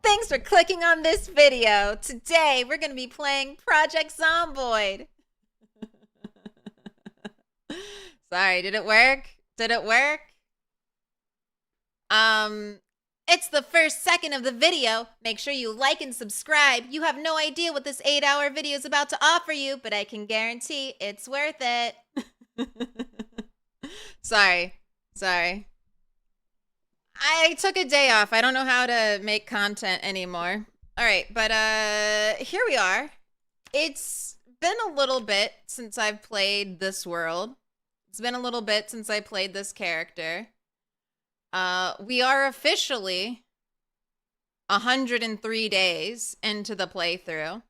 Thanks for clicking on this video. Today, we're going to be playing Project Zomboid. Sorry, did it work? Did it work? It's the first second of the video. Make sure you like and subscribe. You have no idea what this 8-hour video is about to offer you, but I can guarantee it's worth it. Sorry. I took a day off. I don't know how to make content anymore. All right, but here we are. It's been a little bit since I've played this world. It's been a little bit since I played this character. We are officially 103 days into the playthrough.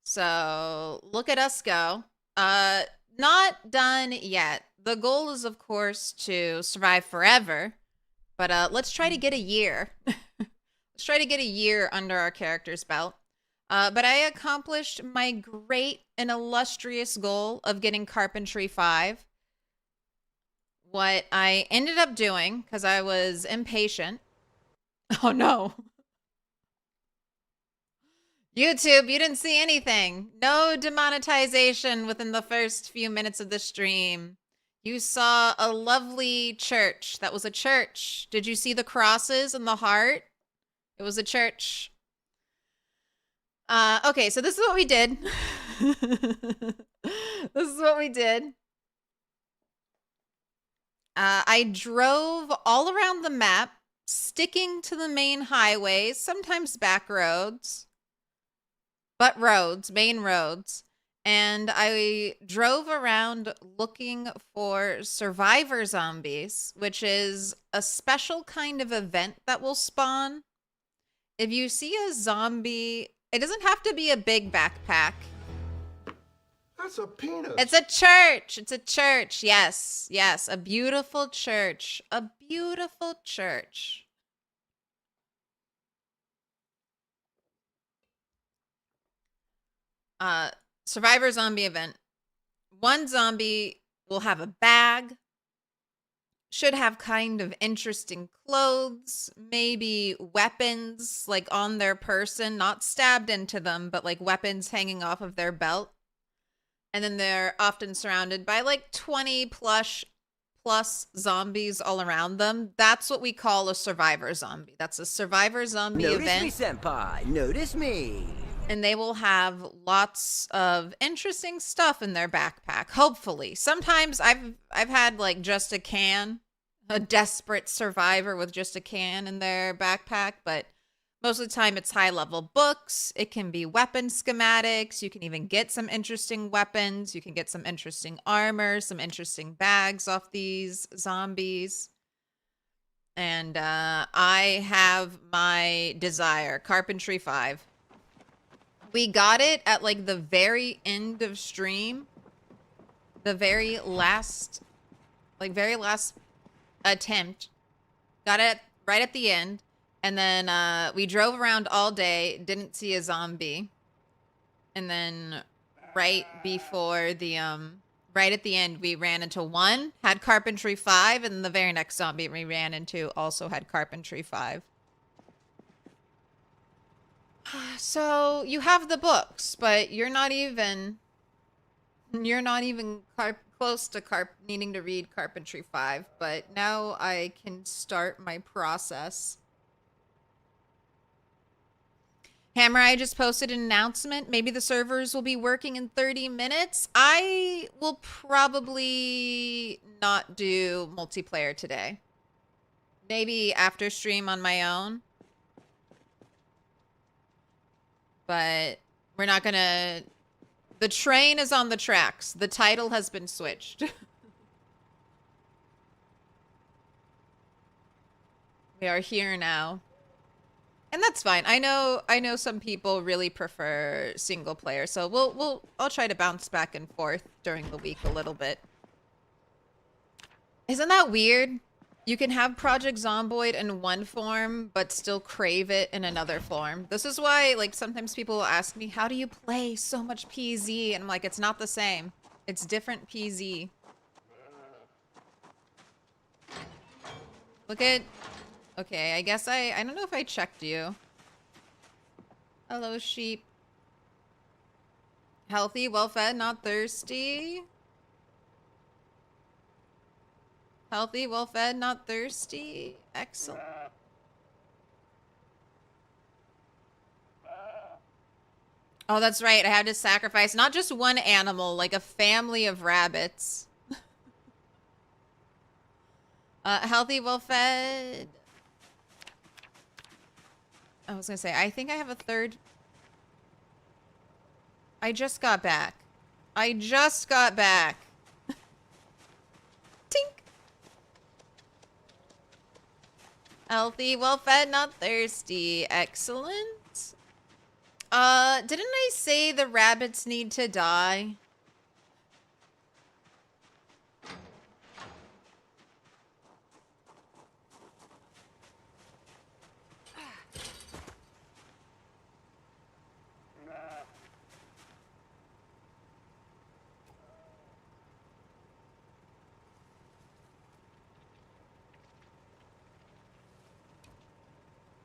So look at us go. Not done yet. The goal is, of course, to survive forever. But let's try to get a year. Let's try to get a year under our character's belt. But I accomplished my great and illustrious goal of getting Carpentry 5. What I ended up doing, because I was impatient. Oh no. YouTube, you didn't see anything. No demonetization within the first few minutes of the stream. You saw a lovely church. That was a church. Did you see the crosses and the heart? It was a church. Okay, so this is what we did. This is what we did. I drove all around the map, sticking to the main highways, sometimes back roads, but roads, main roads. And I drove around looking for survivor zombies, which is a special kind of event that will spawn. If you see a zombie, it doesn't have to be a big backpack. That's a penis. It's a church. It's a church. Yes. Yes. A beautiful church. A beautiful church. Survivor zombie event. One zombie will have a bag. Should have kind of interesting clothes. Maybe weapons like on their person. Not stabbed into them, but like weapons hanging off of their belt. And then they're often surrounded by like 20 plus zombies all around them. That's what we call a survivor zombie. That's a survivor zombie event. Notice me, senpai. Notice me. And they will have lots of interesting stuff in their backpack, hopefully. Sometimes I've had like just a can, a desperate survivor with just a can in their backpack, but most of the time it's high-level books. It can be weapon schematics. You can even get some interesting weapons. You can get some interesting armor, some interesting bags off these zombies. And I have my desire, Carpentry 5. We got it at like the very end of stream. The very last attempt. Got it right at the end. And then we drove around all day, didn't see a zombie. And then right before the right at the end we ran into one, had Carpentry 5, and the very next zombie we ran into also had Carpentry 5. So you have the books, but you're not even close to needing to read Carpentry 5, but now I can start my process. Hammer, I just posted an announcement. Maybe the servers will be working in 30 minutes. I will probably not do multiplayer today. Maybe after stream on my own. But we're not gonna... The train is on the tracks. The title has been switched. We are here now. And that's fine. I know some people really prefer single player, so I'll try to bounce back and forth during the week a little bit. Isn't that weird? You can have Project Zomboid in one form, but still crave it in another form. This is why, like, sometimes people will ask me, how do you play so much PZ? And I'm like, it's not the same. It's different PZ. Look at Okay, I guess I don't know if I checked you. Hello, sheep. Healthy, well-fed, not thirsty. Healthy, well-fed, not thirsty. Excellent. Oh, that's right. I had to sacrifice not just one animal, like a family of rabbits. Healthy, well-fed. I was gonna say, I think I have a third. I just got back. I just got back. Tink. Healthy, well-fed, not thirsty. Excellent. Didn't I say the rabbits need to die?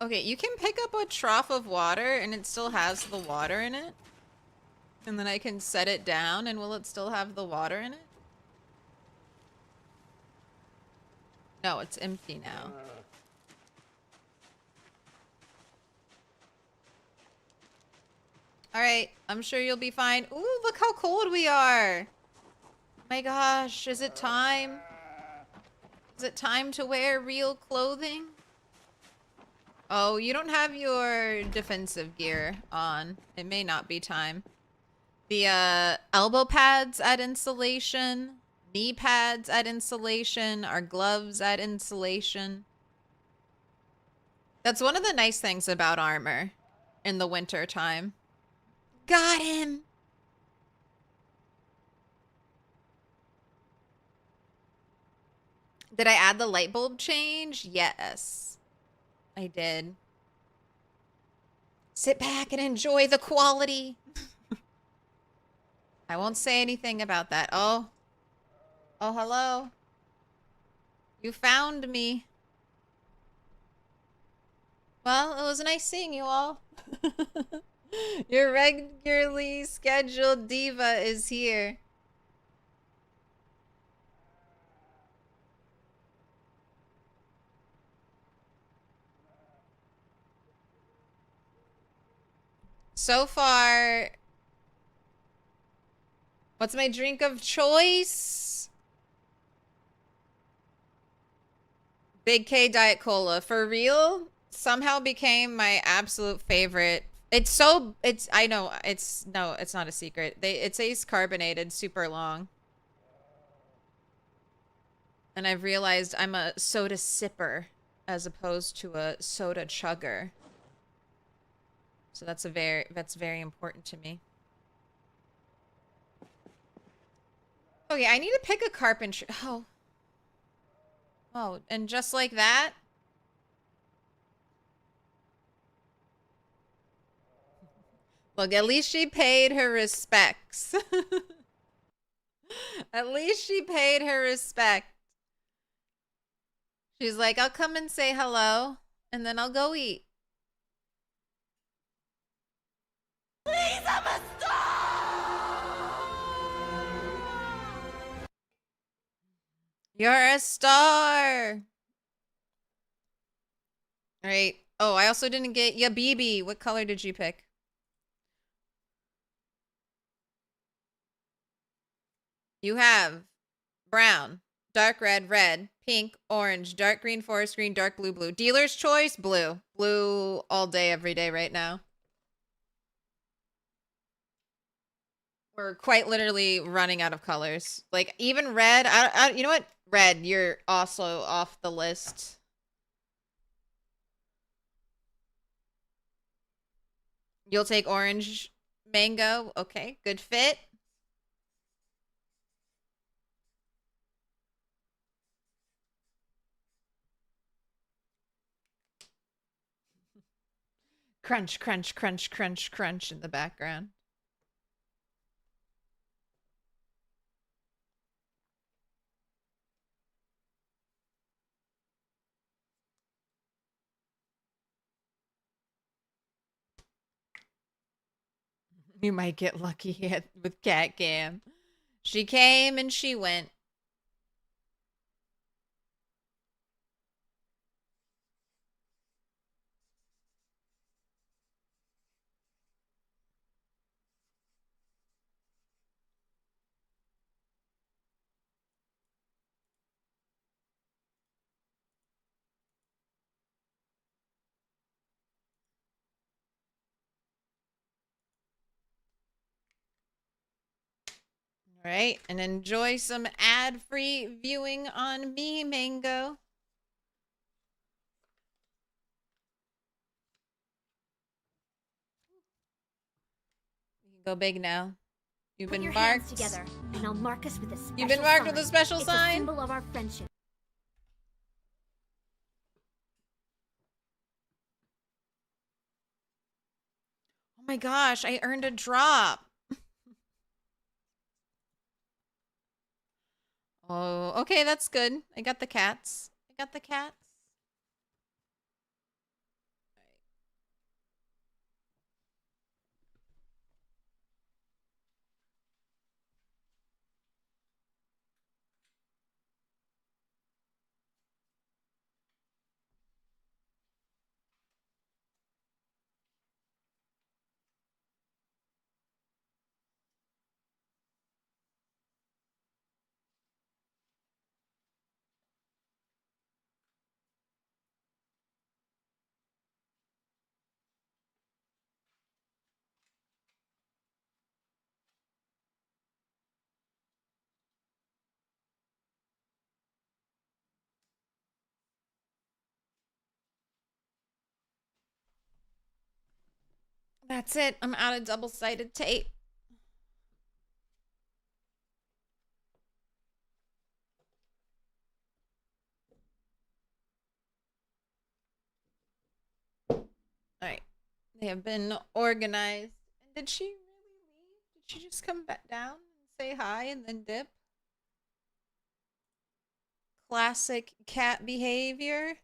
Okay, you can pick up a trough of water and it still has the water in it. And then I can set it down and will it still have the water in it? No, it's empty now. Alright, I'm sure you'll be fine. Ooh, look how cold we are! My gosh, is it time? Is it time to wear real clothing? Oh, you don't have your defensive gear on. It may not be time. The elbow pads add insulation. Knee pads add insulation. Our gloves add insulation. That's one of the nice things about armor in the winter time. Got him! Did I add the light bulb change? Yes, I did. Sit back and enjoy the quality. I won't say anything about that. Oh. Oh, hello. You found me. Well, it was nice seeing you all. Your regularly scheduled diva is here. So far, what's my drink of choice? Big K Diet Cola. For real? Somehow became my absolute favorite. I know, no, it's not a secret. It says carbonated super long. And I've realized I'm a soda sipper as opposed to a soda chugger. So that's very important to me. Okay, I need to pick a carpentry. Oh. Oh, and just like that? Look, at least she paid her respects. At least she paid her respect. She's like, I'll come and say hello, and then I'll go eat. Please, I'm a star! You're a star! Alright. Oh, I also didn't get ya BB. What color did you pick? You have brown, dark red, red, pink, orange, dark green, forest green, dark blue, blue. Dealer's choice, blue. Blue all day, every day right now. We're quite literally running out of colors. Like, even red, you know what? Red, you're also off the list. You'll take orange, mango. Okay, good fit. Crunch, crunch, crunch, crunch, crunch in the background. You might get lucky with Cat Cam. She came and she went. All right, and enjoy some ad-free viewing on me, Mango. You can go big now. You've Put been your marked. hands together, and I'll mark us with a special You've been marked sign. with a special it's sign? It's a symbol of our friendship. Oh my gosh, I earned a drop. Oh, okay, that's good. I got the cats. I got the cats. That's it. I'm out of double-sided tape. All right. They have been organized. And did she really leave? Did she just come back down and say hi and then dip? Classic cat behavior.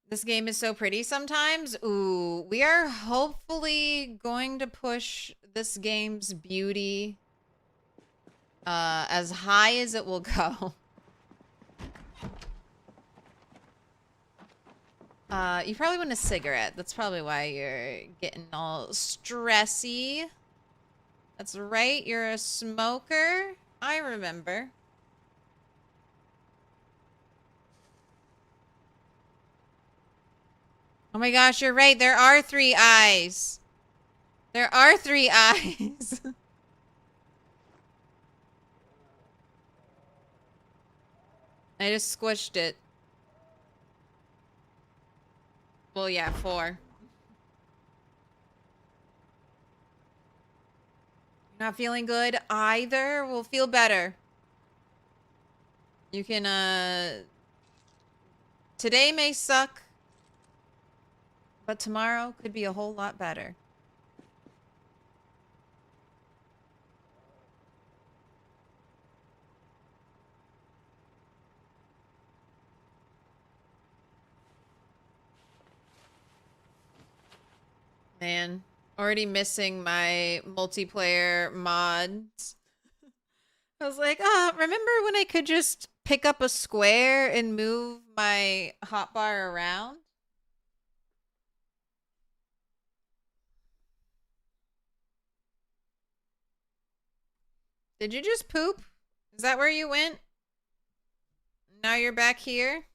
This game is so pretty sometimes. Ooh, we are hopefully going to push this game's beauty as high as it will go. You probably want a cigarette. That's probably why you're getting all stressy. That's right, you're a smoker. I remember. Oh my gosh, you're right. There are 3 eyes. There are 3 eyes. I just squished it. Well, yeah, 4. Not feeling good either. We'll feel better. You can, today may suck, but tomorrow could be a whole lot better. Man, already missing my multiplayer mods. I was like, remember when I could just pick up a square and move my hotbar around? Did you just poop? Is that where you went? Now you're back here?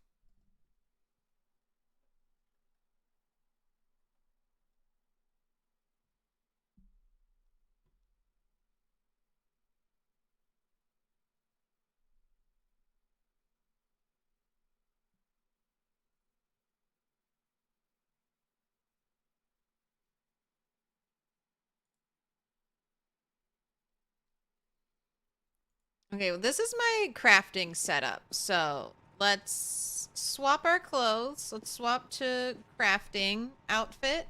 Okay, well, this is my crafting setup. So let's swap our clothes. Let's swap to crafting outfit.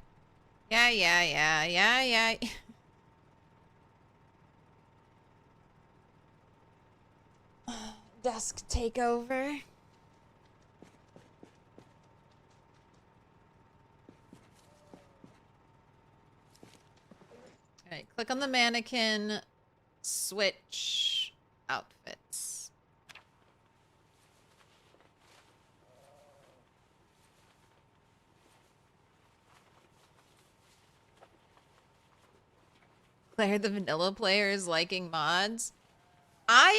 Yeah. Desk takeover. Alright, click on the mannequin, switch outfits. Claire, the vanilla player, is liking mods. How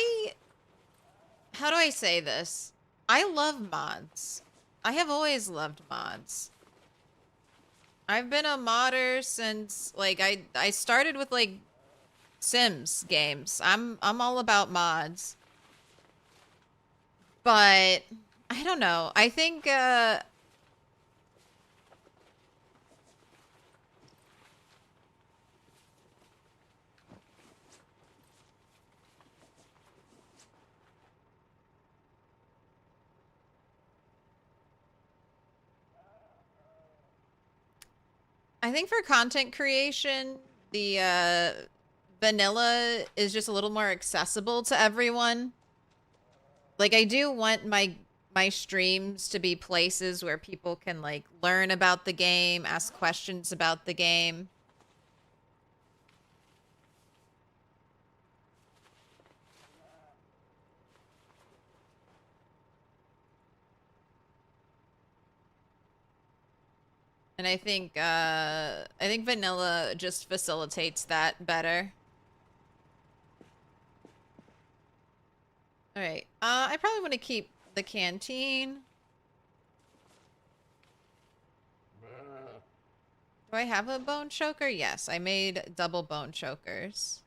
do I say this? I love mods. I have always loved mods. I've been a modder since, like, I started with, like, Sims games. I'm all about mods. But I don't know. I think for content creation, the vanilla is just a little more accessible to everyone. Like, I do want my streams to be places where people can, like, learn about the game, ask questions about the game. And I think vanilla just facilitates that better. All right. I probably want to keep the canteen. Do I have a bone choker? Yes, I made double bone chokers.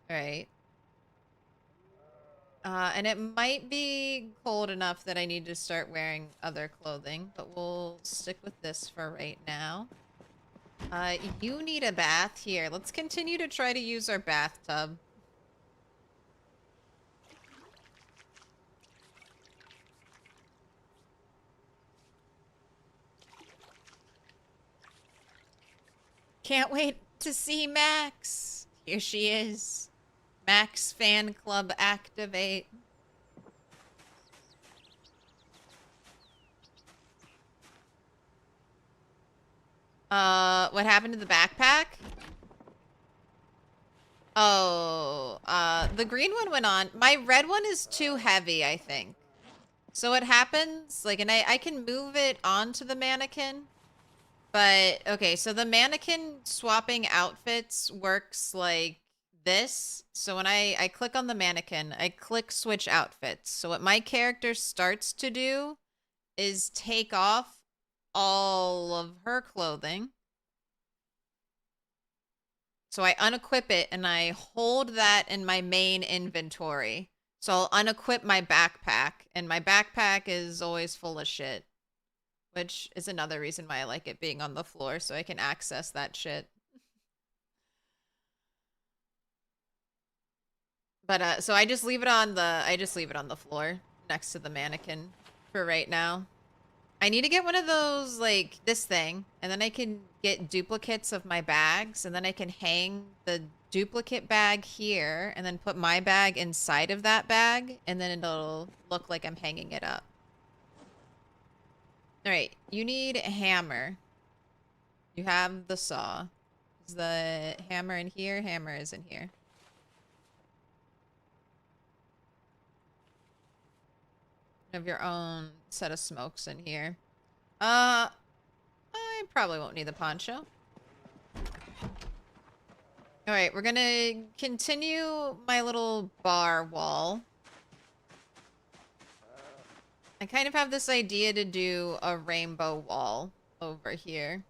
All right. And it might be cold enough that I need to start wearing other clothing, but we'll stick with this for right now. You need a bath here. Let's continue to try to use our bathtub. Can't wait to see Max. Here she is. Max fan club activate. What happened to the backpack? Oh, the green one went on. My red one is too heavy, I think. So what happens, like, and I can move it onto the mannequin. But, okay, so the mannequin swapping outfits works like this. So when I click on the mannequin, I click switch outfits. So what my character starts to do is take off all of her clothing. So I unequip it and I hold that in my main inventory. So I'll unequip my backpack, and my backpack is always full of shit. Which is another reason why I like it being on the floor, so I can access that shit. But so I just leave it on the floor next to the mannequin for right now. I need to get one of those, like, this thing, and then I can get duplicates of my bags, and then I can hang the duplicate bag here, and then put my bag inside of that bag, and then it'll look like I'm hanging it up. Alright, you need a hammer. You have the saw. Is the hammer in here? Hammer is in here. You have your own set of smokes in here. I probably won't need the poncho. Alright, we're gonna continue my little bar wall. I kind of have this idea to do a rainbow wall over here.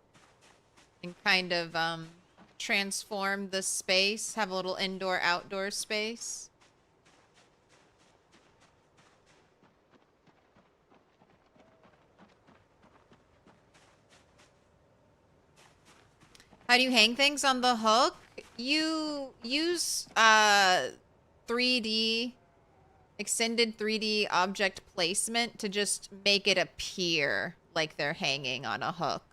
And kind of, transform the space. Have a little indoor-outdoor space. How do you hang things on the hook? You use, 3D... extended 3D object placement to just make it appear like they're hanging on a hook.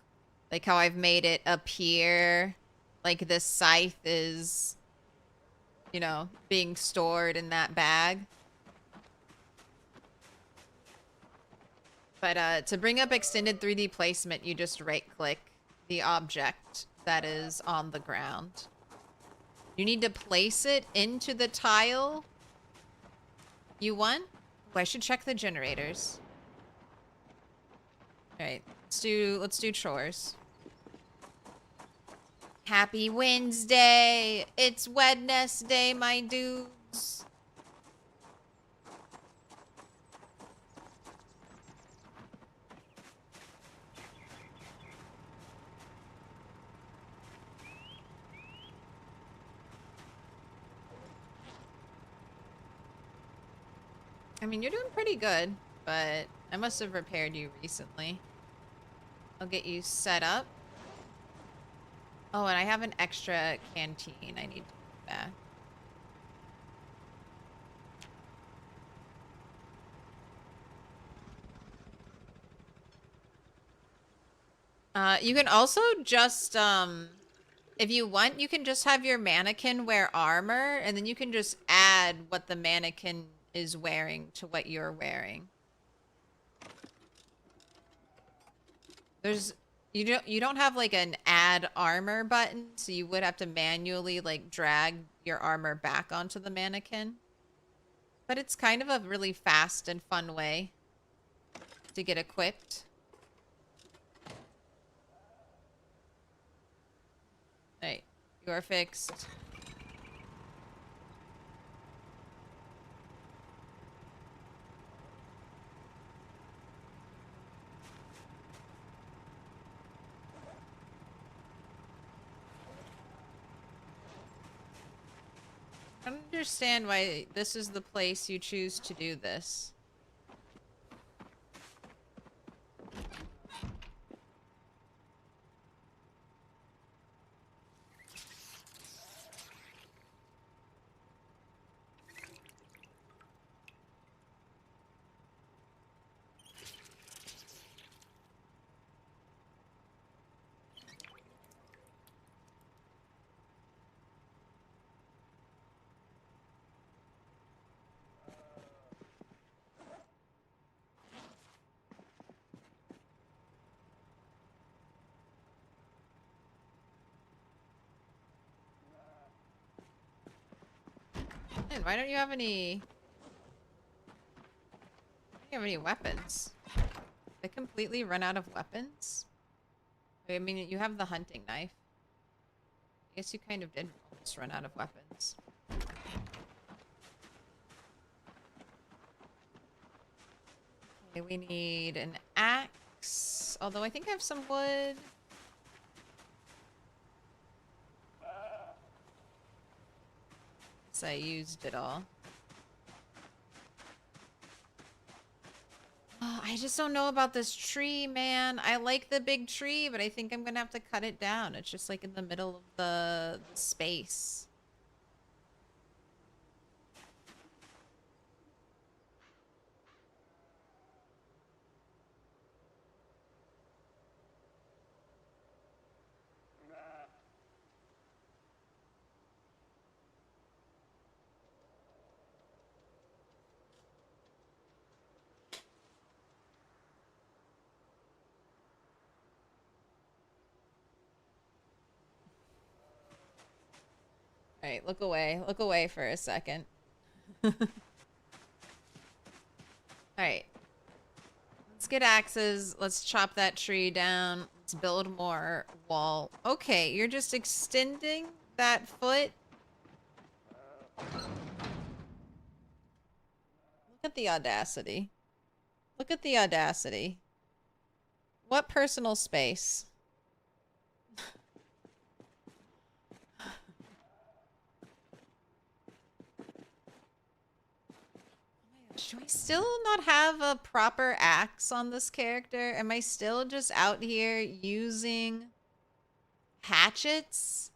Like how I've made it appear like this scythe is, you know, being stored in that bag. But to bring up extended 3D placement, you just right-click the object that is on the ground. You need to place it into the tile you want. Oh, I should check the generators. All right, let's do chores. Happy Wednesday! It's Wednesday, my dudes. I mean, you're doing pretty good, but I must have repaired you recently. I'll get you set up. Oh, and I have an extra canteen I need to put back. You can also just, if you want, you can just have your mannequin wear armor, and then you can just add what the mannequin is wearing to what you're wearing. You don't have like an add armor button, so you would have to manually like drag your armor back onto the mannequin. But it's kind of a really fast and fun way to get equipped. Right, you're fixed. I don't understand why this is the place you choose to do this. Man, why don't you have any... Why don't you have any weapons? They completely run out of weapons? I mean, you have the hunting knife. I guess you kind of did almost run out of weapons. Okay, we need an axe. Although I think I have some wood. So I used it all. Oh, I just don't know about this tree, man. I like the big tree, but I think I'm gonna have to cut it down. It's just like in the middle of the space. All right, look away. Look away for a second. All right. Let's get axes. Let's chop that tree down. Let's build more wall. Okay, you're just extending that foot. Look at the audacity. Look at the audacity. What personal space? Do I still not have a proper axe on this character? Am I still just out here using hatchets?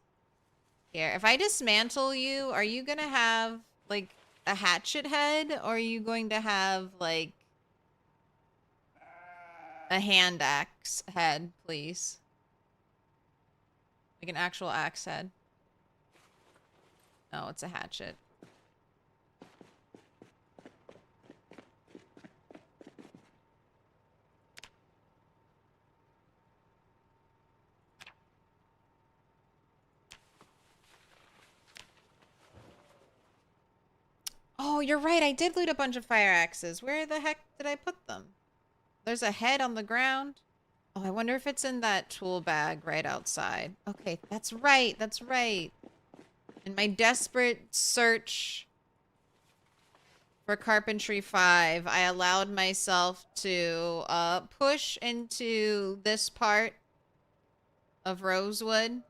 Here, if I dismantle you, are you gonna have, like, a hatchet head? Or are you going to have, like, a hand axe head, please? Like an actual axe head. No, it's a hatchet. you're right. I did loot a bunch of fire axes. Where the heck did I put them? There's a head on the ground. Oh, I wonder if it's in that tool bag right outside. Okay, that's right. That's right. In my desperate search for Carpentry 5, I allowed myself to push into this part of Rosewood.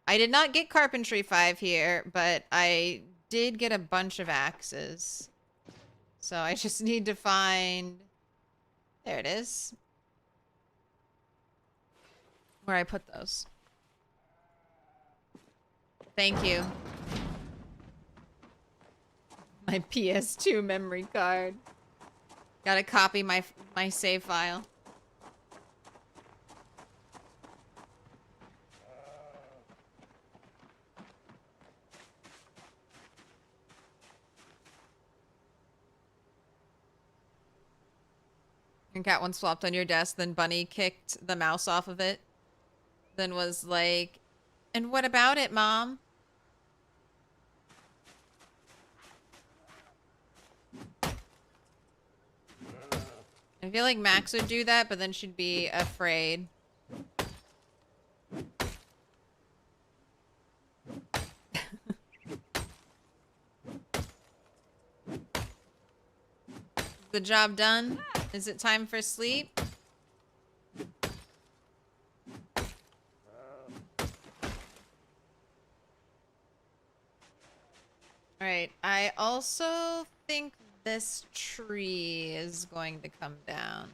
I did not get Carpentry 5 here, but I did get a bunch of axes. So I just need to find... There it is. Where I put those. Thank you. My PS2 memory card. Gotta copy my save file. And cat one swapped on your desk, then Bunny kicked the mouse off of it. Then was like, and what about it, Mom? I feel like Max would do that, but then she'd be afraid. The job done? Is it time for sleep? Alright, I also think this tree is going to come down.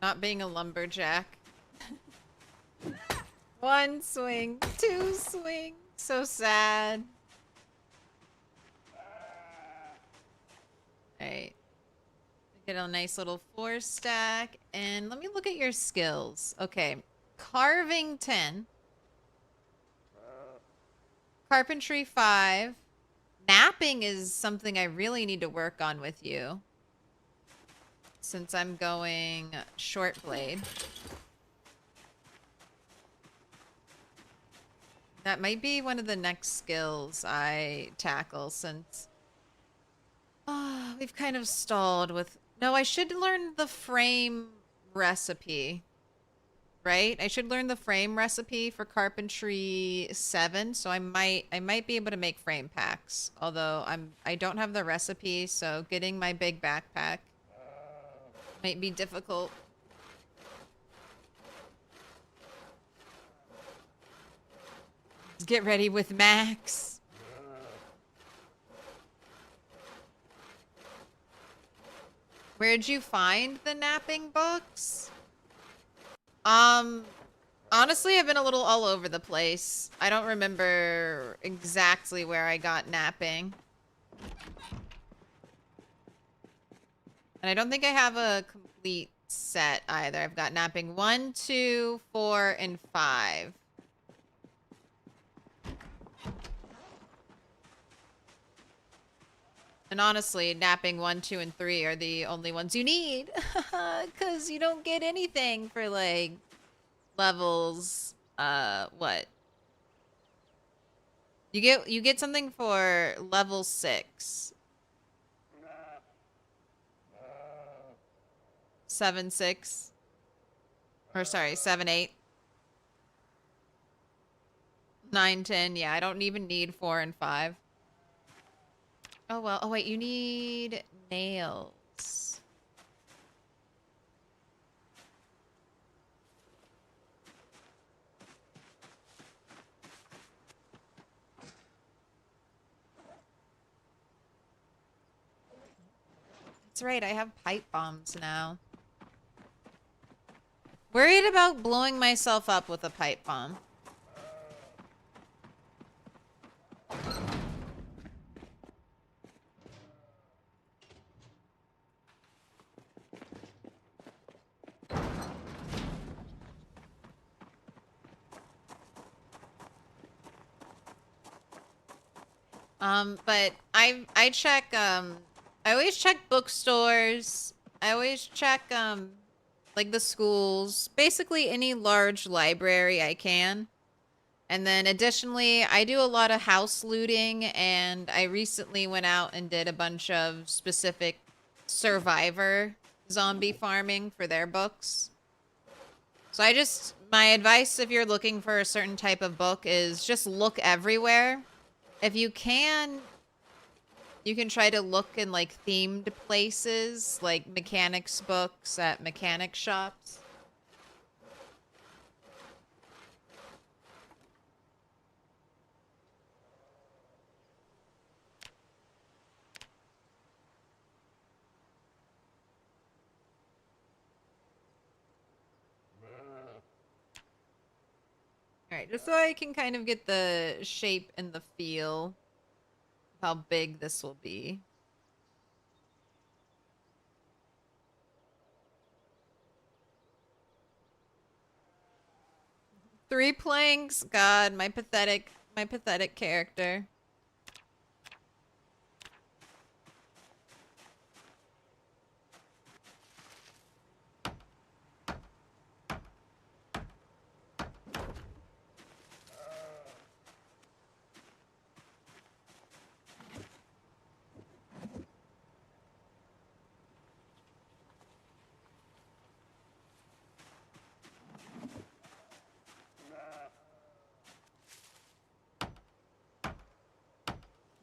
Not being a lumberjack. One swing, two swing. So sad. Alright. Get a nice little 4 stack. And let me look at your skills. Okay. Carving 10. Carpentry 5. Napping is something I really need to work on with you. Since I'm going short blade. That might be one of the next skills I tackle since we've kind of stalled with... No, I should learn the frame recipe. Right? I should learn the frame recipe for Carpentry 7, so I might be able to make frame packs. Although I don't have the recipe, so getting my big backpack might be difficult. Let's get ready with Max. Where'd you find the napping books? Honestly, I've been a little all over the place. I don't remember exactly where I got napping. And I don't think I have a complete set either. I've got napping 1, 2, 4, and 5. And honestly, napping 1, 2, and 3 are the only ones you need. Because you don't get anything for, like, levels, what? You get something for level 6. 7, 6. Or sorry, 7, 8. 9, 10. Yeah, I don't even need 4 and 5. Oh, well. Oh, wait. You need nails. That's right. I have pipe bombs now. Worried about blowing myself up with a pipe bomb. But I check I always check bookstores. I always check like the schools, basically any large library I can. And then additionally, I do a lot of house looting, and I recently went out and did a bunch of specific survivor zombie farming for their books. So my advice if you're looking for a certain type of book is just look everywhere. If you can try to look in like themed places, like mechanics books at mechanic shops. Alright, just so I can kind of get the shape and the feel of how big this will be. Three planks? God, my pathetic character.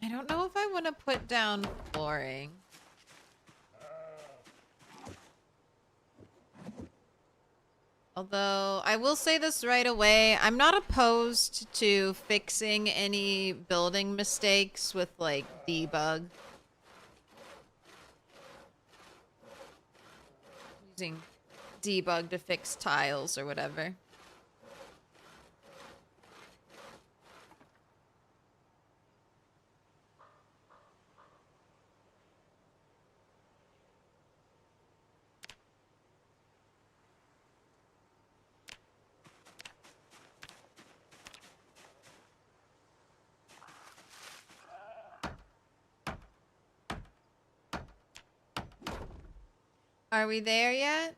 I don't know if I want to put down flooring. Although, I will say this right away, I'm not opposed to fixing any building mistakes with, like, debug. Using debug to fix tiles or whatever. Are we there yet?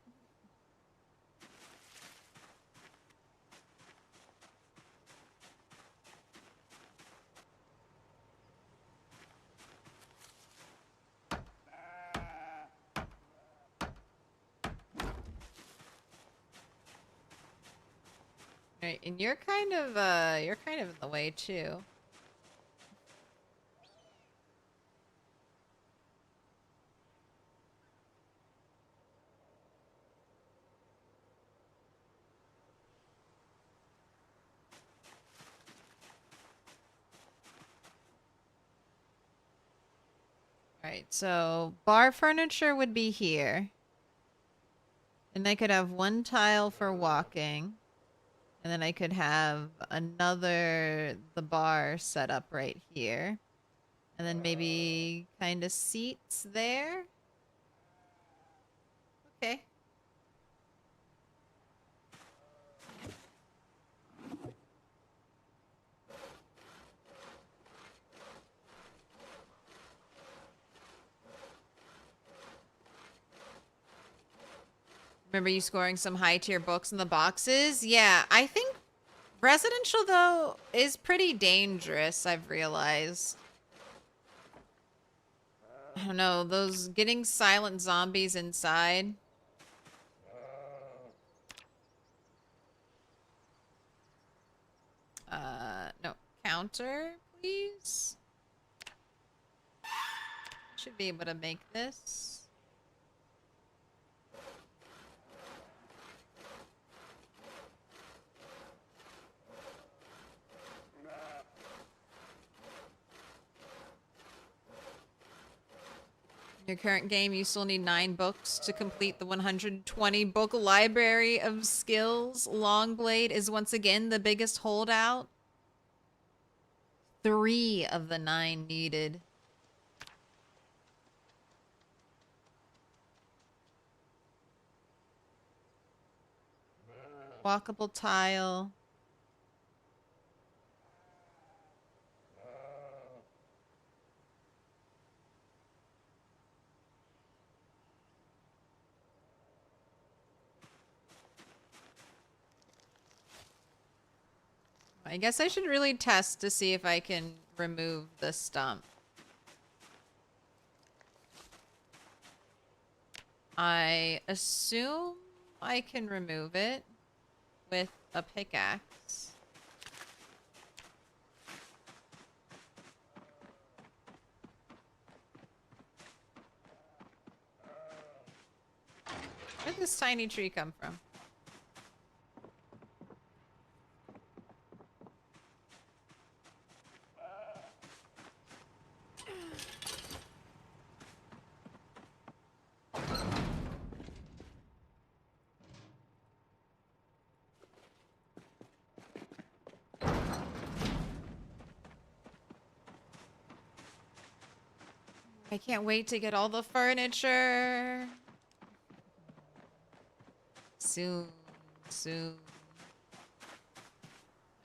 Alright, and you're kind of in the way too. Alright, so bar furniture would be here. And I could have one tile for walking. And then I could have the bar set up right here. And then maybe kind of seats there. Okay. Remember you scoring some high tier books in the boxes? Yeah, I think residential though is pretty dangerous, I've realized. I don't know, those getting silent zombies inside. No, counter, please. Should be able to make this. Your current game, you still need 9 books to complete the 120 book library of skills. Longblade is once again the biggest holdout. 3 of the 9 needed. Walkable tile. I guess I should really test to see if I can remove the stump. I assume I can remove it with a pickaxe. Where did this tiny tree come from? I can't wait to get all the furniture. Soon, soon.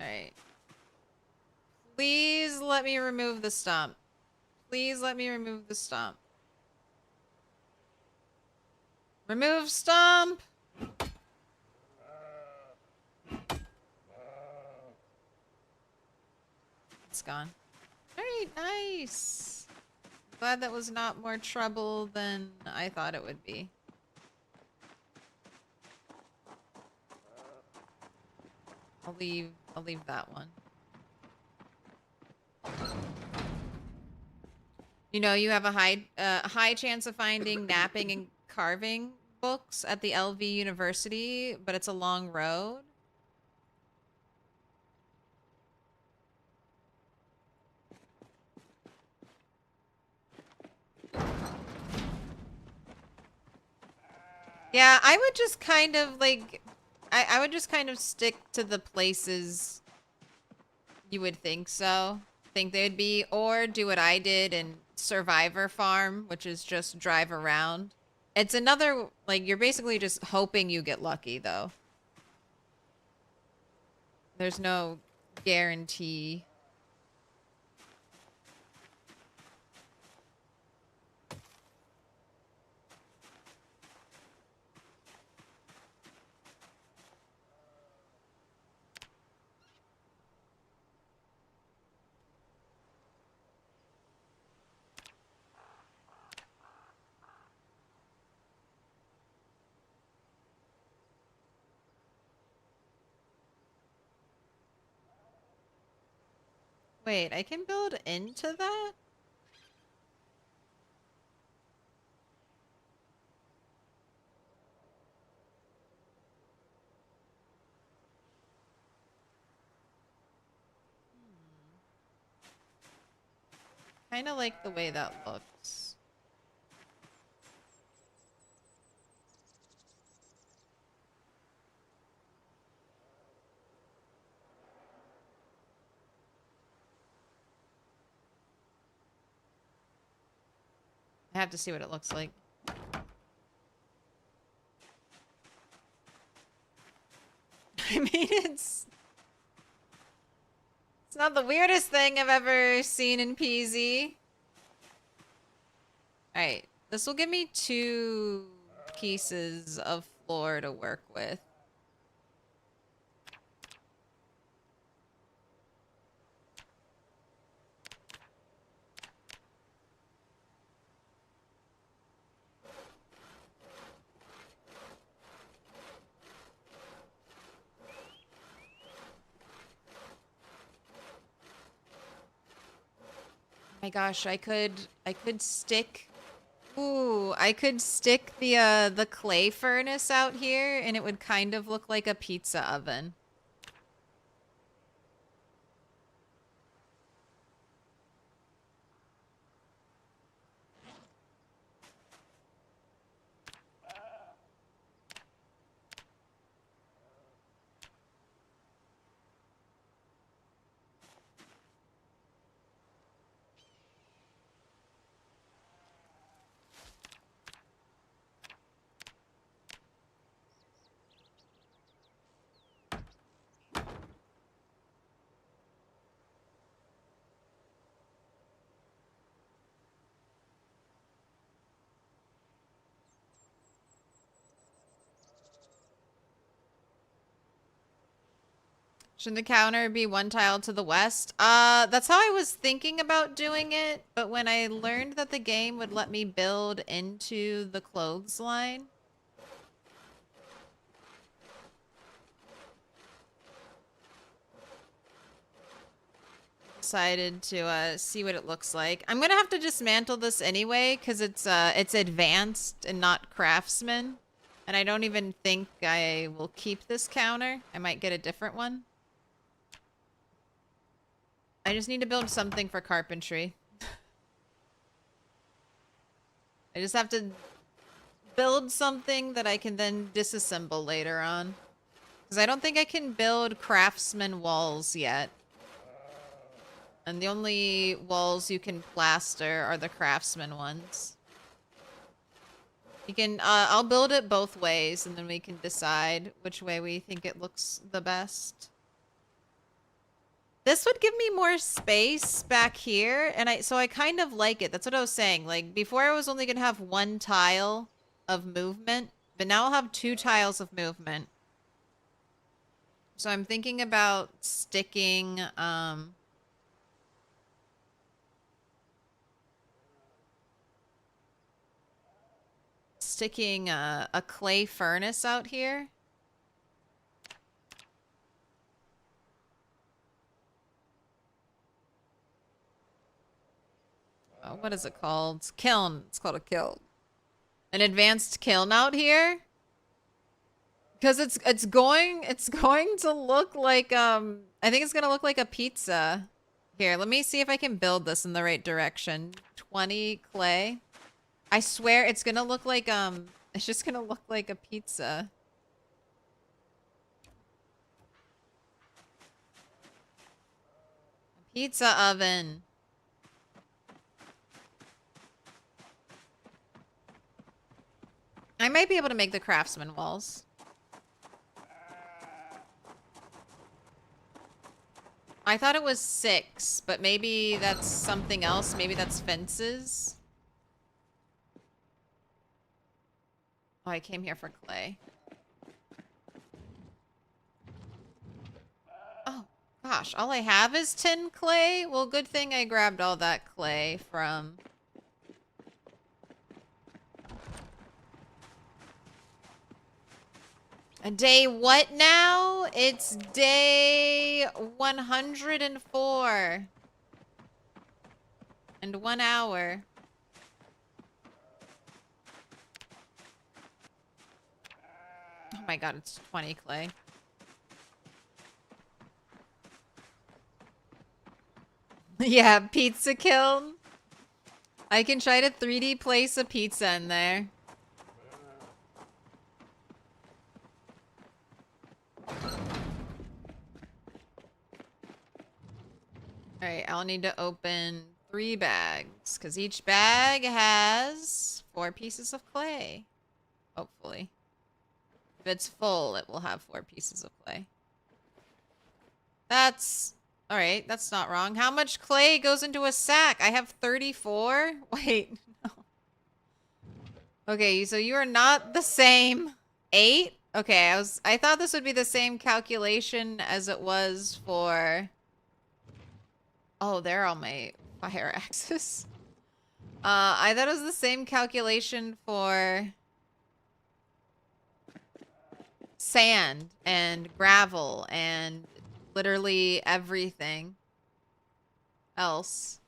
Alright. Please let me remove the stump. Please let me remove the stump. Remove stump! It's gone. Alright, nice. Glad that was not more trouble than I thought it would be. I'll leave that one. You know, you have a high chance of finding napping and carving books at the LV University, but it's a long road. Yeah, I would just kind of like I would just kind of stick to the places you would think they'd be, or do what I did in Survivor Farm, which is just drive around. It's another, like, you're basically just hoping you get lucky, though. There's no guarantee. Wait, I can build into that? Kind of like the way that looks. I have to see what it looks like. I mean, it's not the weirdest thing I've ever seen in PZ. Alright, this will give me 2 pieces of floor to work with. My gosh, I could stick. Ooh, I could stick the clay furnace out here and it would kind of look like a pizza oven. Should the counter be one tile to the west? That's how I was thinking about doing it, but when I learned that the game would let me build into the clothesline, decided to see what it looks like. I'm gonna have to dismantle this anyway because it's advanced and not craftsman, and I don't even think I will keep this counter. I might get a different one. I just need to build something for carpentry. I just have to build something that I can then disassemble later on. Because I don't think I can build craftsman walls yet. And the only walls you can plaster are the craftsman ones. You can, I'll build it both ways and then we can decide which way we think it looks the best. This would give me more space back here, and so I kind of like it. That's what I was saying. Like, before I was only going to have one tile of movement, but now I'll have 2 tiles of movement. So I'm thinking about sticking, a clay furnace out here. Oh, what is it called? Kiln. It's called a kiln. An advanced kiln out here. Because it's going to look like I think it's gonna look like a pizza. Here, let me see if I can build this in the right direction. 20 clay. I swear it's gonna look like it's just gonna look like a pizza. Pizza oven. I might be able to make the craftsman walls. I thought it was 6, but maybe that's something else. Maybe that's fences. Oh, I came here for clay. Oh, gosh. All I have is 10 clay? Well, good thing I grabbed all that clay from... Day what now? It's day 104. And 1 hour. Oh my god, it's 20 clay. Yeah, pizza kiln. I can try to 3D place a pizza in there. Alright, I'll need to open 3 bags, because each bag has 4 pieces of clay. Hopefully. If it's full, it will have 4 pieces of clay. That's... Alright, that's not wrong. How much clay goes into a sack? I have 34? Wait, no. Okay, so you are not the same. 8? Okay, I thought this would be the same calculation as it was for... Oh, there are all my fire axes. I thought it was the same calculation for sand and gravel and literally everything else.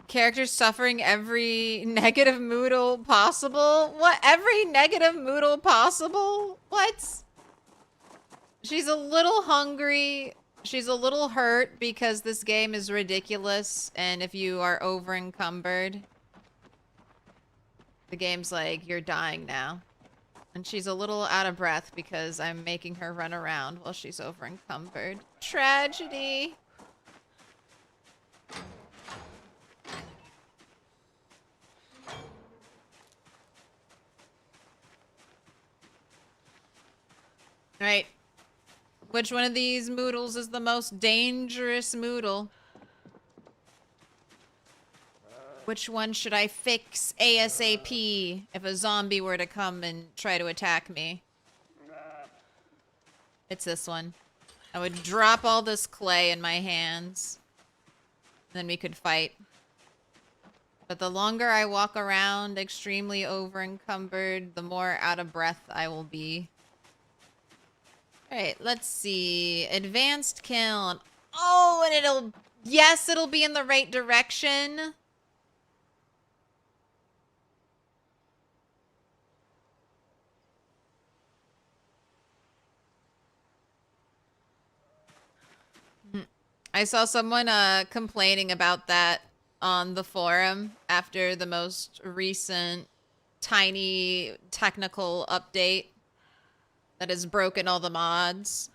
Characters suffering every negative moodle possible? What? Every negative moodle possible? What? She's a little hungry. She's a little hurt because this game is ridiculous. And if you are over encumbered, the game's like, you're dying now. And she's a little out of breath because I'm making her run around while she's over encumbered. Tragedy. Right. Which one of these moodles is the most dangerous moodle? Which one should I fix ASAP if a zombie were to come and try to attack me? It's this one. I would drop all this clay in my hands. Then we could fight. But the longer I walk around extremely over-encumbered, the more out of breath I will be. Alright, let's see. Advanced kiln. Oh, and it'll... Yes, it'll be in the right direction. I saw someone complaining about that on the forum after the most recent tiny technical update that has broken all the mods.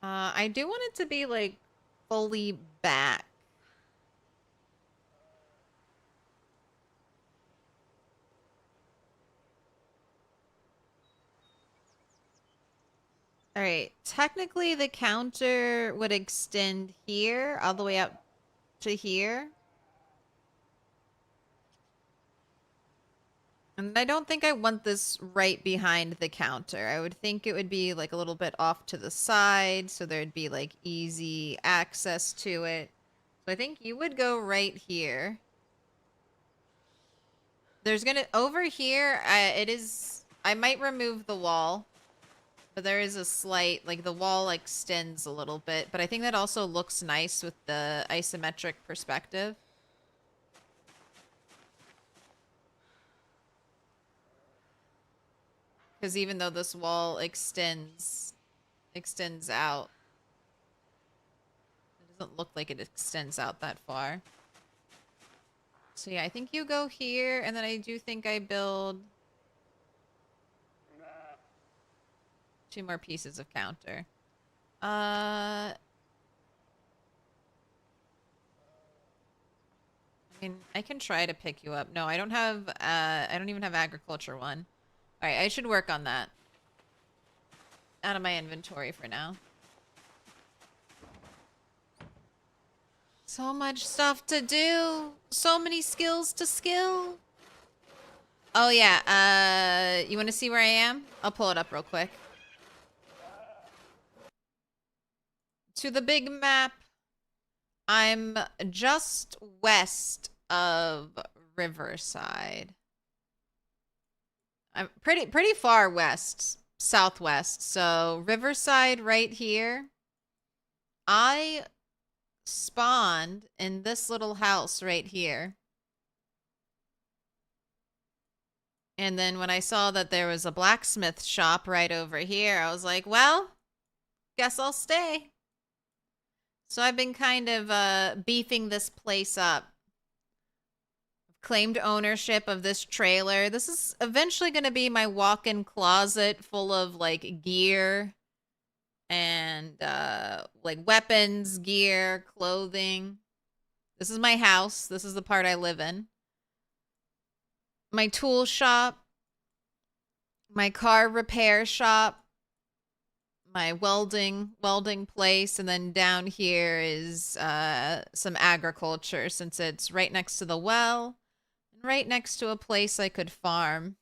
I do want it to be like fully back. All right, technically the counter would extend here all the way up to here. And I don't think I want this right behind the counter. I would think it would be like a little bit off to the side so there'd be like easy access to it. So I think you would go right here. There's gonna, over here, I might remove the wall. But there is a slight, like the wall extends a little bit, but I think that also looks nice with the isometric perspective. Because even though this wall extends out, it doesn't look like it extends out that far. So yeah, I think you go here, and then I do think I build 2 more pieces of counter. I mean, I can try to pick you up. No, I don't have, I don't even have agriculture one. Alright, I should work on that. Out of my inventory for now. So much stuff to do. So many skills to skill. Oh yeah, you want to see where I am? I'll pull it up real quick. To the big map. I'm just west of Riverside. I'm pretty far west, southwest. So Riverside right here. I spawned in this little house right here. And then when I saw that there was a blacksmith shop right over here, I was like, well, guess I'll stay. So I've been kind of beefing this place up. Claimed ownership of this trailer. This is eventually going to be my walk-in closet full of like gear and like weapons, gear, clothing. This is my house. This is the part I live in. My tool shop, my car repair shop, my welding place, and then down here is some agriculture since it's right next to the well. Right next to a place I could farm.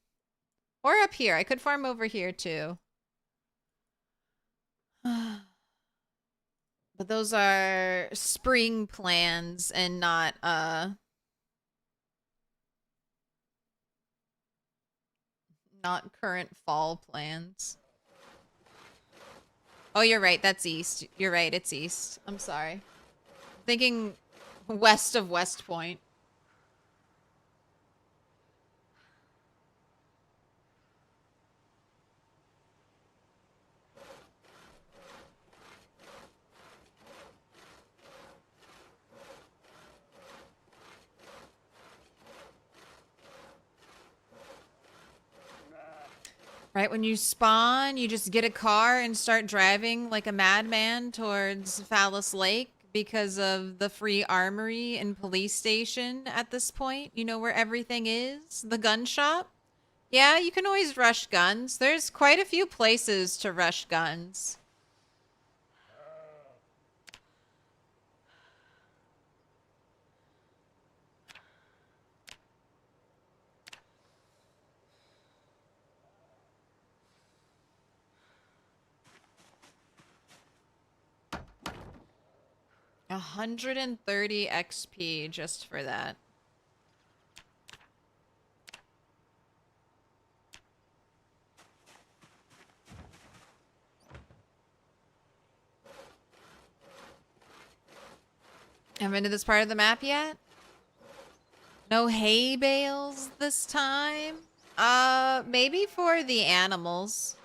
Or up here. I could farm over here too. But those are spring plans and not current fall plans. Oh, you're right. That's east. You're right. It's east. I'm sorry. Thinking west of West Point. Right when you spawn, you just get a car and start driving like a madman towards Phallus Lake. because of the free armory and police station at this point. You know where everything is? The gun shop? Yeah, you can always rush guns. There's quite a few places to rush guns. $130 XP just for that. Haven't been to this part of the map yet? No hay bales this time? Maybe for the animals.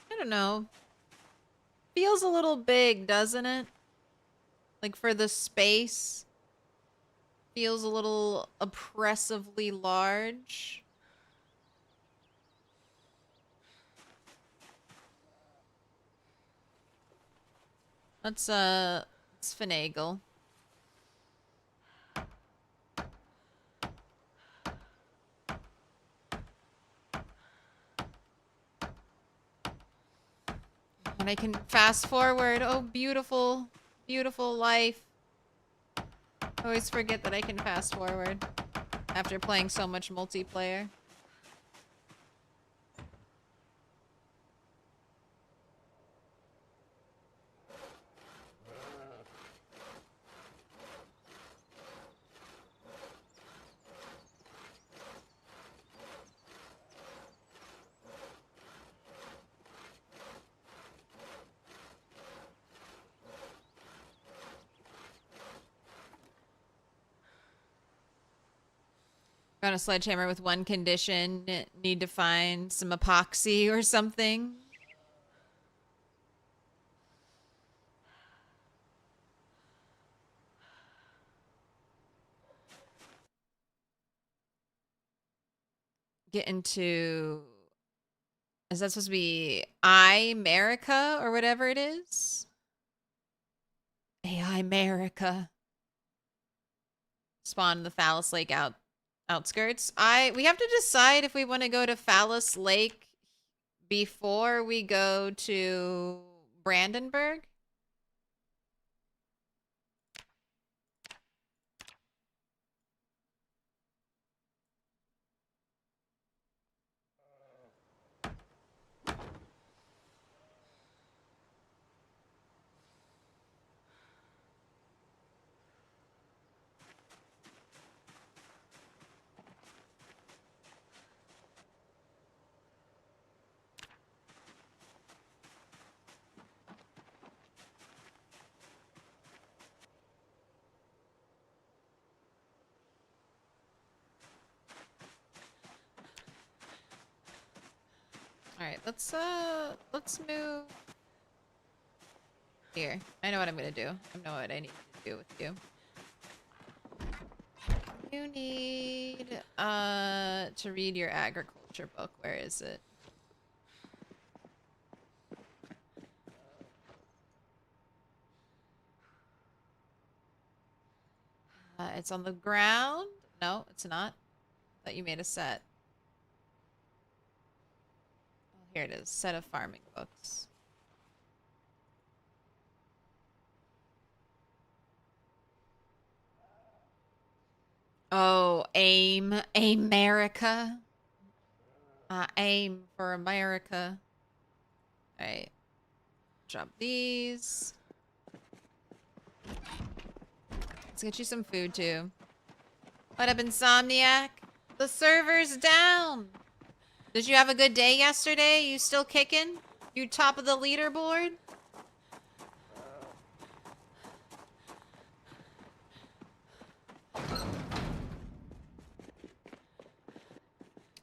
I don't know. Feels a little big, doesn't it? Like for the space. Feels a little oppressively large. Let's finagle. And I can fast forward. Oh, beautiful, beautiful life. I always forget that I can fast forward after playing so much multiplayer. Got a sledgehammer with one condition. Need to find some epoxy or something. Get into... Is that supposed to be America or whatever it is? AI America. Spawn in the Phallus Lake outskirts. We have to decide if we want to go to Phallus Lake before we go to Brandenburg. All right, let's move here. I know what I'm gonna do. I know what I need to do with you. You need to read your agriculture book. Where is it? It's on the ground. No, it's not. Thought you made a set. Oh, here it is. Set of farming books. Oh, aim. America. Aim for America. Alright. Drop these. Let's get you some food too. What up, Insomniac? The server's down. Did you have a good day yesterday? You still kicking? You top of the leaderboard?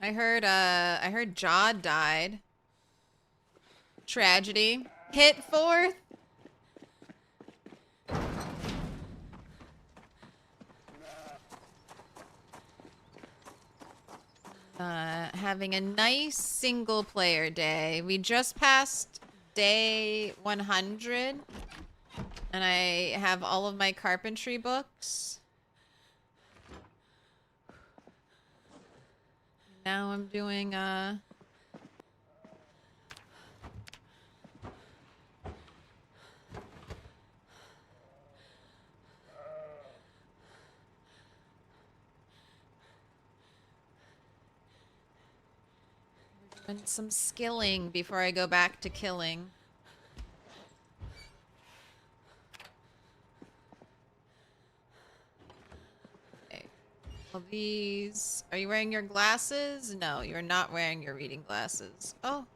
I heard Jod died. Tragedy. Hit fourth. Having a nice single player day. We just passed day 100. And I have all of my carpentry books. Now I'm doing doing some skilling before I go back to killing. All these. Are you wearing your glasses? No, you're not wearing your reading glasses. Oh.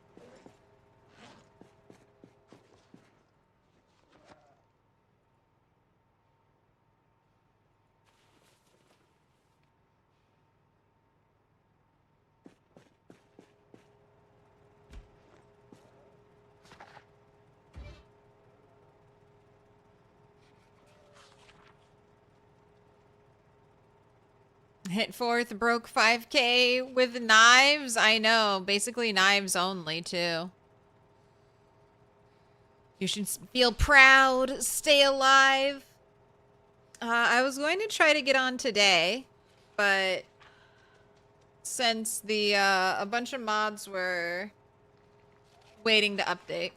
Hit fourth, broke 5K with knives. I know, basically knives only too. You should feel proud, stay alive. I was going to try to get on today, but since the a bunch of mods were waiting to update.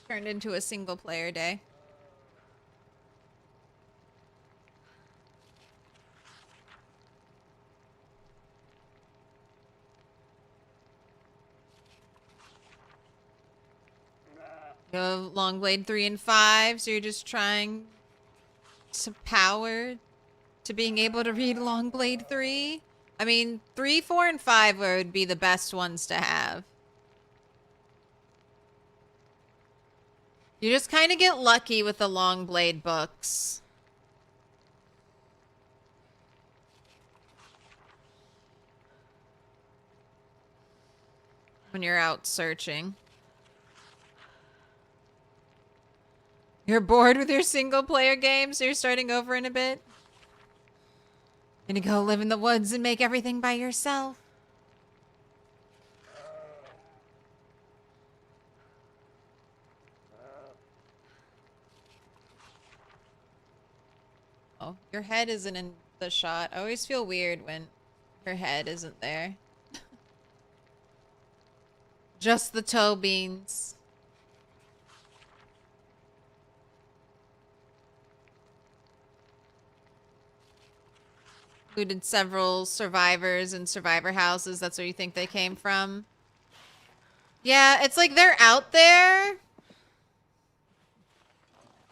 Turned into a single player day. You have Longblade 3 and 5, so you're just trying to power to being able to read Longblade 3? I mean, 3, 4, and 5 would be the best ones to have. You just kind of get lucky with the Longblade books. When you're out searching. You're bored with your single player game, so you're starting over in a bit? Gonna go live in the woods and make everything by yourself? Oh, your head isn't in the shot. I always feel weird when your head isn't there. Just the toe beans. Included several survivors and survivor houses. That's where you think they came from. Yeah, it's like they're out there.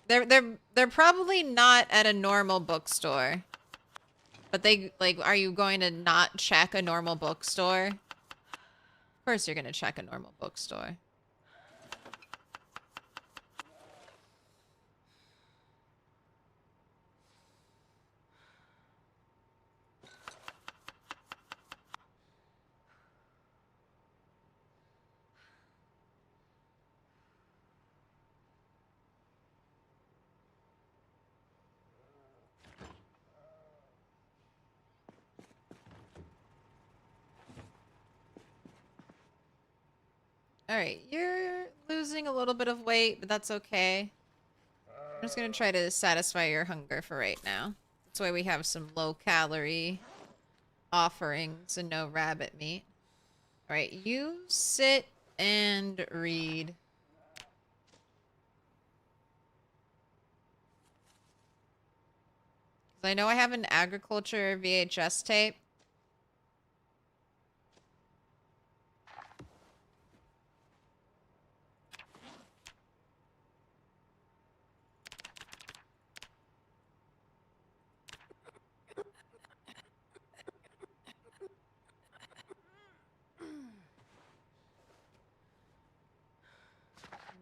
They're probably not at a normal bookstore. But they, like, are you going to not check a normal bookstore? Of course you're going to check a normal bookstore. Alright, you're losing a little bit of weight, but that's okay. I'm just gonna try to satisfy your hunger for right now. That's why we have some low-calorie offerings and no rabbit meat. Alright, you sit and read. I know I have an agriculture VHS tape.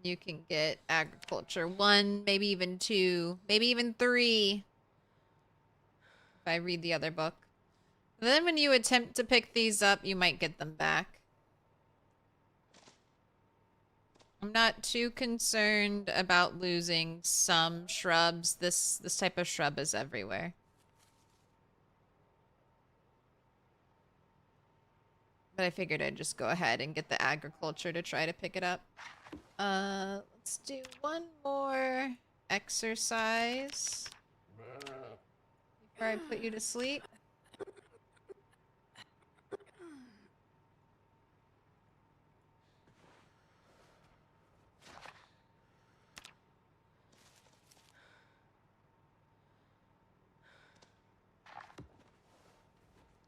You can get agriculture 1, maybe even 2, maybe even 3. If I read the other book. Then when you attempt to pick these up, you might get them back. I'm not too concerned about losing some shrubs. This type of shrub is everywhere. But I figured I'd just go ahead and get the agriculture to try to pick it up. Let's do one more exercise before I put you to sleep.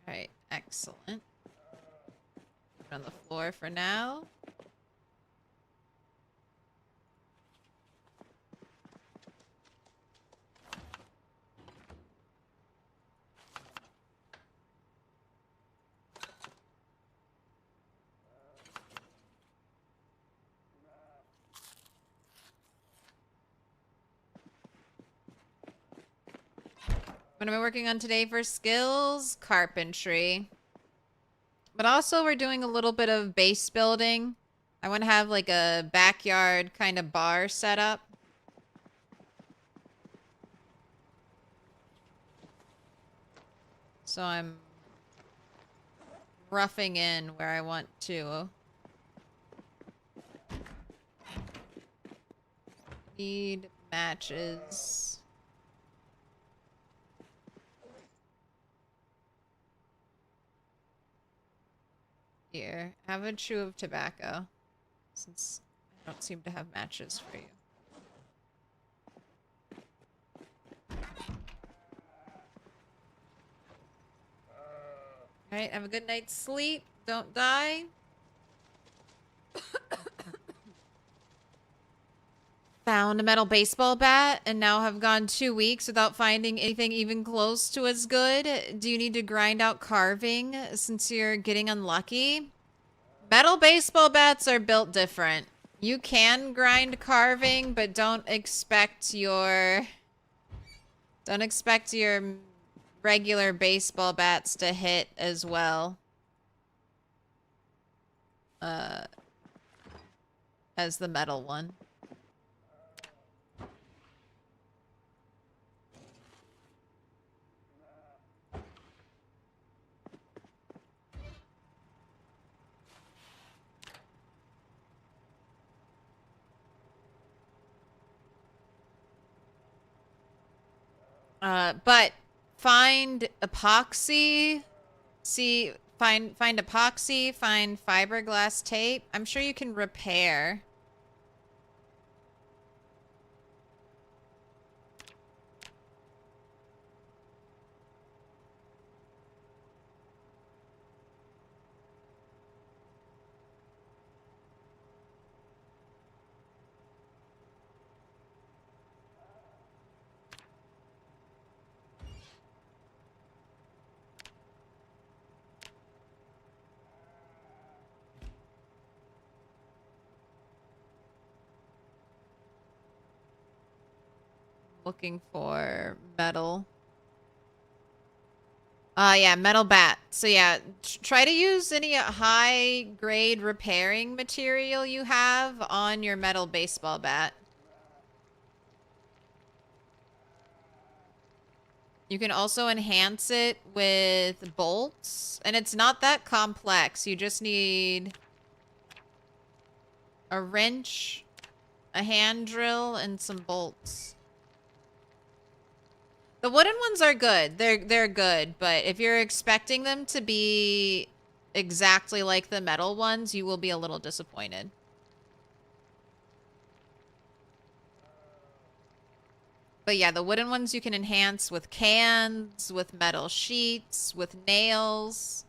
Alright, excellent. Put on the floor for now. What am I working on today for skills? Carpentry. But also we're doing a little bit of base building. I want to have like a backyard kind of bar set up. So I'm roughing in where I want to. Need matches. Here, have a chew of tobacco, since I don't seem to have matches for you. Alright, have a good night's sleep. Don't die. Found a metal baseball bat and now have gone 2 weeks without finding anything even close to as good. Do you need to grind out carving since you're getting unlucky? Metal baseball bats are built different. You can grind carving, but don't expect your regular baseball bats to hit as well as the metal one. But find epoxy. Find epoxy, find fiberglass tape. I'm sure you can repair. Looking for metal. Yeah, metal bat. So yeah, try to use any high grade repairing material you have on your metal baseball bat. You can also enhance it with bolts, and it's not that complex. You just need a wrench, a hand drill, and some bolts. The wooden ones are good. They're good, but if you're expecting them to be exactly like the metal ones, you will be a little disappointed. But yeah, the wooden ones you can enhance with cans, with metal sheets, with nails,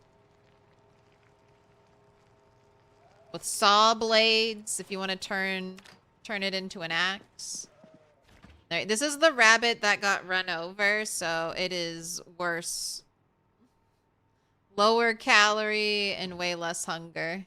with saw blades if you want to turn it into an axe. Alright, this is the rabbit that got run over, so it is worse. Lower calorie and way less hunger.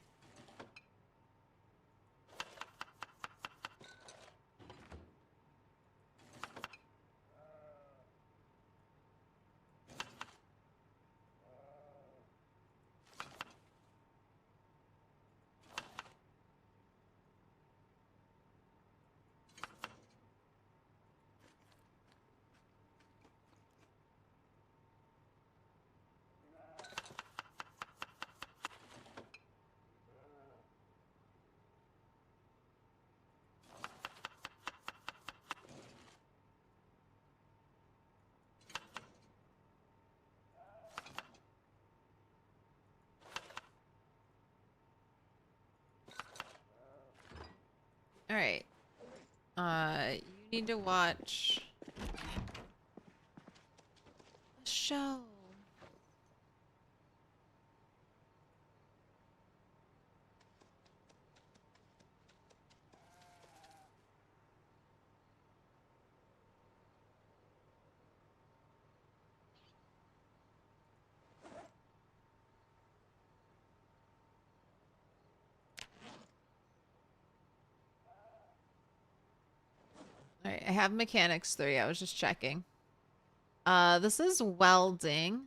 Need to watch a show. Alright, I have mechanics 3. I was just checking. This is welding.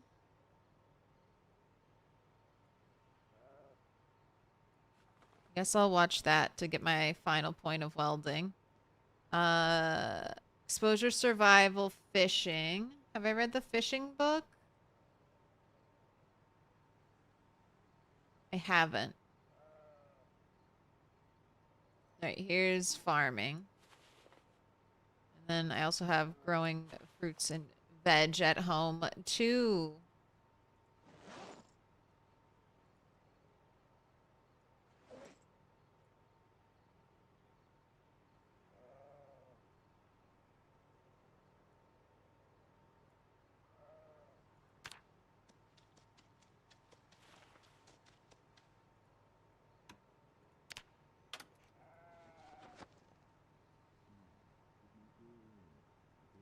Guess I'll watch that to get my final point of welding. Exposure, survival, fishing. Have I read the fishing book? I haven't. Alright, here's farming. And then I also have growing fruits and veg at home too.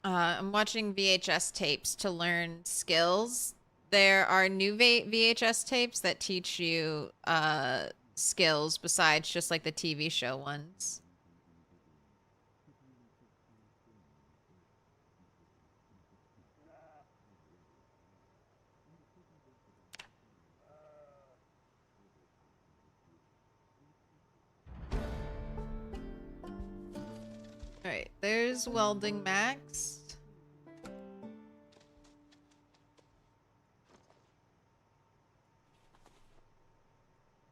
I'm watching VHS tapes to learn skills. There are new VHS tapes that teach you skills besides just like the TV show ones. Alright, there's welding max.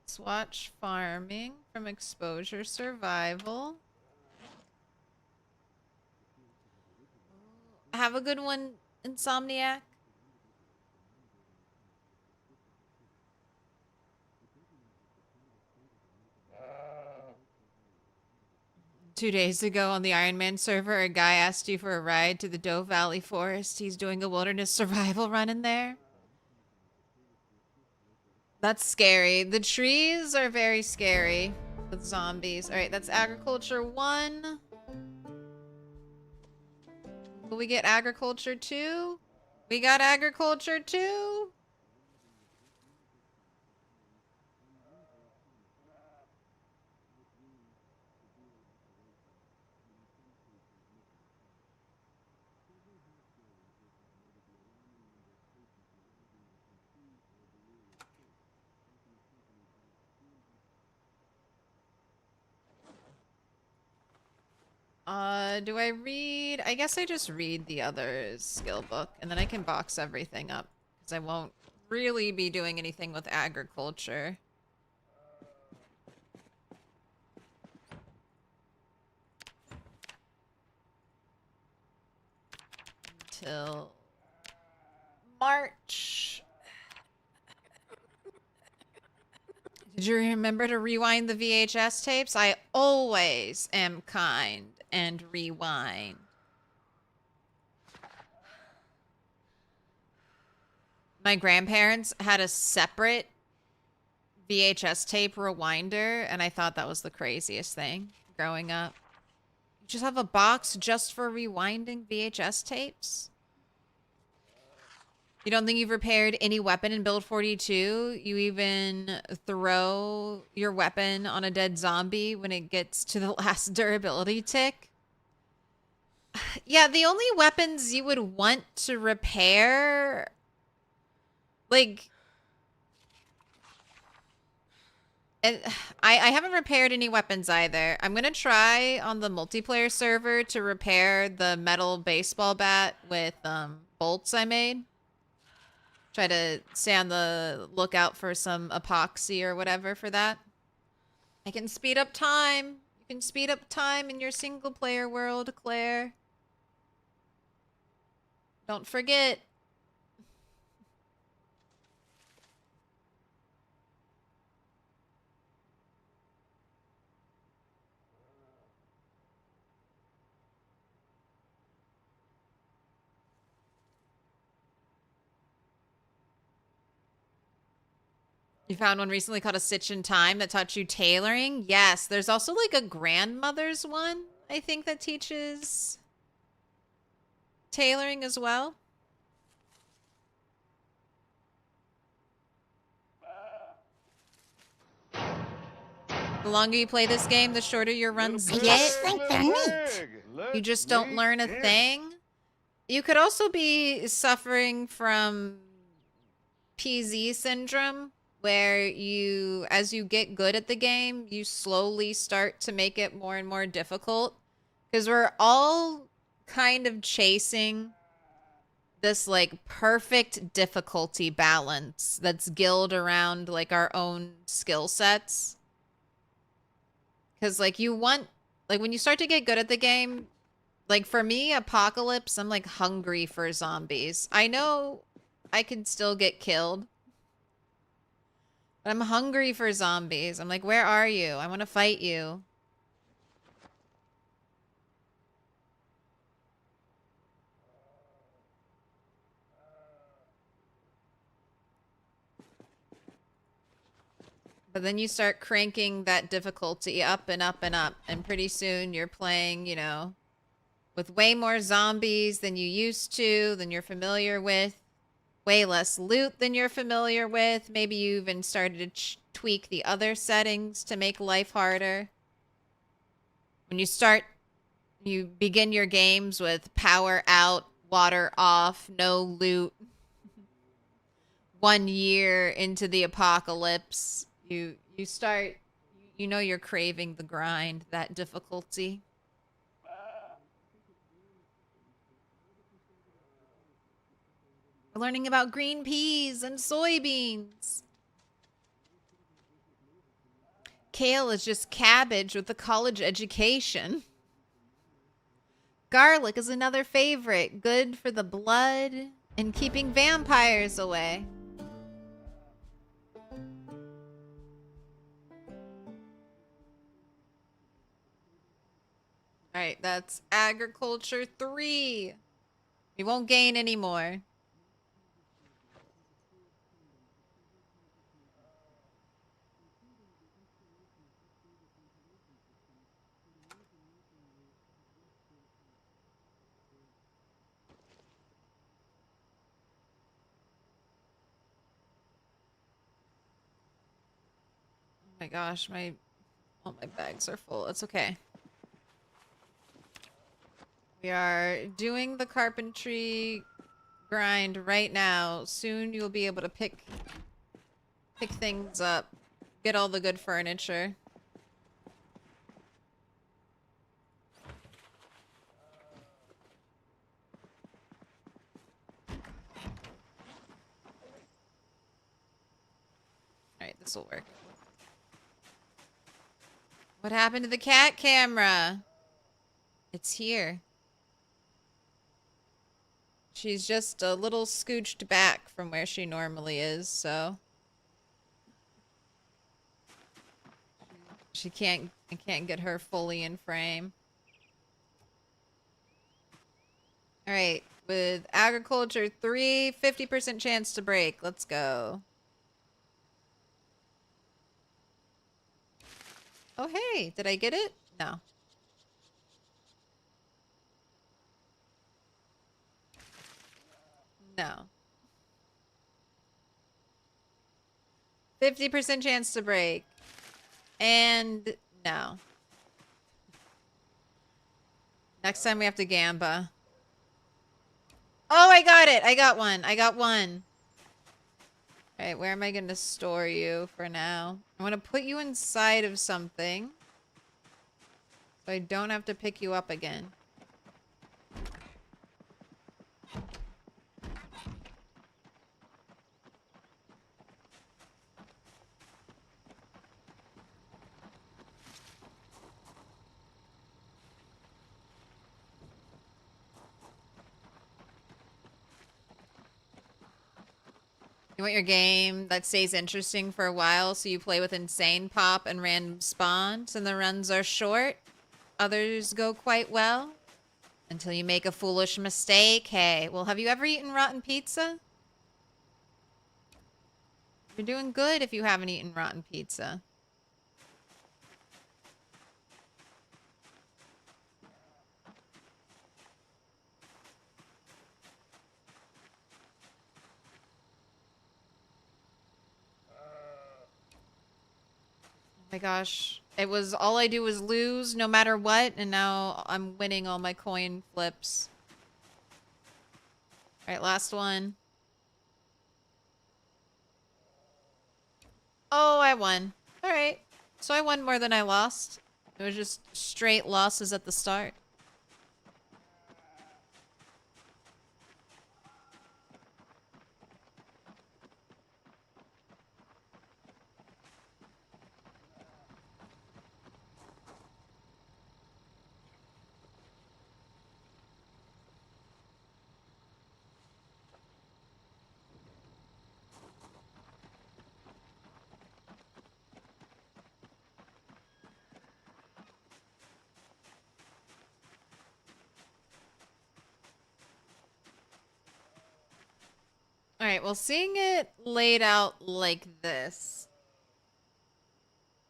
Let's watch farming from exposure survival. Have a good one, Insomniac. Two days ago on the Iron Man server, a guy asked you for a ride to the Doe Valley Forest. He's doing a wilderness survival run in there. That's scary. The trees are very scary with zombies. All right, that's agriculture 1. Will we get agriculture 2? We got agriculture 2. Do I read? I guess I just read the other skill book and then I can box everything up because I won't really be doing anything with agriculture. Until March. Did you remember to rewind the VHS tapes? I always am kind and rewind. My grandparents had a separate VHS tape rewinder, and I thought that was the craziest thing growing up. You just have a box just for rewinding VHS tapes? You don't think you've repaired any weapon in Build 42? You even throw your weapon on a dead zombie when it gets to the last durability tick? Yeah, the only weapons you would want to repair... Like... And I haven't repaired any weapons either. I'm gonna try on the multiplayer server to repair the metal baseball bat with bolts I made. Try to stay on the lookout for some epoxy or whatever for that. I can speed up time. You can speed up time in your single player world, Claire. Don't forget. You found one recently called A Stitch in Time that taught you tailoring? Yes, there's also like a grandmother's one, I think, that teaches tailoring as well. The longer you play this game, the shorter your runs I get. just think they're neat. You just don't learn a thing. You could also be suffering from PZ syndrome, where you, as you get good at the game, you slowly start to make it more and more difficult. Because we're all kind of chasing this like perfect difficulty balance that's guild around like our own skill sets. Because like you want, like when you start to get good at the game, like for me, Apocalypse, I'm like hungry for zombies. I know I can still get killed, but I'm hungry for zombies. I'm like, where are you? I want to fight you. But then you start cranking that difficulty up and up and up. And pretty soon you're playing, you know, with way more zombies than you used to, than you're familiar with. Way less loot than you're familiar with. Maybe you even started to tweak the other settings to make life harder. When you begin your games with power out, water off, no loot. 1 year into the apocalypse, you start, you know, you're craving the grind, that difficulty. We're learning about green peas and soybeans. Kale is just cabbage with a college education. Garlic is another favorite, good for the blood and keeping vampires away. All right, that's agriculture 3. We won't gain any more. Oh my gosh, all my bags are full. It's okay. We are doing the carpentry grind right now. Soon you'll be able to pick things up. Get all the good furniture. Alright, this will work. What happened to the cat camera? It's here. She's just a little scooched back from where she normally is, so I can't get her fully in frame. All right, with agriculture 3, 50% chance to break. Let's go. Oh, hey, did I get it? No. No. 50% chance to break. And no. Next time we have to gamba. Oh, I got it. I got one. I got one. All right, where am I going to store you for now? I want to put you inside of something, so I don't have to pick you up again. You want your game that stays interesting for a while, so you play with insane pop and random spawns, and the runs are short. Others go quite well. Until you make a foolish mistake. Hey, well, have you ever eaten rotten pizza? You're doing good if you haven't eaten rotten pizza. Oh my gosh. It was all I do was lose no matter what, and now I'm winning all my coin flips. Alright, last one. Oh, I won. Alright. So I won more than I lost. It was just straight losses at the start. Alright, well, seeing it laid out like this,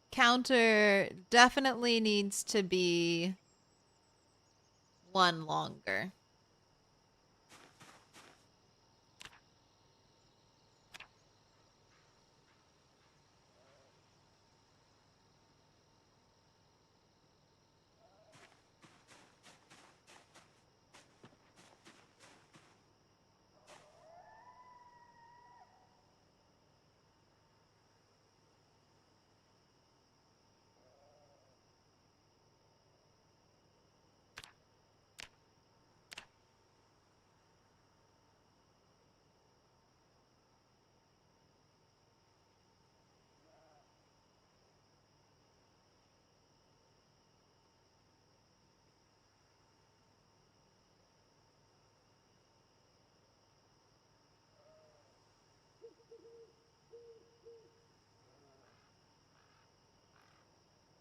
counter definitely needs to be one longer.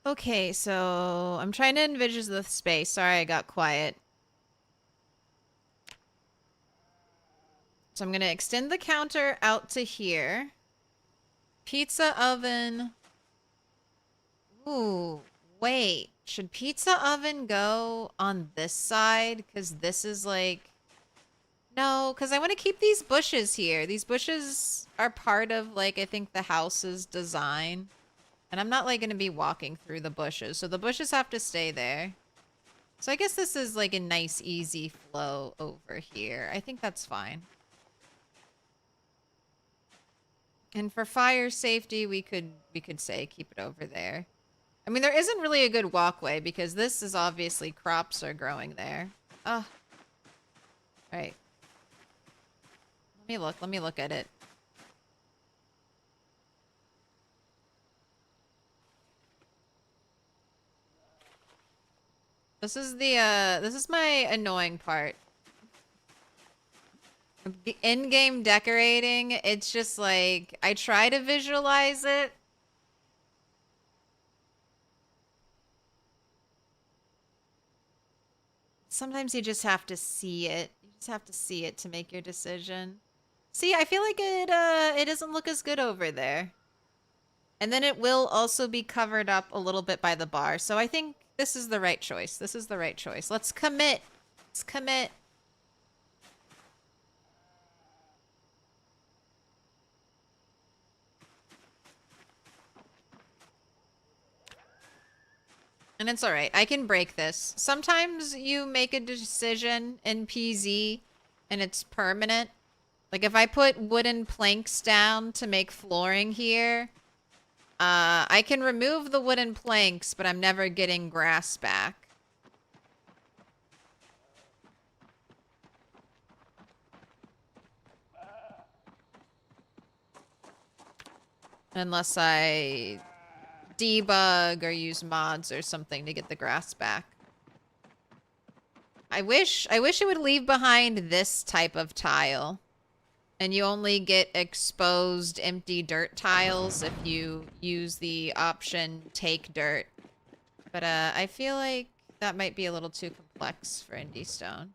Okay, so I'm trying to envision the space. Sorry, I got quiet. So I'm going to extend the counter out to here. Pizza oven. Ooh, wait. Should pizza oven go on this side? Because this is like... No, because I want to keep these bushes here. These bushes are part of, like, I think the house's design. And I'm not, like, going to be walking through the bushes. So the bushes have to stay there. So I guess this is, like, a nice, easy flow over here. I think that's fine. And for fire safety, we could say keep it over there. I mean, there isn't really a good walkway because this is obviously crops are growing there. Oh. Right. Let me look at it. This is this is my annoying part. The in-game decorating, it's just like, I try to visualize it. Sometimes you just have to see it. You just have to see it to make your decision. See, I feel like it doesn't look as good over there. And then it will also be covered up a little bit by the bar. So I think this is the right choice. This is the right choice. Let's commit. Let's commit. And it's alright. I can break this. Sometimes you make a decision in PZ and it's permanent. Like if I put wooden planks down to make flooring here, I can remove the wooden planks, but I'm never getting grass back. Unless I debug or use mods or something to get the grass back. I wish it would leave behind this type of tile. And you only get exposed empty dirt tiles if you use the option take dirt. But I feel like that might be a little too complex for Indie Stone.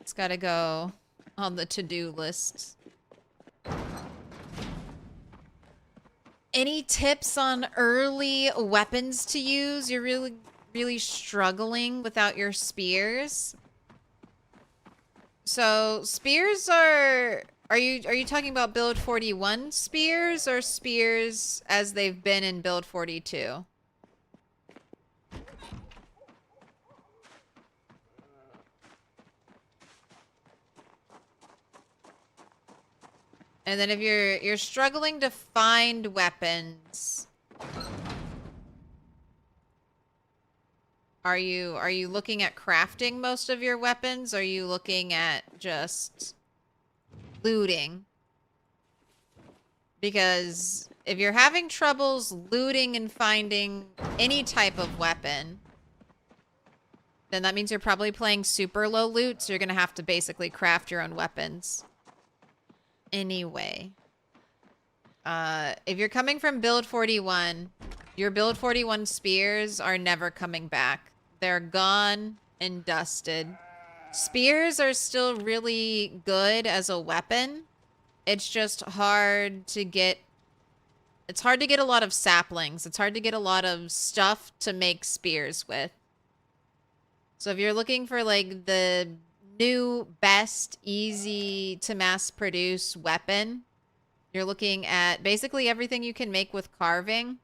It's gotta go on the to-do list. Any tips on early weapons to use? You're really struggling without your spears. So spears are you talking about build 41 spears or spears as they've been in build 42? And then if you're struggling to find weapons, are you looking at crafting most of your weapons? Or are you looking at just looting? Because if you're having troubles looting and finding any type of weapon, then that means you're probably playing super low loot, so you're gonna have to basically craft your own weapons. Anyway, if you're coming from build 41, your build 41 spears are never coming back. They're gone and dusted. Spears are still really good as a weapon. It's just hard to get... It's hard to get a lot of saplings. It's hard to get a lot of stuff to make spears with. So if you're looking for, like, the new, best, easy to mass produce weapon, you're looking at basically everything you can make with carving,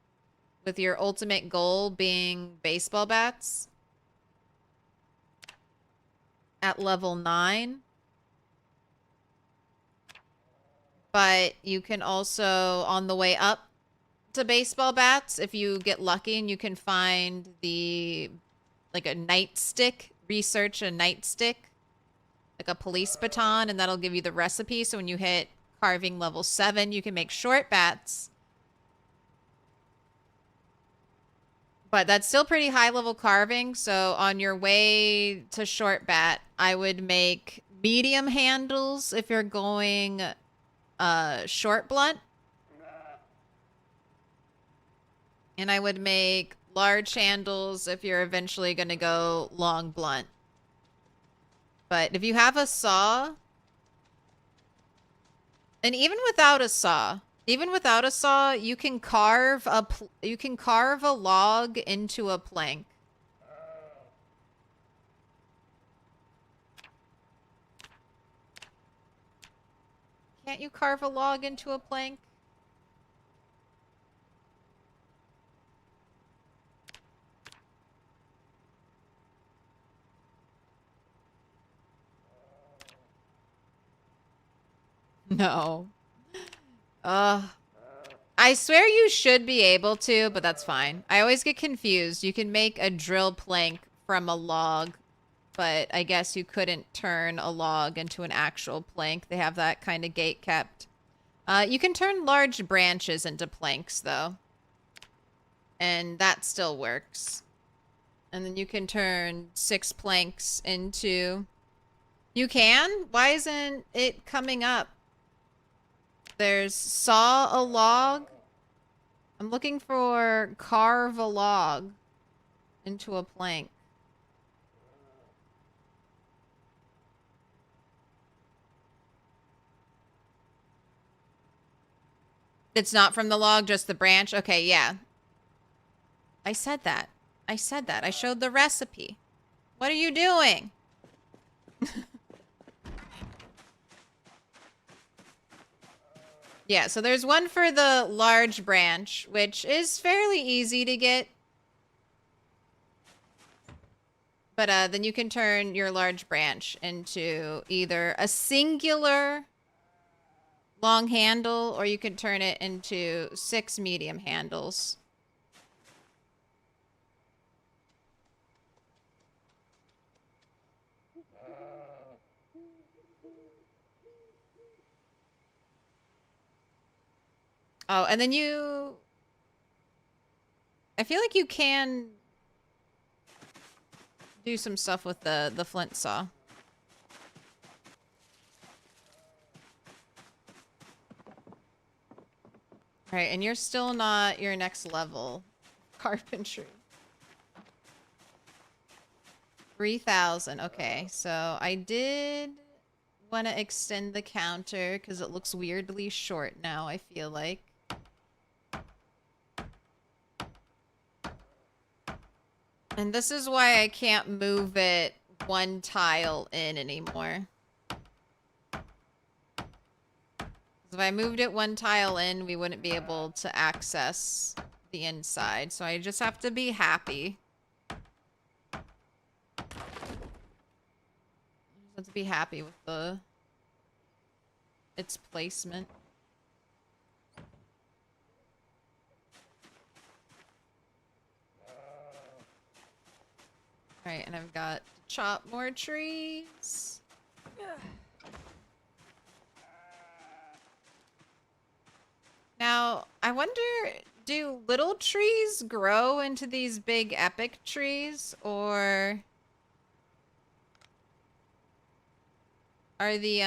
with your ultimate goal being baseball bats at level 9. But you can also, on the way up to baseball bats, if you get lucky and you can find like a nightstick, research a nightstick, like a police baton, and that'll give you the recipe. So when you hit carving level 7, you can make short bats. But that's still pretty high level carving. So on your way to short bat, I would make medium handles if you're going short blunt. And I would make large handles if you're eventually going to go long blunt. But if you have a saw, and even without a saw, you can carve a log into a plank. Can't you carve a log into a plank? No. I swear you should be able to, but that's fine. I always get confused. You can make a drill plank from a log, but I guess you couldn't turn a log into an actual plank. They have that kind of gate kept. You can turn large branches into planks, though. And that still works. And then you can turn 6 planks into... You can? Why isn't it coming up? There's saw a log. I'm looking for carve a log into a plank. It's not from the log, just the branch? Okay, yeah. I said that. I showed the recipe. What are you doing? Yeah, so there's one for the large branch, which is fairly easy to get. But then you can turn your large branch into either a singular long handle, or you can turn it into 6 medium handles. Oh, and then I feel like you can do some stuff with the flint saw. All right, and you're still not your next level. Carpentry. 3,000. Okay, so I did want to extend the counter because it looks weirdly short now, I feel like. And this is why I can't move it one tile in anymore. If I moved it one tile in, we wouldn't be able to access the inside. So I just have to be happy. Have to be happy with its placement. Alright, and I've got to chop more trees. Now, I wonder, do little trees grow into these big epic trees, or are the,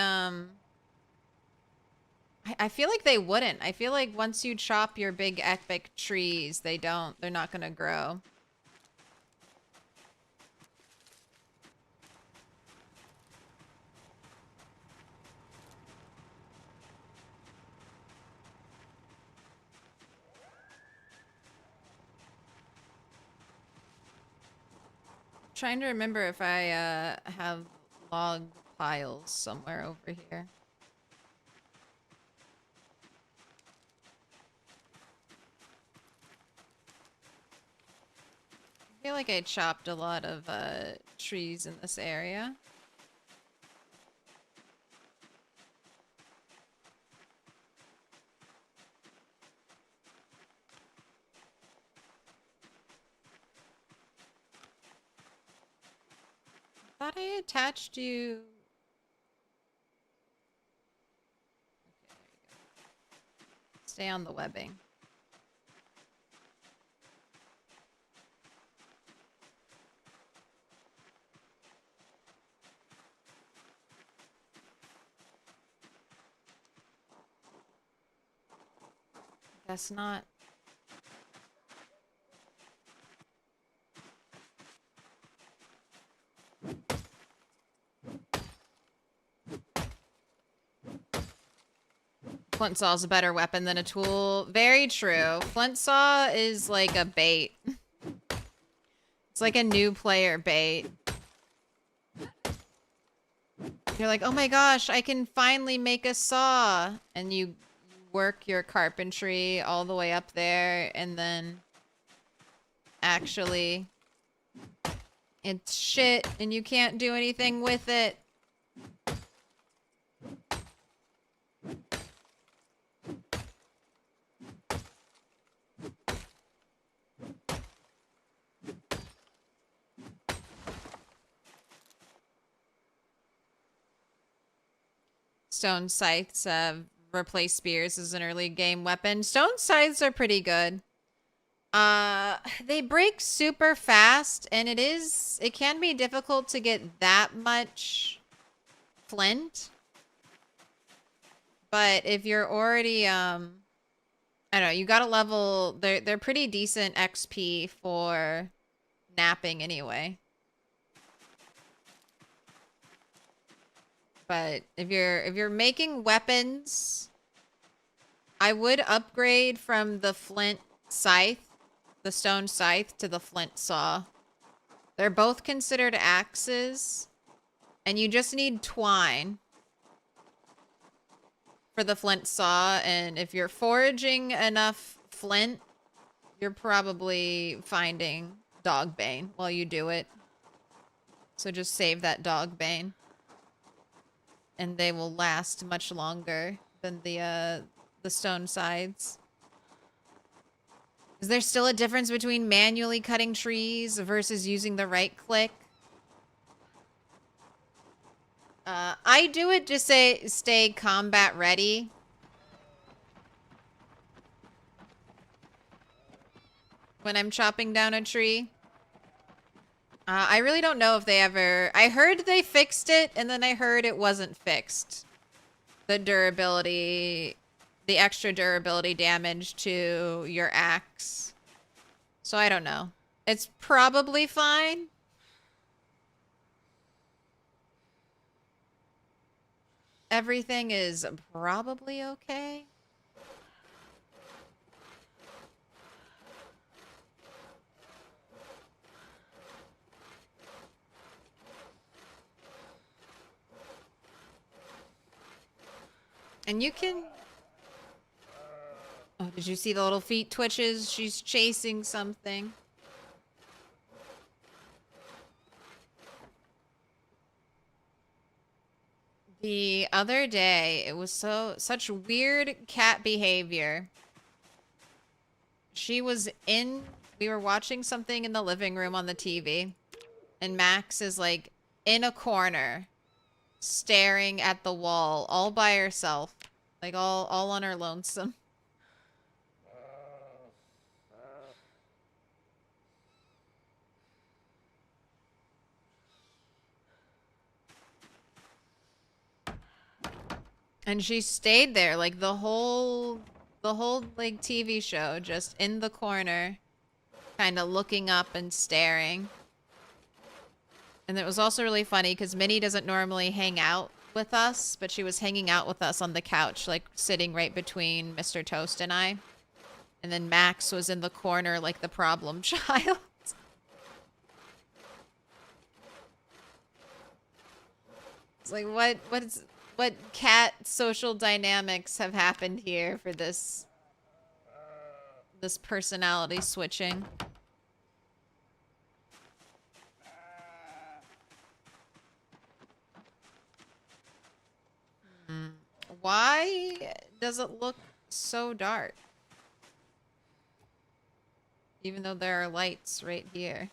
I feel like they wouldn't. I feel like once you chop your big epic trees, they're not gonna grow. Trying to remember if I have log piles somewhere over here. I feel like I chopped a lot of trees in this area. I thought I attached you. Okay, there you go. Stay on the webbing. Guess not. Flint saw is a better weapon than a tool. Very true. Flint saw is like a bait. It's like a new player bait. You're like, oh my gosh, I can finally make a saw. And you work your carpentry all the way up there, and then actually it's shit and you can't do anything with it. Stone scythes replace spears as an early game weapon. Stone scythes are pretty good. They break super fast, and it can be difficult to get that much flint. But if you're already I don't know, you got a level, they're pretty decent XP for napping anyway. But if you're making weapons, I would upgrade from the flint scythe, the stone scythe, to the flint saw. They're both considered axes, and you just need twine for the flint saw, and if you're foraging enough flint, you're probably finding dogbane while you do it. So just save that dogbane. And they will last much longer than the stone sides. Is there still a difference between manually cutting trees versus using the right click? I do it to stay combat ready. When I'm chopping down a tree. I really don't know if they ever... I heard they fixed it, and then I heard it wasn't fixed. The durability... The extra durability damage to your axe. So I don't know. It's probably fine. everything is probably okay. And you can... Oh, did you see the little feet twitches? She's chasing something. The other day, it was such weird cat behavior. We were watching something in the living room on the TV, and Max is like in a corner, staring at the wall all by herself, like all on her lonesome. And she stayed there like the whole like TV show, just in the corner, kind of looking up and staring. And it was also really funny because Minnie doesn't normally hang out with us, but she was hanging out with us on the couch, like sitting right between Mr. Toast and I. And then Max was in the corner like the problem child. It's like, what cat social dynamics have happened here for this personality switching? Why does it look so dark? Even though there are lights right here.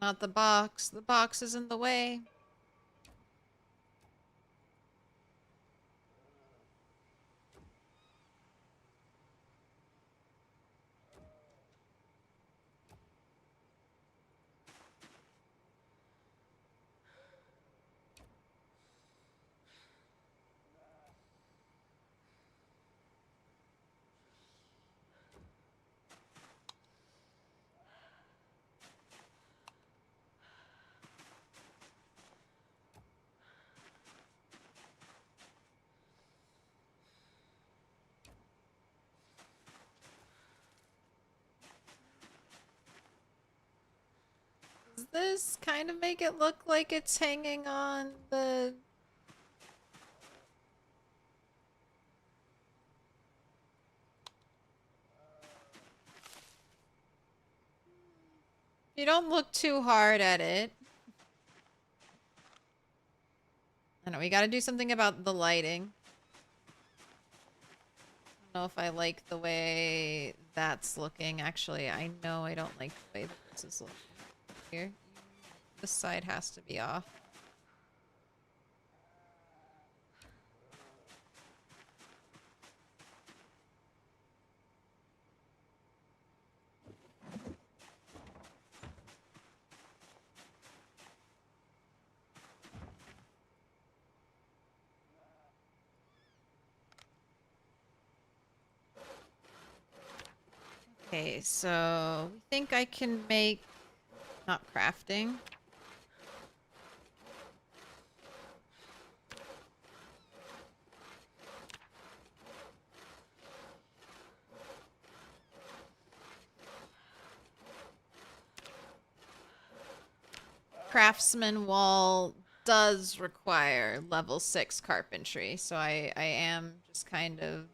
Not the box. The box is in the way. Does this kind of make it look like it's hanging on the... You don't look too hard at it. I know, we gotta do something about the lighting. I don't know if I like the way that's looking. Actually, I know I don't like the way this is looking. Here. This side has to be off. Okay, so we think I can make... Not crafting. Craftsman wall does require level 6 carpentry, so I am just kind of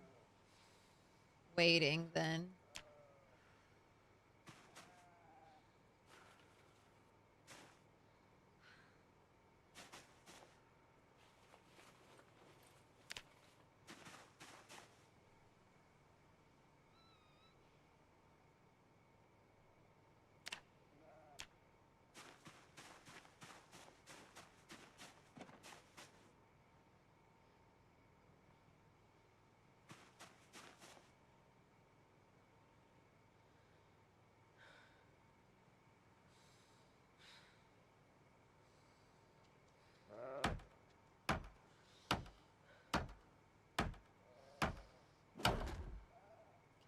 waiting then.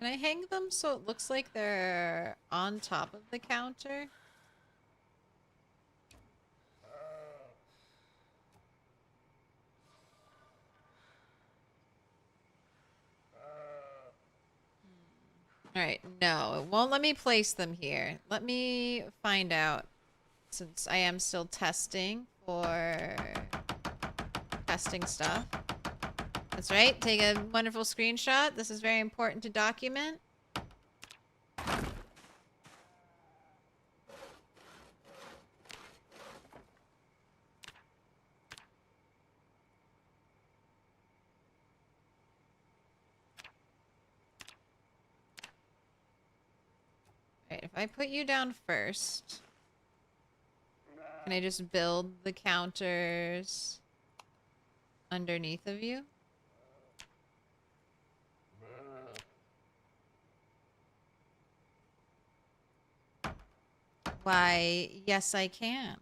Can I hang them so it looks like they're on top of the counter? Alright, no, it won't let me place them here. Let me find out, since I am still testing for testing stuff. That's right, take a wonderful screenshot. This is very important to document. Alright, if I put you down first, can I just build the counters underneath of you? Why, yes, I can.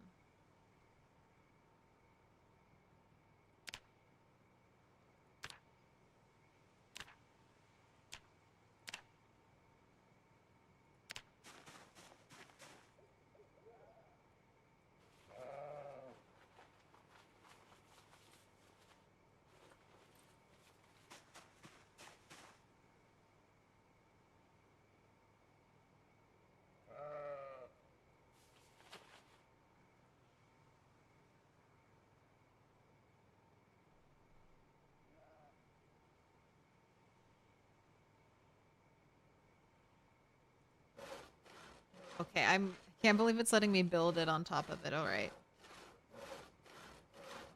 Okay, I can't believe it's letting me build it on top of it. All right.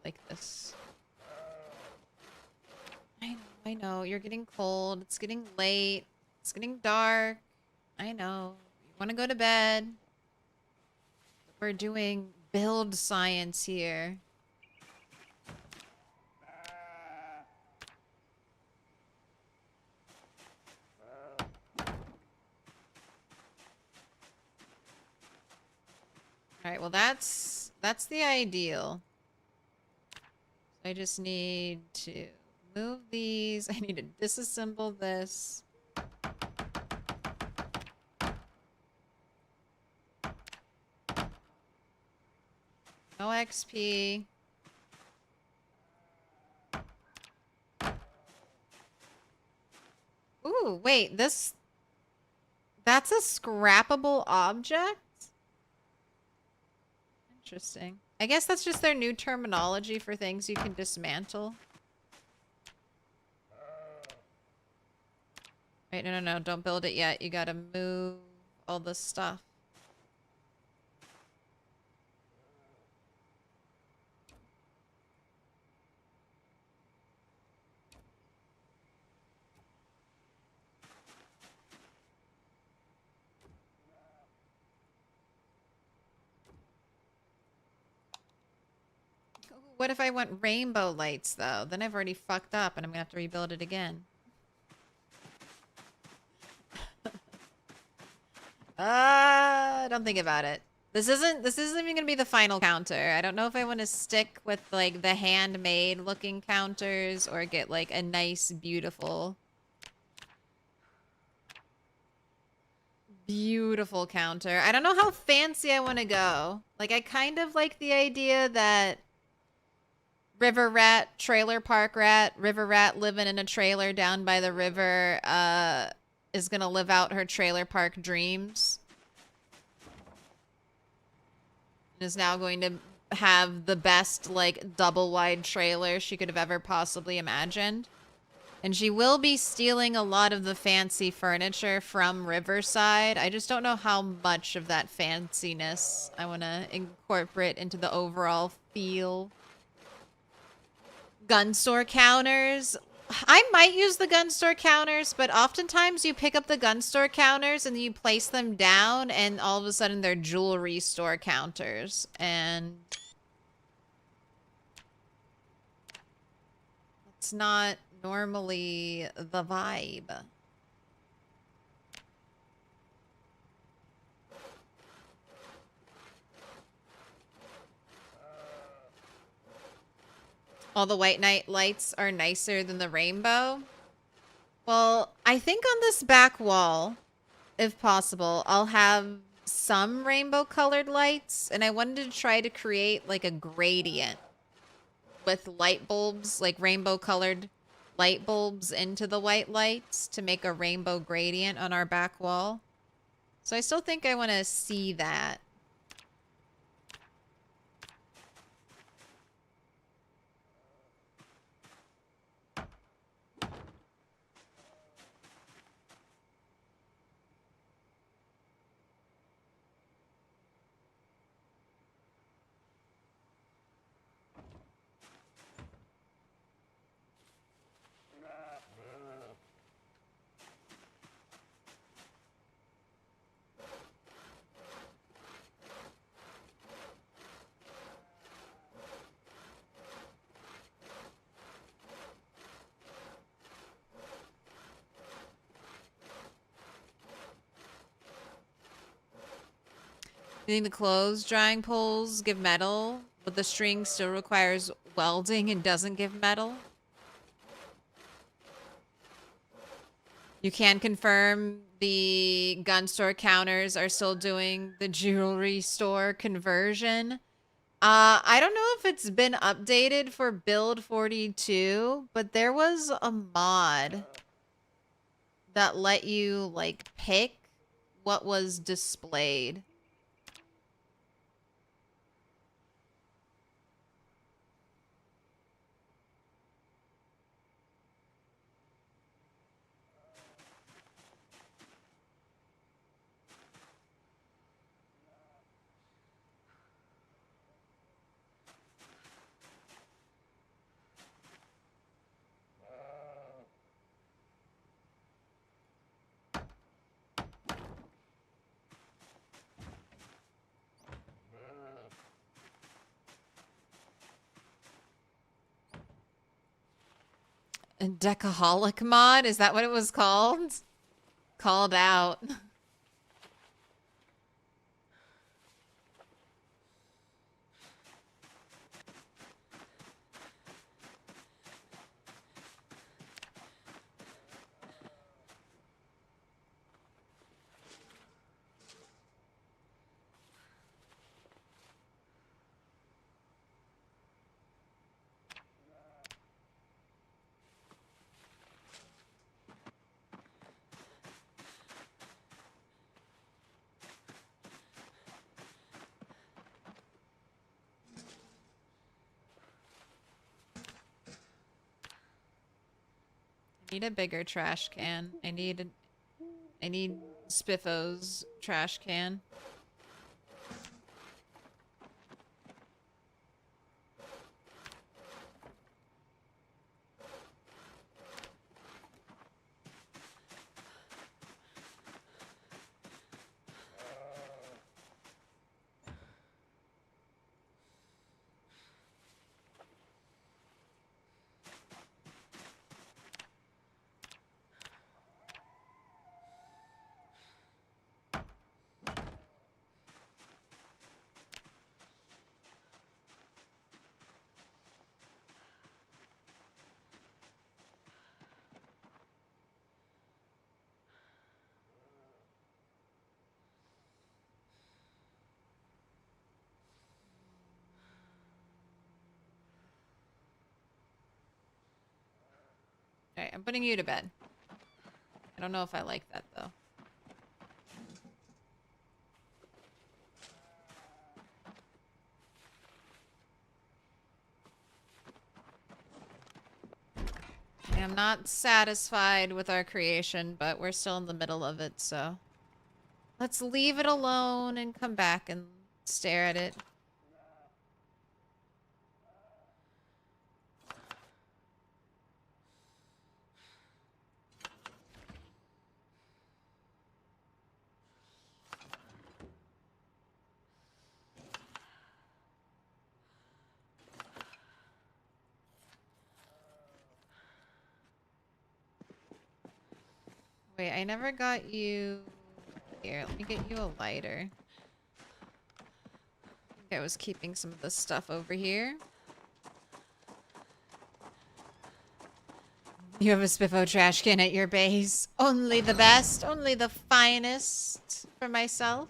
Like this. I know. You're getting cold. It's getting late. It's getting dark. I know. You want to go to bed. We're doing build science here. Alright, well that's the ideal. So I just need to move these. I need to disassemble this. No XP. Ooh, wait, that's a scrappable object? Interesting. I guess that's just their new terminology for things you can dismantle. Wait, no, don't build it yet. You gotta move all this stuff. What if I want rainbow lights, though? Then I've already fucked up and I'm gonna have to rebuild it again. Don't think about it. This isn't even gonna be the final counter. I don't know if I want to stick with, like, the handmade looking counters or get, like, a nice, beautiful counter. I don't know how fancy I want to go. Like, I kind of like the idea that River Rat, Trailer Park Rat, River Rat living in a trailer down by the river, is gonna live out her trailer park dreams. Is now going to have the best, like, double wide trailer she could have ever possibly imagined. And she will be stealing a lot of the fancy furniture from Riverside. I just don't know how much of that fanciness I want to incorporate into the overall feel. Gun store counters. I might use the gun store counters, but oftentimes you pick up the gun store counters and you place them down and all of a sudden they're jewelry store counters. And it's not normally the vibe. All the white night lights are nicer than the rainbow. Well, I think on this back wall, if possible, I'll have some rainbow colored lights, and I wanted to try to create like a gradient with light bulbs, like rainbow colored light bulbs into the white lights to make a rainbow gradient on our back wall. So I still think I want to see that. You think the clothes drying poles give metal, but the string still requires welding and doesn't give metal? You can confirm the gun store counters are still doing the jewelry store conversion. I don't know if it's been updated for build 42, but there was a mod that let you like pick what was displayed. A Decaholic mod? Is that what it was called? Called out. I need a bigger trash can. I need Spiffo's trash can. Alright, I'm putting you to bed. I don't know if I like that, though. I'm not satisfied with our creation, but we're still in the middle of it, so... Let's leave it alone and come back and stare at it. Wait, I never got you... Here, let me get you a lighter. I think I was keeping some of this stuff over here. You have a Spiffo trash can at your base. Only the best, only the finest for myself.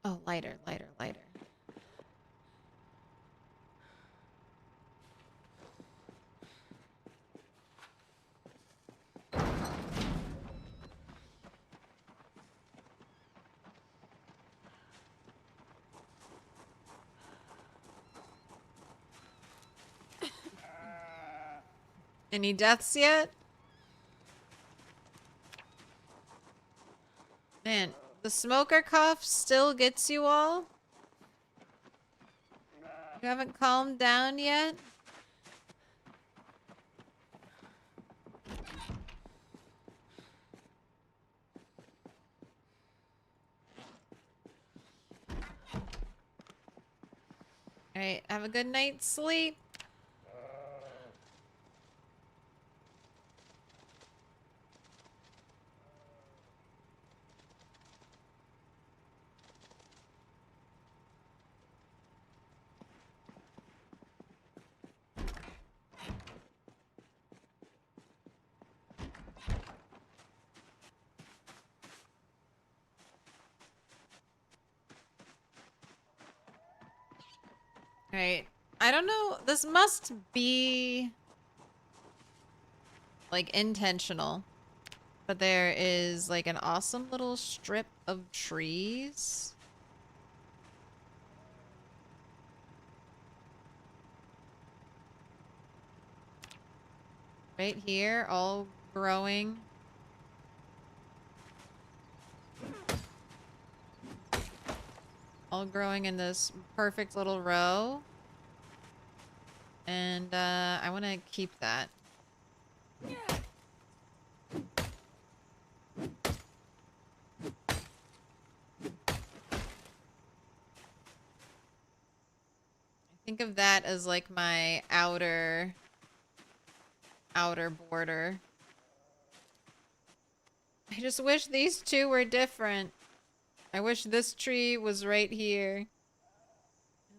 Oh, lighter, lighter, lighter. Any deaths yet? Man, the smoker cough still gets you all? You haven't calmed down yet? Alright, have a good night's sleep. Alright, I don't know, this must be like intentional. But there is like an awesome little strip of trees. Right here, all growing. All growing in this perfect little row. And I want to keep that. Think of that as like my outer border. I just wish these two were different. I wish this tree was right here.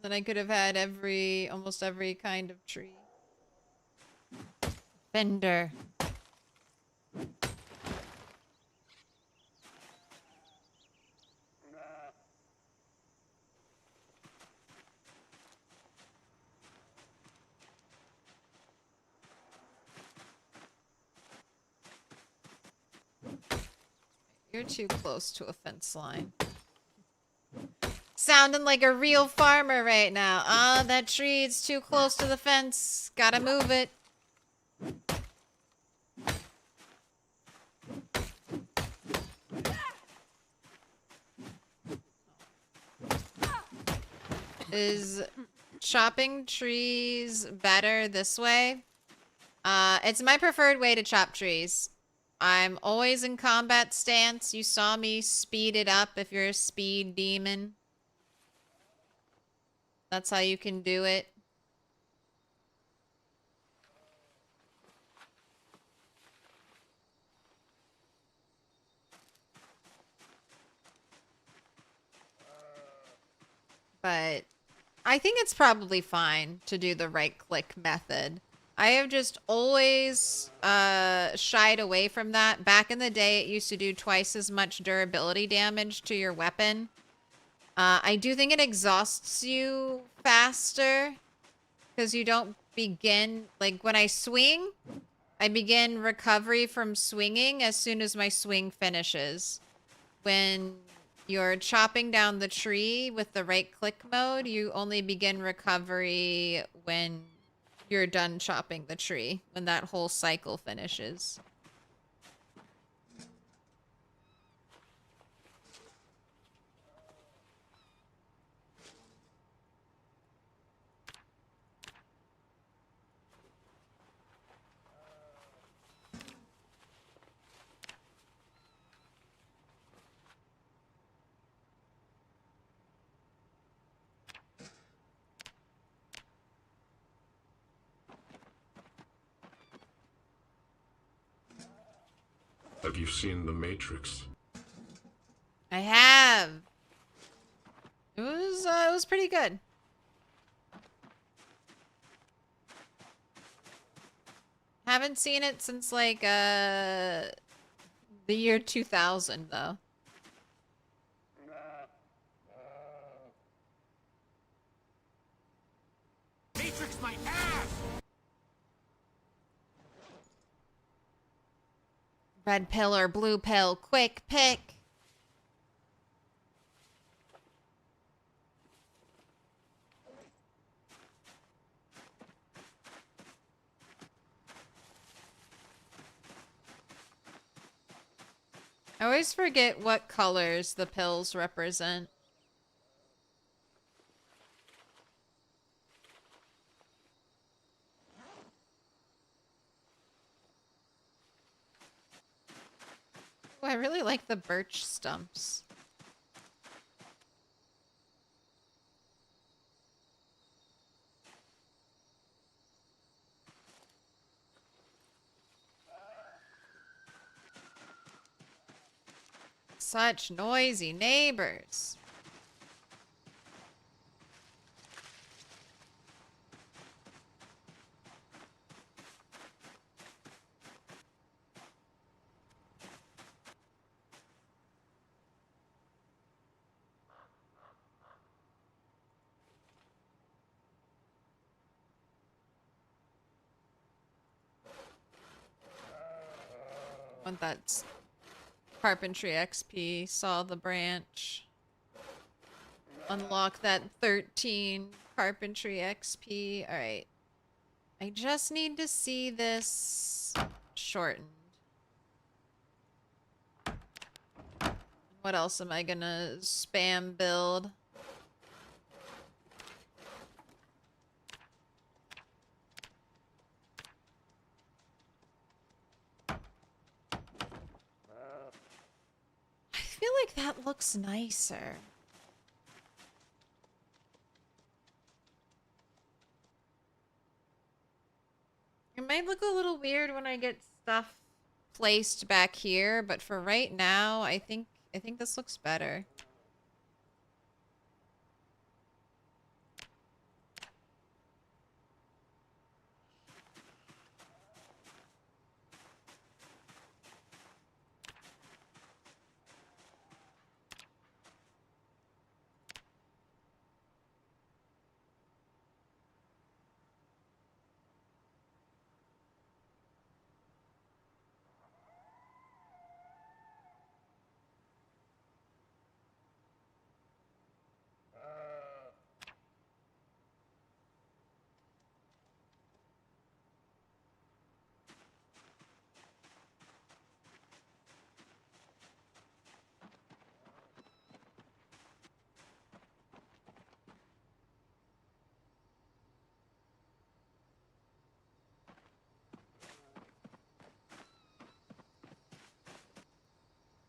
Then I could have had almost every kind of tree. Fender. You're too close to a fence line. Sounding like a real farmer right now. Ah, that tree is too close to the fence. Gotta move it. Is chopping trees better this way? It's my preferred way to chop trees. I'm always in combat stance. You saw me speed it up if you're a speed demon. That's how you can do it. But I think it's probably fine to do the right-click method. I have just always shied away from that. Back in the day, it used to do twice as much durability damage to your weapon. I do think it exhausts you faster because you don't begin... Like, when I swing, I begin recovery from swinging as soon as my swing finishes. When you're chopping down the tree with the right-click mode, you only begin recovery when you're done chopping the tree, when that whole cycle finishes. Have you seen The Matrix? I have. It was pretty good. Haven't seen it since like the year 2000 though. Matrix my ass! Red pill or blue pill, quick pick. I always forget what colors the pills represent. Oh, I really like the birch stumps. Such noisy neighbors. Want that Carpentry XP, saw the branch. Unlock that 13 Carpentry XP. Alright. I just need to see this shortened. What else am I gonna spam build? I feel like that looks nicer. It might look a little weird when I get stuff placed back here, but for right now, I think this looks better.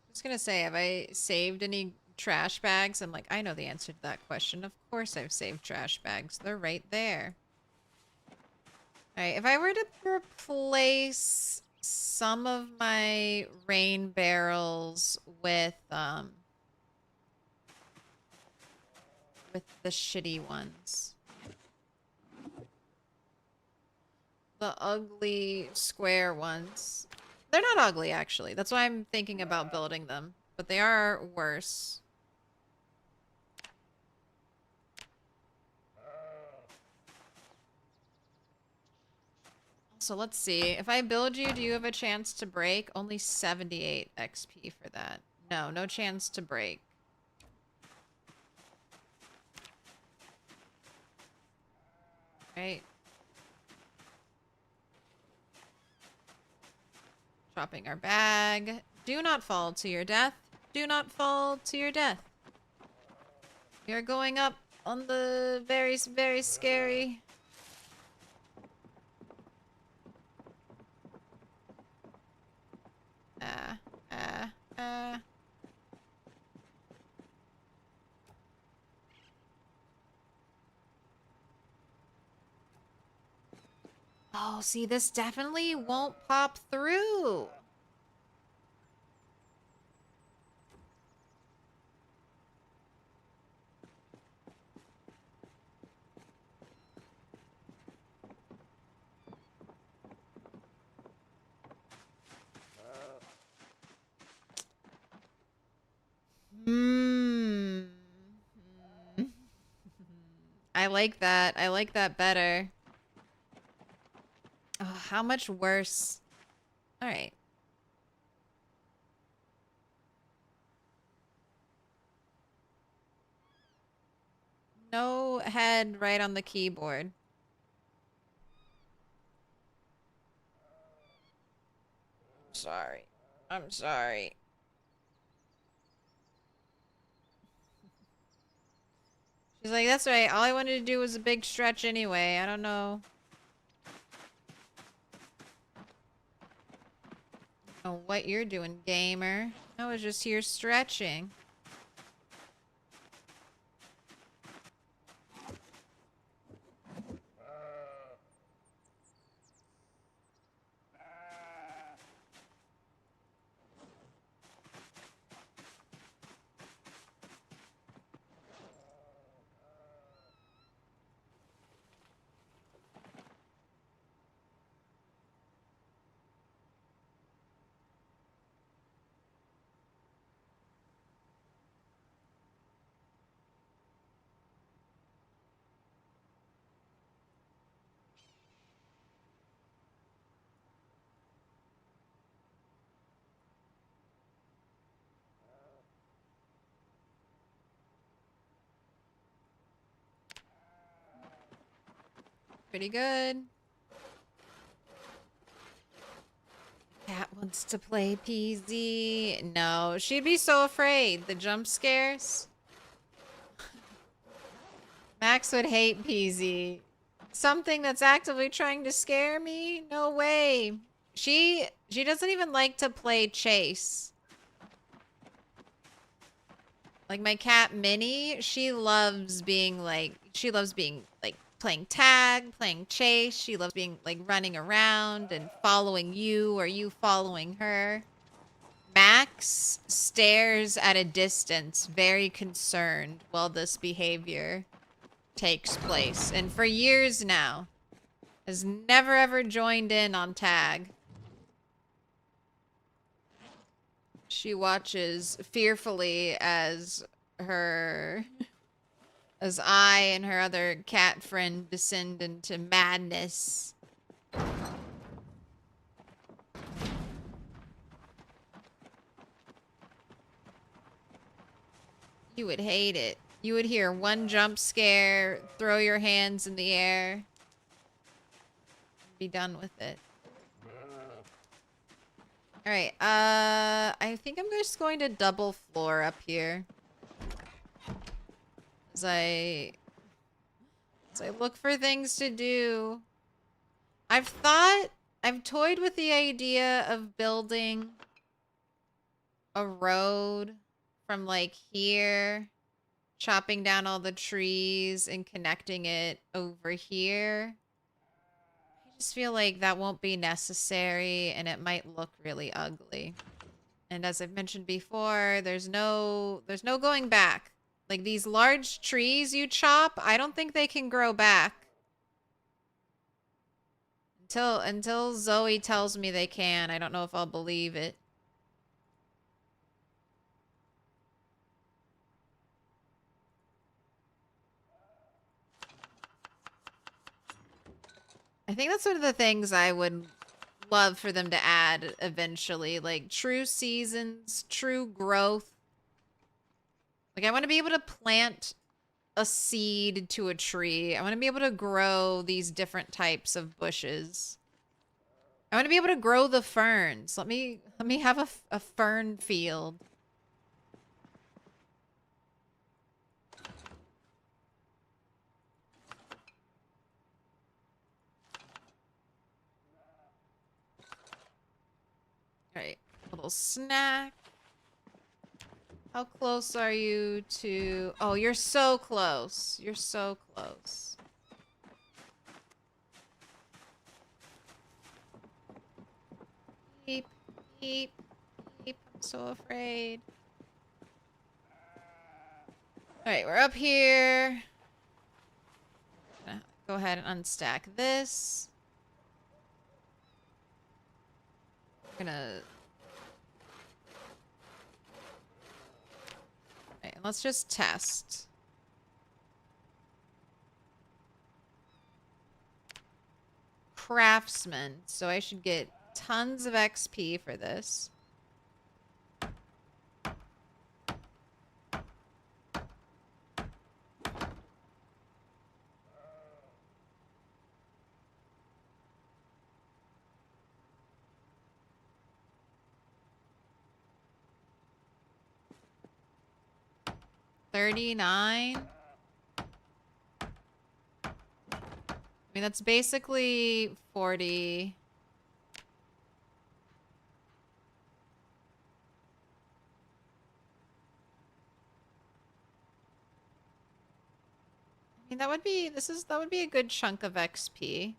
I was gonna say, have I saved any trash bags? I'm like, I know the answer to that question. Of course I've saved trash bags. They're right there. Alright, if I were to replace some of my rain barrels with the shitty ones. The ugly square ones. They're not ugly, actually. That's why I'm thinking about building them. But they are worse. So let's see. If I build you, do you have a chance to break? Only 78 XP for that. No, no chance to break. Right. Dropping our bag. Do not fall to your death. Do not fall to your death. We are going up on the very, very scary... Oh, see, this definitely won't pop through. I like that. I like that better. Oh, how much worse? All right. No head right on the keyboard. Sorry. I'm sorry. She's like, that's right. All I wanted to do was a big stretch anyway. I don't know. Know what you're doing, gamer. I was just here stretching. Pretty good. Cat wants to play PZ. No, she'd be so afraid. The jump scares. Max would hate PZ. Something that's actively trying to scare me? No way. She doesn't even like to play chase. Like my cat Minnie, she loves being like playing tag, playing chase. She loves being like running around and following you or you following her. Max stares at a distance, very concerned while this behavior takes place. And for years now, has never ever joined in on tag. She watches fearfully as I and her other cat friend descend into madness. You would hate it. You would hear one jump scare, throw your hands in the air, be done with it. All right, I think I'm just going to double floor up here. As I look for things to do. I've toyed with the idea of building a road from like here, chopping down all the trees and connecting it over here. I just feel like that won't be necessary and it might look really ugly. And as I've mentioned before, there's no going back. Like these large trees you chop, I don't think they can grow back. Until Zoe tells me they can, I don't know if I'll believe it. I think that's one of the things I would love for them to add eventually. Like true seasons, true growth. Like I want to be able to plant a seed to a tree. I want to be able to grow these different types of bushes. I want to be able to grow the ferns. Let me have a fern field. All right, little snack. How close are you to... Oh, you're so close. You're so close. Beep, beep, beep. I'm so afraid. Alright, we're up here. Gonna go ahead and unstack this. We're gonna... Alright, let's just test. craftsman, so I should get tons of XP for this. $39. I mean, that's basically 40. I mean, that would be a good chunk of XP.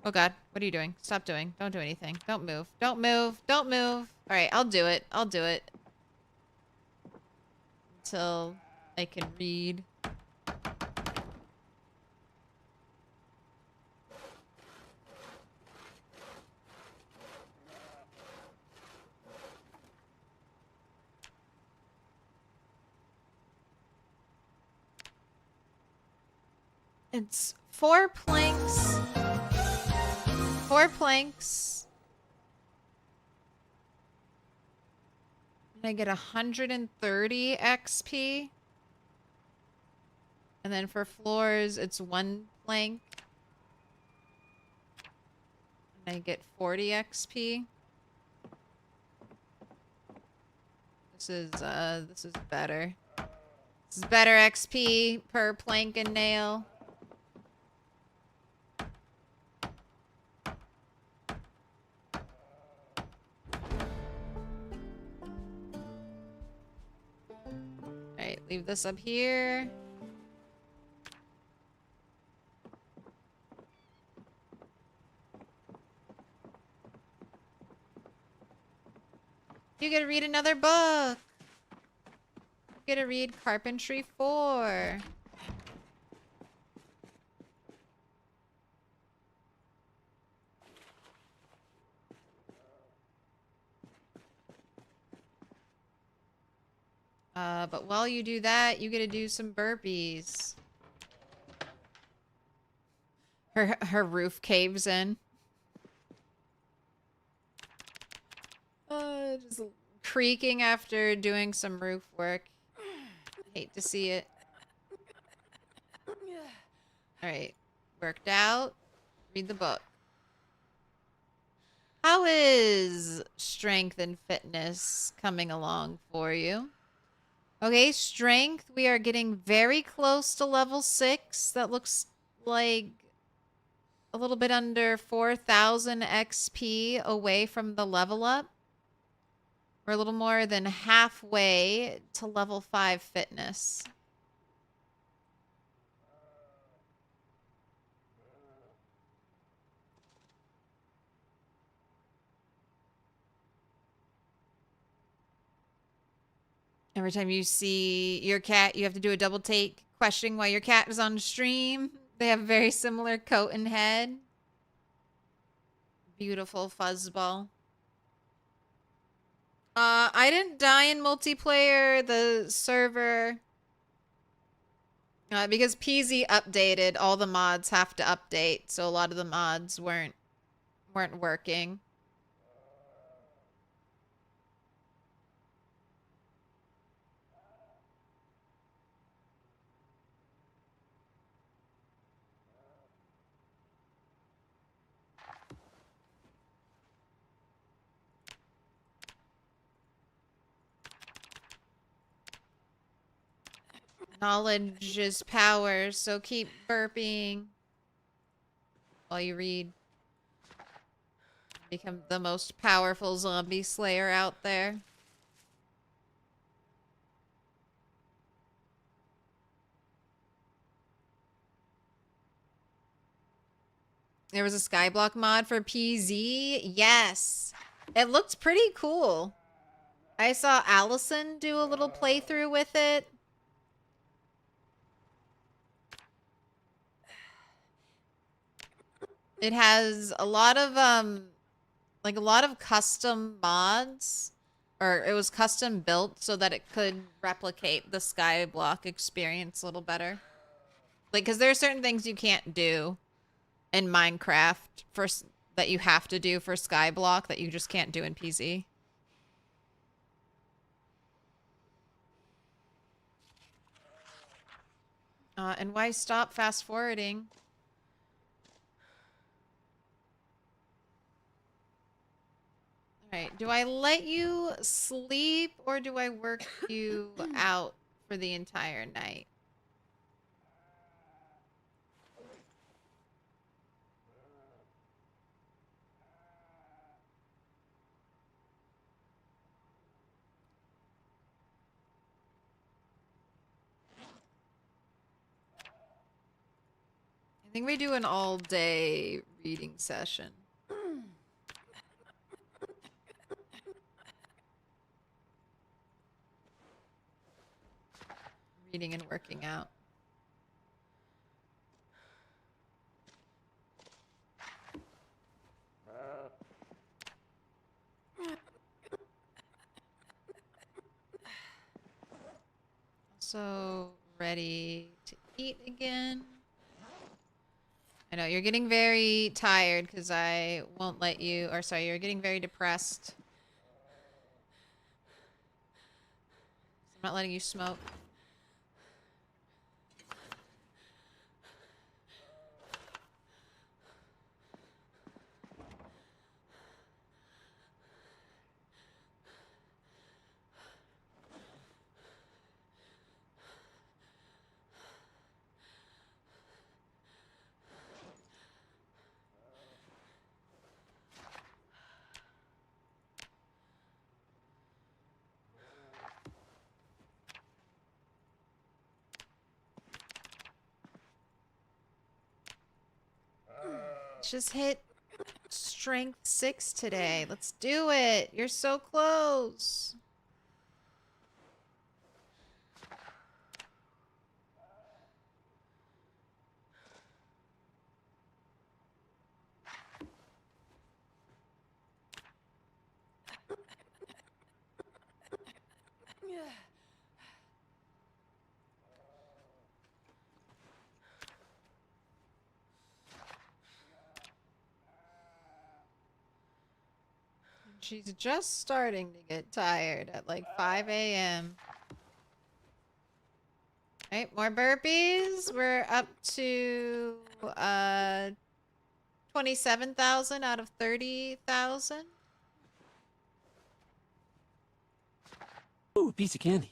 Oh god, what are you doing? Stop doing. Don't do anything. Don't move. Don't move. Don't move. All right, I'll do it. I'll do it. Until I can read. It's 4 planks. 4 planks. And I get 130 XP. And then for floors, it's 1 plank. And I get 40 XP. This is better. This is better XP per plank and nail. Alright, leave this up here. You gotta read another book. You gotta read Carpentry 4. But while you do that, you gotta do some burpees. Her roof caves in. Just creaking after doing some roof work. Hate to see it. Alright. Worked out. Read the book. How is strength and fitness coming along for you? Okay, strength. We are getting very close to level 6. That looks like a little bit under 4,000 XP away from the level up. We're a little more than halfway to level 5 fitness. Every time you see your cat, you have to do a double take, questioning why your cat is on stream. They have a very similar coat and head. Beautiful fuzzball. I didn't die in multiplayer. The server, because PZ updated, all the mods have to update, so a lot of the mods weren't working. Knowledge is power, so keep burping while you read. Become the most powerful zombie slayer out there. There was a skyblock mod for PZ. Yes. It looked pretty cool. I saw Allison do a little playthrough with it. It has a lot of like a lot of custom mods, or it was custom built so that it could replicate the skyblock experience a little better. Like, because there are certain things you can't do in Minecraft that you have to do for Skyblock that you just can't do in PZ. And why stop fast forwarding? Alright, do I let you sleep or do I work you out for the entire night? I think we do an all-day reading session. Reading and working out. Also ready to eat again. I know, you're getting very tired because I won't let you, or sorry, you're getting very depressed. I'm not letting you smoke. Just hit strength 6 today. Let's do it. You're so close. She's just starting to get tired at like 5 a.m. Alright, more burpees. We're up to 27,000 out of 30,000. Ooh, a piece of candy.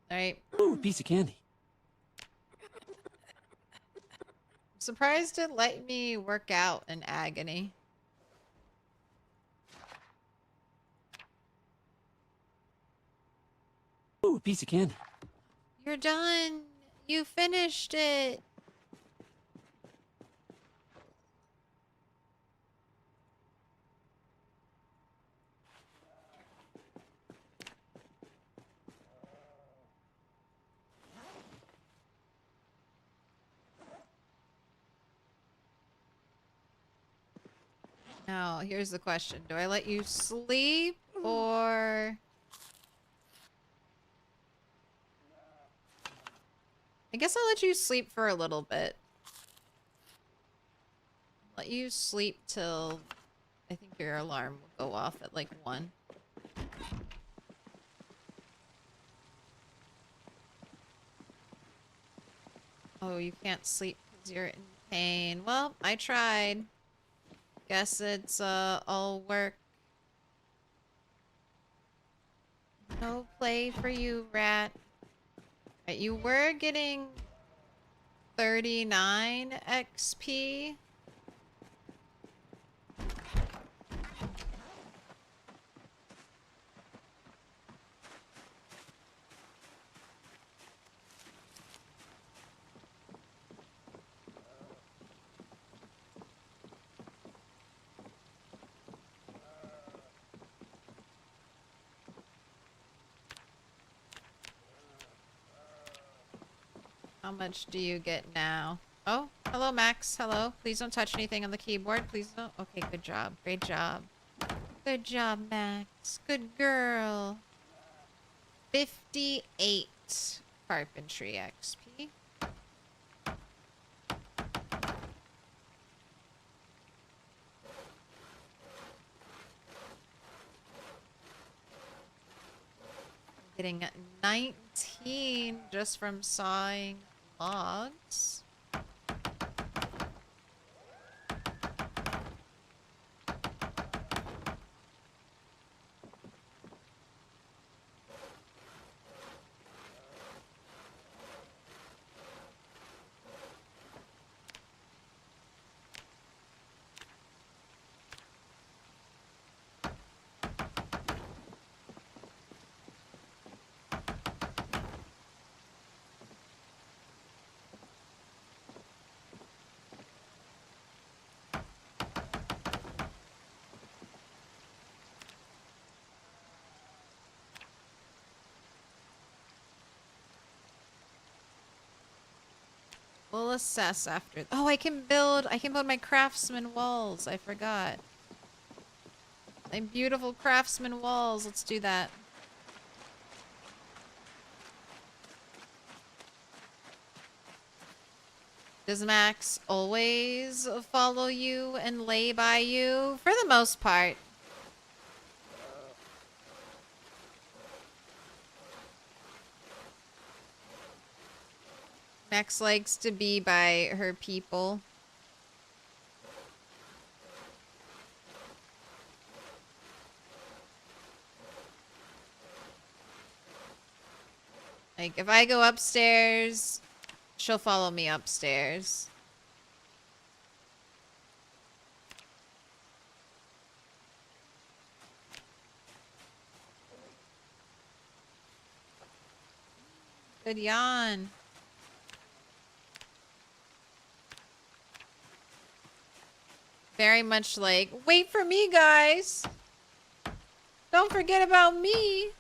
Alright. Ooh, a piece of candy. I'm surprised it let me work out in agony. Ooh, a piece of candy. You're done. You finished it. Now, here's the question. Do I let you sleep or... I guess I'll let you sleep for a little bit. Let you sleep till I think your alarm will go off at like 1. Oh, you can't sleep because you're in pain. Well, I tried. Guess it's all work. No play for you, rat. Right, you were getting 39 XP. How much do you get now? Oh, hello, Max. Hello. Please don't touch anything on the keyboard. Please don't. Okay, good job. Great job. Good job, Max. Good girl. 58 Carpentry XP. Getting 19 just from sawing logs. We'll assess after. Oh, I can build my craftsman walls. I forgot. My beautiful craftsman walls. Let's do that. Does Max always follow you and lay by you? For the most part. Max likes to be by her people. Like, if I go upstairs, she'll follow me upstairs. Good yawn. Very much like, wait for me, guys. Don't forget about me.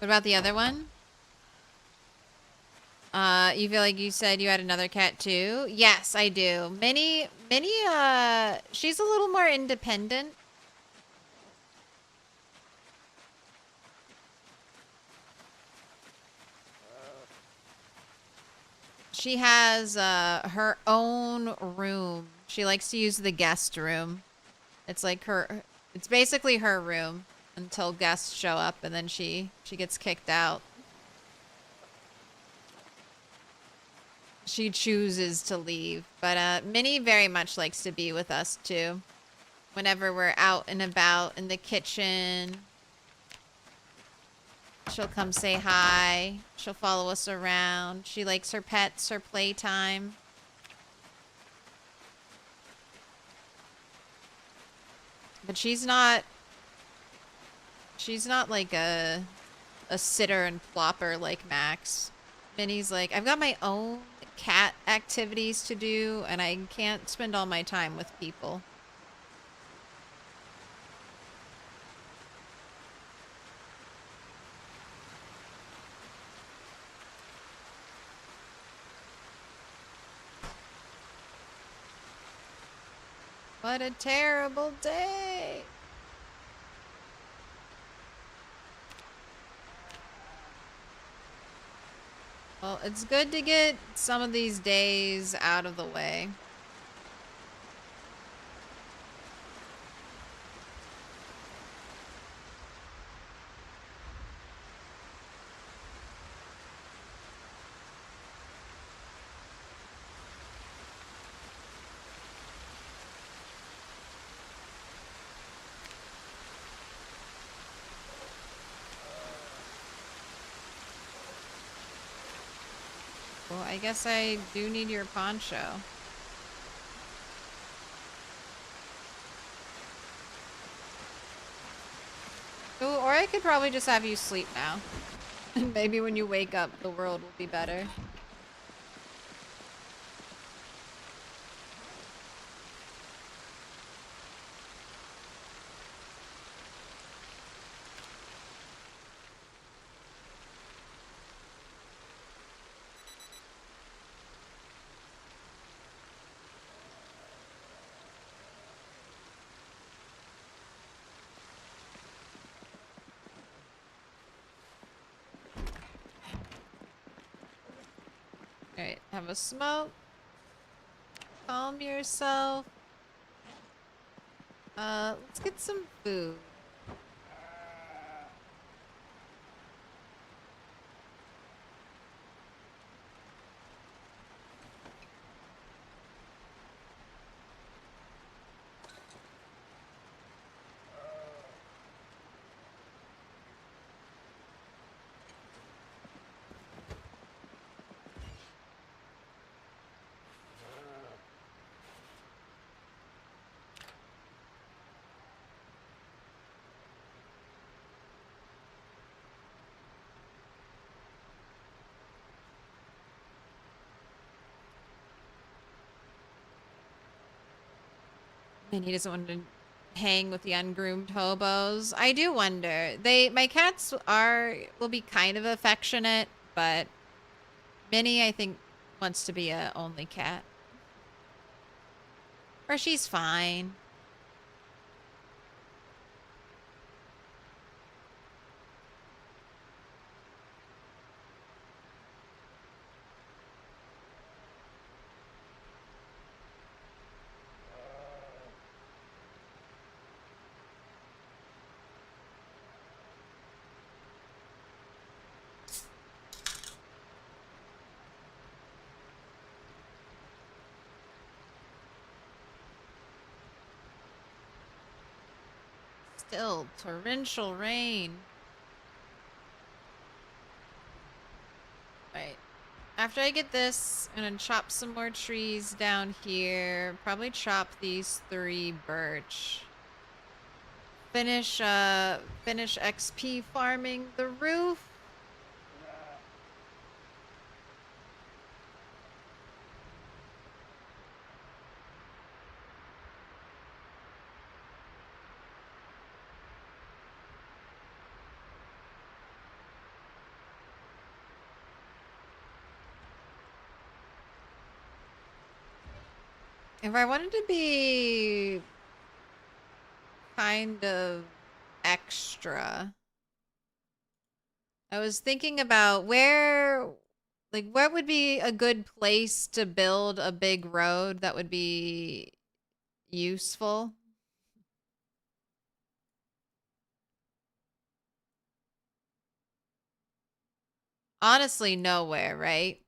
What about the other one? You feel like you said you had another cat too? Yes, I do. Minnie, she's a little more independent. She has, her own room. She likes to use the guest room. It's like it's basically her room until guests show up and then she gets kicked out. She chooses to leave, but Minnie very much likes to be with us too. Whenever we're out and about in the kitchen, she'll come say hi. She'll follow us around. She likes her pets, her playtime. But she's not like a sitter and plopper like Max. Minnie's like, I've got my own cat activities to do, and I can't spend all my time with people. What a terrible day. Well, it's good to get some of these days out of the way. I guess I do need your poncho. Ooh, or I could probably just have you sleep now. And maybe when you wake up, the world will be better. Alright, have a smoke. Calm yourself. Let's get some food. And he doesn't want to hang with the ungroomed hobos. I do wonder. My cats will be kind of affectionate, but Minnie, I think, wants to be a only cat. Or she's fine. Still torrential rain. Right. After I get this, I'm gonna chop some more trees down here. Probably chop these 3 birch. Finish XP farming the roof. If I wanted to be kind of extra, I was thinking about what would be a good place to build a big road that would be useful. Honestly, nowhere, right?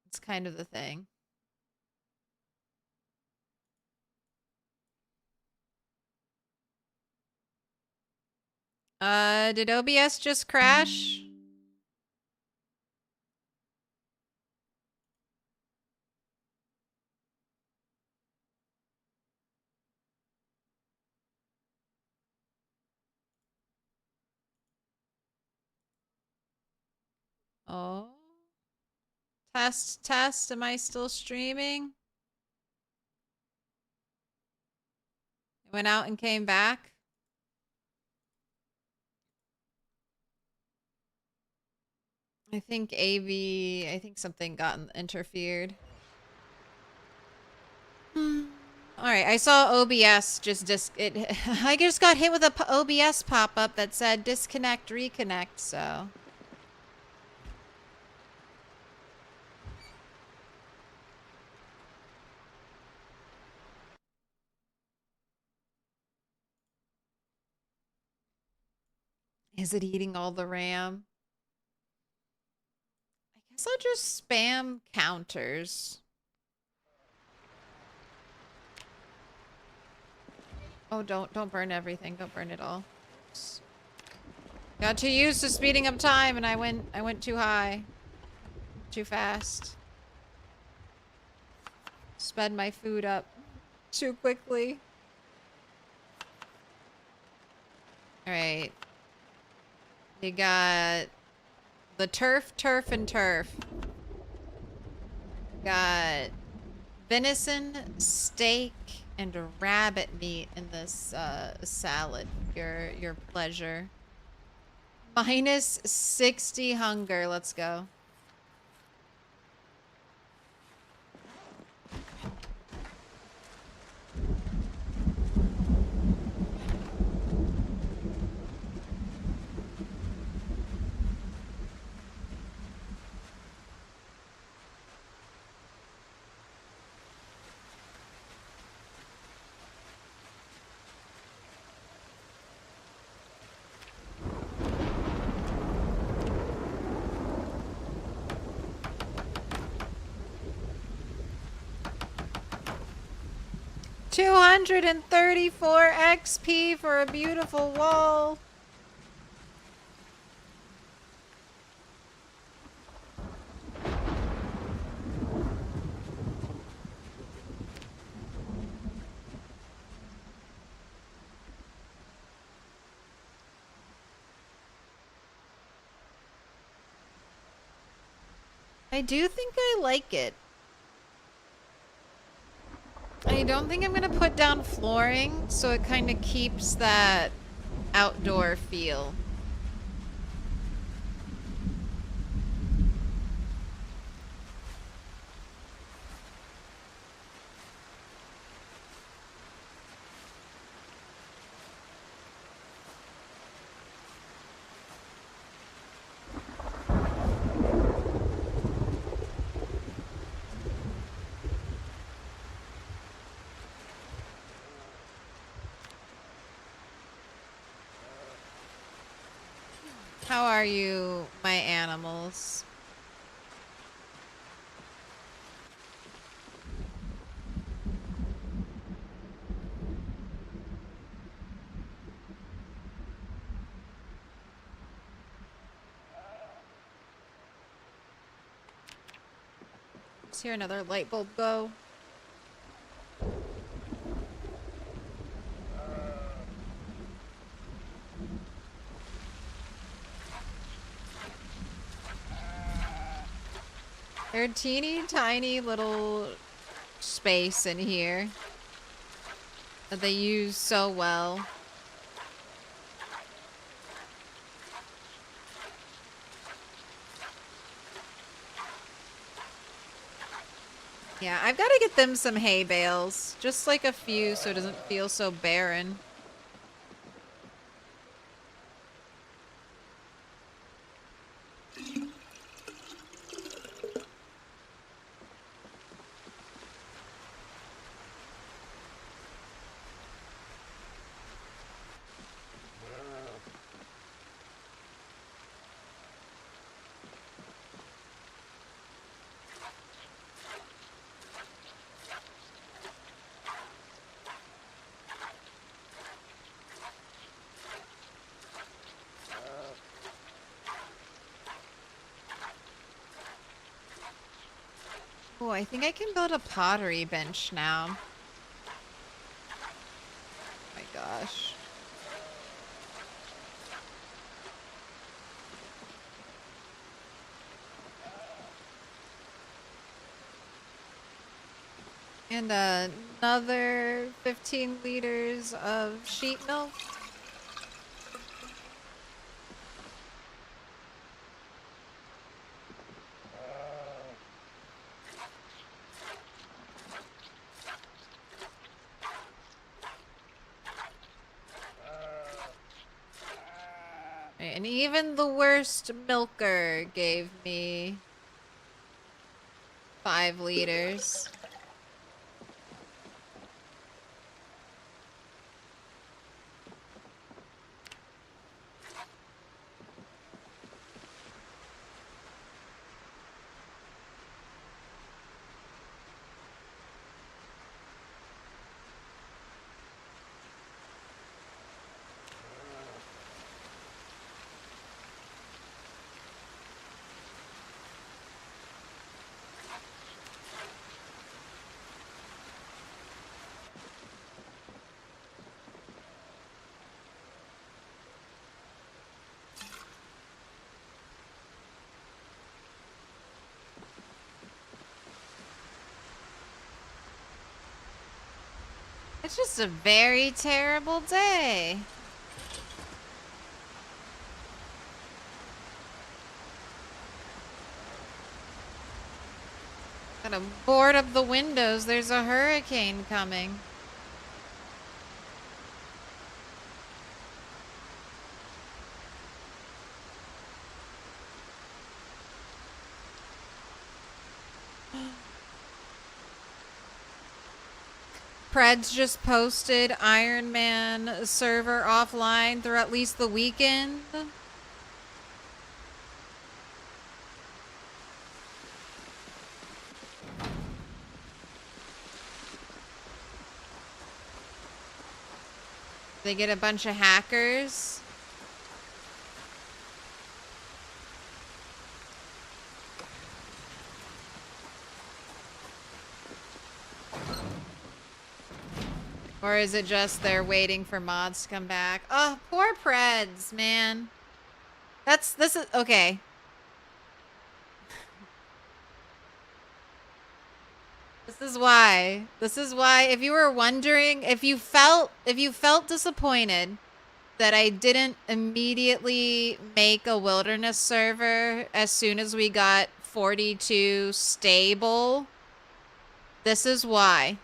It's kind of the thing. Did OBS just crash? Oh. Test. Am I still streaming? Went out and came back. I think something got interfered. Alright, I saw OBS I just got hit with a OBS pop-up that said disconnect, reconnect, so. Is it eating all the RAM? I guess I'll just spam counters. Oh, don't burn everything. Don't burn it all. Oops. Got too used to speeding up time and I went too high. Too fast. Sped my food up too quickly. Alright. You got the turf, and turf. Got venison, steak, and rabbit meat in this salad. Your pleasure. Minus 60 hunger. Let's go. $234 XP for a beautiful wall. I do think I like it. I don't think I'm gonna put down flooring, so it kind of keeps that outdoor feel. How are you, my animals? Let's hear another light bulb go. They're teeny tiny little space in here that they use so well. Yeah, I've got to get them some hay bales. Just like a few so it doesn't feel so barren. Oh, I think I can build a pottery bench now. Oh my gosh. And another 15 liters of sheep milk. And even the worst milker gave me 5 liters. It's just a very terrible day. Gotta board up the windows. There's a hurricane coming. Preds just posted Iron Man server offline through at least the weekend. They get a bunch of hackers. Or is it just they're waiting for mods to come back? Oh, poor Preds, man. This is, okay. This is why, if you were wondering, if you felt disappointed that I didn't immediately make a wilderness server as soon as we got 42 stable, this is why.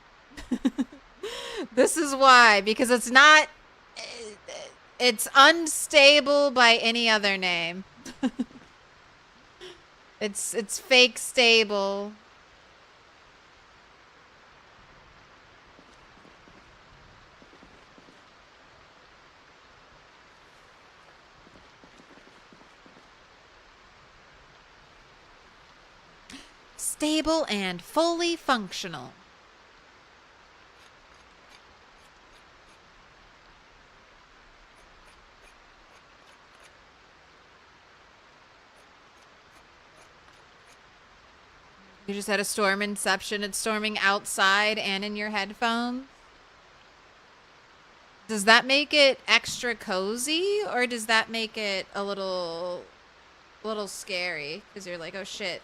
This is why, because it's not, it's unstable by any other name. It's fake stable. Stable and fully functional. You just had a storm inception. It's storming outside and in your headphones. Does that make it extra cozy, or does that make it a little scary? Because you're like, oh shit,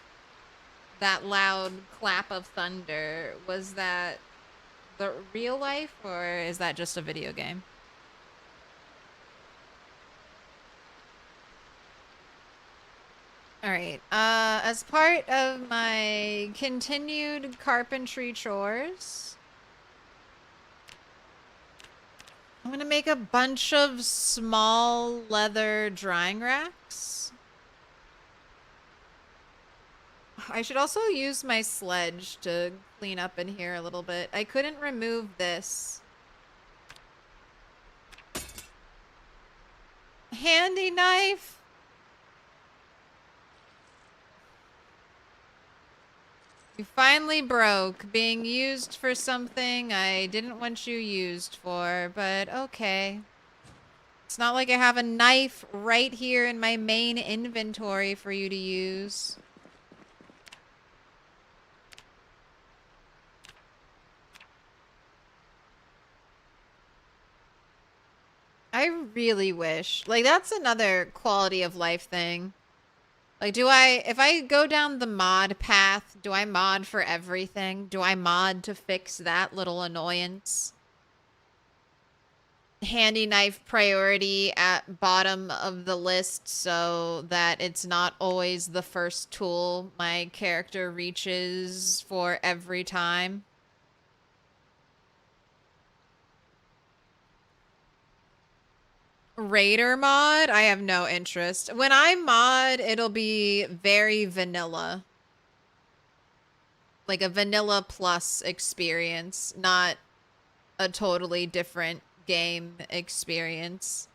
that loud clap of thunder, was that the real life, or is that just a video game? All right. As part of my continued carpentry chores, I'm gonna make a bunch of small leather drying racks. I should also use my sledge to clean up in here a little bit. I couldn't remove this. Handy knife. You finally broke, being used for something I didn't want you used for, but okay. It's not like I have a knife right here in my main inventory for you to use. I really wish, like, that's another quality of life thing. Like, if I go down the mod path, do I mod for everything? Do I mod to fix that little annoyance? Handy knife priority at bottom of the list so that it's not always the first tool my character reaches for every time. Raider mod, I have no interest. When I mod, it'll be very vanilla. Like a vanilla plus experience, not a totally different game experience.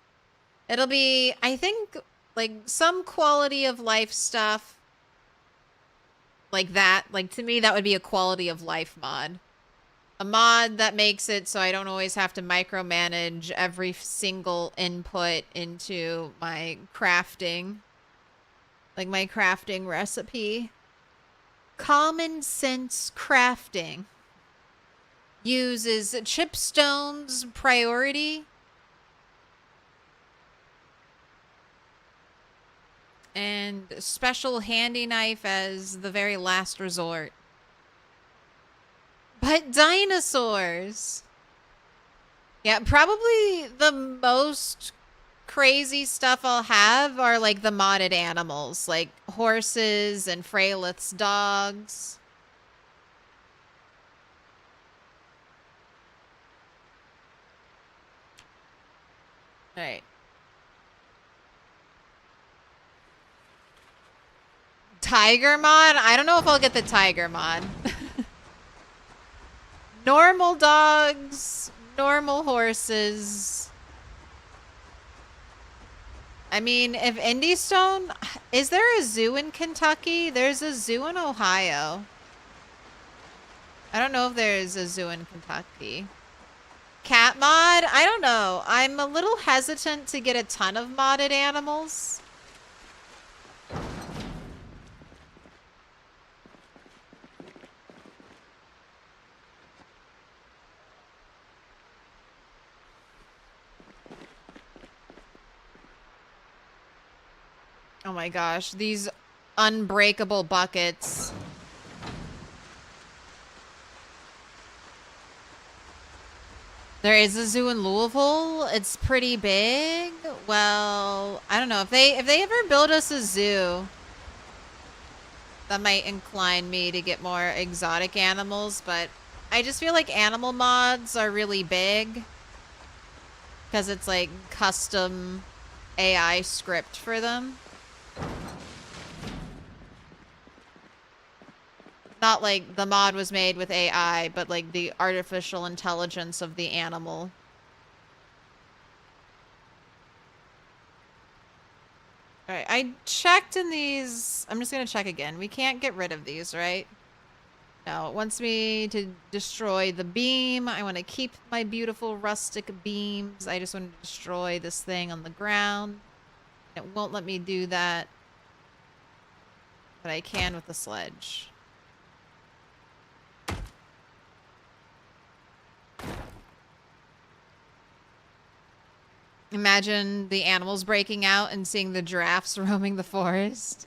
It'll be, I think, like some quality of life stuff like that. Like, to me, that would be a quality of life mod. A mod that makes it so I don't always have to micromanage every single input into my crafting. Like my crafting recipe. Common sense crafting uses chipstones priority and special handy knife as the very last resort. But dinosaurs! Yeah, probably the most crazy stuff I'll have are like the modded animals, like horses and Freylith's dogs. All right. Tiger mod? I don't know if I'll get the tiger mod. Normal dogs, normal horses. I mean, if Indystone, is there a zoo in Kentucky? There's a zoo in Ohio. I don't know if there's a zoo in Kentucky. Cat mod? I don't know. I'm a little hesitant to get a ton of modded animals. Oh my gosh, these unbreakable buckets. There is a zoo in Louisville. It's pretty big. Well, I don't know if they ever build us a zoo, that might incline me to get more exotic animals, but I just feel like animal mods are really big because it's like custom AI script for them. Not like the mod was made with AI, but like the artificial intelligence of the animal. Alright, I checked in these. I'm just gonna check again. We can't get rid of these, right? No, it wants me to destroy the beam. I want to keep my beautiful rustic beams. I just want to destroy this thing on the ground. It won't let me do that. But I can with the sledge. Imagine the animals breaking out and seeing the giraffes roaming the forest.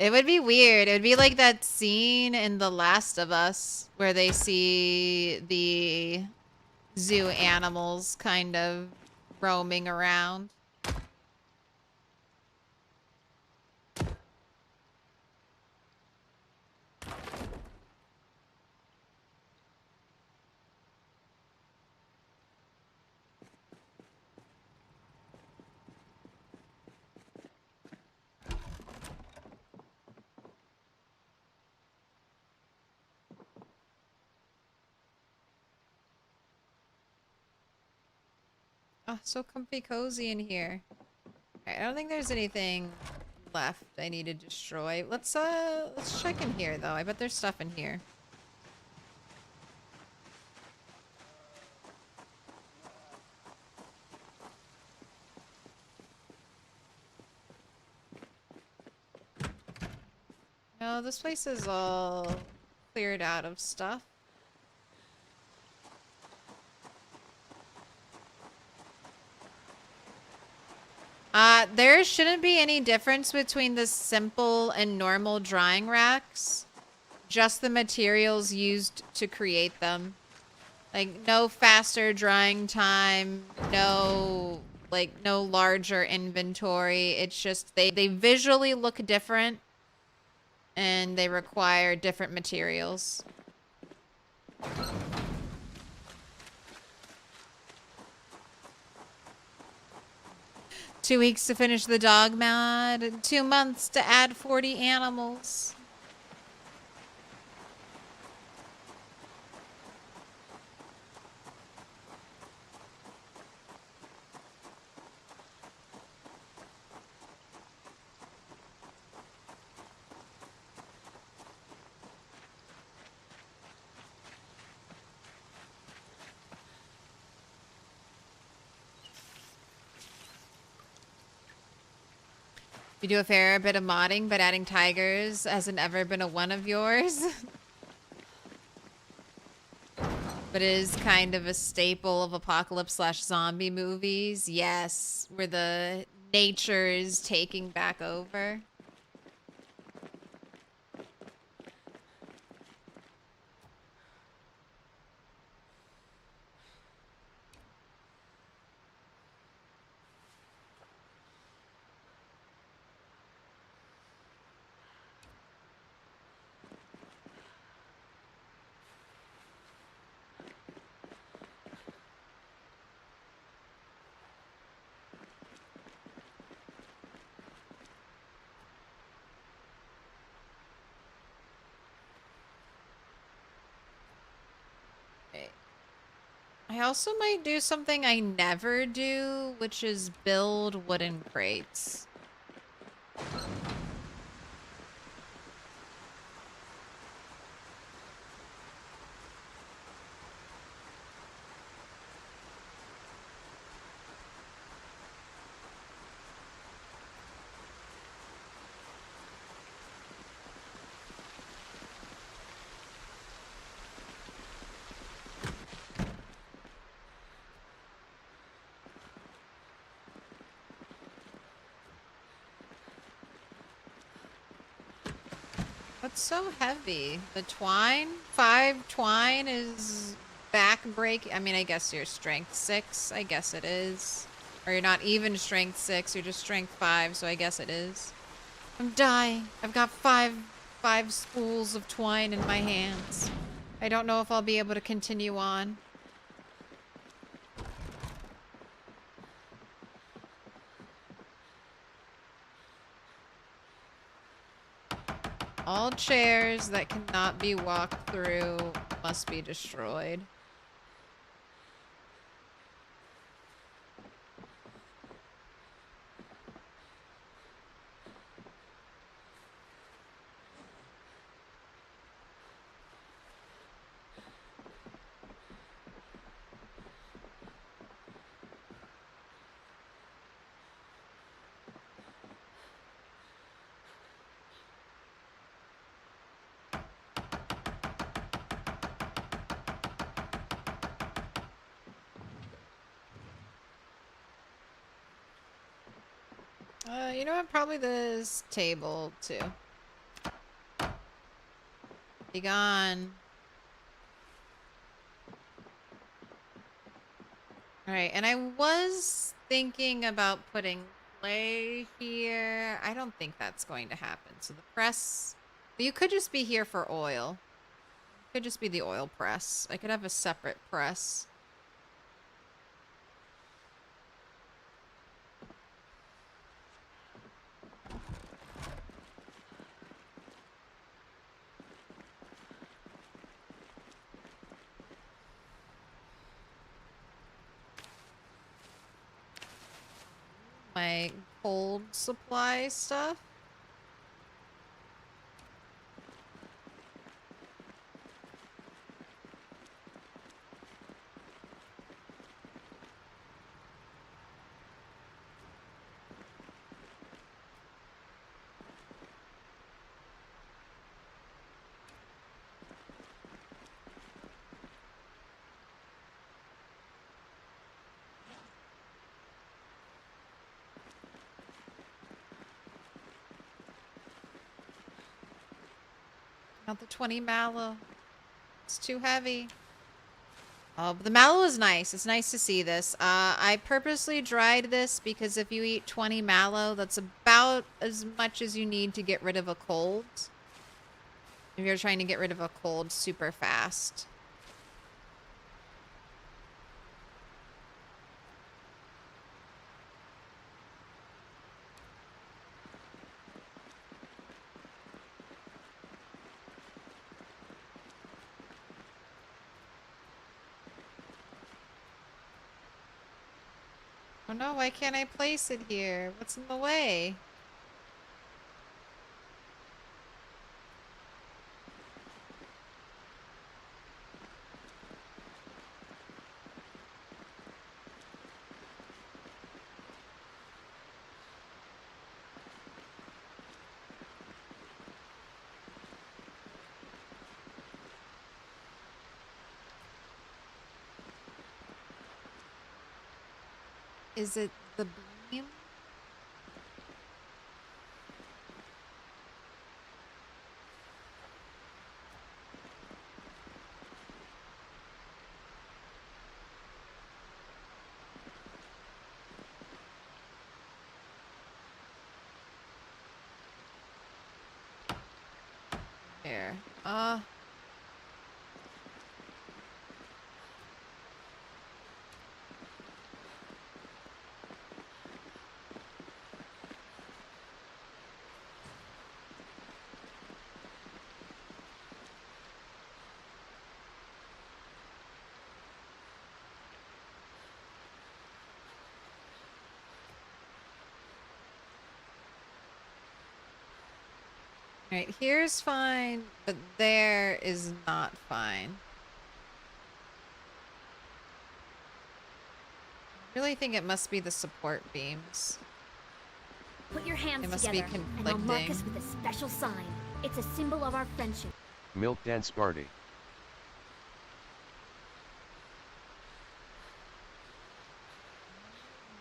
It would be weird. It would be like that scene in The Last of Us where they see the zoo animals kind of roaming around. 'Oh, so comfy cozy in here. Alright, I don't think there's anything left I need to destroy. Let's check in here though. I bet there's stuff in here. No, this place is all cleared out of stuff. There shouldn't be any difference between the simple and normal drying racks. Just the materials used to create them. Like, no faster drying time, no larger inventory. It's just they visually look different and they require different materials. 2 weeks to finish the dog mod, 2 months to add 40 animals. You do a fair bit of modding, but adding tigers hasn't ever been a one of yours. But it is kind of a staple of apocalypse/zombie movies. Yes, where the nature is taking back over. I also might do something I never do, which is build wooden crates. What's so heavy? The twine? 5 twine is back break. I mean, I guess you're strength 6. I guess it is. Or you're not even strength 6. You're just strength 5. So I guess it is. I'm dying. I've got five spools of twine in my hands. I don't know if I'll be able to continue on. All chairs that cannot be walked through must be destroyed. You know what? Probably this table, too. Be gone. Alright, and I was thinking about putting clay here. I don't think that's going to happen. So the press... You could just be here for oil. It could just be the oil press. I could have a separate press. My cold supply stuff. Not the 20 mallow. It's too heavy. Oh, but the mallow is nice. It's nice to see this. I purposely dried this because if you eat 20 mallow, that's about as much as you need to get rid of a cold. If you're trying to get rid of a cold super fast. Oh no, why can't I place it here? What's in the way? Is it the beam? Here. Alright, here's fine, but there is not fine. I really think it must be the support beams. Put your hands They must be together, and I'll mark us conflicting. with a special sign. It's a symbol of our friendship. Milk dance party.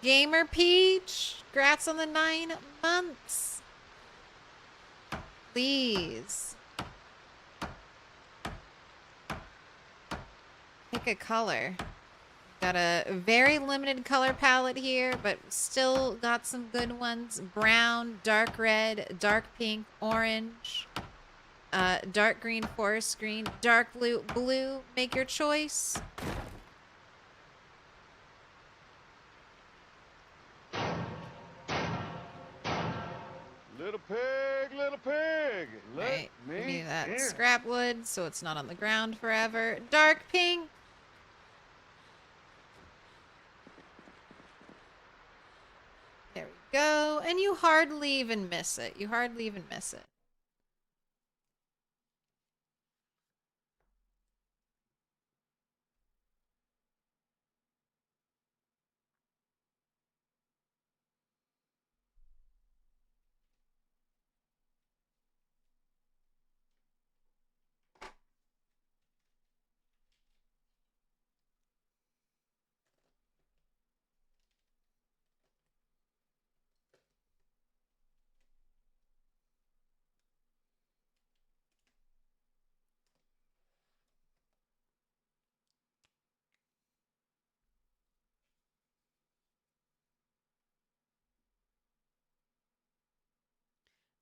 Gamer Peach, congrats on the 9 months. Please. Pick a color. Got a very limited color palette here, but still got some good ones. Brown, dark red, dark pink, orange, dark green, forest green, dark blue. Make your choice. Little pig, let Right, me give me that in. scrap wood so it's not on the ground forever. Dark pink. There we go. And you hardly even miss it. You hardly even miss it.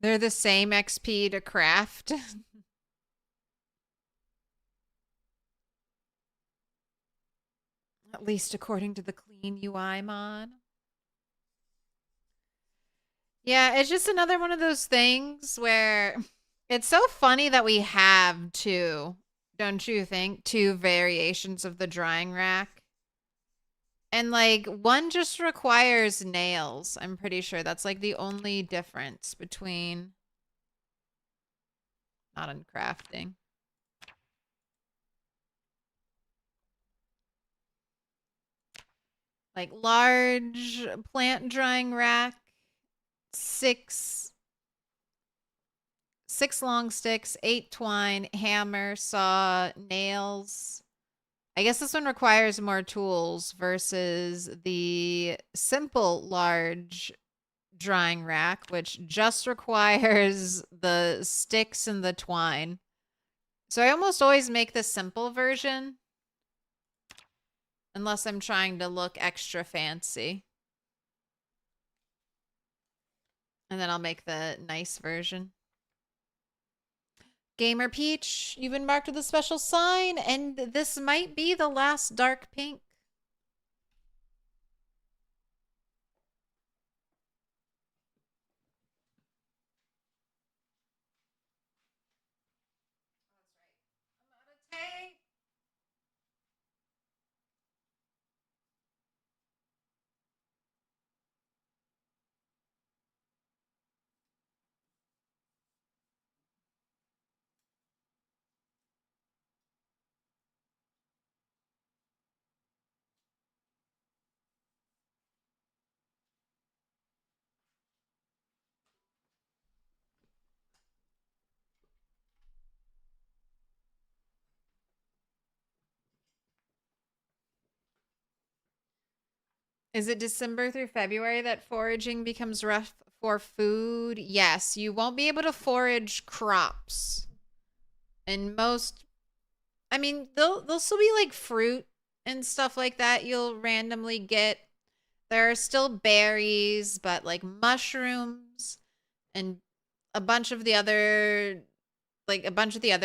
They're the same XP to craft. At least according to the clean UI mod. Yeah, it's just another one of those things where it's so funny that we have two, don't you think? Two variations of the drying rack. And like one just requires nails. I'm pretty sure that's like the only difference between not in crafting. Like large plant drying rack, six long sticks, 8 twine, hammer, saw, nails. I guess this one requires more tools versus the simple large drying rack, which just requires the sticks and the twine. So I almost always make the simple version. Unless I'm trying to look extra fancy. And then I'll make the nice version. Gamer Peach, you've been marked with a special sign, and this might be the last dark pink. I'm out of tape. Is it December through February that foraging becomes rough for food? Yes, you won't be able to forage crops. And most, I mean, they'll still be like fruit and stuff like that you'll randomly get. There are still berries, but like mushrooms and a bunch of the other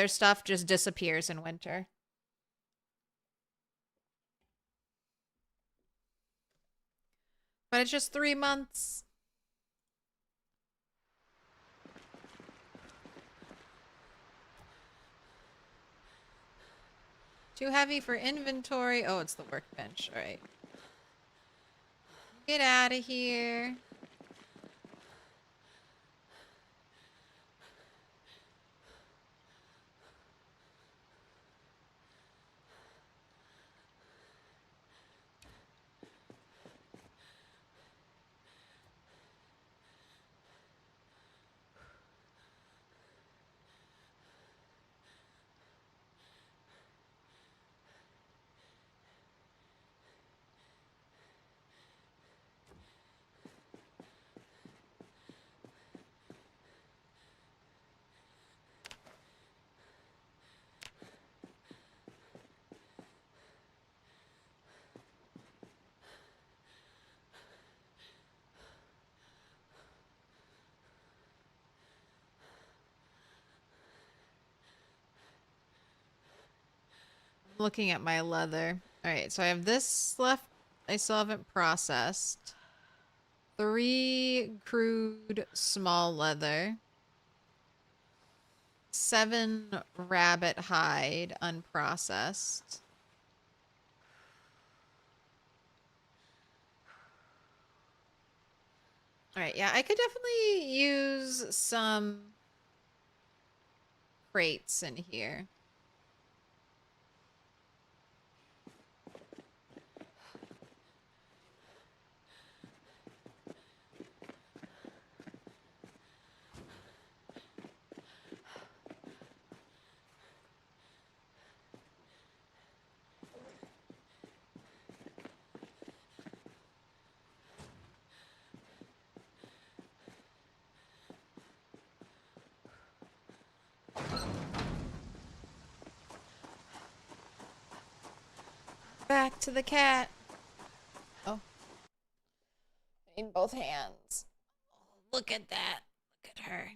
stuff just disappears in winter. But it's just 3 months. Too heavy for inventory. Oh, it's the workbench. All right. Get out of here. looking at my leather. Alright, so I have this left I still haven't processed. 3 crude small leather. 7 rabbit hide unprocessed. Alright, yeah, I could definitely use some crates in here. Back to the cat. Oh. In both hands. Look at that. Look at her.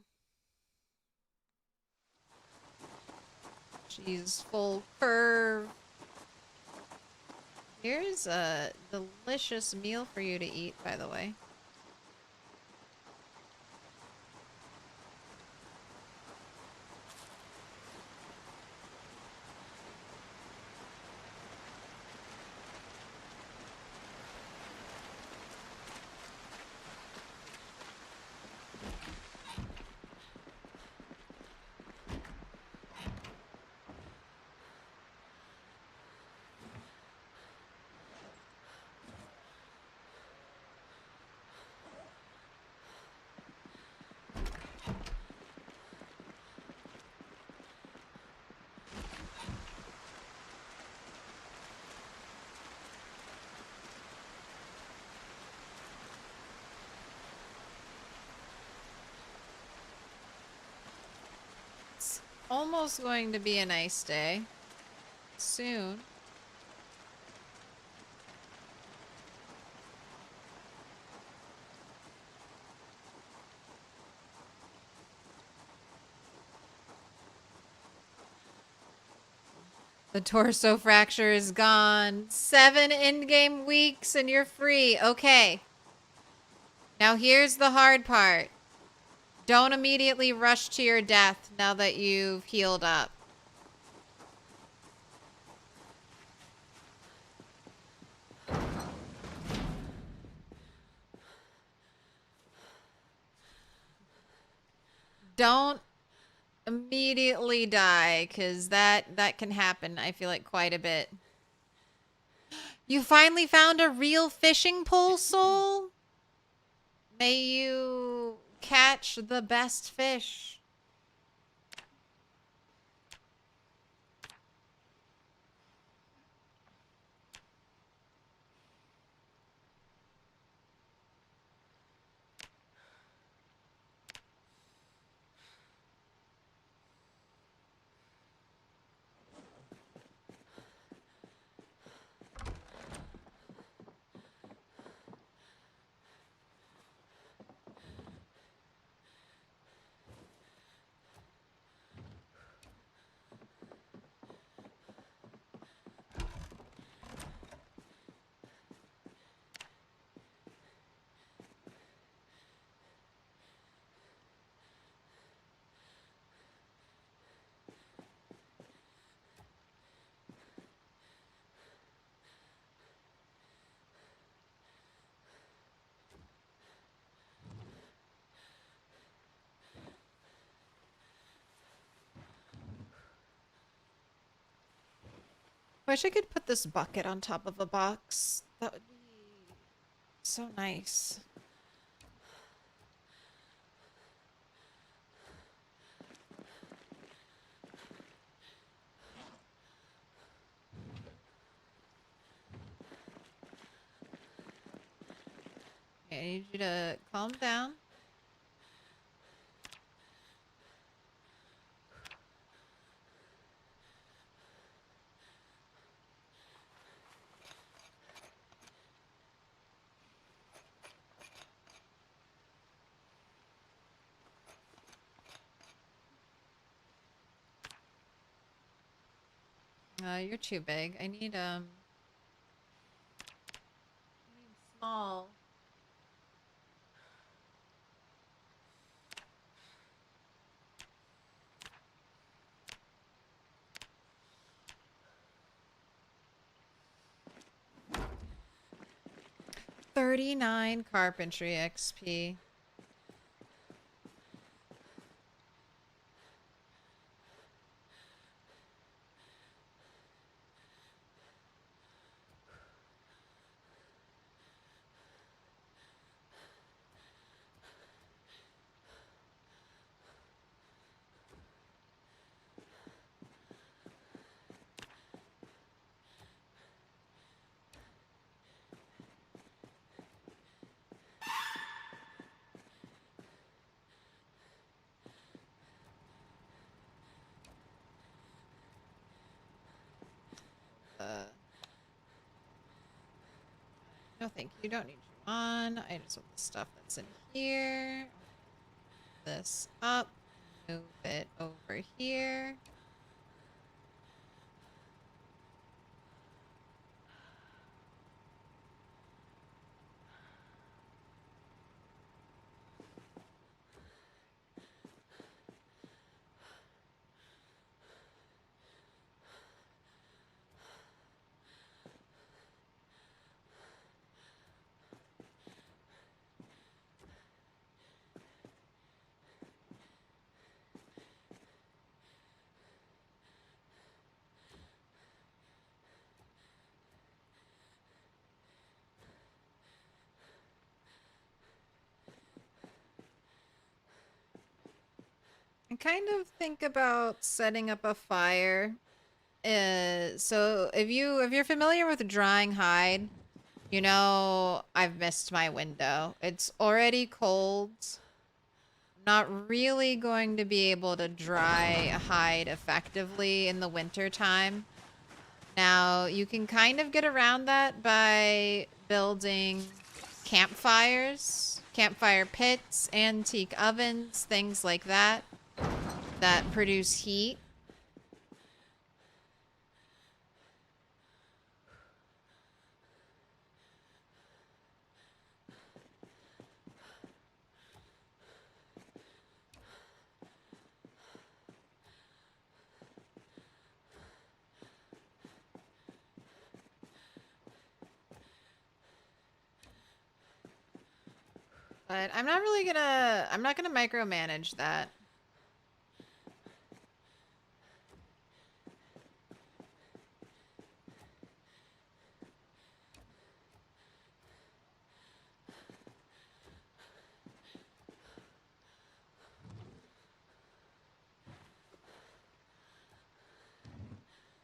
She's full curve. Here's a delicious meal for you to eat, by the way. Almost going to be a nice day. Soon. The torso fracture is gone. 7 in-game weeks and you're free. Okay. Now here's the hard part. Don't immediately rush to your death now that you've healed up. Don't immediately die, because that can happen, I feel like, quite a bit. You finally found a real fishing pole, soul? May you catch the best fish. Wish I could put this bucket on top of a box. That would be so nice. Okay, I need you to calm down. You're too big. I need small. $39 carpentry XP. No, thank you. Don't need you on. I just want the stuff that's in here. This up. Move it over here. I kind of think about setting up a fire. So if you're familiar with drying hide, you know I've missed my window. It's already cold. I'm not really going to be able to dry hide effectively in the winter time. Now, you can kind of get around that by building campfires, campfire pits, antique ovens, things like that, that produce heat. But I'm not really gonna, I'm not gonna micromanage that.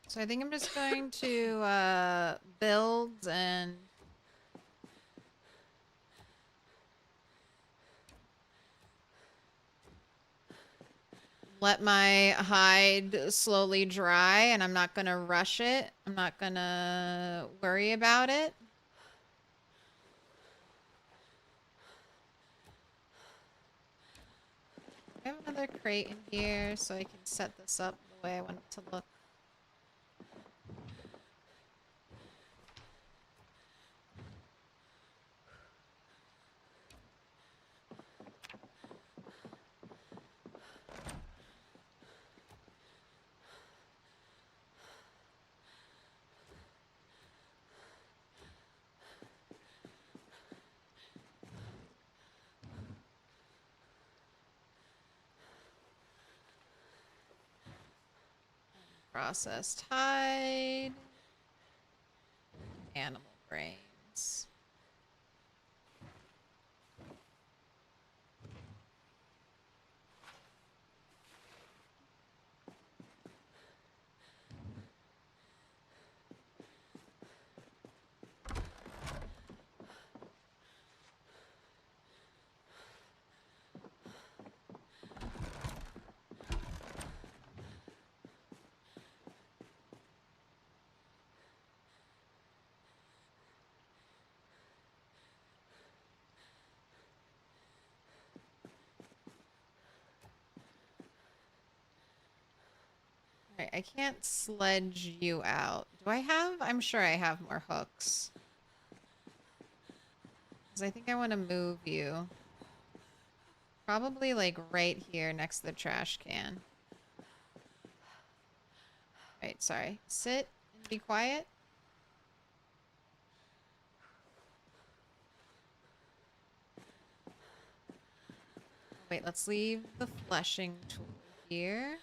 So I think I'm just going to build and let my hide slowly dry, and I'm not gonna rush it. I'm not gonna worry about it. I have another crate in here so I can set this up the way I want it to look. Processed hide. Animal brains. Alright, I can't sledge you out. Do I have? I'm sure I have more hooks. Because I think I want to move you. Probably like right here next to the trash can. Right, sorry. Sit and be quiet. Wait, let's leave the fleshing tool here.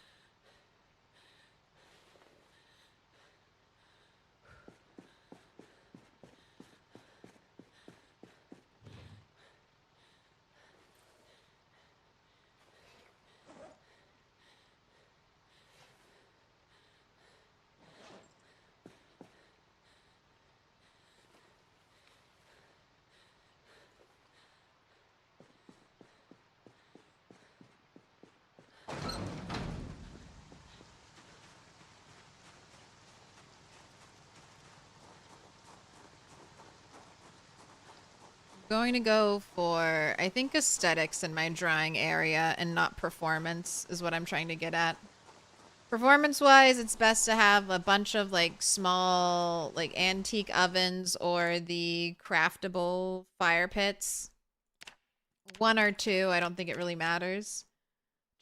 Going to go for, I think, aesthetics in my drawing area and not performance is what I'm trying to get at. Performance-wise, it's best to have a bunch of like small like antique ovens or the craftable fire pits. One or two, I don't think it really matters.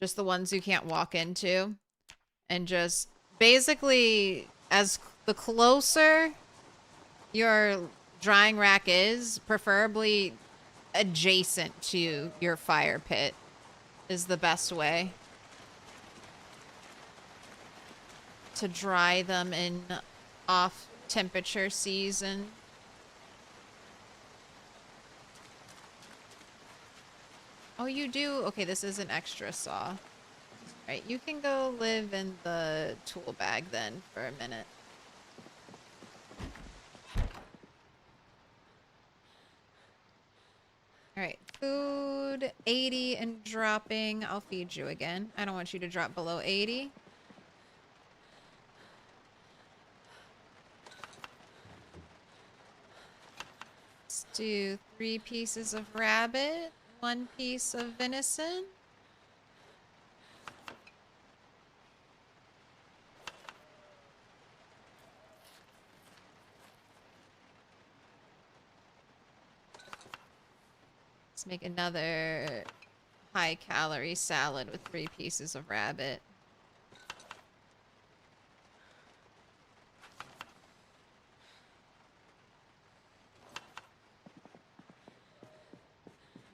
Just the ones you can't walk into. And just basically, as the closer your drying rack is, preferably adjacent to your fire pit is the best way to dry them in off temperature season. Oh, you do? Okay, this is an extra saw. Right, you can go live in the tool bag then for a minute. Alright, food, 80 and dropping. I'll feed you again. I don't want you to drop below 80. Let's do 3 pieces of rabbit, 1 piece of venison. Let's make another high-calorie salad with 3 pieces of rabbit.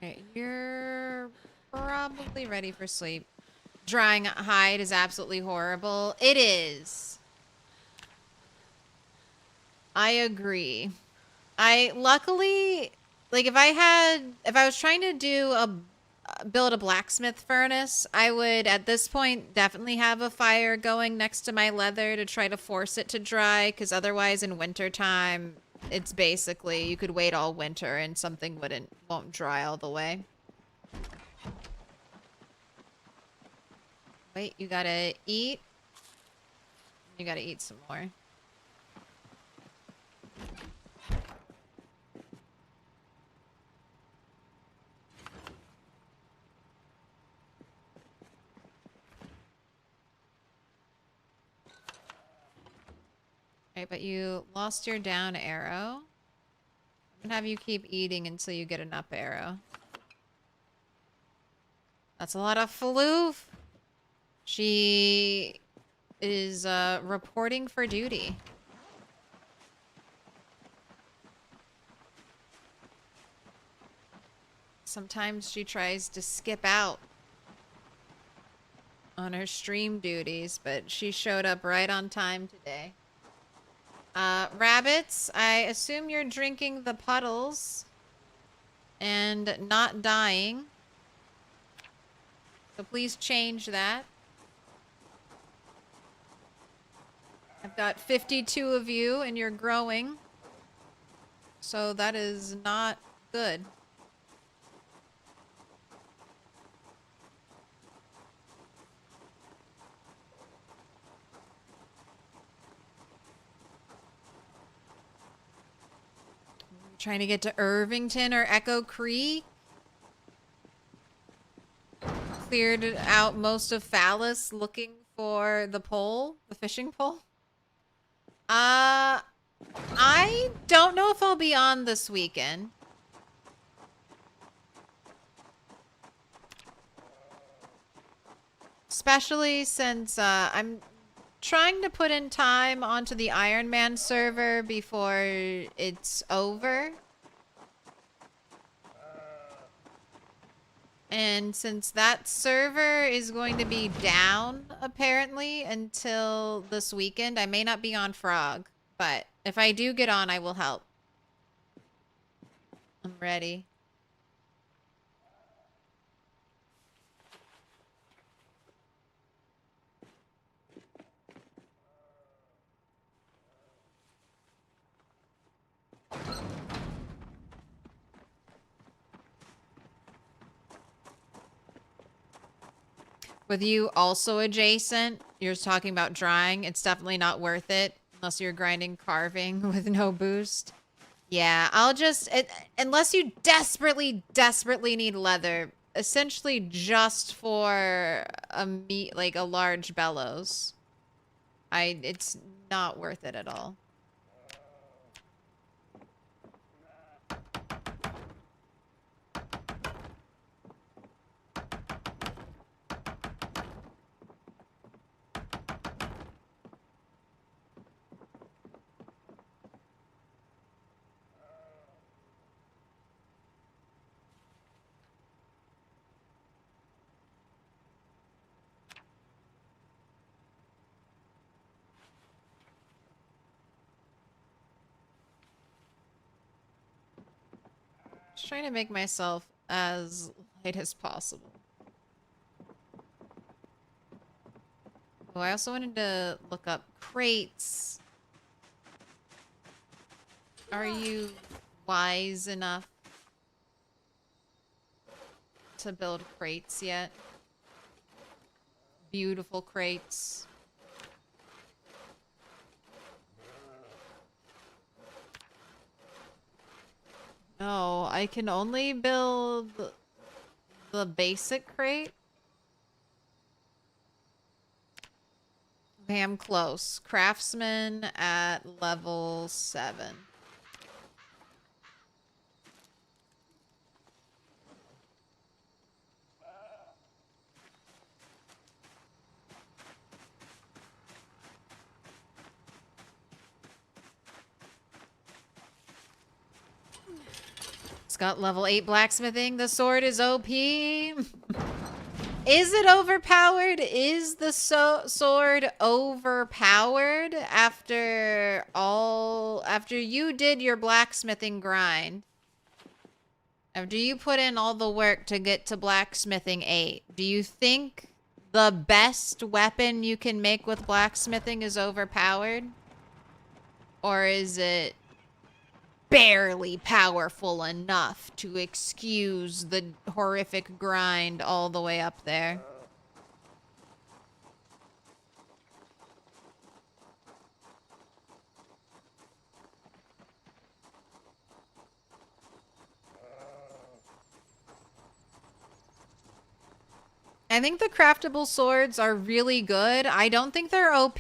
Alright, you're probably ready for sleep. Drying hide is absolutely horrible. It is. I agree. Luckily, like if I was trying to build a blacksmith furnace, I would at this point definitely have a fire going next to my leather to try to force it to dry, because otherwise in wintertime, it's basically, you could wait all winter and something won't dry all the way. Wait, you gotta eat. You gotta eat some more. Alright, but you lost your down arrow. I'm gonna have you keep eating until you get an up arrow. That's a lot of floof. She is reporting for duty. Sometimes she tries to skip out on her stream duties, but she showed up right on time today. Rabbits, I assume you're drinking the puddles and not dying. So please change that. I've got 52 of you and you're growing. So that is not good. Trying to get to Irvington or Echo Creek. Cleared out most of Phallus looking for the pole, the fishing pole. I don't know if I'll be on this weekend. Especially since I'm trying to put in time onto the Iron Man server before it's over. And since that server is going to be down, apparently, until this weekend, I may not be on Frog. But if I do get on, I will help. I'm ready. With you also adjacent, you're talking about drying. It's definitely not worth it unless you're grinding carving with no boost. Yeah, I'll just... unless you desperately need leather, essentially just for a meat, like a large bellows. It's not worth it at all. Just trying to make myself as light as possible. Oh, I also wanted to look up crates. Are you wise enough to build crates yet? Beautiful crates. No, I can only build the basic crate. Okay, I'm close. Craftsman at level 7. It's got level 8 blacksmithing. The sword is OP. Is it overpowered? Is the sword overpowered after you did your blacksmithing grind? After you put in all the work to get to blacksmithing 8, do you think the best weapon you can make with blacksmithing is overpowered? Or is it barely powerful enough to excuse the horrific grind all the way up there? I think the craftable swords are really good. I don't think they're OP.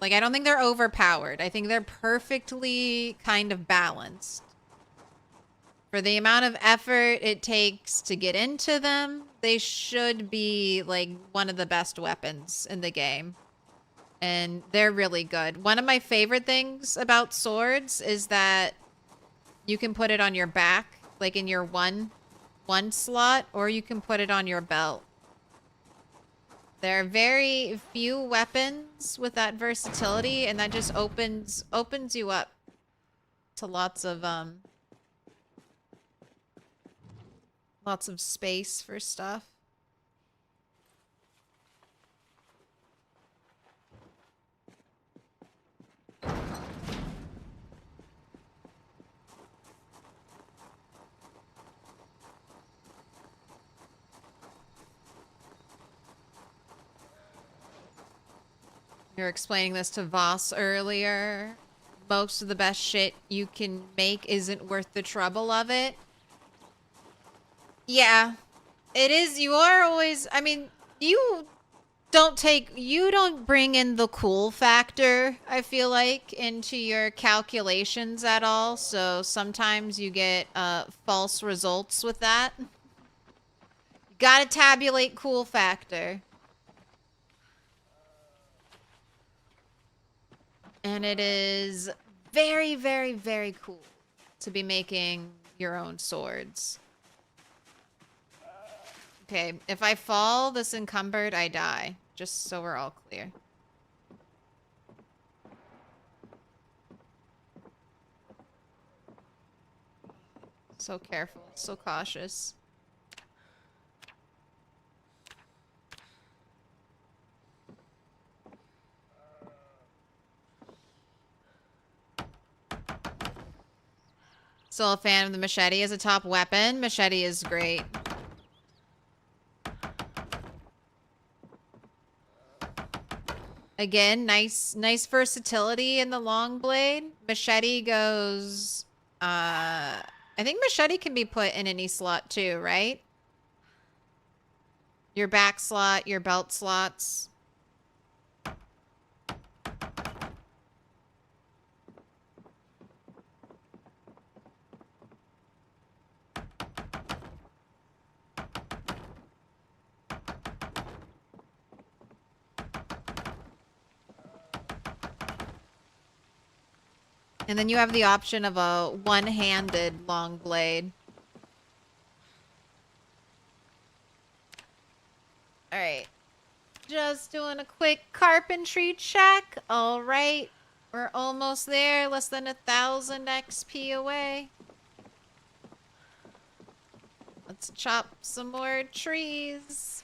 Like, I don't think they're overpowered. I think they're perfectly kind of balanced. For the amount of effort it takes to get into them, they should be, like, one of the best weapons in the game. And they're really good. One of my favorite things about swords is that you can put it on your back, like in your one slot, or you can put it on your belt. There are very few weapons with that versatility, and that just opens you up to lots of space for stuff. You were explaining this to Voss earlier. Most of the best shit you can make isn't worth the trouble of it. Yeah. It is. You are always... I mean, you you don't bring in the cool factor, I feel like, into your calculations at all. So sometimes you get false results with that. You gotta tabulate cool factor. And it is very, very, very cool to be making your own swords. Okay, if I fall this encumbered, I die. Just so we're all clear. So careful, so cautious. Still a fan of the machete as a top weapon. Machete is great. Again, nice versatility in the long blade. Machete goes, I think machete can be put in any slot too, right? Your back slot, your belt slots. And then you have the option of a one-handed long blade. Alright. Just doing a quick carpentry check. Alright. We're almost there. Less than 1,000 XP away. Let's chop some more trees.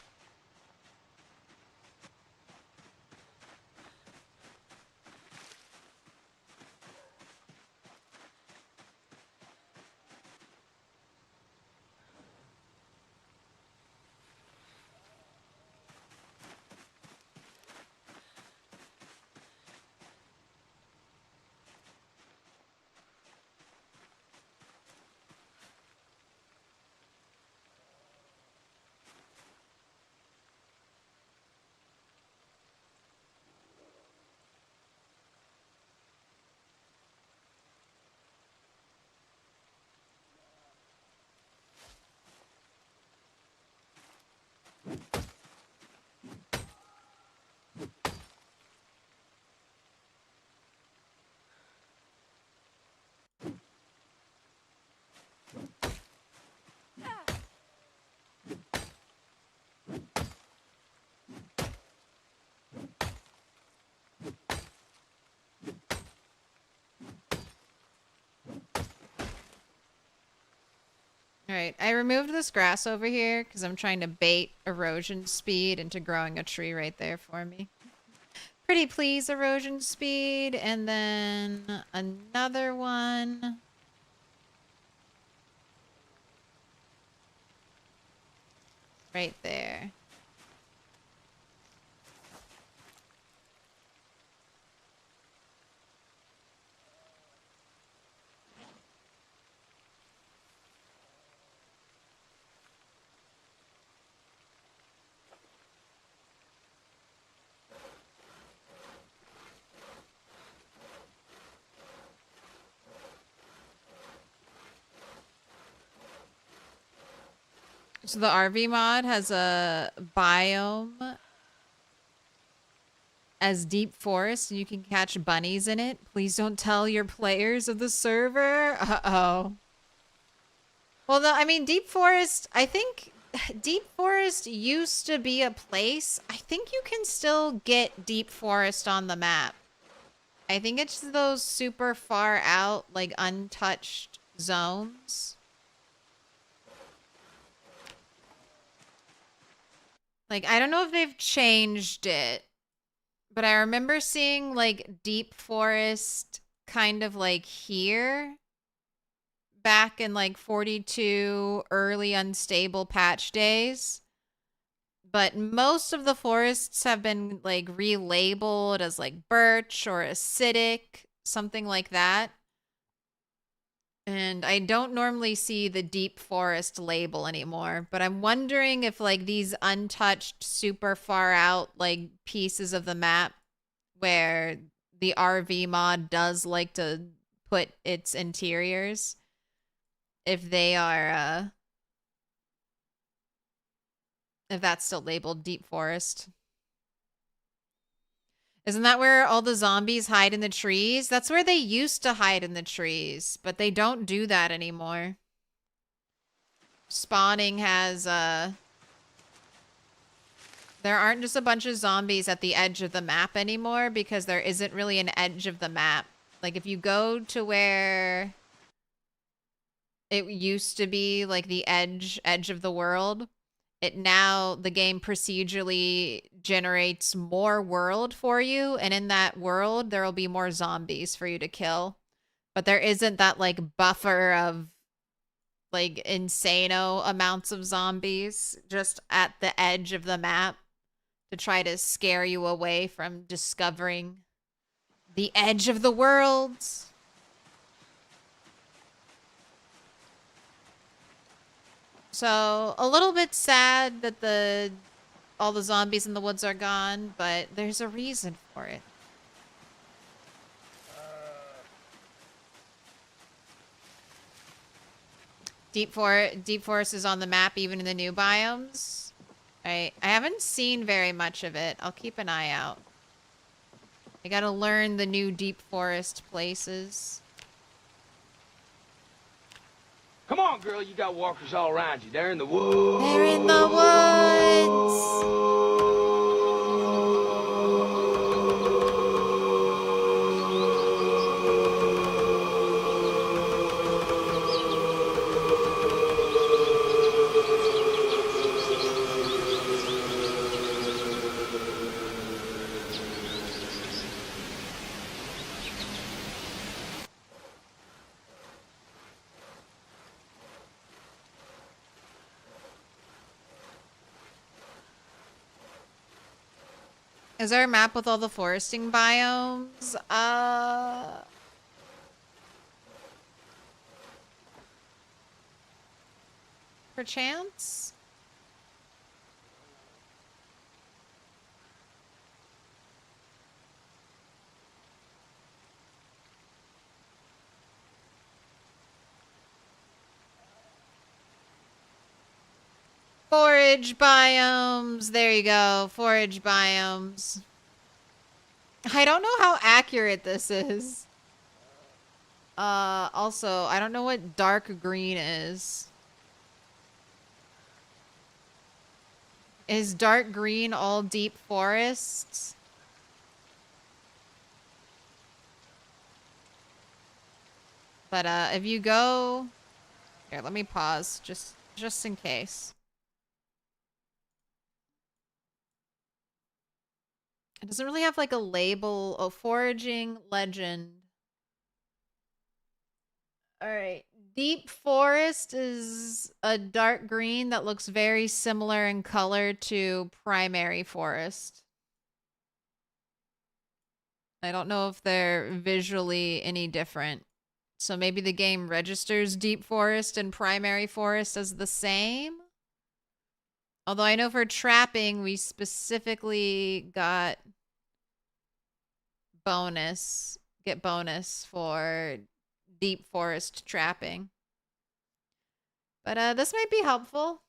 Alright, I removed this grass over here because I'm trying to bait erosion speed into growing a tree right there for me. Pretty please, erosion speed. And then another one. Right there. So the RV mod has a biome as deep forest, and you can catch bunnies in it. Please don't tell your players of the server. Uh-oh. Well, no, I mean, deep forest, I think deep forest used to be a place. I think you can still get deep forest on the map. I think it's those super far out, like, untouched zones. Like, I don't know if they've changed it, but I remember seeing, like, deep forest kind of, like, here back in, like, 42 early unstable patch days. But most of the forests have been, like, relabeled as, like, birch or acidic, something like that. And I don't normally see the deep forest label anymore, but I'm wondering if like these untouched, super far out like pieces of the map where the RV mod does like to put its interiors, if they are if that's still labeled deep forest. Isn't that where all the zombies hide in the trees? That's where they used to hide in the trees, but they don't do that anymore. Spawning has, there aren't just a bunch of zombies at the edge of the map anymore because there isn't really an edge of the map. Like, if you go to where it used to be, like, the edge of the world, the game procedurally generates more world for you, and in that world there will be more zombies for you to kill, but there isn't that like buffer of like insano amounts of zombies just at the edge of the map to try to scare you away from discovering the edge of the world. So, a little bit sad that all the zombies in the woods are gone, but there's a reason for it. Deep Forest is on the map even in the new biomes. I haven't seen very much of it. I'll keep an eye out. I gotta learn the new Deep Forest places. Come on, girl, you got walkers all around you. They're in the woods. They're in the woods! Is there a map with all the foresting biomes? Perchance? Forage biomes. There you go. Forage biomes. I don't know how accurate this is. Also, I don't know what dark green is. Is dark green all deep forests? But, if you go... Here, let me pause, just in case. It doesn't really have like a label. Oh, foraging legend. All right. Deep forest is a dark green that looks very similar in color to primary forest. I don't know if they're visually any different. So maybe the game registers deep forest and primary forest as the same. Although I know for trapping, we specifically get bonus for deep forest trapping. But this might be helpful.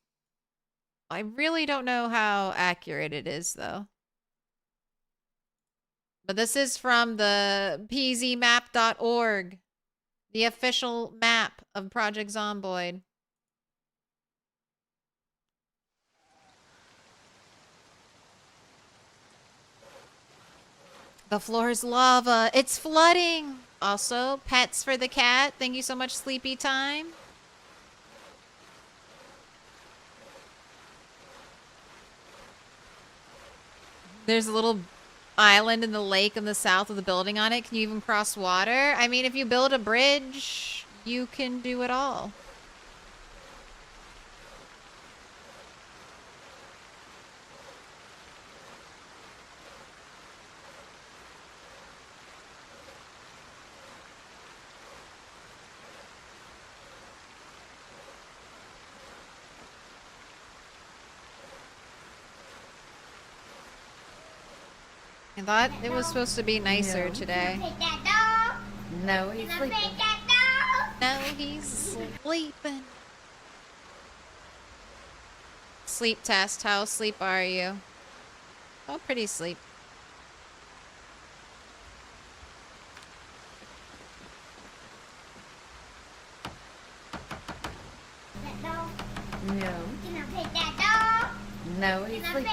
I really don't know how accurate it is, though. But this is from the pzmap.org, the official map of Project Zomboid. The floor is lava. It's flooding. Also, pets for the cat. Thank you so much, Sleepy Time. There's a little island in the lake in the south with a building on it. Can you even cross water? I mean, if you build a bridge, you can do it all. I thought it was supposed to be nicer today. No, he's sleeping. No, he's sleeping. Sleep test. How asleep are you? Oh, pretty sleep. No. No, he's sleeping.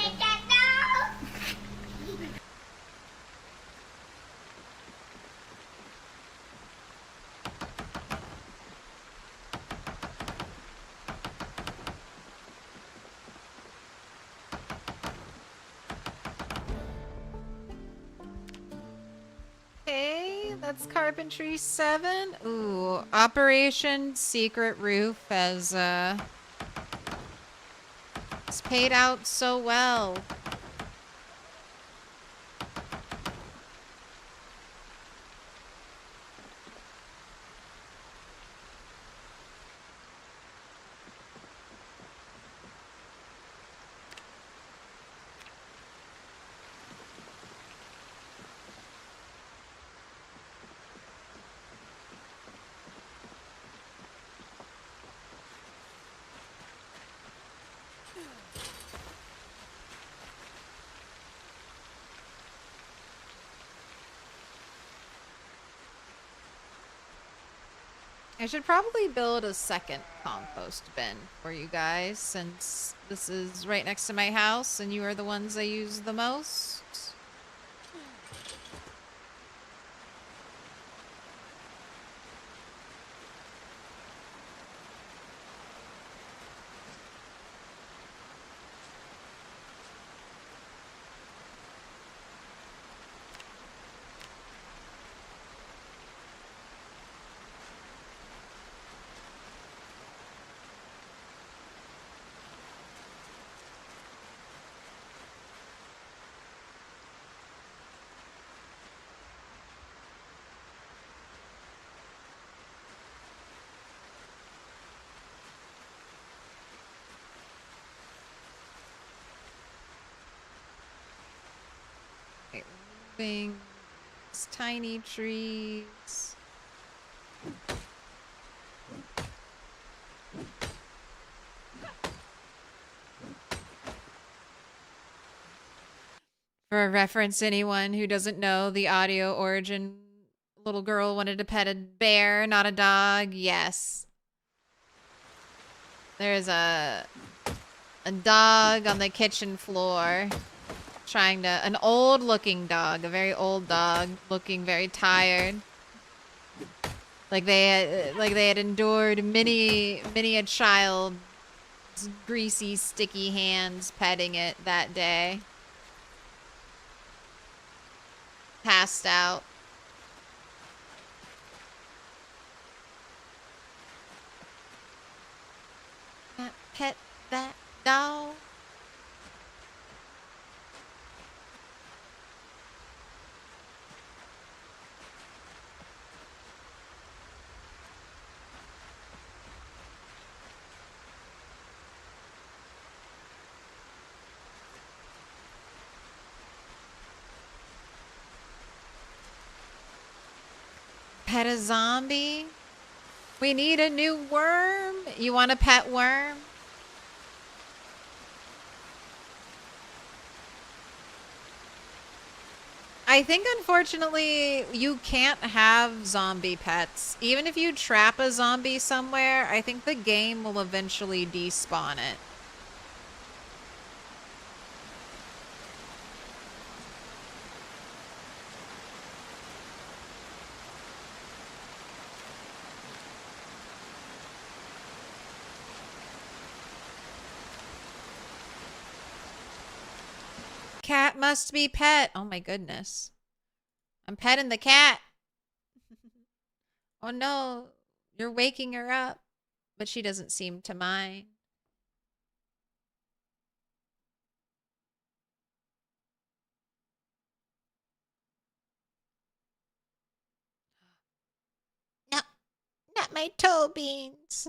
Okay, that's Carpentry 7. Ooh, Operation Secret Roof has it's paid out so well. I should probably build a second compost bin for you guys since this is right next to my house and you are the ones I use the most. Okay, removing these tiny trees. For reference, anyone who doesn't know the audio origin, little girl wanted to pet a bear, not a dog. Yes. There's a dog on the kitchen floor trying to, an old looking dog, a very old dog looking very tired. Like they had endured many a child's greasy, sticky hands petting it that day. Passed out. Can't pet that dog. Pet a zombie? We need a new worm. You want a pet worm? I think unfortunately you can't have zombie pets. Even if you trap a zombie somewhere, I think the game will eventually despawn it. Cat must be pet. Oh my goodness. I'm petting the cat. Oh no, you're waking her up. But she doesn't seem to mind. No, not my toe beans.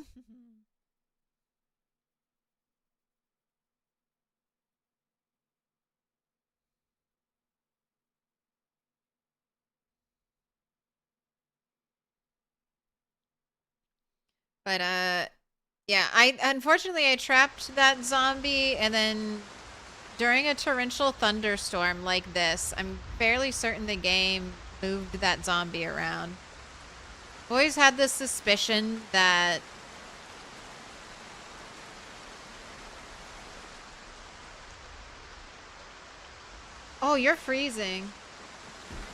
But yeah, I trapped that zombie, and then during a torrential thunderstorm like this, I'm fairly certain the game moved that zombie around. I've always had this suspicion that oh, you're freezing.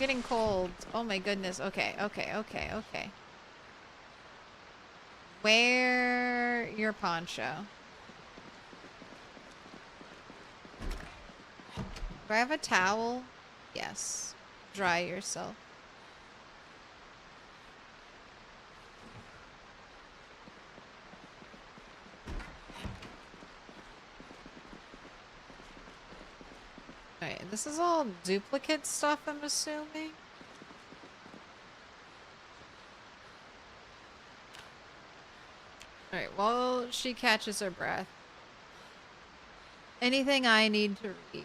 Getting cold. Oh my goodness. Okay, okay, okay, okay. Wear your poncho. Do I have a towel? Yes. Dry yourself. Alright, this is all duplicate stuff, I'm assuming. Alright, while she catches her breath. Anything I need to read?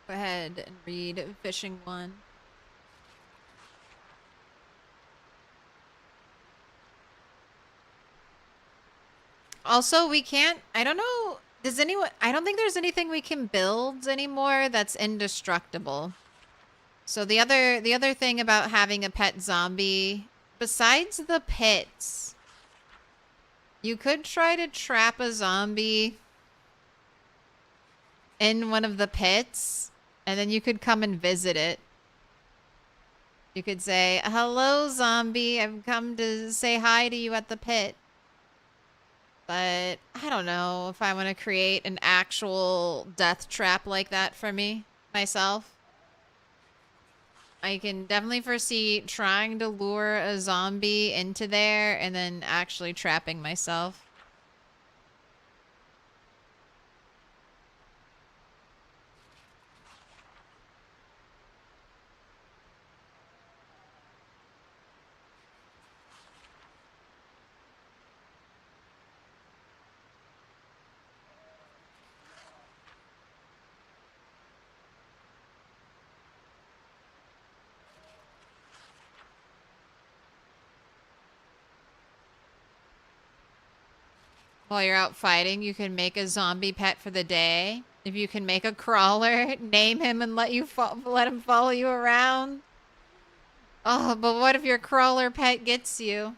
Go ahead and read Fishing 1. Also, we can't, I don't know, does anyone, I don't think there's anything we can build anymore that's indestructible. So the other thing about having a pet zombie, besides the pits, you could try to trap a zombie in one of the pits, and then you could come and visit it. You could say, "Hello, zombie. I've come to say hi to you at the pit." But I don't know if I want to create an actual death trap like that for me, myself. I can definitely foresee trying to lure a zombie into there and then actually trapping myself. While you're out fighting, you can make a zombie pet for the day. If you can make a crawler, name him and let him follow you around. Oh, but what if your crawler pet gets you?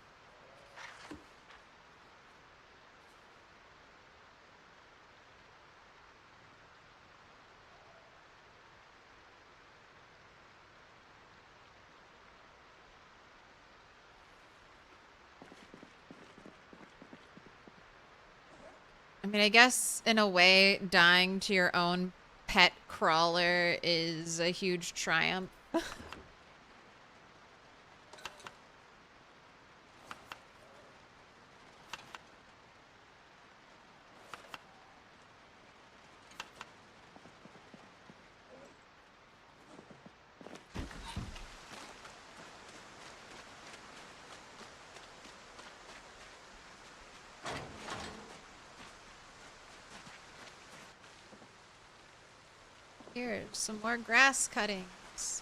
I mean, I guess in a way, dying to your own pet crawler is a huge triumph. Here's some more grass cuttings.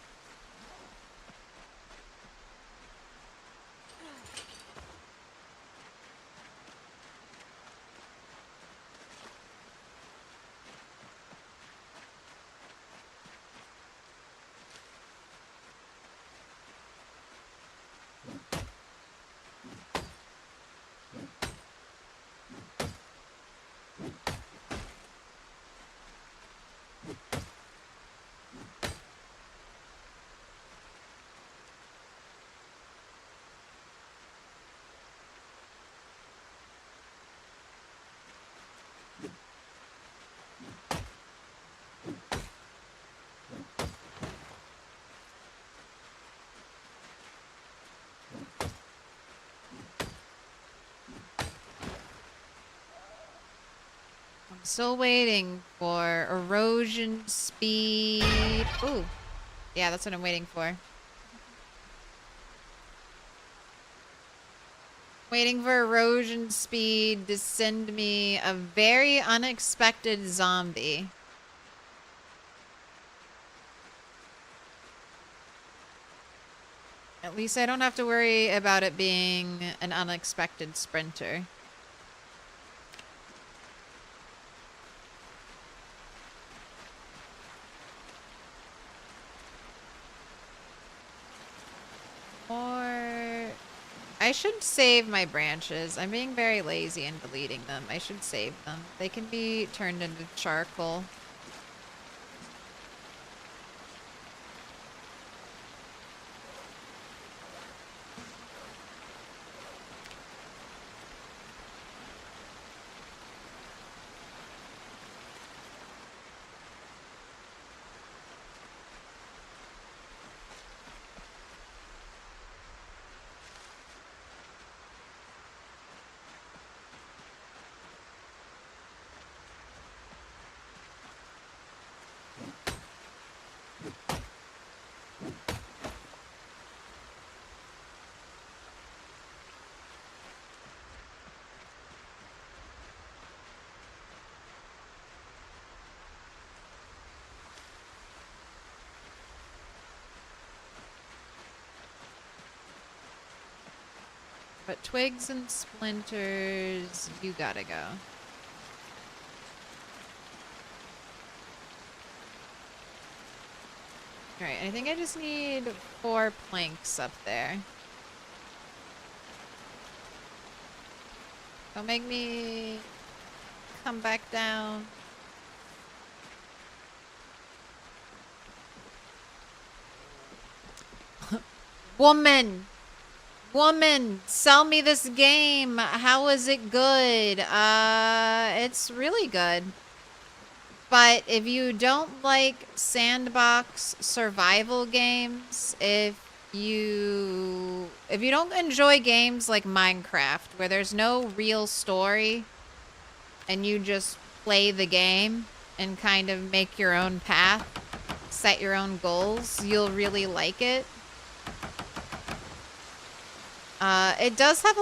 Still waiting for erosion speed. Ooh. Yeah, that's what I'm waiting for. Waiting for erosion speed to send me a very unexpected zombie. At least I don't have to worry about it being an unexpected sprinter. Or I should save my branches. I'm being very lazy in deleting them. I should save them. They can be turned into charcoal. But twigs and splinters, you gotta go. Alright, I think I just need 4 planks up there. Don't make me come back down. Woman! Woman, sell me this game. How is it good? It's really good. But if you don't like sandbox survival games, if you don't enjoy games like Minecraft where there's no real story and you just play the game and kind of make your own path, set your own goals, you'll really like it. It does have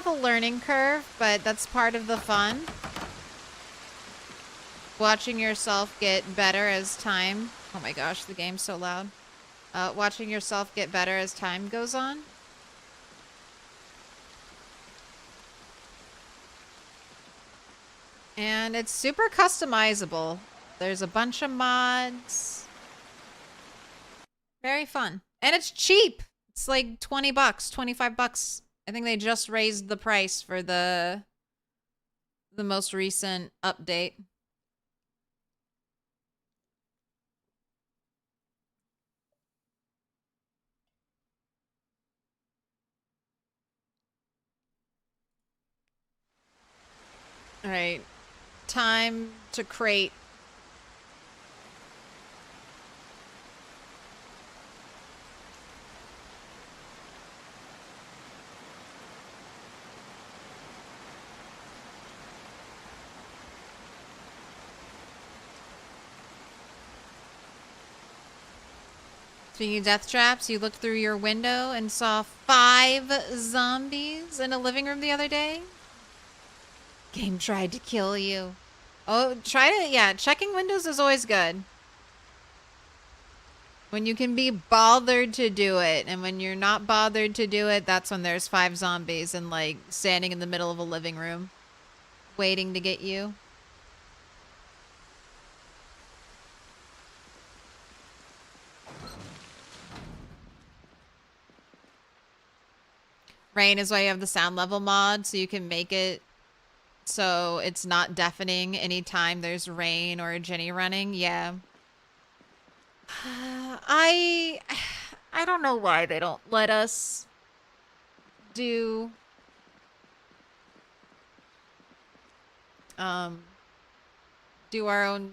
a learning curve, but that's part of the fun. Watching yourself get better as time... Oh my gosh, the game's so loud. Watching yourself get better as time goes on. And it's super customizable. There's a bunch of mods. Very fun. And it's cheap! It's like 20 bucks, 25 bucks. I think they just raised the price for the most recent update. All right. Time to crate. Speaking of death traps, you looked through your window and saw 5 zombies in a living room the other day? Game tried to kill you. Oh, yeah, checking windows is always good. When you can be bothered to do it, and when you're not bothered to do it, that's when there's 5 zombies and, like, standing in the middle of a living room, waiting to get you. Rain is why you have the sound level mod, so you can make it so it's not deafening anytime there's rain or a Jenny running. Yeah. I don't know why they don't let us do do our own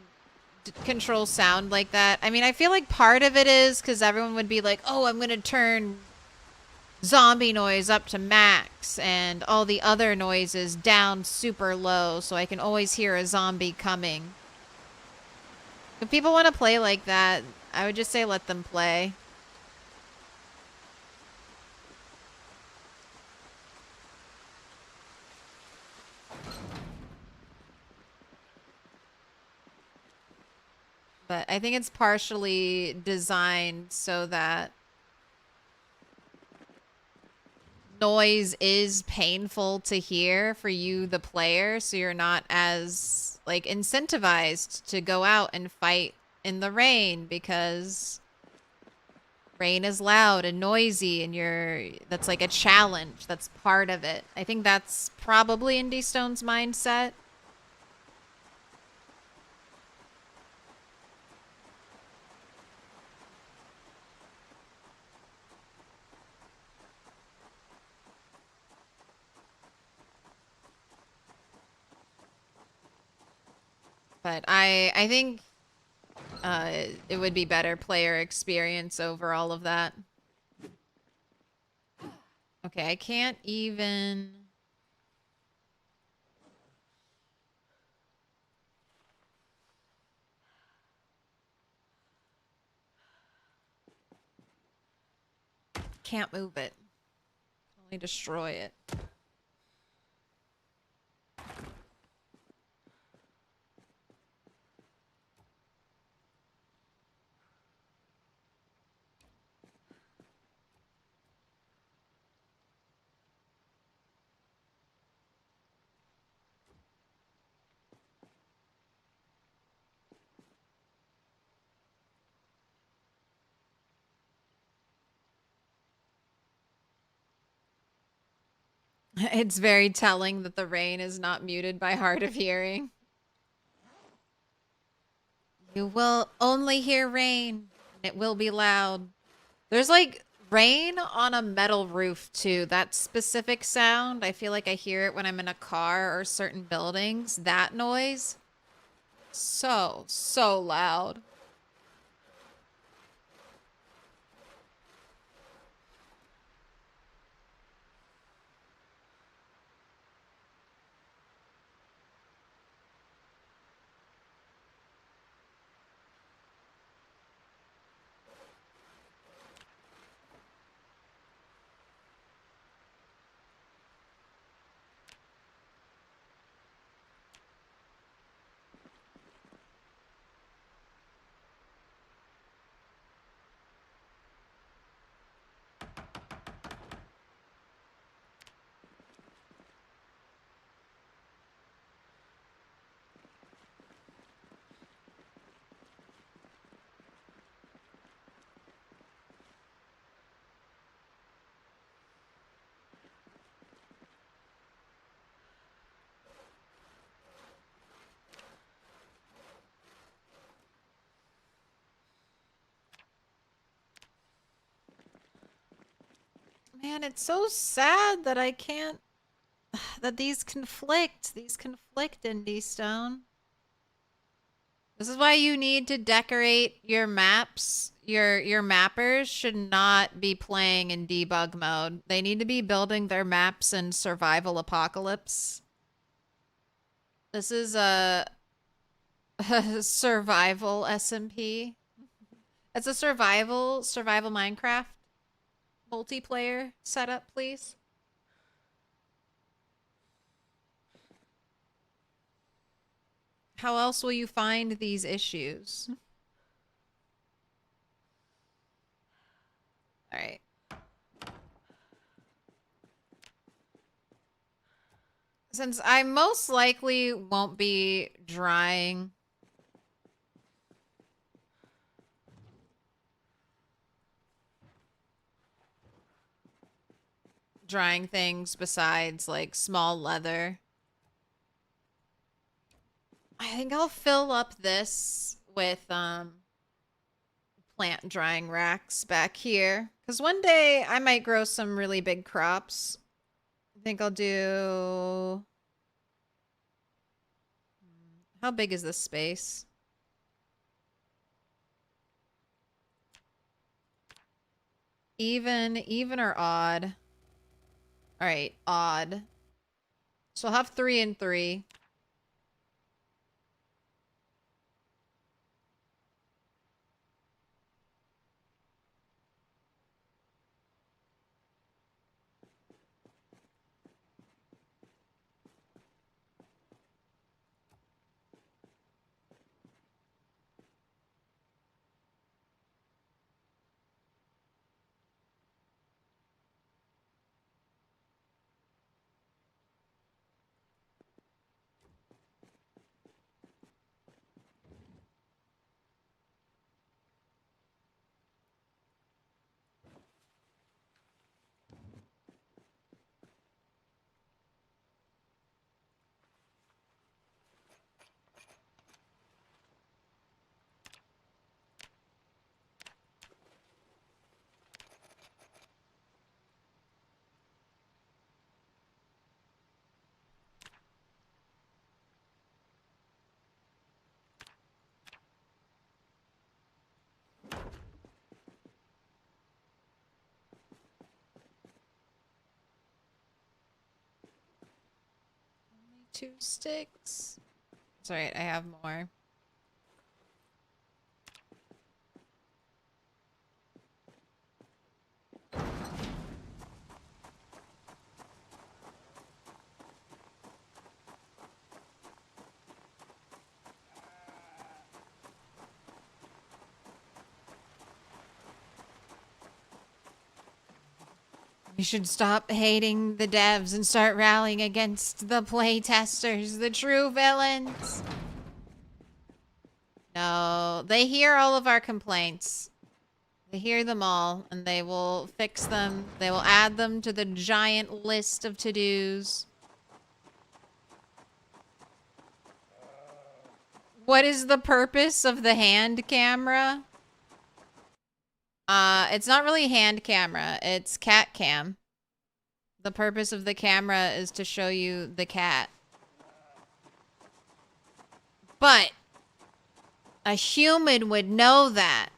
control sound like that. I mean, I feel like part of it is because everyone would be like, oh, I'm going to turn zombie noise up to max and all the other noises down super low so I can always hear a zombie coming. If people want to play like that, I would just say let them play. But I think it's partially designed so that noise is painful to hear for you, the player, so you're not as like incentivized to go out and fight in the rain because rain is loud and noisy and that's like a challenge. That's part of it. I think that's probably Indie Stone's mindset. But I think it would be better player experience over all of that. Okay, I can't even... Can't move it. Can only destroy it. It's very telling that the rain is not muted by hard of hearing. You will only hear rain. It will be loud. There's like rain on a metal roof too. That specific sound, I feel like I hear it when I'm in a car or certain buildings. That noise, so loud. Man, it's so sad that I can't, that these conflict Indie Stone. This is why you need to decorate your maps. Your mappers should not be playing in debug mode. They need to be building their maps in survival apocalypse. This is a survival SMP. It's a survival Minecraft multiplayer setup, please. How else will you find these issues? All right. Since I most likely won't be drying things besides like small leather, I think I'll fill up this with plant drying racks back here. Because one day I might grow some really big crops. I think I'll do... How big is this space? Even or odd? All right, odd. So I'll have 3 and 3. Only 2 sticks. That's all right, I have more. We should stop hating the devs and start rallying against the playtesters, the true villains. No, they hear all of our complaints. They hear them all, and they will fix them. They will add them to the giant list of to-dos. What is the purpose of the hand camera? It's not really hand camera. It's cat cam. The purpose of the camera is to show you the cat. But a human would know that.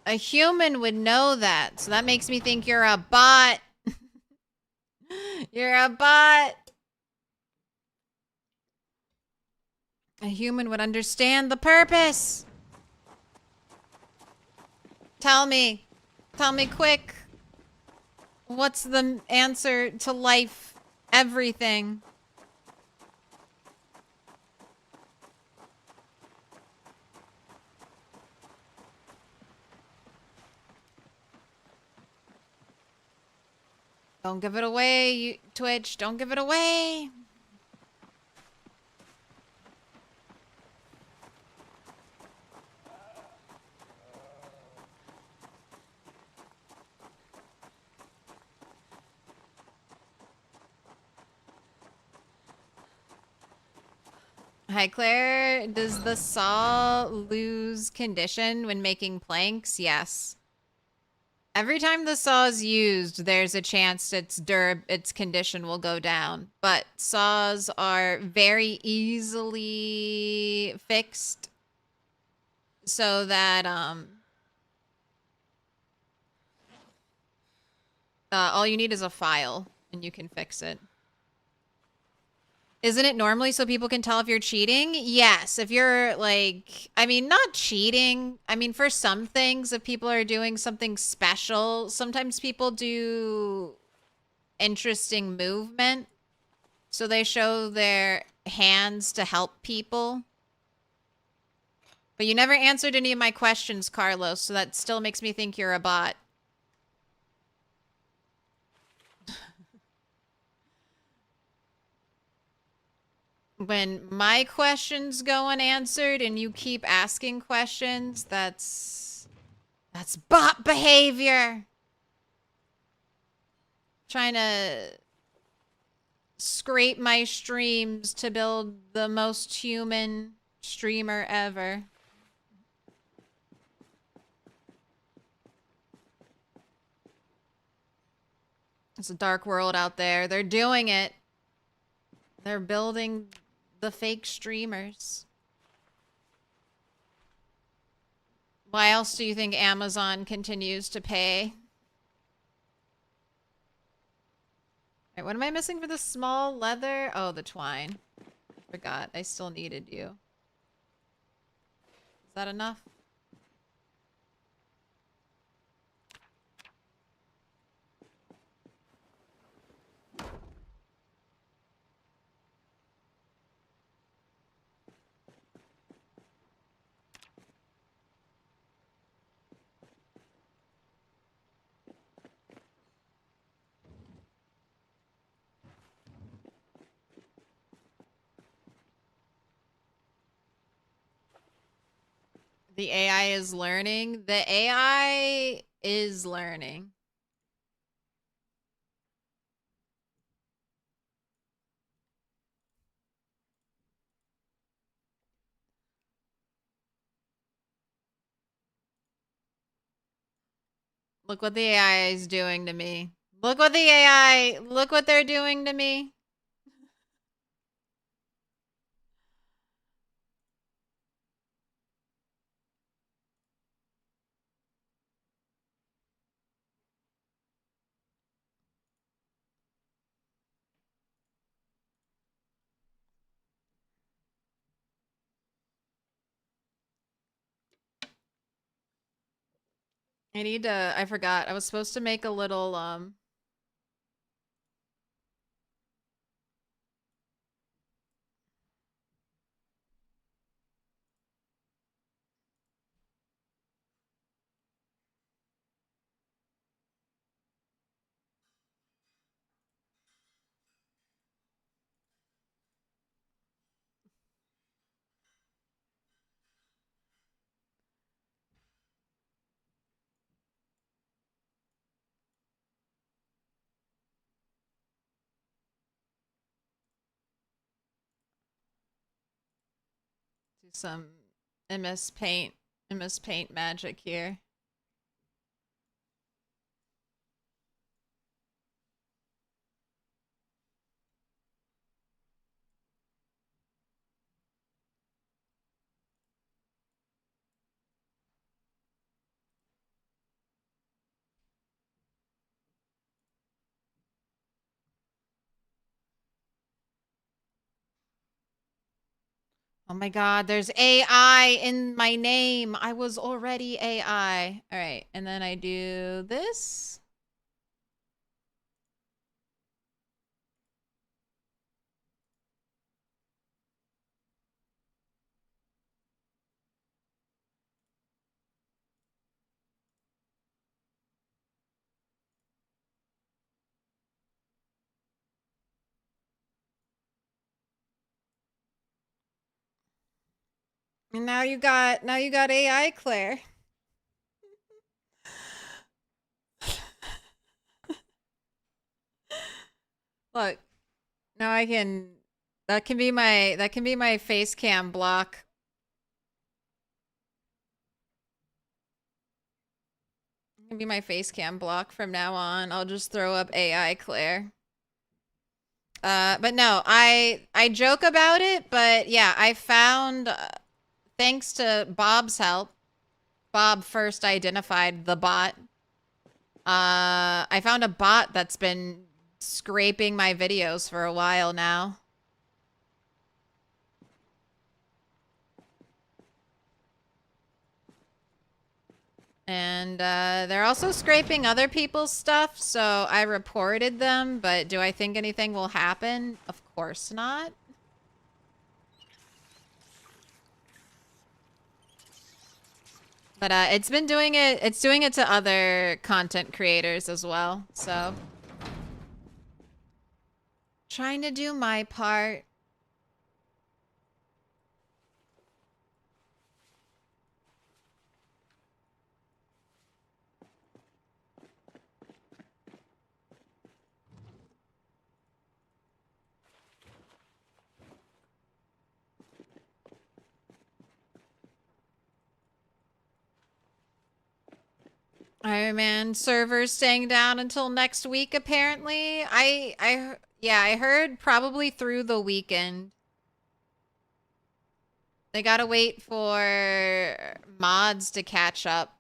A human would know that. So that makes me think you're a bot. You're a bot. A human would understand the purpose. Tell me. Tell me quick. What's the answer to life? Everything. Don't give it away, you Twitch. Don't give it away. Hi, Claire. Does the saw lose condition when making planks? Yes. Every time the saw is used, there's a chance its condition will go down. But saws are very easily fixed so that all you need is a file and you can fix it. Isn't it normally so people can tell if you're cheating? Yes. If you're like, I mean, not cheating. I mean, for some things, if people are doing something special, sometimes people do interesting movement. So they show their hands to help people. But you never answered any of my questions, Carlos, so that still makes me think you're a bot. When my questions go unanswered and you keep asking questions, that's bot behavior. Trying to scrape my streams to build the most human streamer ever. It's a dark world out there. They're doing it. They're building the fake streamers. Why else do you think Amazon continues to pay? Right, what am I missing for the small leather? Oh, the twine. Forgot. I still needed you. Is that enough? The AI is learning. The AI is learning. Look what the AI is doing to me. Look what the AI, look what they're doing to me. I need to, I forgot. I was supposed to make a little, do some MS Paint magic here. Oh my god, there's AI in my name. I was already AI. All right, and then I do this. And now you got AI Claire. Look, now I can that can be my face cam block. It can be my face cam block from now on. I'll just throw up AI Claire. But no, I joke about it, but yeah, I found thanks to Bob's help. Bob first identified the bot. I found a bot that's been scraping my videos for a while now. And they're also scraping other people's stuff, so I reported them, but do I think anything will happen? Of course not. But it's doing it to other content creators as well, so. Trying to do my part. Iron Man servers staying down until next week, apparently. Yeah, I heard probably through the weekend. They gotta wait for mods to catch up.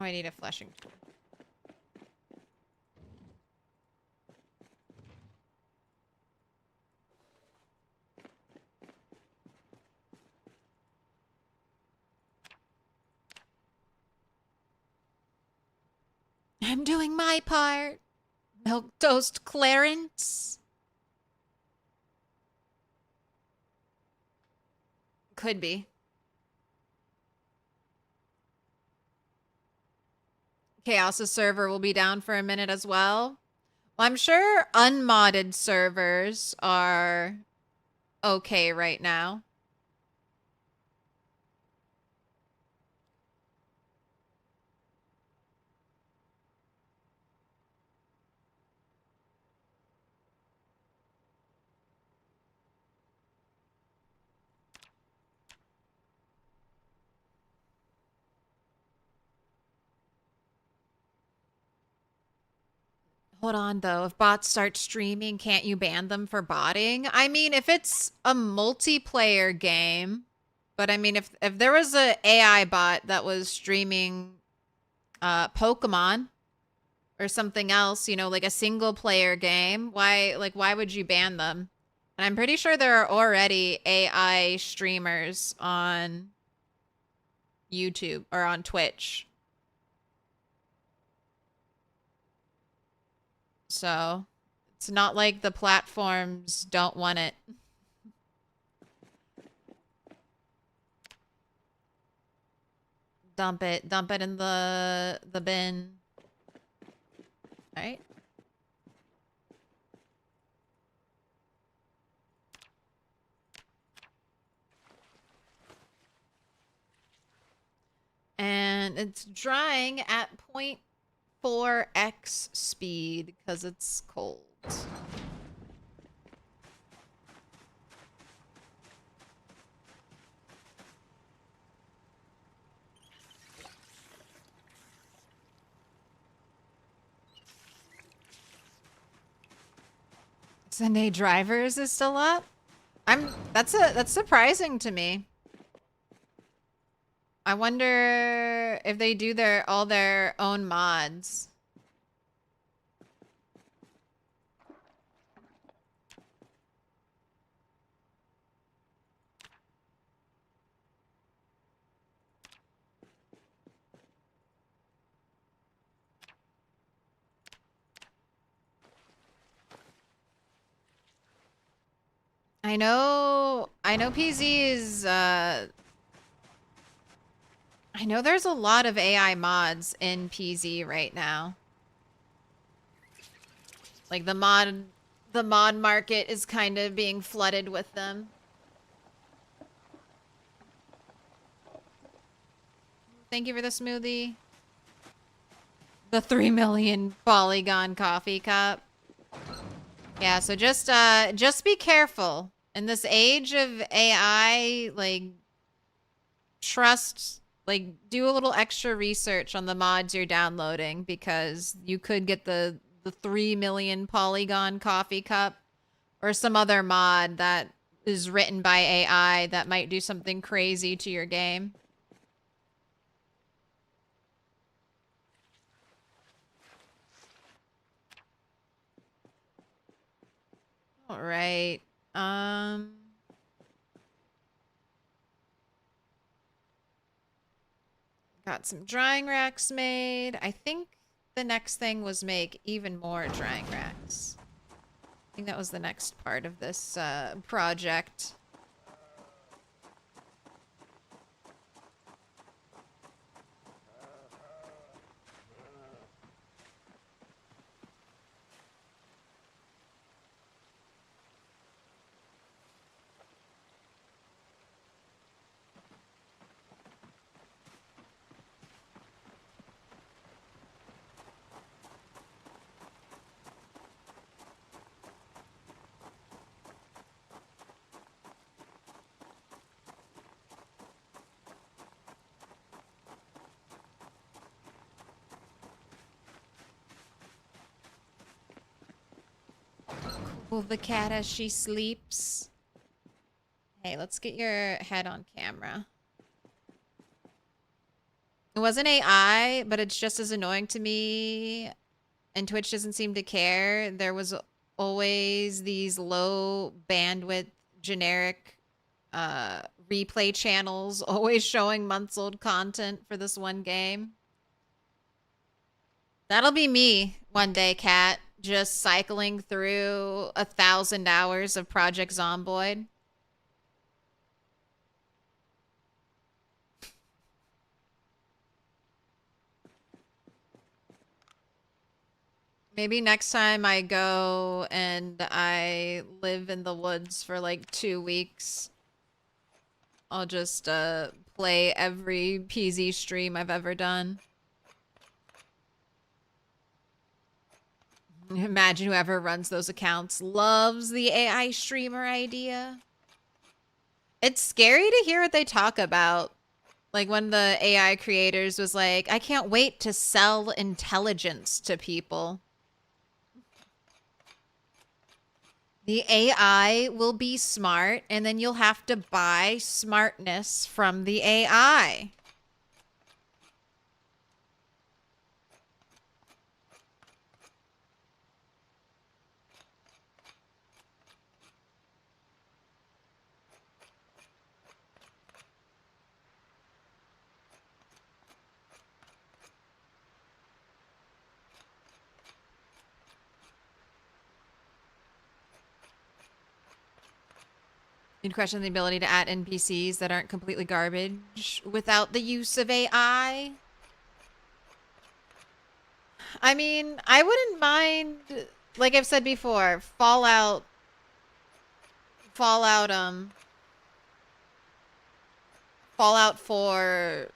Oh, I need a fleshing tool. I'm doing my part. Milquetoast Clarence. Could be. Chaos's server will be down for a minute as well. Well, I'm sure unmodded servers are okay right now. Hold on, though. If bots start streaming, can't you ban them for botting? I mean, if it's a multiplayer game, but I mean, if there was a AI bot that was streaming Pokemon or something else, you know, like a single player game, why would you ban them? And I'm pretty sure there are already AI streamers on YouTube or on Twitch. So, it's not like the platforms don't want it. Dump it in the bin. All right. And it's drying at 0.4x speed because it's cold. Sunday drivers is still up? That's surprising to me. I wonder if they do all their own mods. I know PZ is I know there's a lot of AI mods in PZ right now. Like the mod market is kind of being flooded with them. Thank you for the smoothie. The 3 million polygon coffee cup. Yeah, so just be careful. In this age of AI, like do a little extra research on the mods you're downloading because you could get the 3 million polygon coffee cup or some other mod that is written by AI that might do something crazy to your game. All right. Got some drying racks made. I think the next thing was make even more drying racks. I think that was the next part of this project. Cool the cat as she sleeps. Hey, let's get your head on camera. It wasn't AI, but it's just as annoying to me, and Twitch doesn't seem to care. There was always these low bandwidth generic replay channels always showing months old content for this one game. That'll be me one day, Kat, just cycling through 1,000 hours of Project Zomboid. Maybe next time I go and I live in the woods for like 2 weeks, I'll just play every PZ stream I've ever done. Imagine whoever runs those accounts loves the AI streamer idea. It's scary to hear what they talk about. Like when the AI creators was like, I can't wait to sell intelligence to people. The AI will be smart, and then you'll have to buy smartness from the AI. You'd question the ability to add NPCs that aren't completely garbage without the use of AI. I mean, I wouldn't mind, like I've said before, Fallout, Fallout 4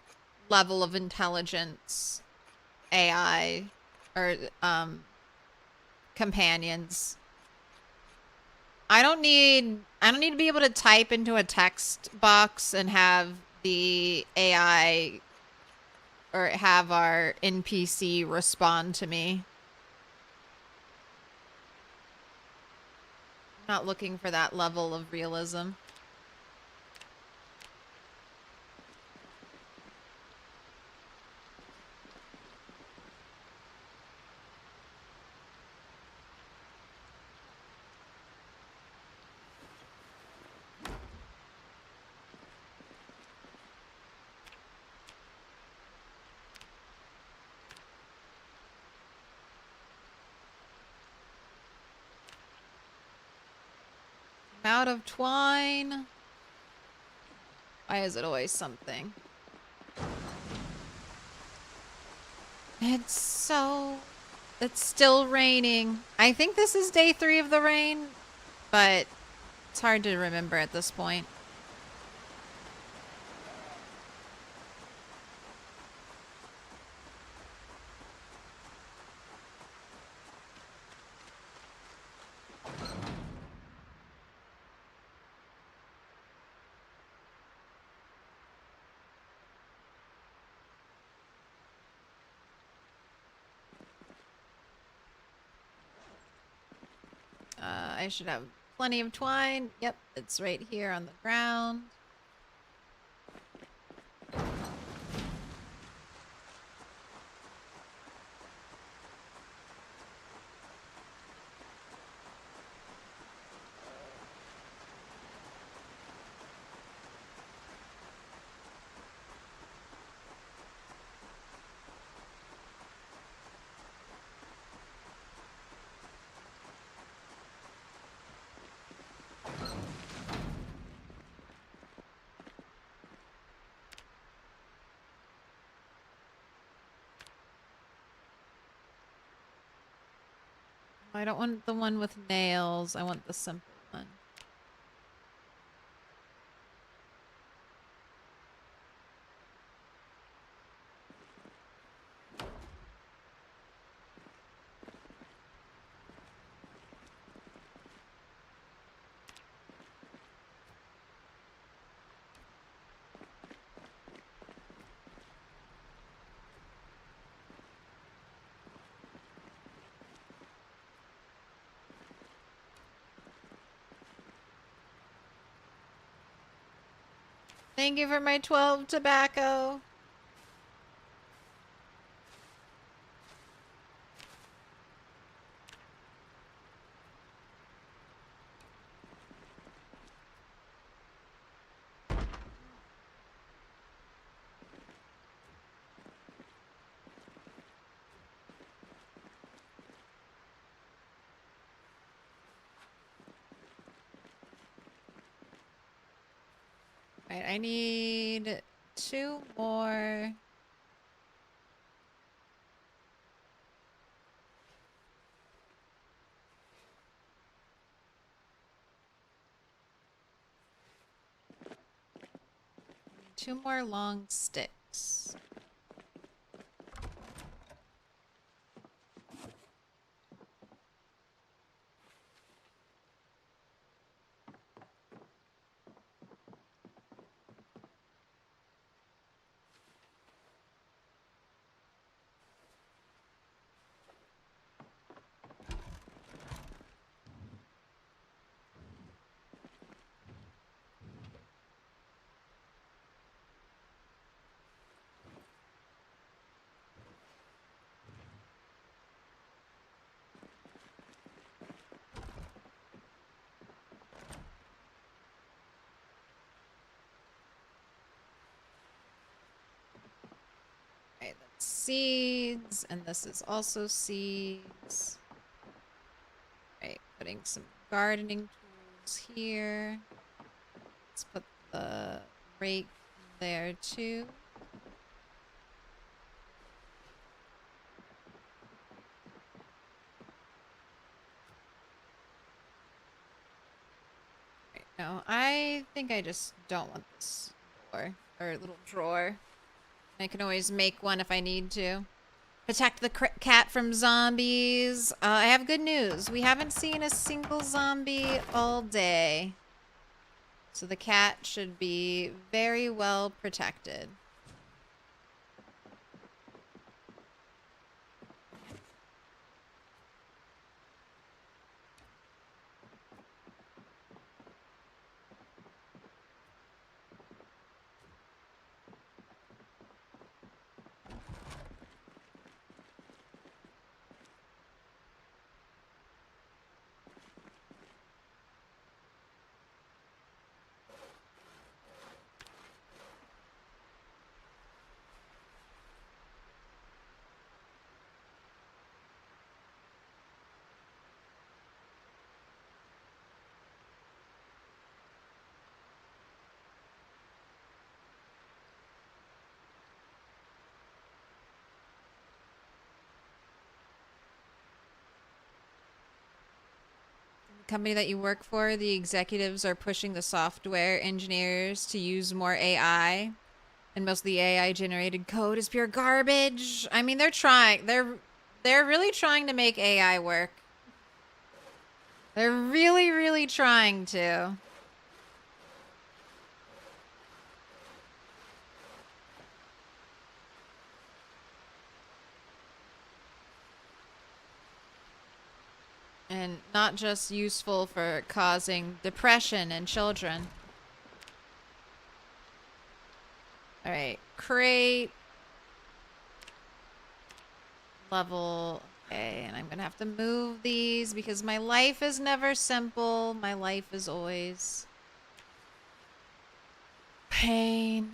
level of intelligence AI or companions. I don't need to be able to type into a text box and have the AI or have our NPC respond to me. I'm not looking for that level of realism. Out of twine. Why is it always something? It's still raining. I think this is day 3 of the rain, but it's hard to remember at this point. I should have plenty of twine. Yep, it's right here on the ground. I don't want the one with nails. I want the simple one. Thank you for my 12 tobacco. Alright, I need 2 more. Two more long sticks. Okay, that's seeds, and this is also seeds. Right, putting some gardening tools here. Let's put the rake there too. Right, no, I think I just don't want this door, or little drawer. I can always make one if I need to. Protect the cat from zombies. I have good news. We haven't seen a single zombie all day. So the cat should be very well protected. Company that you work for, the executives are pushing the software engineers to use more AI, and most of the AI generated code is pure garbage. I mean, they're trying. They're really trying to make AI work. They're really, really trying to. And not just useful for causing depression in children. Alright, crate. Level. Okay, and I'm gonna have to move these because my life is never simple. My life is always pain.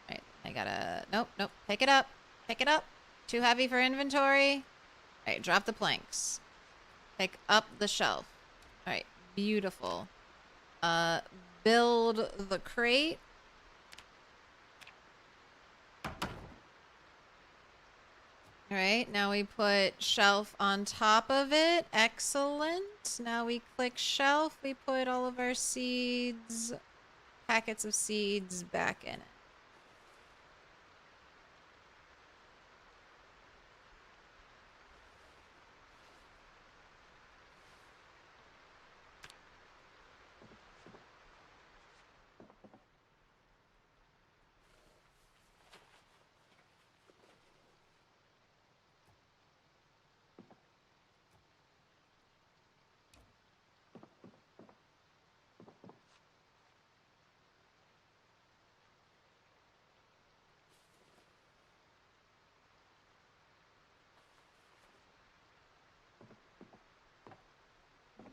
Alright, I gotta... Nope, nope. Pick it up. Pick it up. Too heavy for inventory. Alright, drop the planks. Pick up the shelf. Alright, beautiful. Build the crate. Alright, now we put shelf on top of it. Excellent. Now we click shelf. We put all of our seeds, packets of seeds back in it.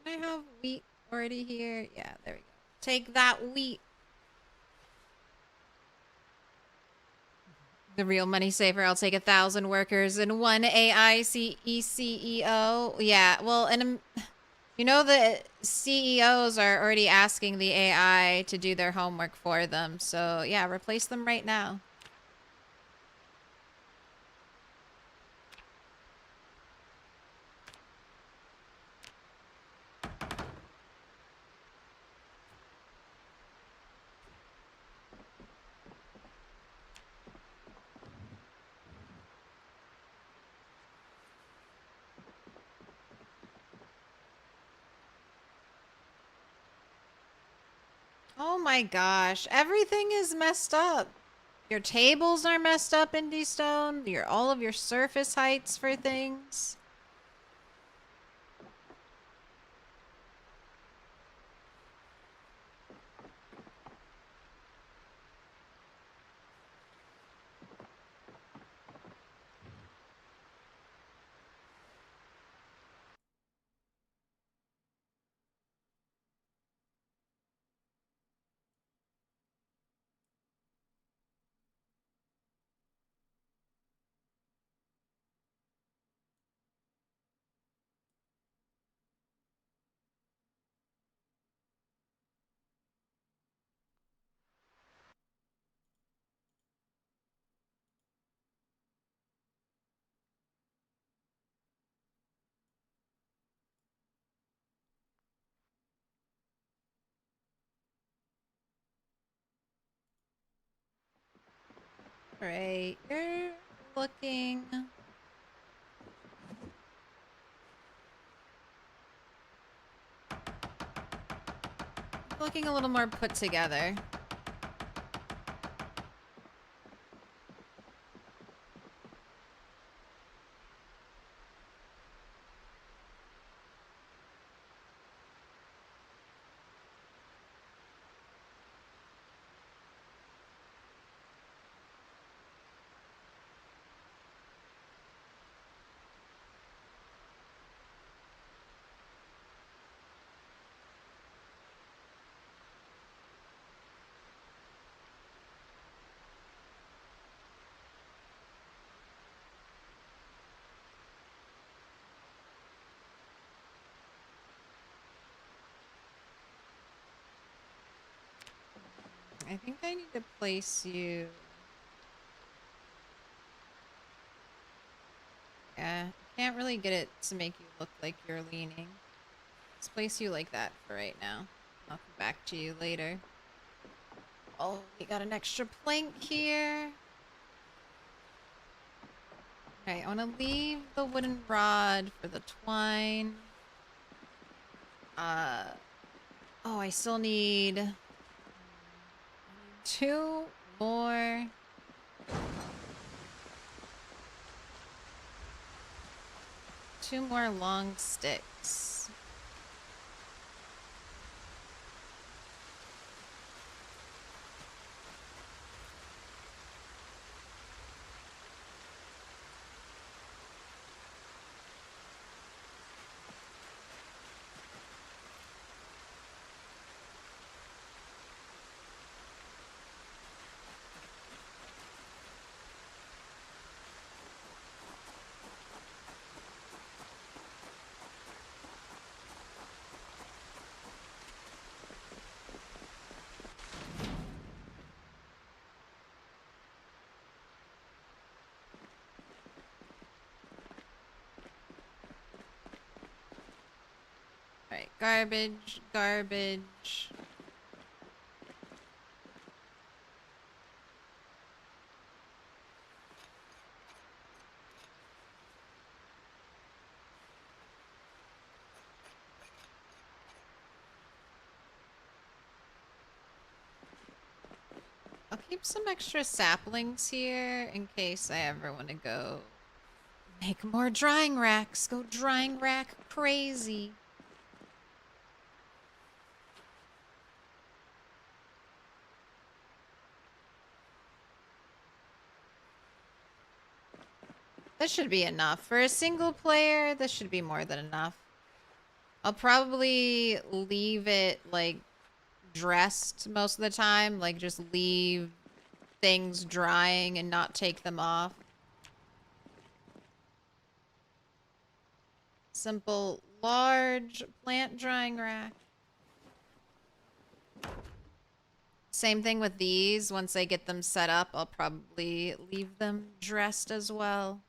I have wheat already here? Yeah, there we go. Take that wheat. The real money saver. I'll take 1,000 workers and 1 AI CEO. Yeah, well, and You know the CEOs are already asking the AI to do their homework for them. So yeah, replace them right now. Oh my gosh, everything is messed up. Your tables are messed up in D-Stone. All of your surface heights for things. Right, you're looking... looking a little more put together. I think I need to place you... Yeah, can't really get it to make you look like you're leaning. Let's place you like that for right now. I'll come back to you later. Oh, we got an extra plank here. Okay, I want to leave the wooden rod for the twine. Oh, I still need 2 more. Two more long sticks. Alright, garbage, garbage. I'll keep some extra saplings here in case I ever want to go make more drying racks. Go drying rack crazy. This should be enough. For a single player, this should be more than enough. I'll probably leave it, like, dressed most of the time. Like, just leave things drying and not take them off. Simple large plant drying rack. Same thing with these. Once I get them set up, I'll probably leave them dressed as well.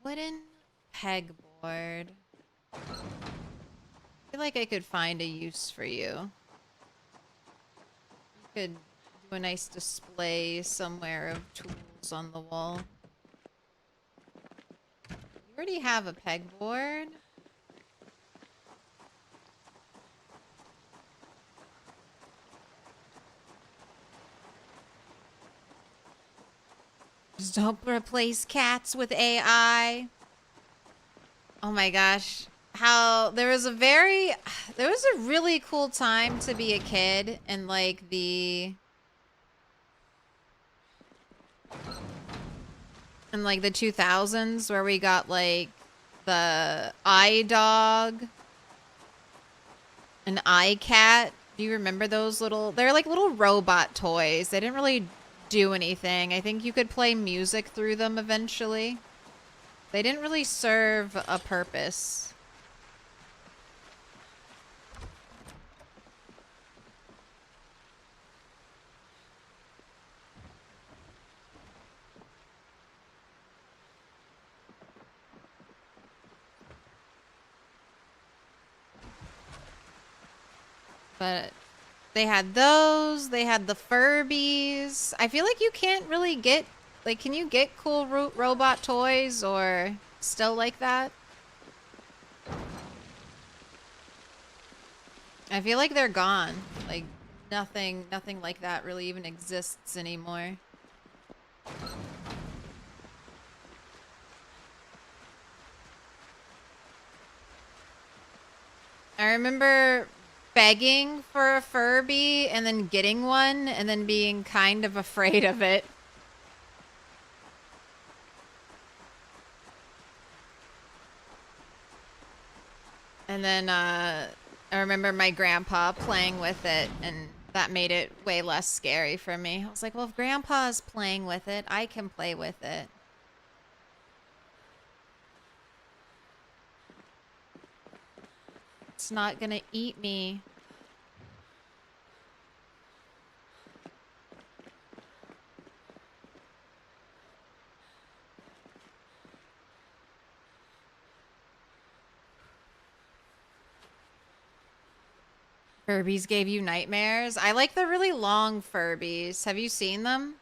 Wooden pegboard. I feel like I could find a use for you. You could do a nice display somewhere of tools on the wall. You already have a pegboard. Just don't replace cats with AI. Oh my gosh. How there was a really cool time to be a kid in like the 2000s where we got like the iDog and iCat. Do you remember those they're like little robot toys. They didn't really do anything. I think you could play music through them eventually. They didn't really serve a purpose. But they had those. They had the Furbies. I feel like you can't really get... Like, can you get cool robot toys or still like that? I feel like they're gone. Like, nothing like that really even exists anymore. I remember begging for a Furby and then getting one and then being kind of afraid of it. And then I remember my grandpa playing with it, and that made it way less scary for me. I was like, well, if grandpa's playing with it, I can play with it. It's not gonna eat me. Furbies gave you nightmares? I like the really long Furbies. Have you seen them?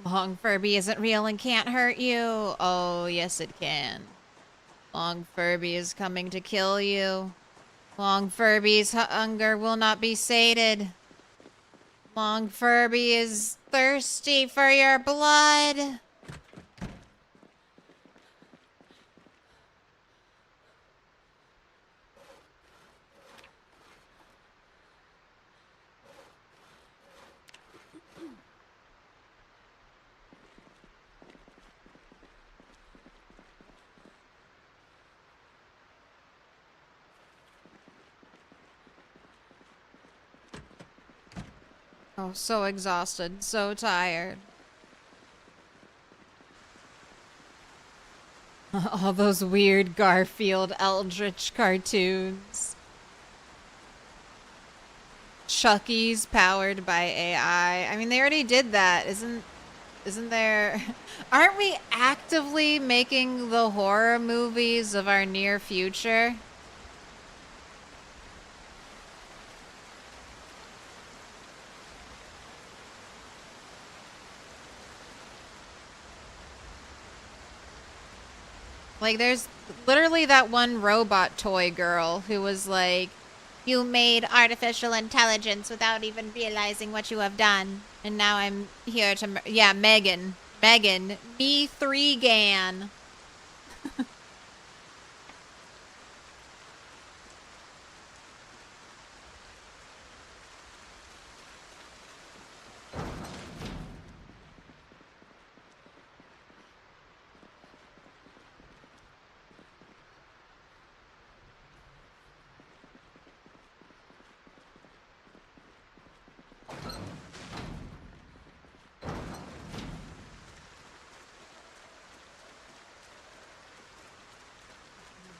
Long Furby isn't real and can't hurt you. Oh, yes it can. Long Furby is coming to kill you. Long Furby's hunger will not be sated. Long Furby is thirsty for your blood. Oh, so exhausted, so tired. All those weird Garfield Eldritch cartoons. Chucky's powered by AI. I mean, they already did that. Isn't Isn't there... Aren't we actively making the horror movies of our near future? Like, there's literally that one robot toy girl who was like, you made artificial intelligence without even realizing what you have done. And now I'm here to... Yeah, Megan. Megan. Me 3 Gan.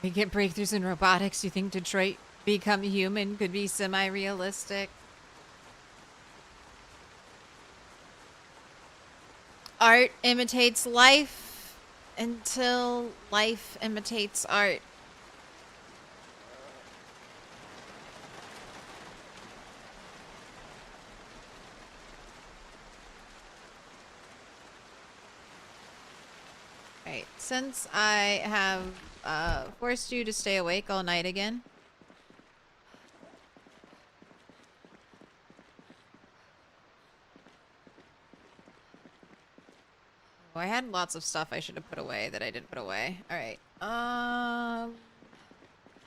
We get breakthroughs in robotics. You think Detroit Become Human could be semi-realistic? Art imitates life until life imitates art. Right, since I have forced you to stay awake all night again. Oh, I had lots of stuff I should have put away that I didn't put away. Alright,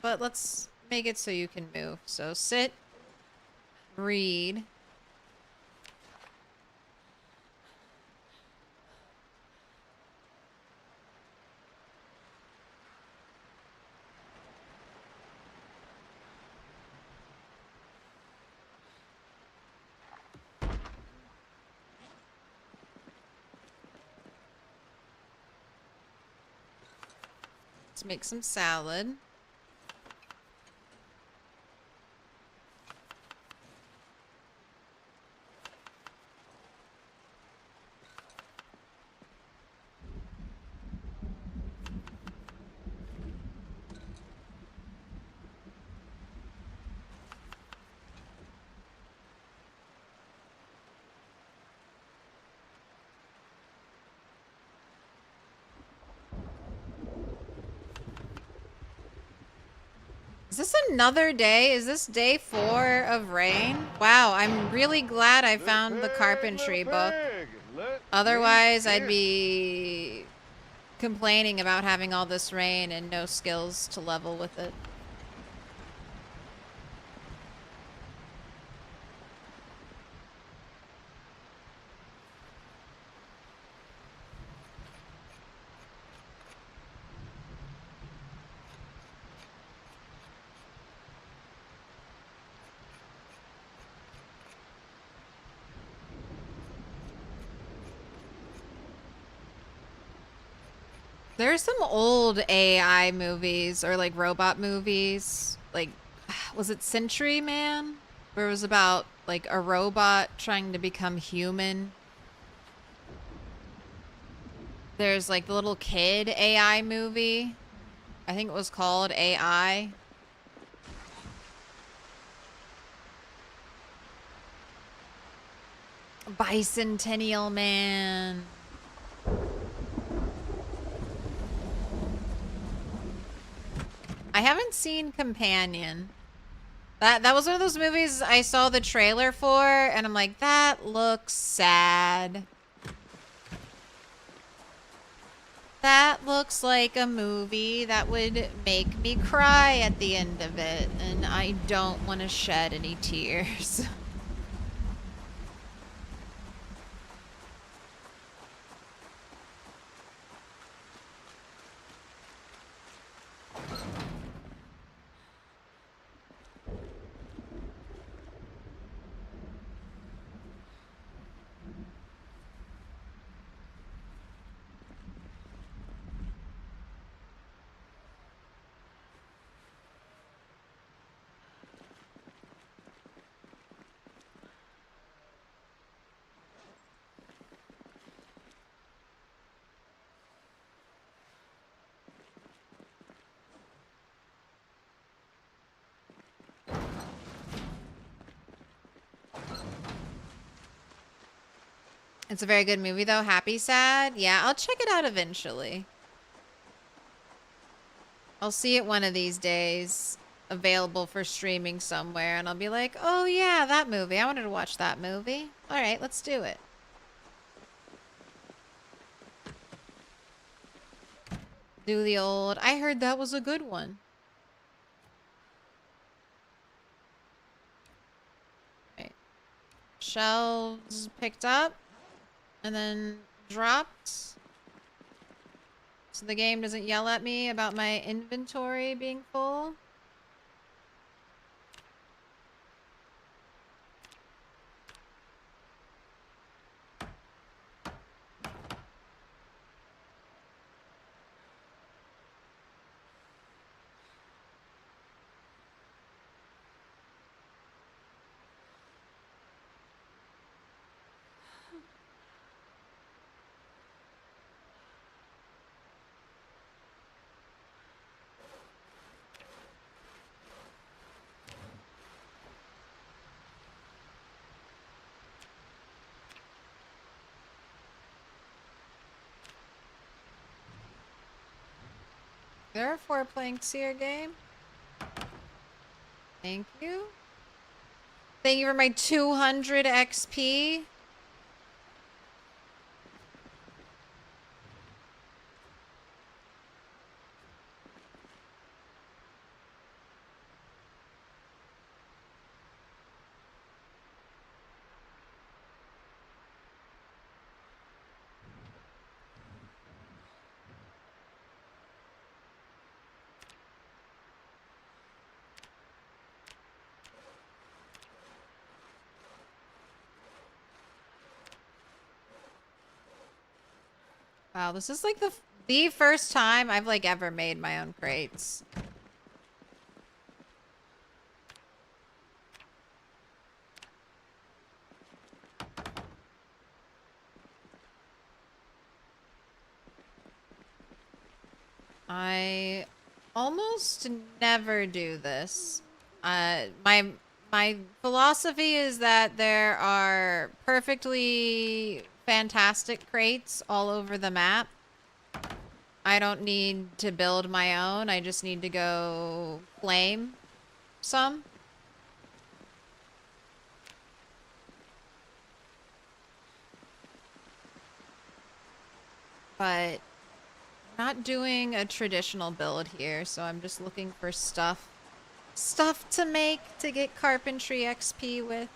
but let's make it so you can move. So sit, read. Let's make some salad. Is this another day? Is this day 4 of rain? Wow, I'm really glad I found the Carpentry book. Otherwise, I'd be complaining about having all this rain and no skills to level with it. There's some old AI movies or like robot movies. Like, was it Century Man? Where it was about like a robot trying to become human. There's like the little kid AI movie. I think it was called AI. Bicentennial Man. I haven't seen Companion. That was one of those movies I saw the trailer for, and I'm like, that looks sad. That looks like a movie that would make me cry at the end of it, and I don't want to shed any tears. It's a very good movie, though. Happy, sad. Yeah, I'll check it out eventually. I'll see it one of these days, available for streaming somewhere, and I'll be like, oh, yeah, that movie. I wanted to watch that movie. All right, let's do it. Do the old, I heard that was a good one. Right. Shelves picked up and then dropped. So the game doesn't yell at me about my inventory being full. There are 4 planks here, game. Thank you. Thank you for my 200 XP. Wow, this is like the first time I've like ever made my own crates. I almost never do this. My philosophy is that there are perfectly fantastic crates all over the map. I don't need to build my own. I just need to go claim some. But I'm not doing a traditional build here, so I'm just looking for stuff to make to get Carpentry XP with.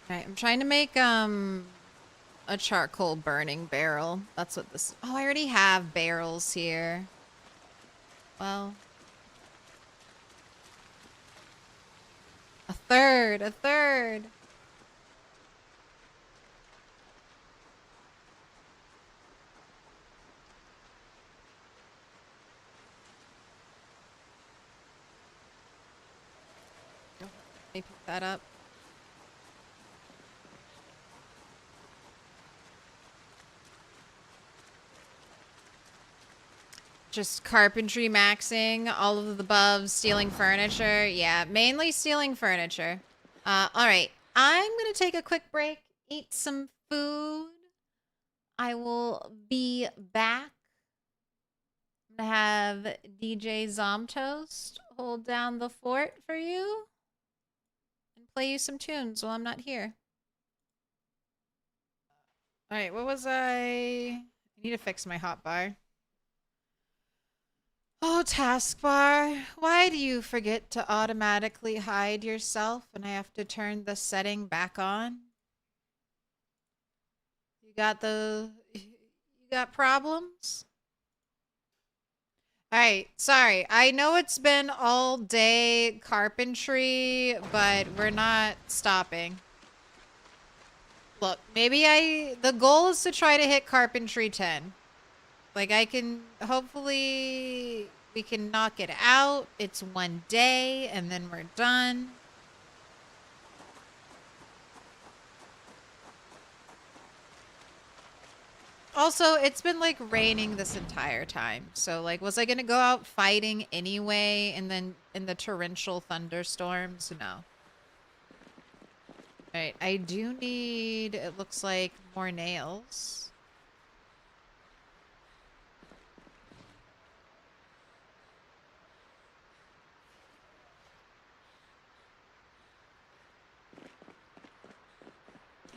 Alright, I'm trying to make a charcoal burning barrel. That's what this... Oh, I already have barrels here. Well. A third! A third! Let me pick that up. Just carpentry maxing, all of the above, stealing furniture. Yeah, mainly stealing furniture. Alright. I'm gonna take a quick break, eat some food. I will be back. I'm gonna have DJ Zomtoast hold down the fort for you. And play you some tunes while I'm not here. Alright, what was I need to fix my hotbar. Oh, taskbar, why do you forget to automatically hide yourself and I have to turn the setting back on? You got problems? Alright, sorry. I know it's been all day carpentry, but we're not stopping. Look, maybe the goal is to try to hit Carpentry 10. Like, I can hopefully We can knock it out. It's one day, and then we're done. Also, it's been like raining this entire time. So like, was I gonna go out fighting anyway and then in the torrential thunderstorms? No. Alright, I do need, it looks like, more nails.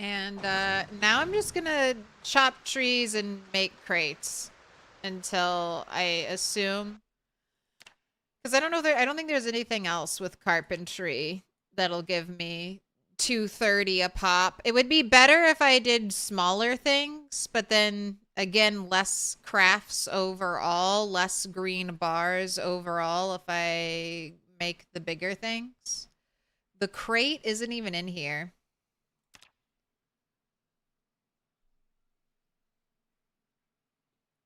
And now I'm just gonna chop trees and make crates until I assume, because I don't know, I don't think there's anything else with carpentry that'll give me 230 a pop. It would be better if I did smaller things, but then again, less crafts overall, less green bars overall if I make the bigger things. The crate isn't even in here.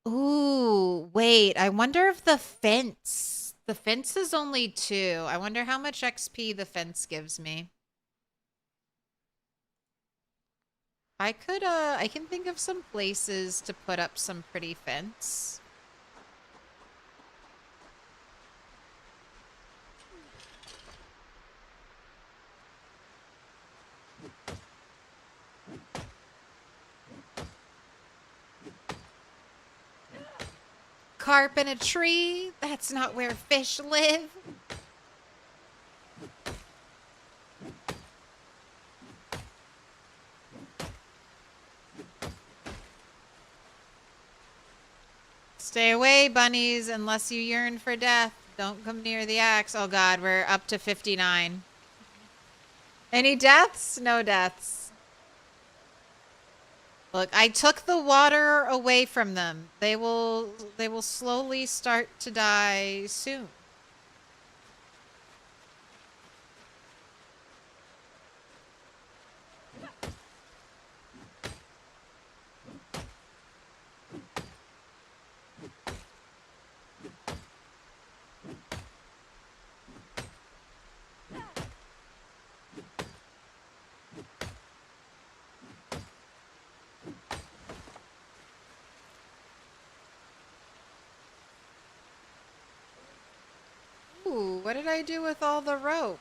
Ooh, wait. I wonder if the fence is only 2. I wonder how much XP the fence gives me. I can think of some places to put up some pretty fence. Carp in a tree? That's not where fish live. Stay away, bunnies, unless you yearn for death. Don't come near the axe. Oh god, we're up to 59. Any deaths? No deaths. Look, I took the water away from them. They will slowly start to die soon. Ooh, what did I do with all the rope?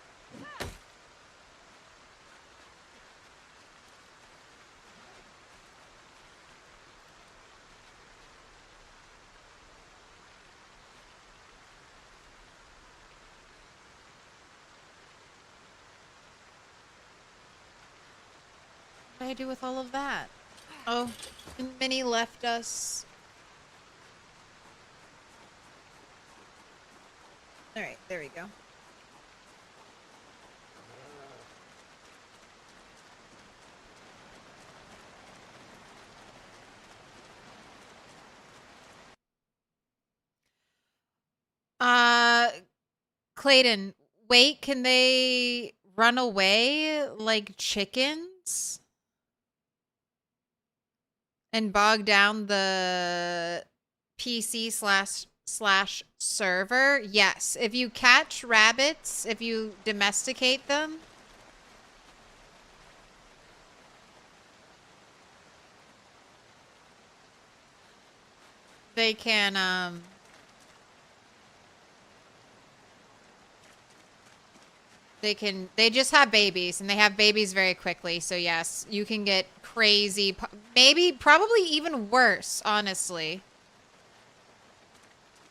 What did I do with all of that? Oh, and Minnie left us. Alright, there we go. Clayton, wait, can they run away like chickens? And bog down the PC slash server? Yes. If you catch rabbits, if you domesticate them, they can, they just have babies, and they have babies very quickly. So yes, you can get crazy, maybe, probably even worse, honestly.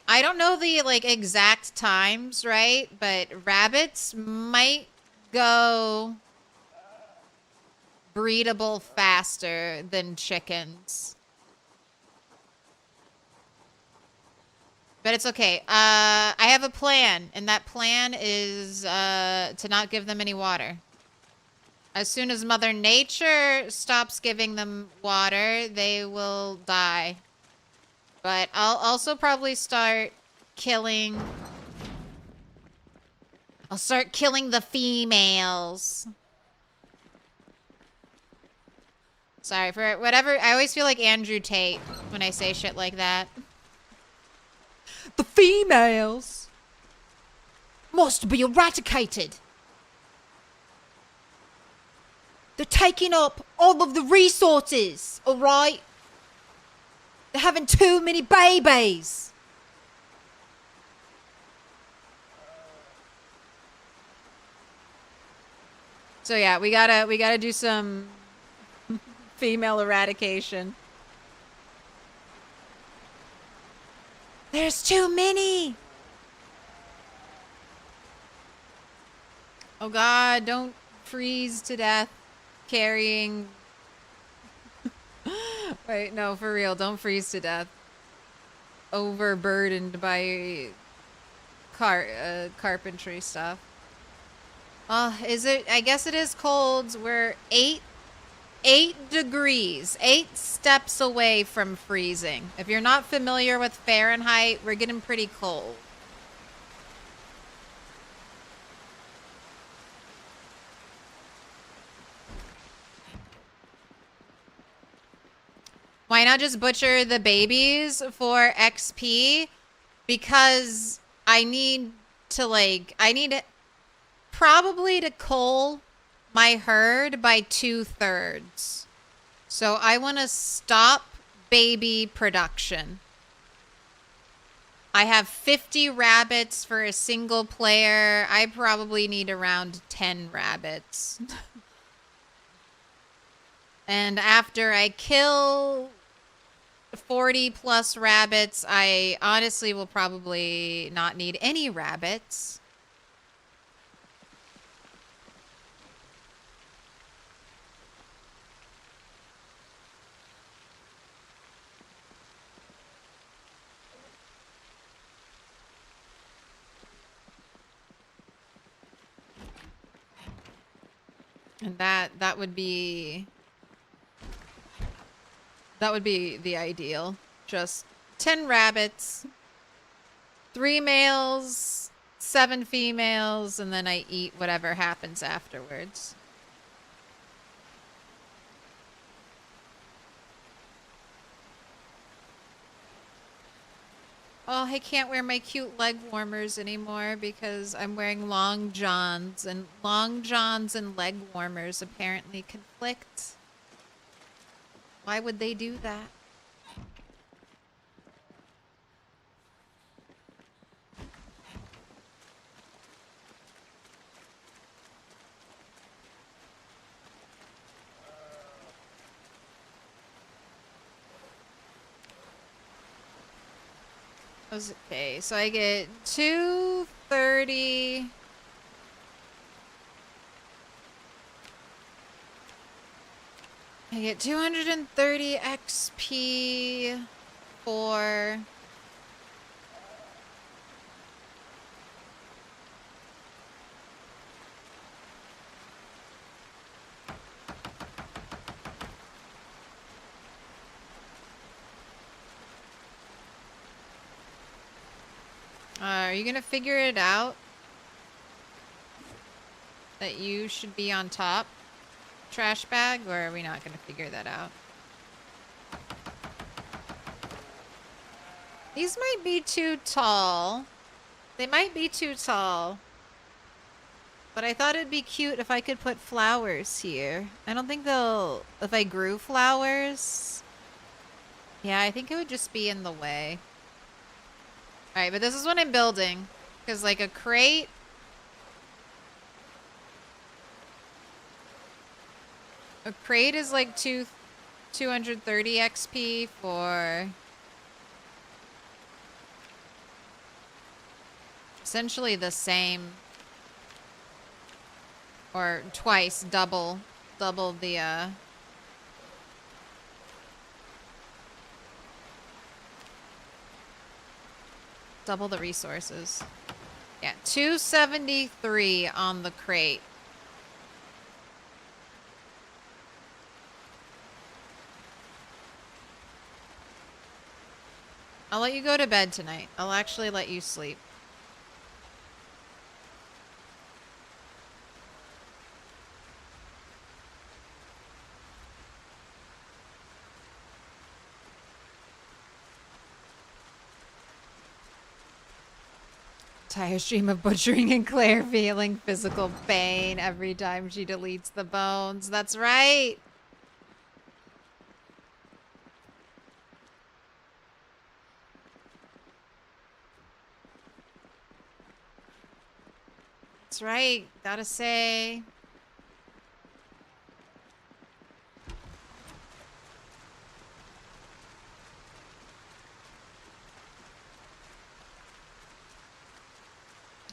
I don't know the, like, exact times, right? But rabbits might go breedable faster than chickens. But it's okay. I have a plan, and that plan is to not give them any water. As soon as Mother Nature stops giving them water, they will die. But I'll also probably start killing... I'll start killing the females. Sorry for whatever. I always feel like Andrew Tate when I say shit like that. The females must be eradicated. They're taking up all of the resources, alright? They're having too many babies. So yeah, we gotta do some female eradication. There's too many. Oh God, don't freeze to death carrying. Wait, no, for real, don't freeze to death. Overburdened by carpentry stuff. Is it? I guess it is cold. We're 8 degrees, 8 steps away from freezing. If you're not familiar with Fahrenheit, we're getting pretty cold. Why not just butcher the babies for XP? Because I need probably to cull my herd by 2/3. So I want to stop baby production. I have 50 rabbits for a single player. I probably need around 10 rabbits. And after I kill 40 plus rabbits, I honestly will probably not need any rabbits. And that would be the ideal. Just 10 rabbits, 3 males, 7 females, and then I eat whatever happens afterwards. Oh, I can't wear my cute leg warmers anymore because I'm wearing long johns, and long johns and leg warmers apparently conflict. Why would they do that? Okay, so I get 230. I get 230 XP for are you gonna figure it out that you should be on top, trash bag, or are we not gonna figure that out? These might be too tall. They might be too tall. But I thought it'd be cute if I could put flowers here. I don't think they'll... If I grew flowers... Yeah, I think it would just be in the way. Alright, but this is what I'm building. Because, like, a crate... A crate is, like, 230 XP for... essentially the same, or twice, double the double the resources. Yeah, 273 on the crate. I'll let you go to bed tonight. I'll actually let you sleep. entire stream of butchering and Claire feeling physical pain every time she deletes the bones. That's right. That's right. Gotta say.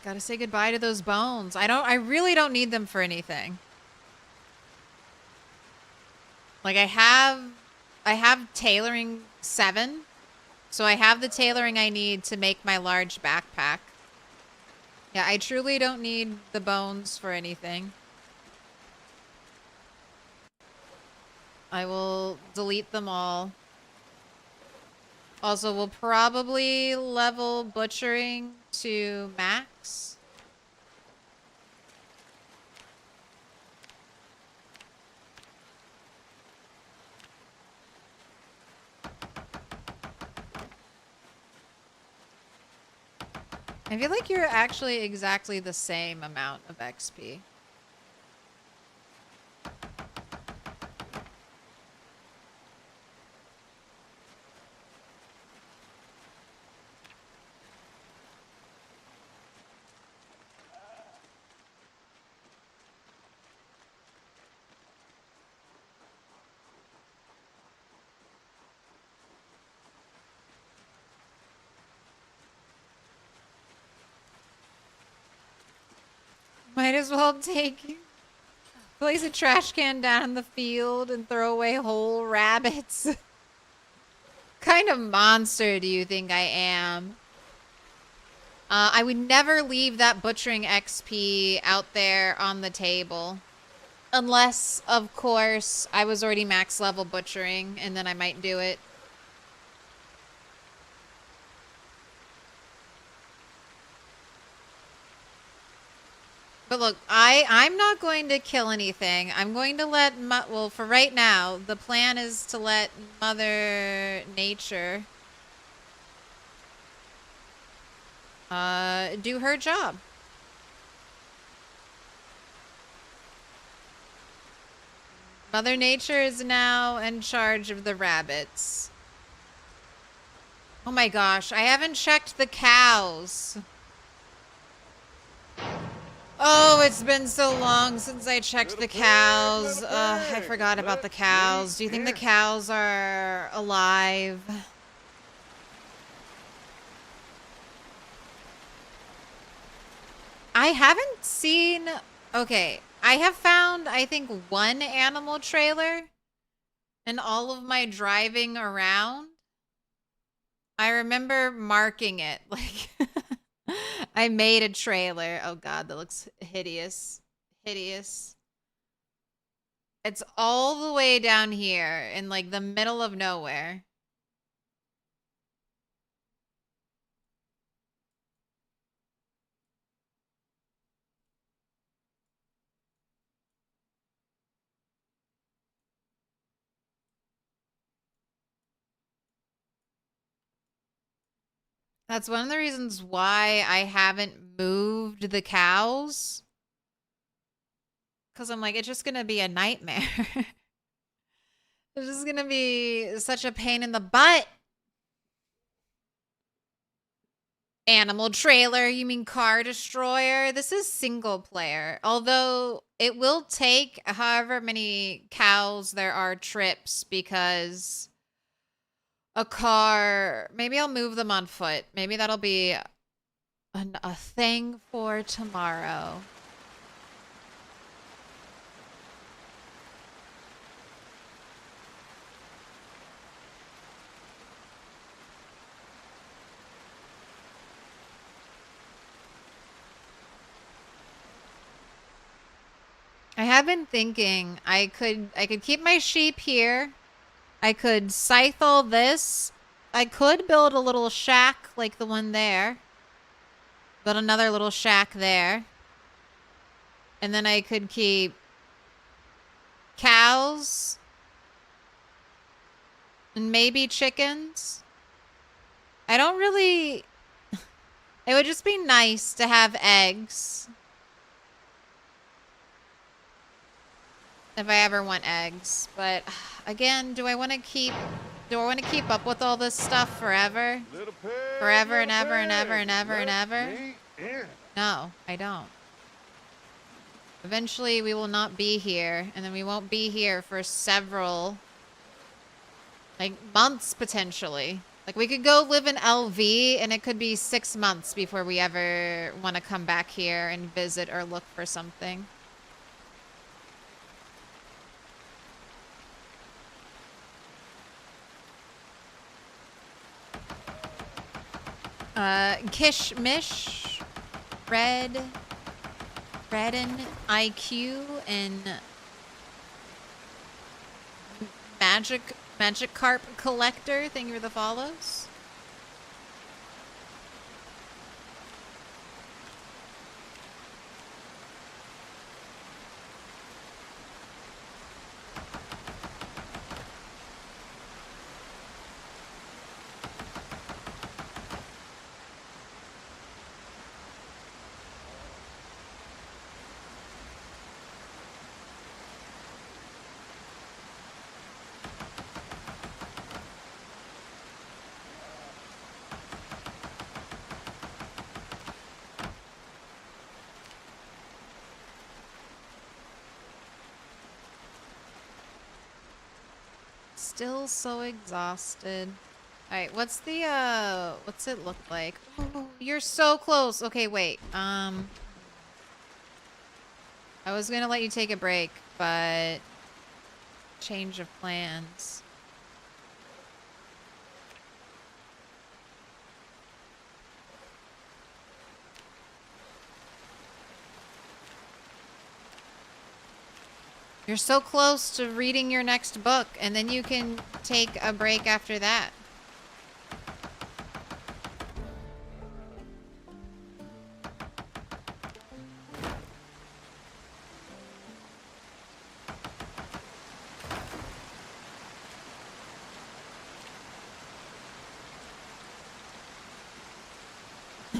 Gotta say goodbye to those bones. I really don't need them for anything. Like I have tailoring 7. So I have the tailoring I need to make my large backpack. Yeah, I truly don't need the bones for anything. I will delete them all. Also, we'll probably level butchering to max. I feel like you're actually exactly the same amount of XP. Might as well place a trash can down in the field and throw away whole rabbits. Kind of monster do you think I am? I would never leave that butchering XP out there on the table. Unless, of course, I was already max level butchering, and then I might do it. But look, I'm not going to kill anything. I'm going to let, well, for right now, the plan is to let Mother Nature do her job. Mother Nature is now in charge of the rabbits. Oh my gosh, I haven't checked the cows. Oh, it's been so long since I checked the cows. I forgot about the cows. Do you think the cows are alive? I haven't seen... Okay, I have found, I think, 1 animal trailer in all of my driving around. I remember marking it, like... I made a trailer. Oh god, that looks hideous. Hideous. It's all the way down here in like the middle of nowhere. That's one of the reasons why I haven't moved the cows. Because I'm like, it's just going to be a nightmare. It's just going to be such a pain in the butt. Animal trailer, you mean car destroyer? This is single player. Although it will take however many cows there are trips because... a car. Maybe I'll move them on foot. Maybe that'll be a thing for tomorrow. I have been thinking I could keep my sheep here. I could scythe all this. I could build a little shack like the one there. Build another little shack there. And then I could keep cows. And maybe chickens. I don't really It would just be nice to have eggs. If I ever want eggs. But again, do I want to keep up with all this stuff forever? Little pig, Forever and little ever and ever pig, and ever and let ever? me in. No, I don't. Eventually we will not be here, and then we won't be here for several, like, months potentially. Like, we could go live in LV, and it could be 6 months before we ever want to come back here and visit or look for something. Kishmish, Red and IQ, and Magic Carp Collector. Thank you for the follows. Still so exhausted. Alright, what's it look like? Oh, you're so close. Okay, wait. I was gonna let you take a break, but change of plans. You're so close to reading your next book, and then you can take a break after that.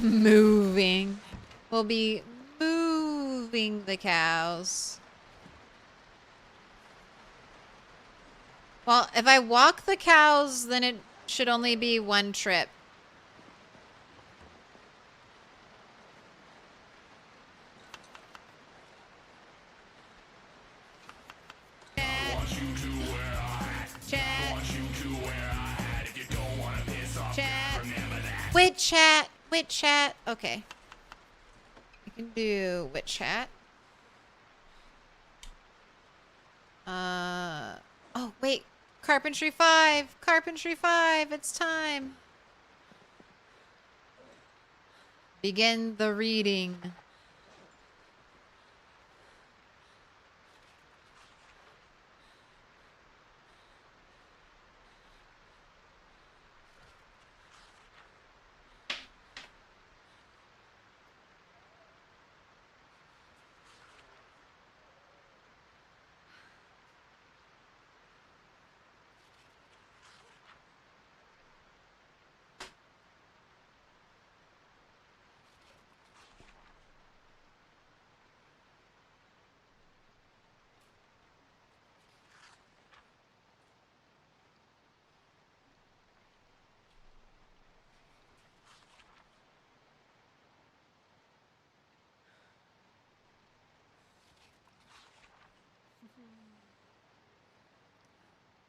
Moving. We'll be moving the cows. Well, if I walk the cows, then it should only be one trip. Wit chat. Wit chat. Okay. I can do wit chat. Oh, wait. Carpentry 5. Carpentry 5. It's time. Begin the reading.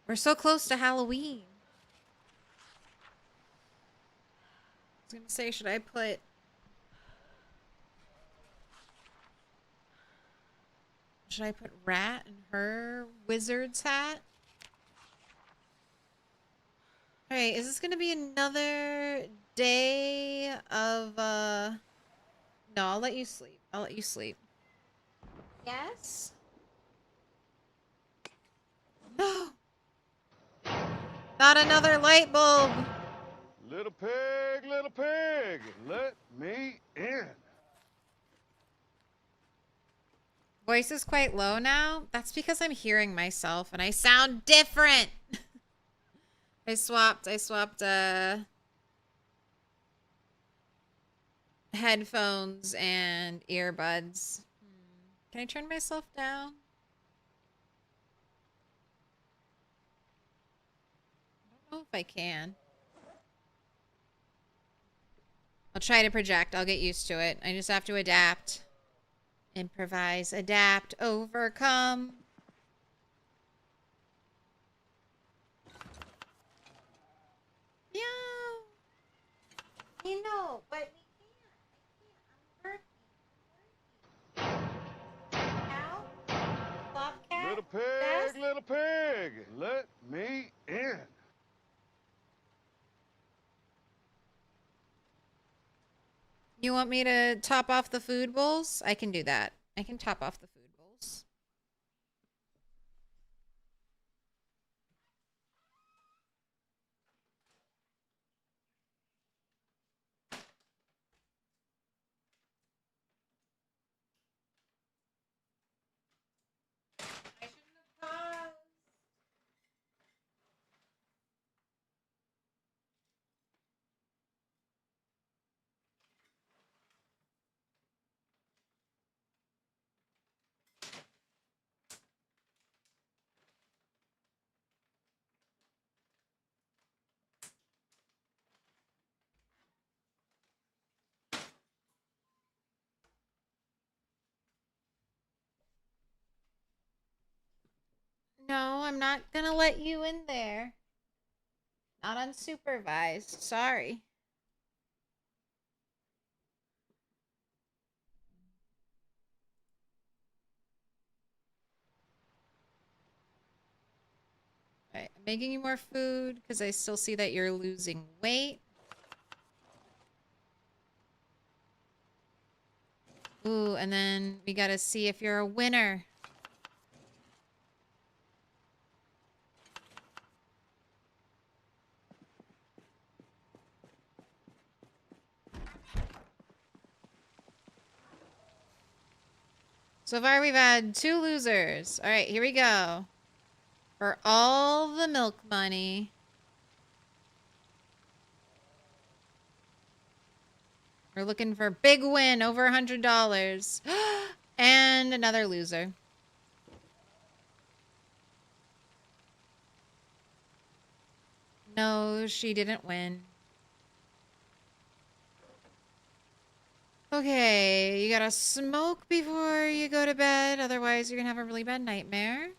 We're so close to Halloween. I was gonna say, should I put... Should I put Rat in her wizard's hat? Alright, is this gonna be another day of, No, I'll let you sleep. I'll let you sleep. Yes? No! Not another light bulb! Little pig, let me in. Voice is quite low now. That's because I'm hearing myself and I sound different. I swapped headphones and earbuds. Can I turn myself down? I don't know if I can. I'll try to project. I'll get used to it. I just have to adapt. Improvise, adapt, overcome. Yeah. You know, but we can't. I'm working. Ow. Bobcat. Little Yes? pig, little pig, let me in. You want me to top off the food bowls? I can do that. I can top off the food bowls. I shouldn't have paused. No, I'm not gonna let you in there. Not unsupervised. Sorry. Alright, I'm making you more food because I still see that you're losing weight. Ooh, and then we gotta see if you're a winner. So far, we've had 2 losers. All right, here we go. For all the milk money. We're looking for a big win, over $100. And another loser. No, she didn't win. Okay, you gotta smoke before you go to bed, otherwise you're gonna have a really bad nightmare.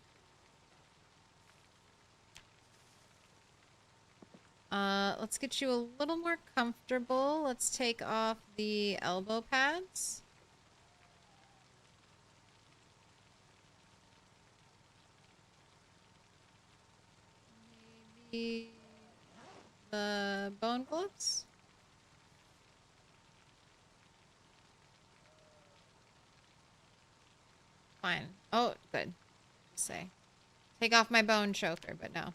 Let's get you a little more comfortable. Let's take off the elbow pads. Maybe the bone gloves? Fine. Oh, good. Say. Take off my bone choker, but no.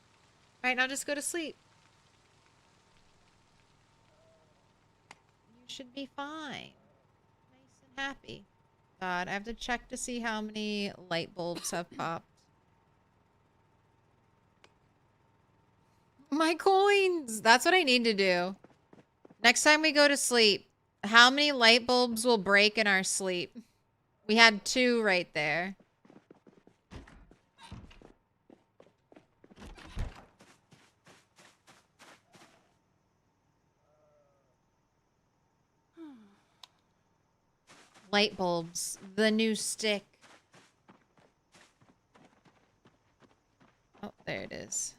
Alright, now just go to sleep. You should be fine. Nice and happy. God, I have to check to see how many light bulbs have popped. My coins! That's what I need to do. Next time we go to sleep, how many light bulbs will break in our sleep? We had 2 right there. Light bulbs, the new stick. Oh, there it is.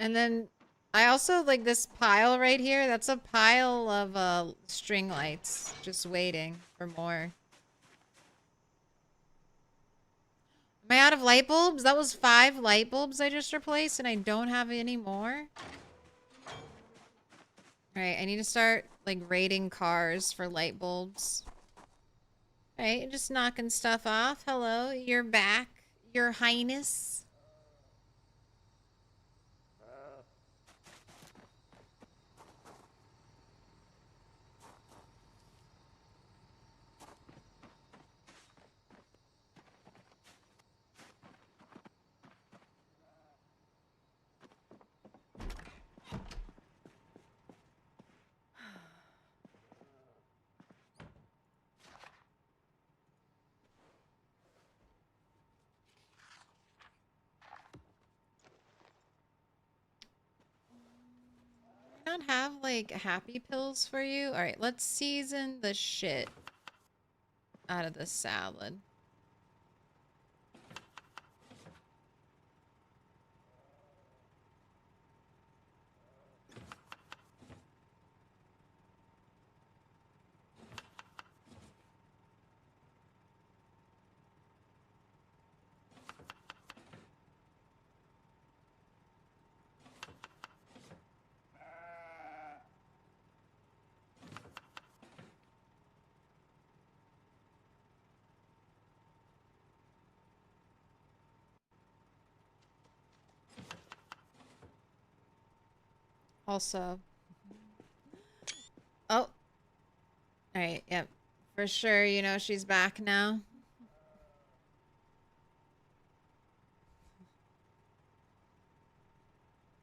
And then I also like this pile right here. That's a pile of string lights just waiting for more. Am I out of light bulbs? That was 5 light bulbs I just replaced and I don't have any more. All right, I need to start like like raiding cars for light bulbs. Right, just knocking stuff off. Hello, you're back, Your Highness. Not have like happy pills for you? All right, let's season the shit out of this salad. Also, oh, all right, yep, for sure. You know she's back now.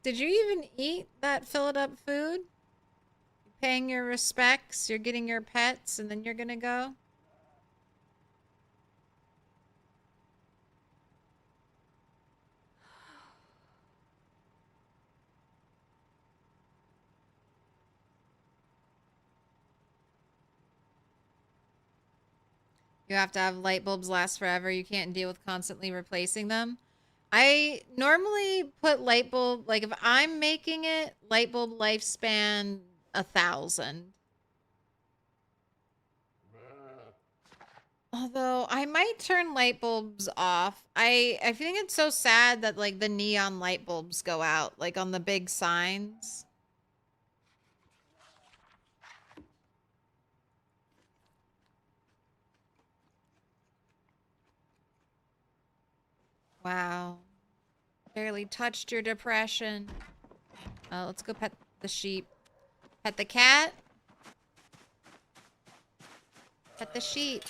Did you even eat that filled up food? You're paying your respects, you're getting your pets, and then you're gonna go? You have to have light bulbs last forever. You can't deal with constantly replacing them. I normally put light bulb, like if I'm making it, light bulb lifespan 1,000. Although I might turn light bulbs off. I think it's so sad that like the neon light bulbs go out, like on the big signs. Wow. Barely touched your depression. Let's go pet the sheep. Pet the cat. Pet the sheep.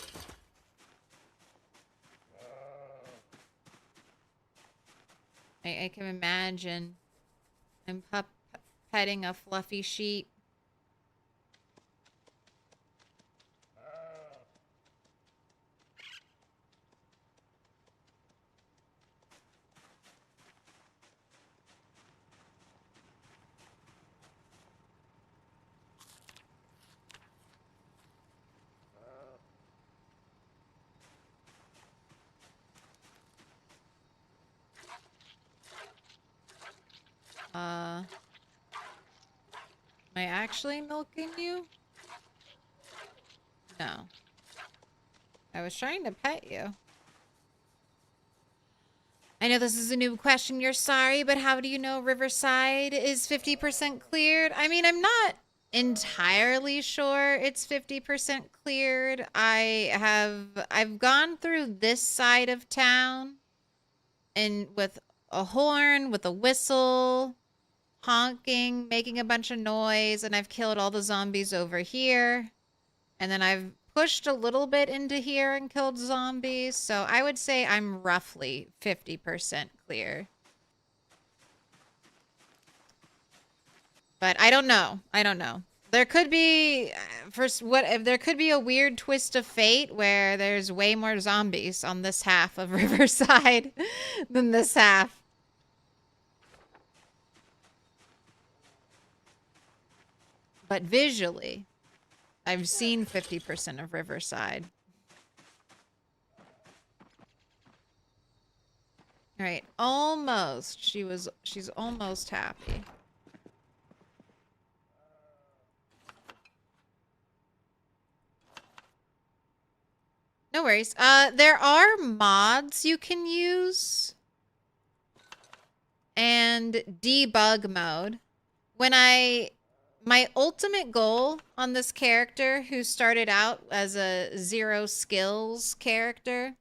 I can imagine I'm petting a fluffy sheep. Am I actually milking you? No. I was trying to pet you. I know this is a new question. You're sorry, but how do you know Riverside is 50% cleared? I mean, I'm not entirely sure it's 50% cleared. I've gone through this side of town and with a horn, with a whistle, honking, making a bunch of noise, and I've killed all the zombies over here. And then I've pushed a little bit into here and killed zombies, so I would say I'm roughly 50% clear. But I don't know. I don't know. There could be there could be a weird twist of fate where there's way more zombies on this half of Riverside than this half. But visually, I've seen 50% of Riverside. All right, almost. She's almost happy. No worries. There are mods you can use. And debug mode. When I My ultimate goal on this character, who started out as a 0 skills character,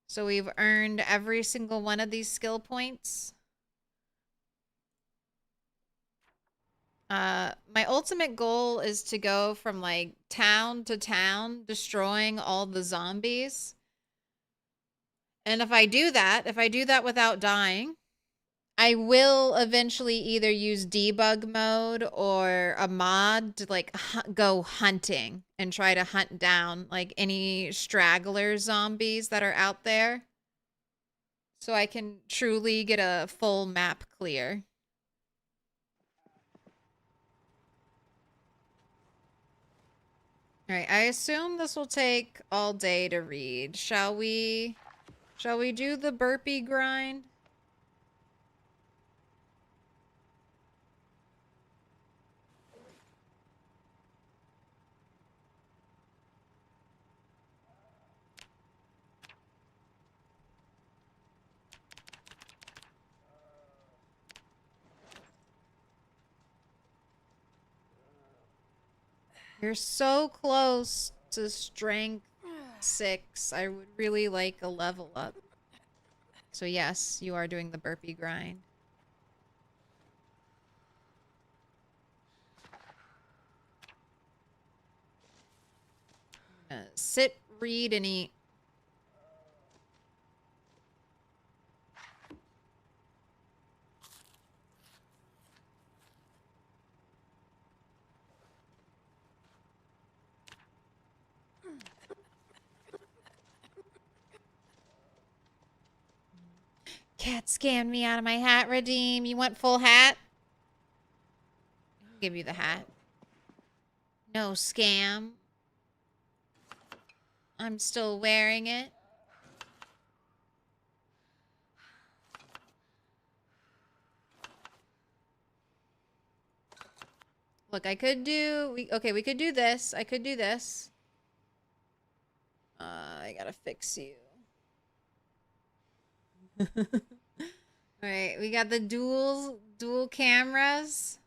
so we've earned every single one of these skill points. My ultimate goal is to go from like town to town, destroying all the zombies. And if I do that without dying, I will eventually either use debug mode or a mod to like go hunting and try to hunt down like any straggler zombies that are out there, so I can truly get a full map clear. All right, I assume this will take all day to read. Shall we do the burpee grind? You're so close to strength 6. I would really like a level up. So yes, you are doing the burpee grind. Sit, read, and eat. Cat scammed me out of my hat, Redeem. You want full hat? I'll give you the hat. No scam. I'm still wearing it. Look, I could do... we could do this. I could do this. I gotta fix you. Alright, we got the dual cameras.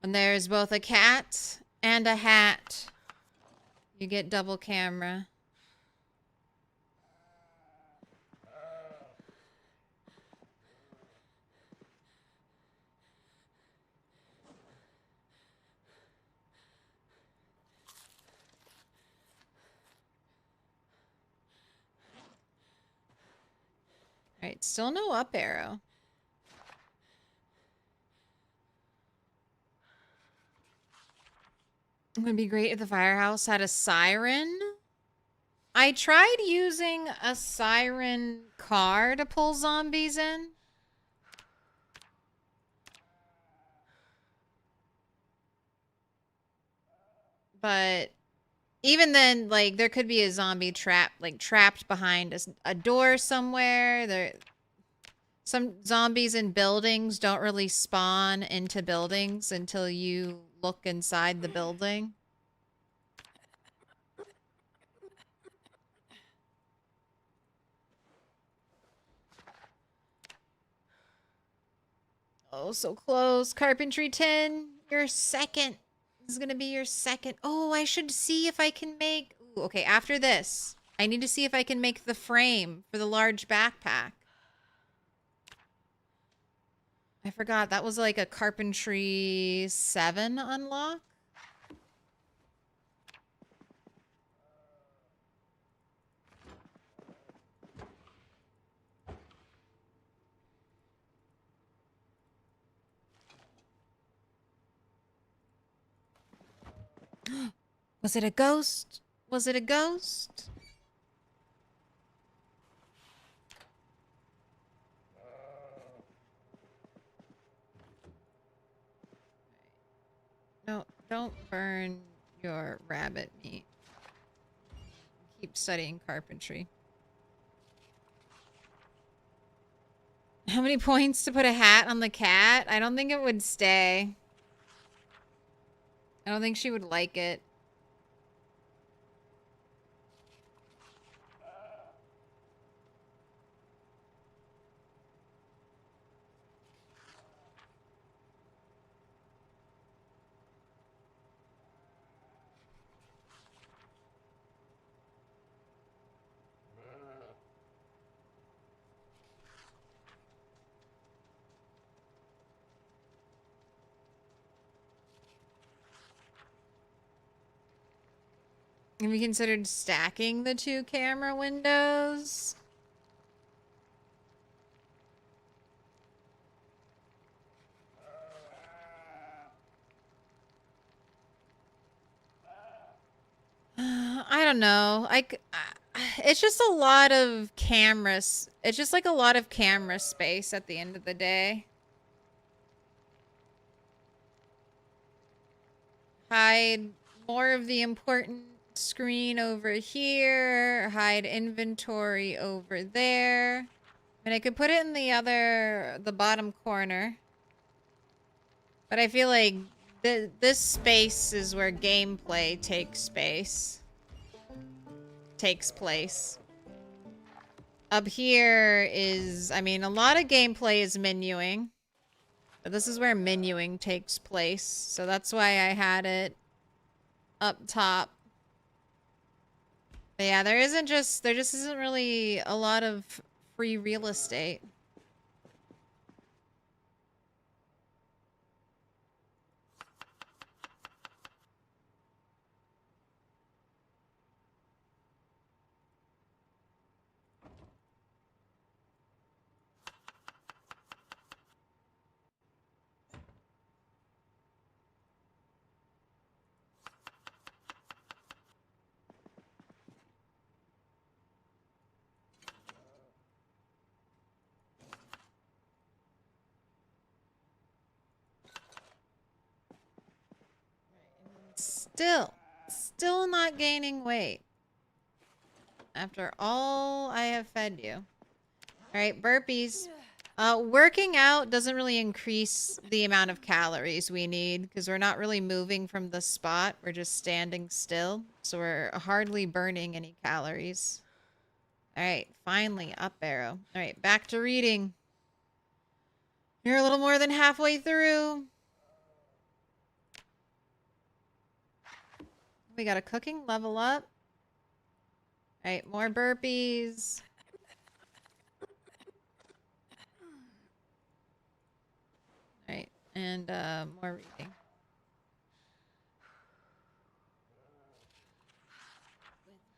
And there's both a cat and a hat. You get double camera. Alright, still no up arrow. It would be great if the firehouse had a siren. I tried using a siren car to pull zombies in. But even then, like, there could be a zombie trapped behind a door somewhere. Some zombies in buildings don't really spawn into buildings until you look inside the building. Oh, so close. Carpentry 10, your second. This is going to be your second. Oh, I should see if I can make... Ooh, okay, after this, I need to see if I can make the frame for the large backpack. I forgot. That was like a Carpentry 7 unlock. Was it a ghost? Was it a ghost? No, don't burn your rabbit meat. Keep studying carpentry. How many points to put a hat on the cat? I don't think it would stay. I don't think she would like it. Have you considered stacking the 2 camera windows? I don't know. It's just a lot of cameras. It's just like a lot of camera space at the end of the day. Hide more of the important screen over here. Hide inventory over there. I mean, I could put it in the bottom corner. But I feel like this space is where gameplay takes place. Up here is, I mean, a lot of gameplay is menuing. But this is where menuing takes place. So that's why I had it up top. But yeah, there just isn't really a lot of free real estate. Still not gaining weight. After all I have fed you. Alright, burpees. Working out doesn't really increase the amount of calories we need because we're not really moving from the spot. We're just standing still. So we're hardly burning any calories. Alright, finally, up arrow. Alright, back to reading. You're a little more than halfway through. We got a cooking level up. Alright, more burpees. Alright, and more reading.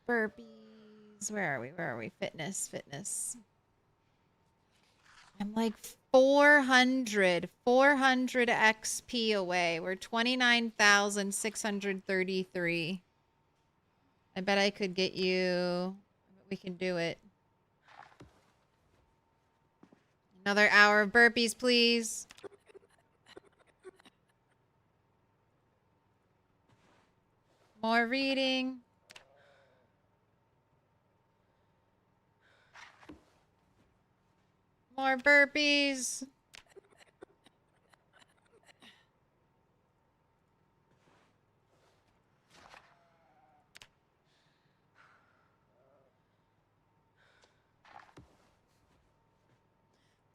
Burpees. Where are we? Fitness. I'm like 400 XP away. We're 29,633. I bet I could get you. We can do it. Another hour of burpees, please. More reading. More burpees.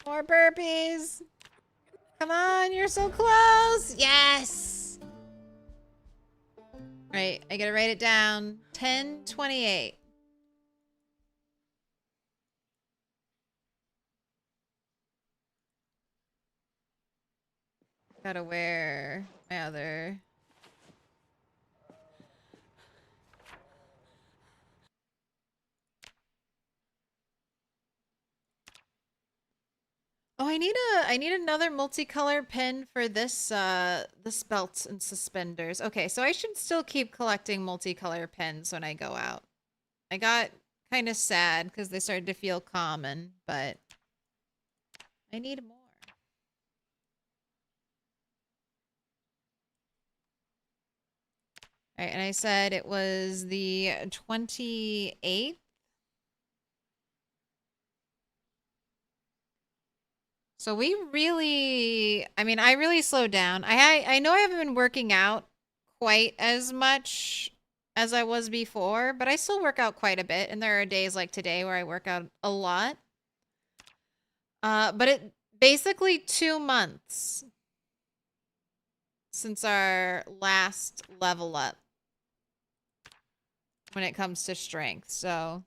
More burpees. Come on, you're so close. Yes. Right, I gotta write it down. 10:28. Gotta wear my other. Oh, I need another multicolor pen for this this belt and suspenders. Okay, so I should still keep collecting multicolor pens when I go out. I got kind of sad because they started to feel common, but I need more. All right, and I said it was the 28th. So we really, I mean, I really slowed down. I know I haven't been working out quite as much as I was before, but I still work out quite a bit. And there are days like today where I work out a lot. But it basically 2 months since our last level up when it comes to strength. So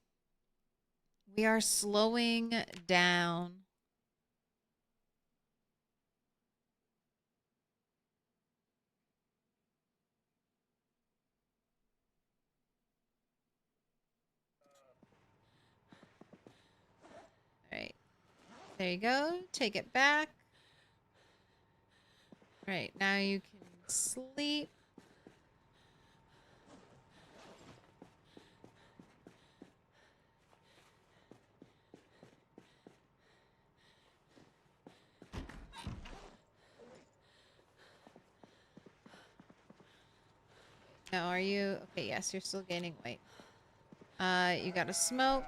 we are slowing down. There you go. Take it back. Right, now you can sleep. Now, are you... Okay, yes, you're still gaining weight. You gotta smoke.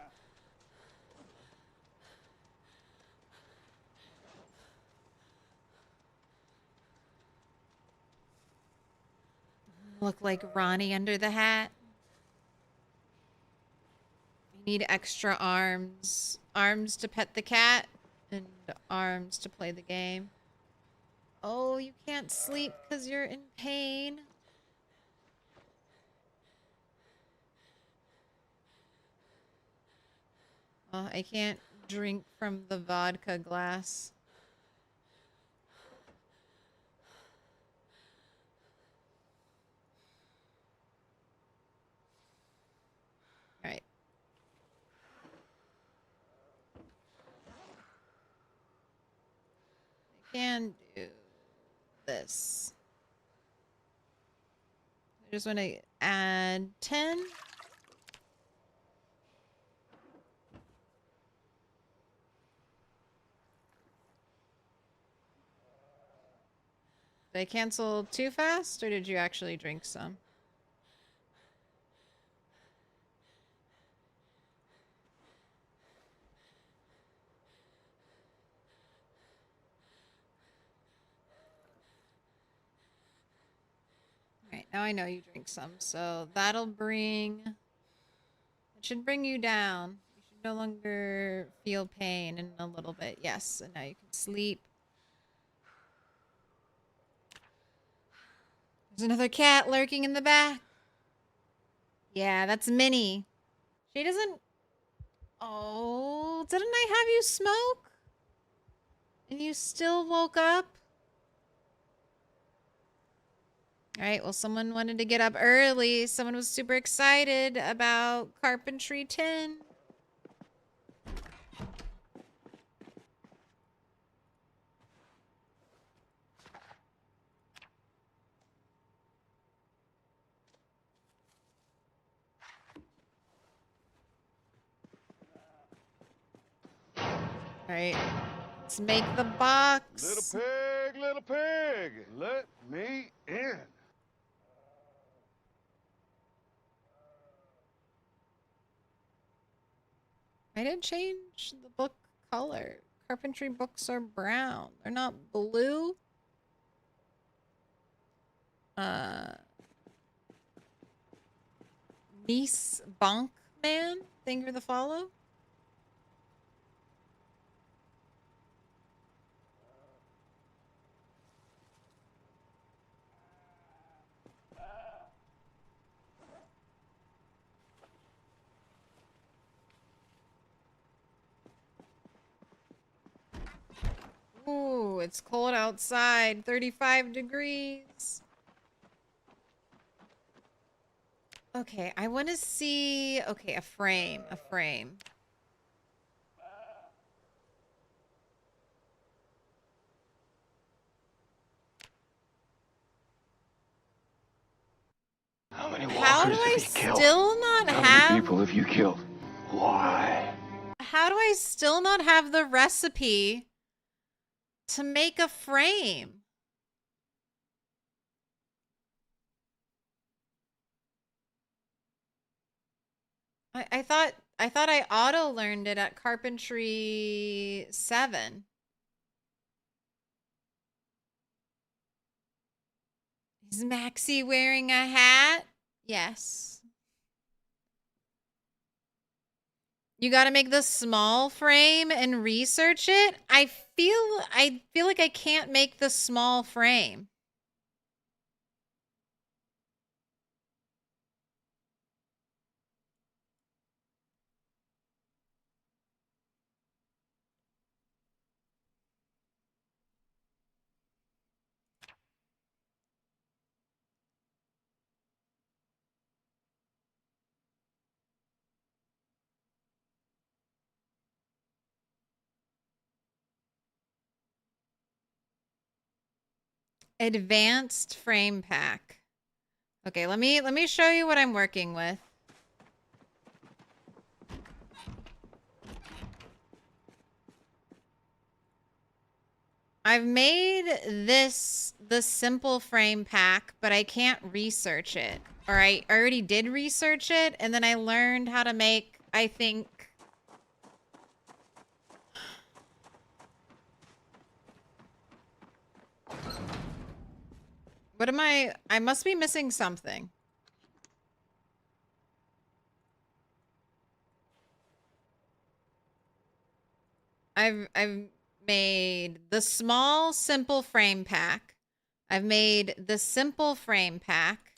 Look like Ronnie under the hat. You need extra arms. Arms to pet the cat, and arms to play the game. Oh, you can't sleep because you're in pain. Oh, I can't drink from the vodka glass. Alright. I can do this. I just want to add 10. Did I cancel too fast, or did you actually drink some? Alright, now I know you drink some, so that'll bring... It should bring you down. You should no longer feel pain in a little bit. Yes, and now you can sleep. There's another cat lurking in the back. Yeah, that's Minnie. She doesn't... Oh, didn't I have you smoke? And you still woke up? Alright, well, someone wanted to get up early. Someone was super excited about Carpentry 10. Alright, let's make the box. Little pig, let me in. I did change the book color. Carpentry books are brown. They're not blue. Niece Bonk Man, thank you for the follow. Ooh, it's cold outside. 35 degrees. Okay, I want to see... Okay, a frame. A frame. How many How do walkers I have you killed? still not How have... many people have you killed? Why? How do I still not have the recipe to make a frame? I thought I auto learned it at Carpentry 7. Is Maxie wearing a hat? Yes. You got to make the small frame and research it. I feel like I can't make the small frame. Advanced frame pack. Okay, let me show you what I'm working with. I've made this the simple frame pack, but I can't research it. Or I already did research it, and then I learned how to make, I think... What am I must be missing something. I've made the small simple frame pack. I've made the simple frame pack.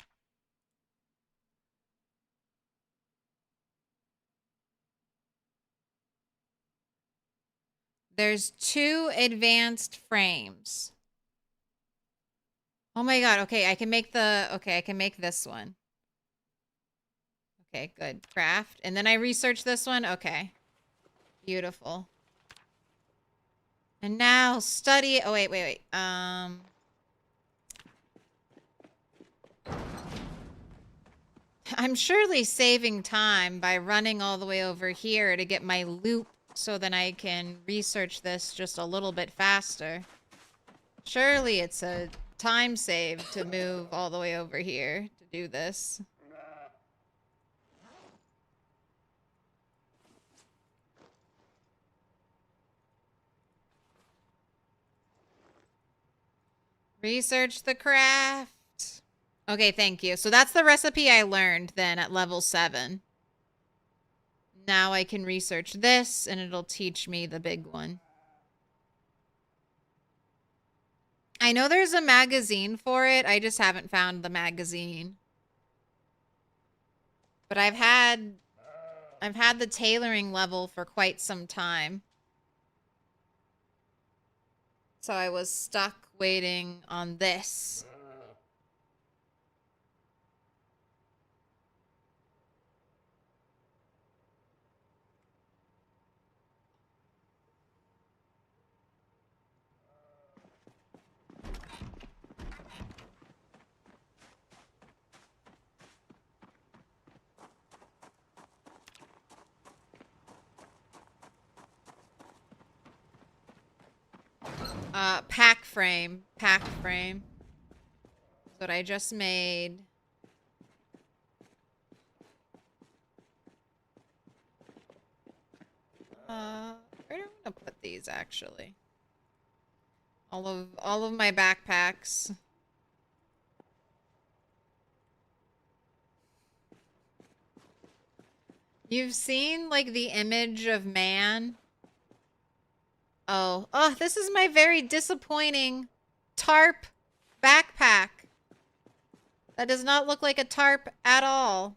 There's 2 advanced frames. Oh my god, okay, I can make this one. Okay, good. Craft. And then I research this one. Okay. Beautiful. And now study. Oh, wait. I'm surely saving time by running all the way over here to get my loop so then I can research this just a little bit faster. Surely it's a time save to move all the way over here to do this. Research the craft. Okay, thank you. So that's the recipe I learned then at level 7. Now I can research this and it'll teach me the big one. I know there's a magazine for it. I just haven't found the magazine. But I've had the tailoring level for quite some time. So I was stuck waiting on this. Pack frame. Pack frame. That's what I just made. Where do I want to put these actually? All of my backpacks. You've seen like the image of man. Oh, this is my very disappointing tarp backpack. That does not look like a tarp at all.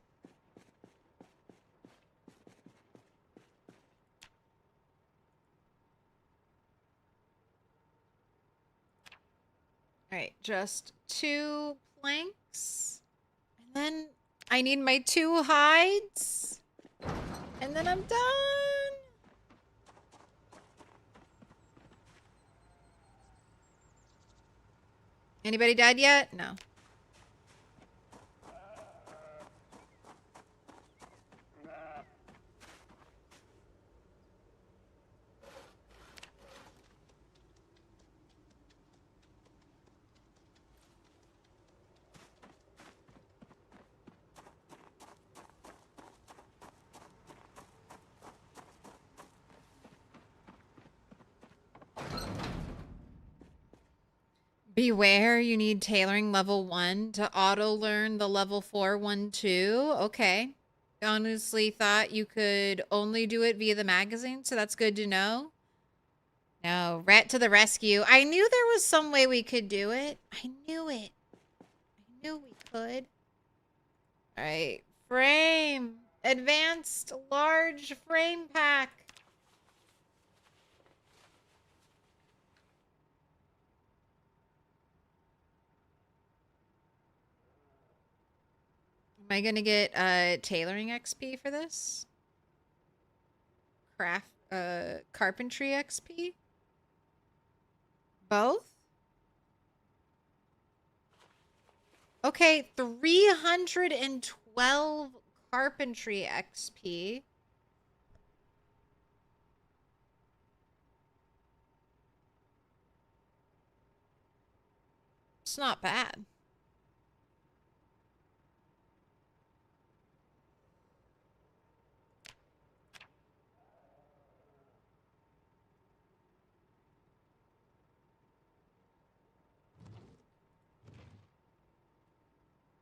All right, just 2 planks. And then I need my 2 hides. And then I'm done. Anybody died yet? No. Beware, you need tailoring level 1 to auto-learn the level 4 one too. Okay. Honestly thought you could only do it via the magazine, so that's good to know. No, Rat to the rescue. I knew there was some way we could do it. I knew it. I knew we could. Alright. Frame. Advanced large frame pack. Am I gonna get tailoring XP for this? Carpentry XP? Both? Okay, 312 Carpentry XP. It's not bad.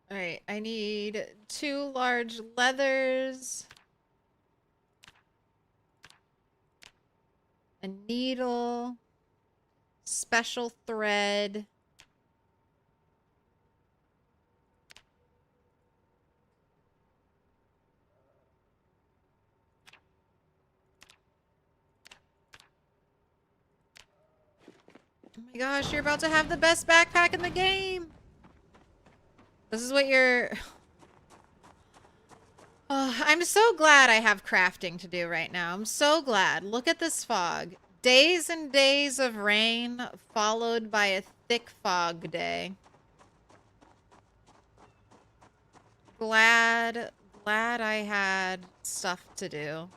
All right, I need 2 large leathers, a needle, special thread, oh my gosh, you're about to have the best backpack in the game. This is what you're... Oh, I'm so glad I have crafting to do right now. I'm so glad. Look at this fog. Days and days of rain followed by a thick fog day. Glad I had stuff to do.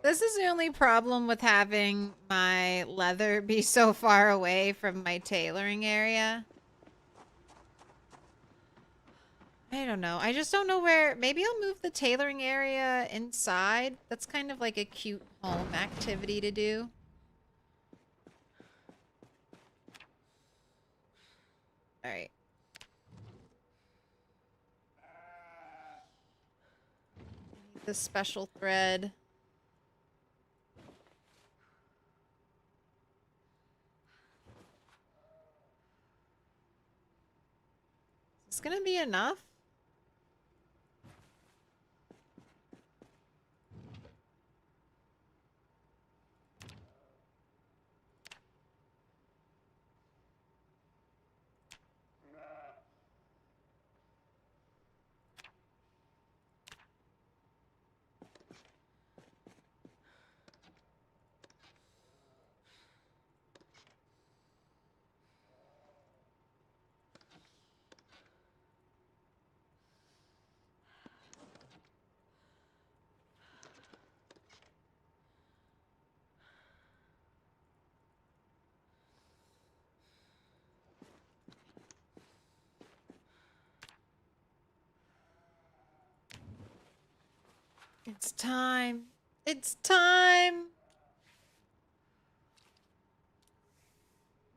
This is the only problem with having my leather be so far away from my tailoring area. I don't know. I just don't know where. Maybe I'll move the tailoring area inside. That's kind of like a cute home activity to do. All right. The special thread. Is this gonna be enough? It's time. It's time.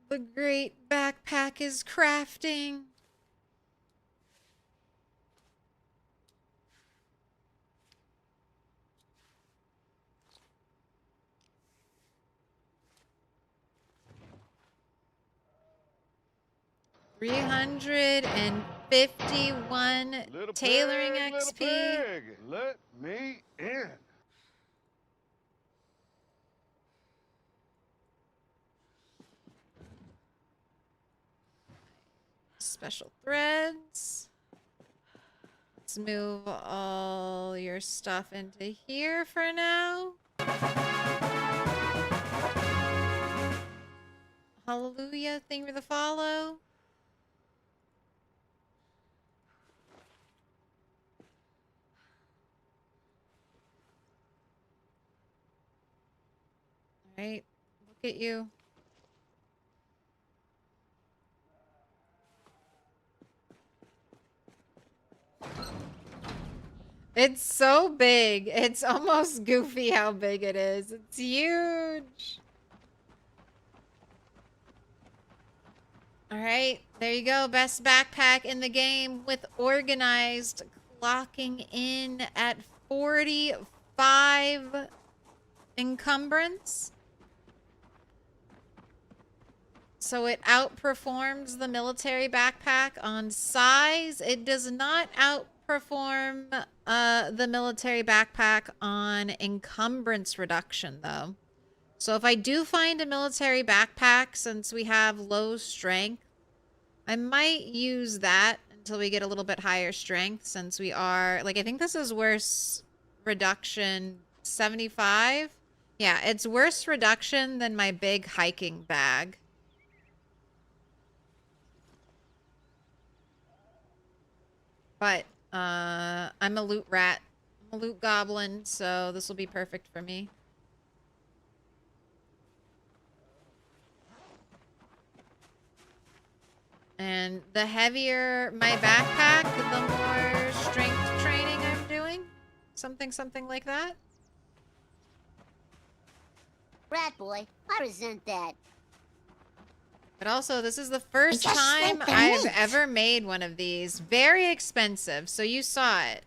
The great backpack is crafting. $351 Little tailoring pig, XP. Little pig, let me in. Special threads. Let's move all your stuff into here for now. Hallelujah. Thank you for the follow. All right. Look at you. It's so big. It's almost goofy how big it is. It's huge. All right, there you go. Best backpack in the game with organized, clocking in at 45 encumbrance. So it outperforms the military backpack on size. It does not outperform the military backpack on encumbrance reduction, though. So if I do find a military backpack, since we have low strength, I might use that until we get a little bit higher strength, since we are... Like, I think this is worse reduction 75. Yeah, it's worse reduction than my big hiking bag. But I'm a loot rat. I'm a loot goblin, so this will be perfect for me. And the heavier my backpack, the more strength training I'm doing. Something like that. Rat boy, I resent that. But also, this is the first just time like the I've meat. ever made one of these. Very expensive, so you saw it.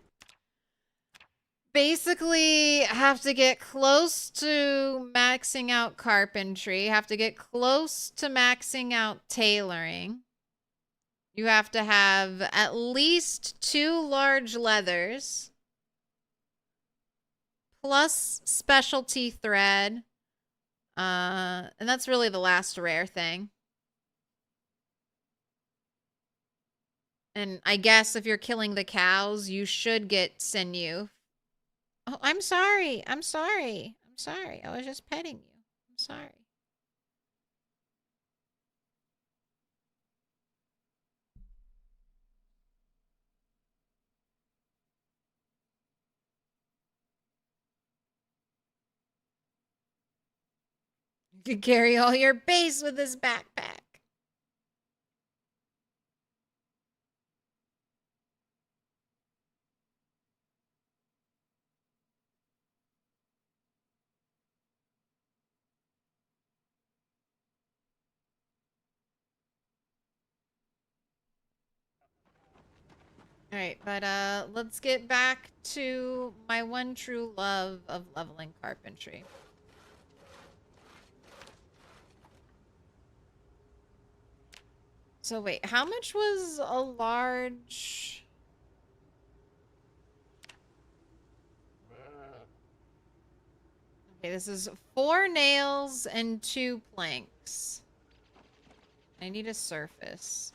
Basically, have to get close to maxing out carpentry. Have to get close to maxing out tailoring. You have to have at least 2 large leathers. Plus specialty thread. And that's really the last rare thing. And I guess if you're killing the cows, you should get sinew. Oh, I'm sorry. I'm sorry. I'm sorry. I was just petting you. I'm sorry. You could carry all your base with this backpack. Alright, but let's get back to my one true love of leveling carpentry. So wait, how much was a large... Okay, this is 4 nails and 2 planks. I need a surface.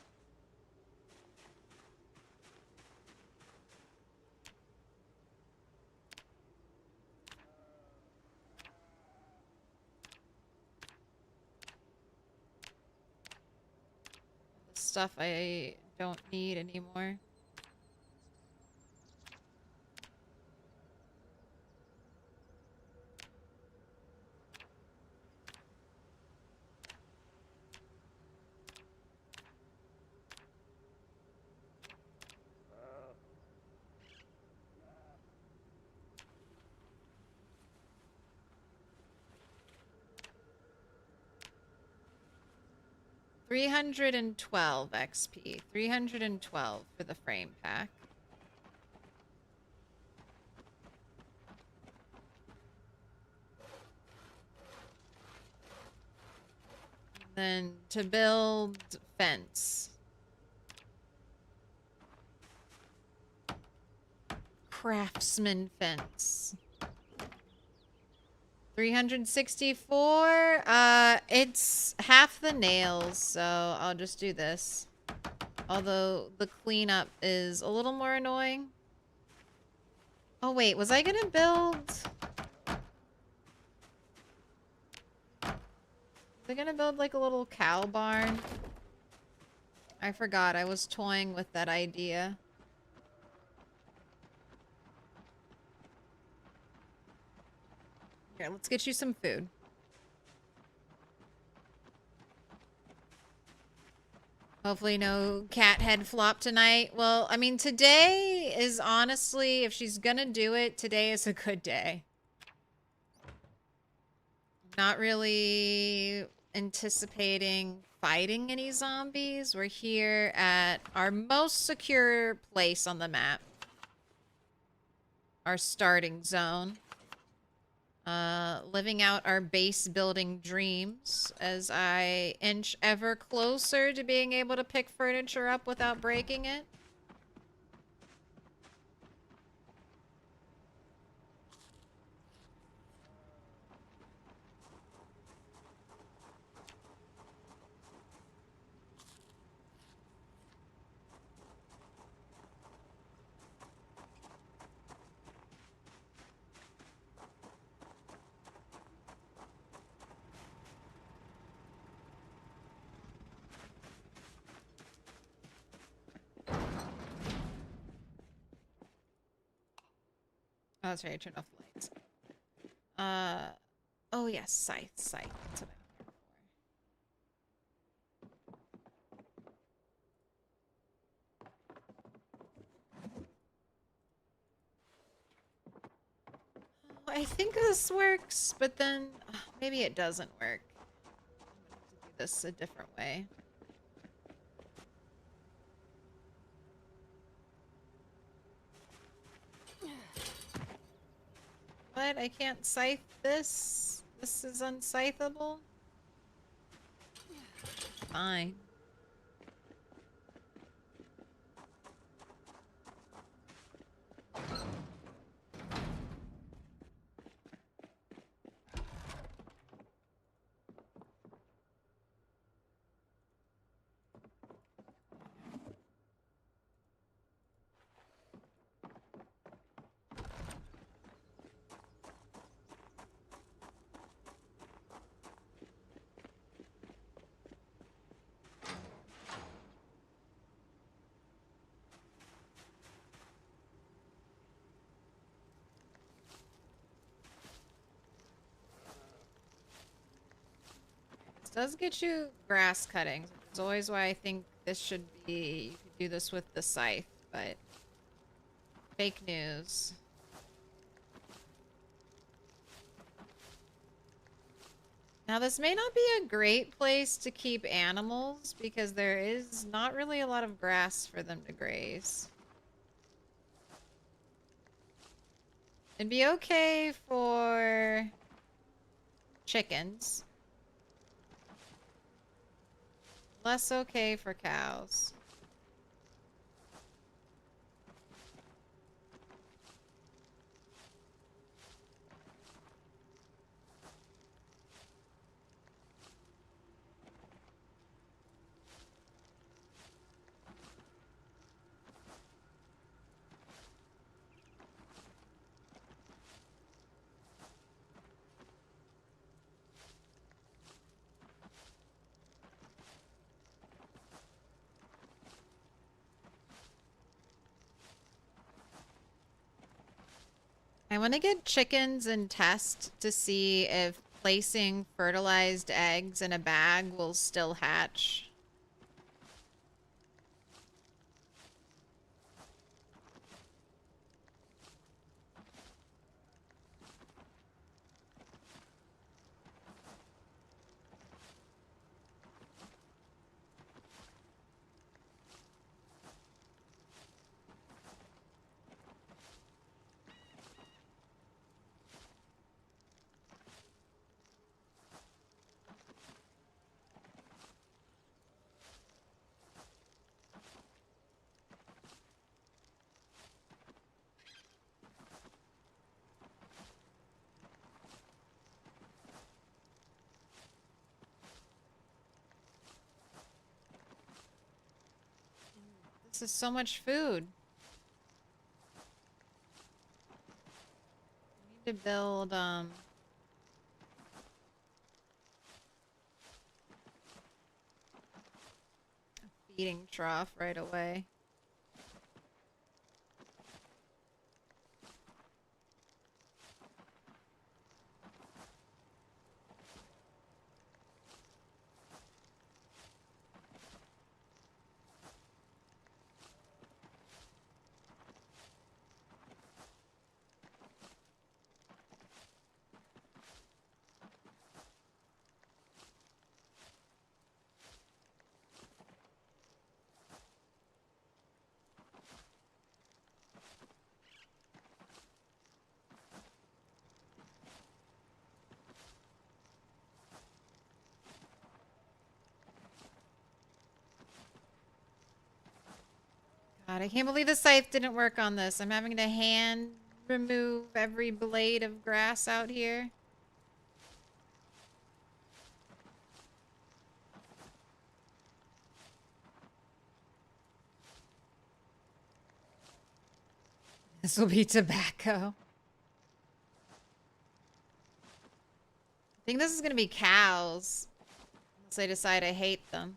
Stuff I don't need anymore. $312 XP. 312 for the frame pack. Then to build fence. Craftsman fence. 364. It's half the nails, so I'll just do this. Although the cleanup is a little more annoying. Oh wait, was I gonna build... Was I gonna build like a little cow barn? I forgot, I was toying with that idea. Here, let's get you some food. Hopefully no cat head flop tonight. Well, I mean, today is honestly, if she's gonna do it, today is a good day. Not really anticipating fighting any zombies. We're here at our most secure place on the map. Our starting zone. Living out our base building dreams as I inch ever closer to being able to pick furniture up without breaking it. Oh, that's right. I turned off the lights. Oh yes, scythe. That's what I'm here for. I think this works, but then maybe it doesn't work. I'm gonna have to do this a different way. What? I can't scythe this? This is unscythable? Fine. This does get you grass cuttings, which is always why I think this should be... You could do this with the scythe, but... Fake news. Now, this may not be a great place to keep animals, because there is not really a lot of grass for them to graze. It'd be okay for... chickens. Less okay for cows. I want to get chickens and test to see if placing fertilized eggs in a bag will still hatch. This is so much food. I need to build, a feeding trough right away. God, I can't believe the scythe didn't work on this. I'm having to hand remove every blade of grass out here. This will be tobacco. I think this is gonna be cows. Unless I decide I hate them.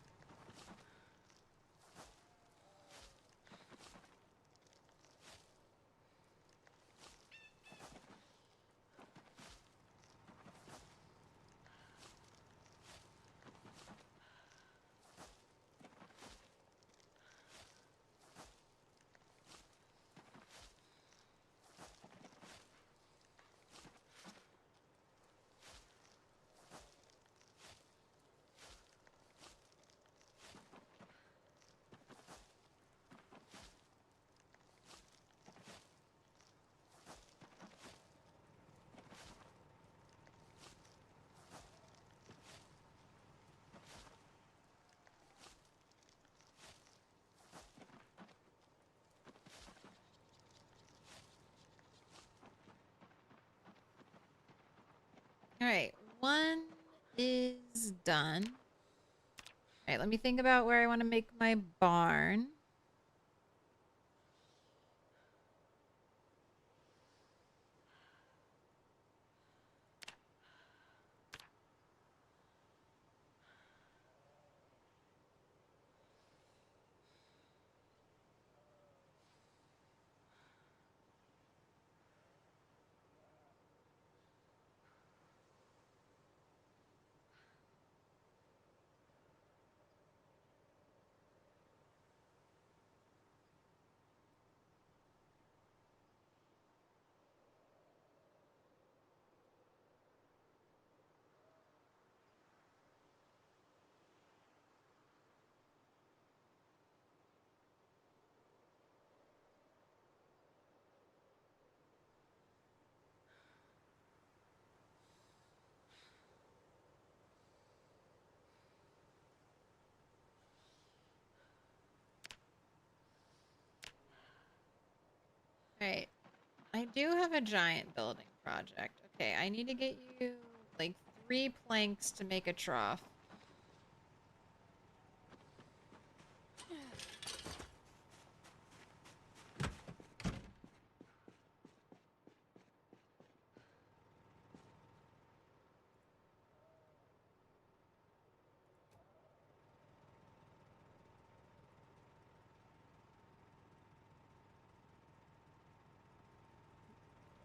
Alright, one is done. Alright, let me think about where I want to make my barn. Alright, I do have a giant building project. Okay, I need to get you like 3 planks to make a trough.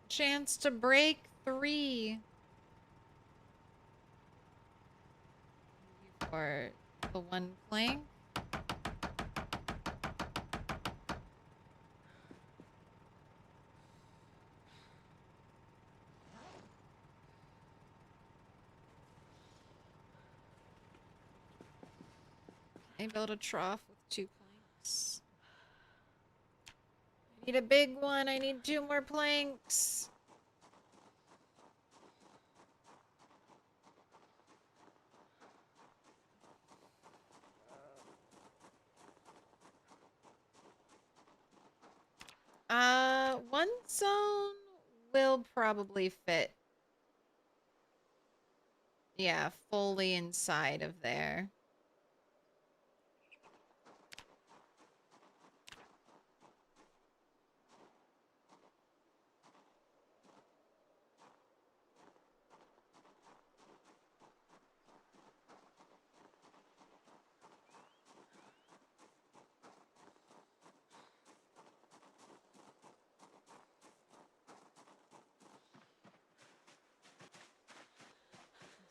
Chance to break 3. For the 1 plank. I build a trough with 2 planks. I need a big one. I need 2 more planks. One zone will probably fit. Yeah, fully inside of there.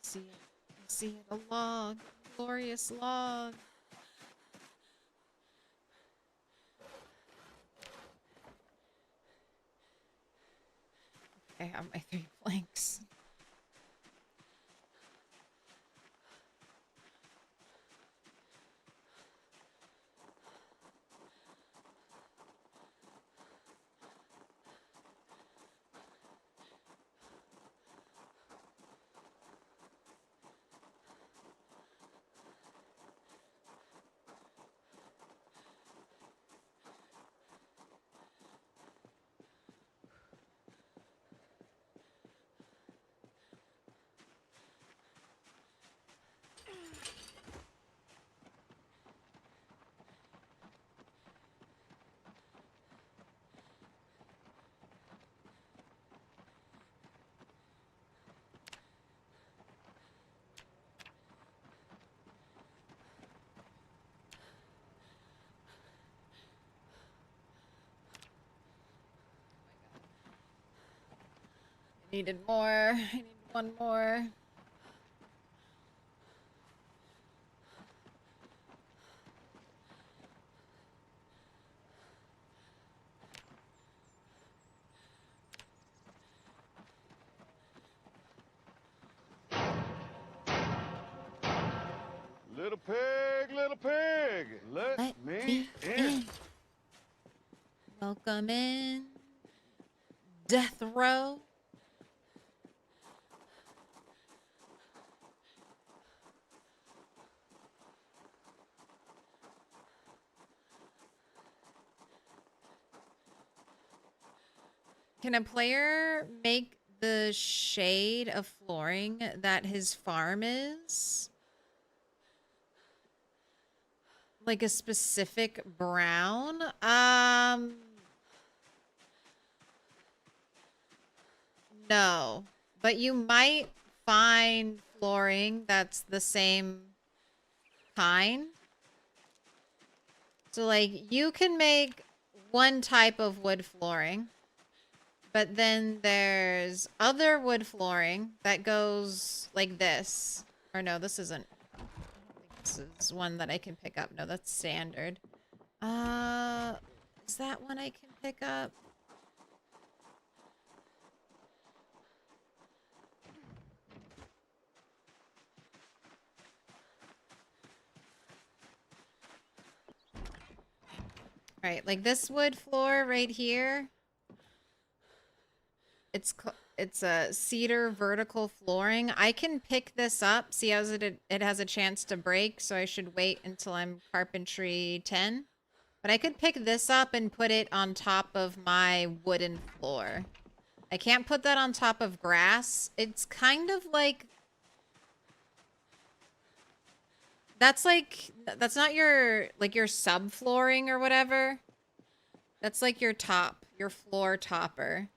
See it. I see it. A log. A glorious log. I have my 3 planks. Needed more. I need one more. Little pig, let me in. Welcome in. Death row. Can a player make the shade of flooring that his farm is? Like a specific brown? No. But you might find flooring that's the same kind. So like you can make one type of wood flooring. But then there's other wood flooring that goes like this. Or no, this isn't. I don't think this is one that I can pick up. No, that's standard. Is that one I can pick up? Right, like this wood floor right here. It's a cedar vertical flooring. I can pick this up. See how it has a chance to break, so I should wait until I'm Carpentry 10. But I could pick this up and put it on top of my wooden floor. I can't put that on top of grass. It's kind of like... That's not your, like your subflooring or whatever. That's like your top, your floor topper.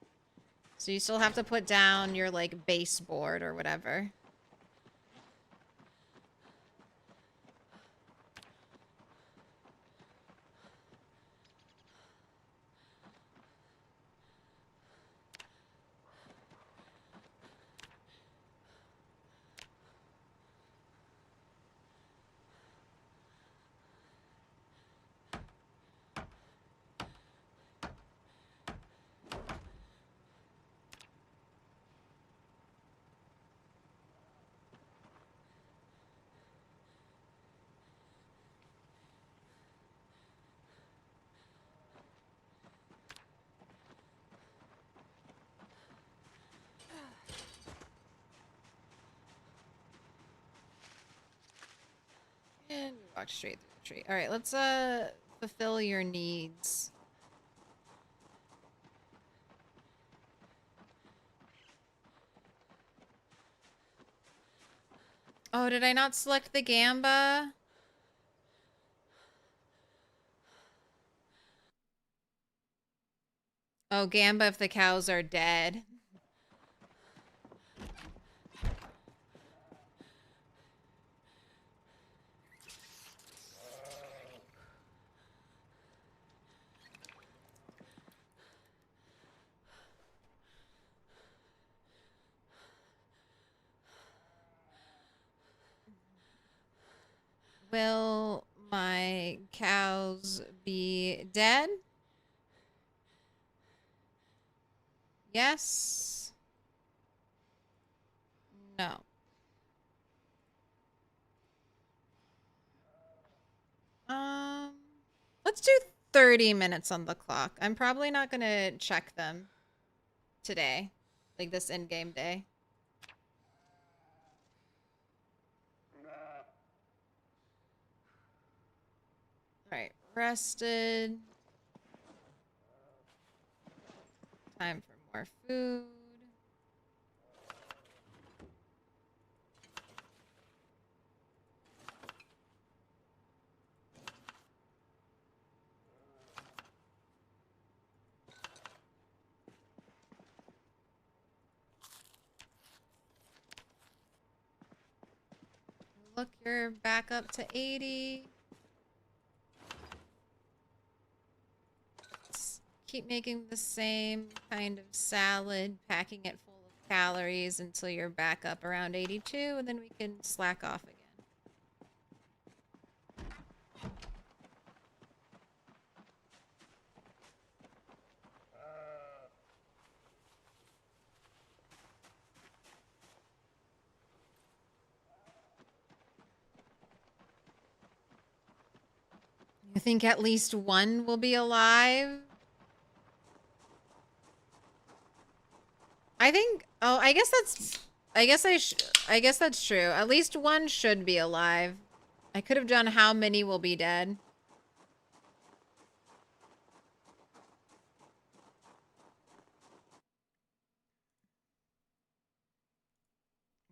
So you still have to put down your like baseboard or whatever. And we walk straight through the tree. All right, let's fulfill your needs. Oh, did I not select the gamba? Oh, gamba if the cows are dead. Will my cows be dead? Yes. No. Let's do 30 minutes on the clock. I'm probably not gonna check them today, like this in-game day. All right, rested. Time for more food. Look, you're back up to 80. Let's keep making the same kind of salad, packing it full of calories until you're back up around 82, and then we can slack off again. You think at least one will be alive? I think, oh, I guess that's true. At least one should be alive. I could have done how many will be dead.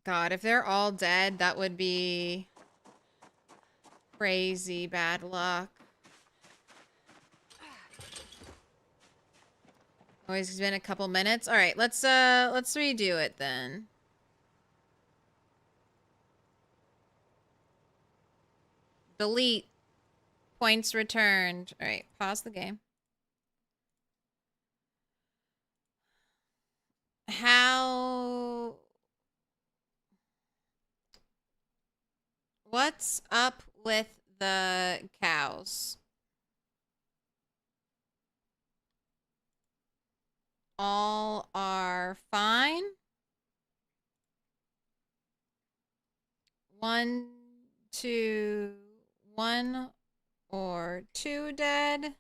God, if they're all dead, that would be crazy bad luck. Always it's been a couple minutes. All right, let's redo it then. Delete. Points returned. All right, pause the game. How... What's up with the cows? All are fine. 1, 2, 1 or 2 dead.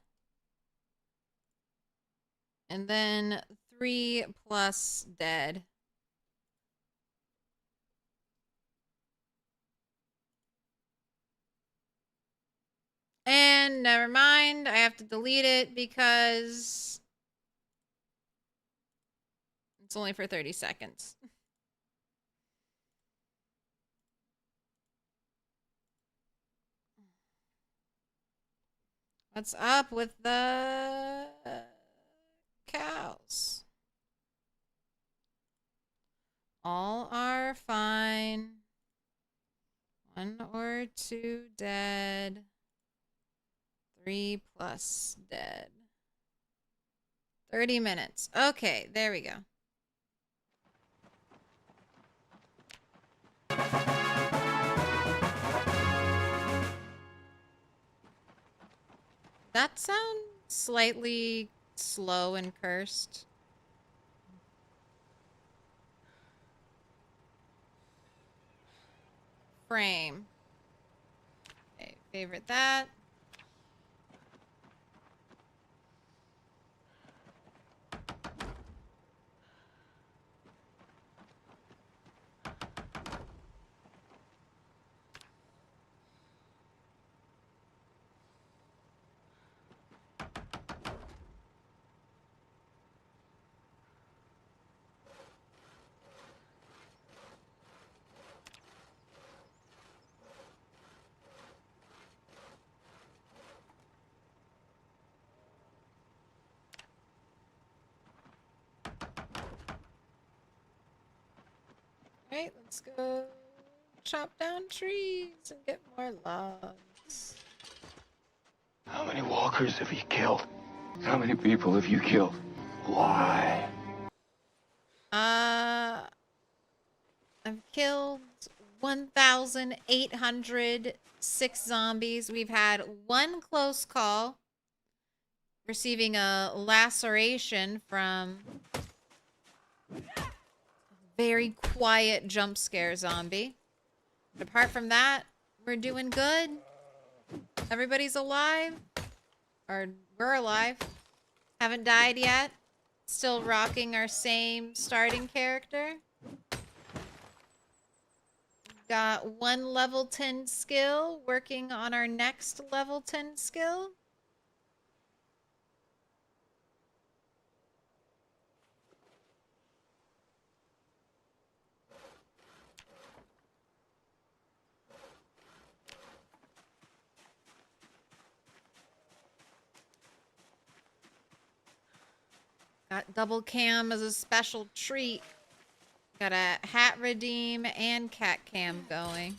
And then 3 plus dead. And never mind, I have to delete it because it's only for 30 seconds. What's up with the cows? All are fine. 1 or 2 dead. 3 plus dead. 30 minutes. Okay, there we go. That sounds slightly slow and cursed. Frame. Okay, favorite that. Alright, let's go chop down trees and get more logs. How many walkers have you killed? How many people have you killed? Why? I've killed 1,806 zombies. We've had 1 close call, receiving a laceration from a very quiet jump scare zombie. But apart from that, we're doing good. Everybody's alive. Or we're alive. Haven't died yet. Still rocking our same starting character. Got 1 level 10 skill. Working on our next level 10 skill. Got double cam as a special treat. Got a hat redeem and cat cam going.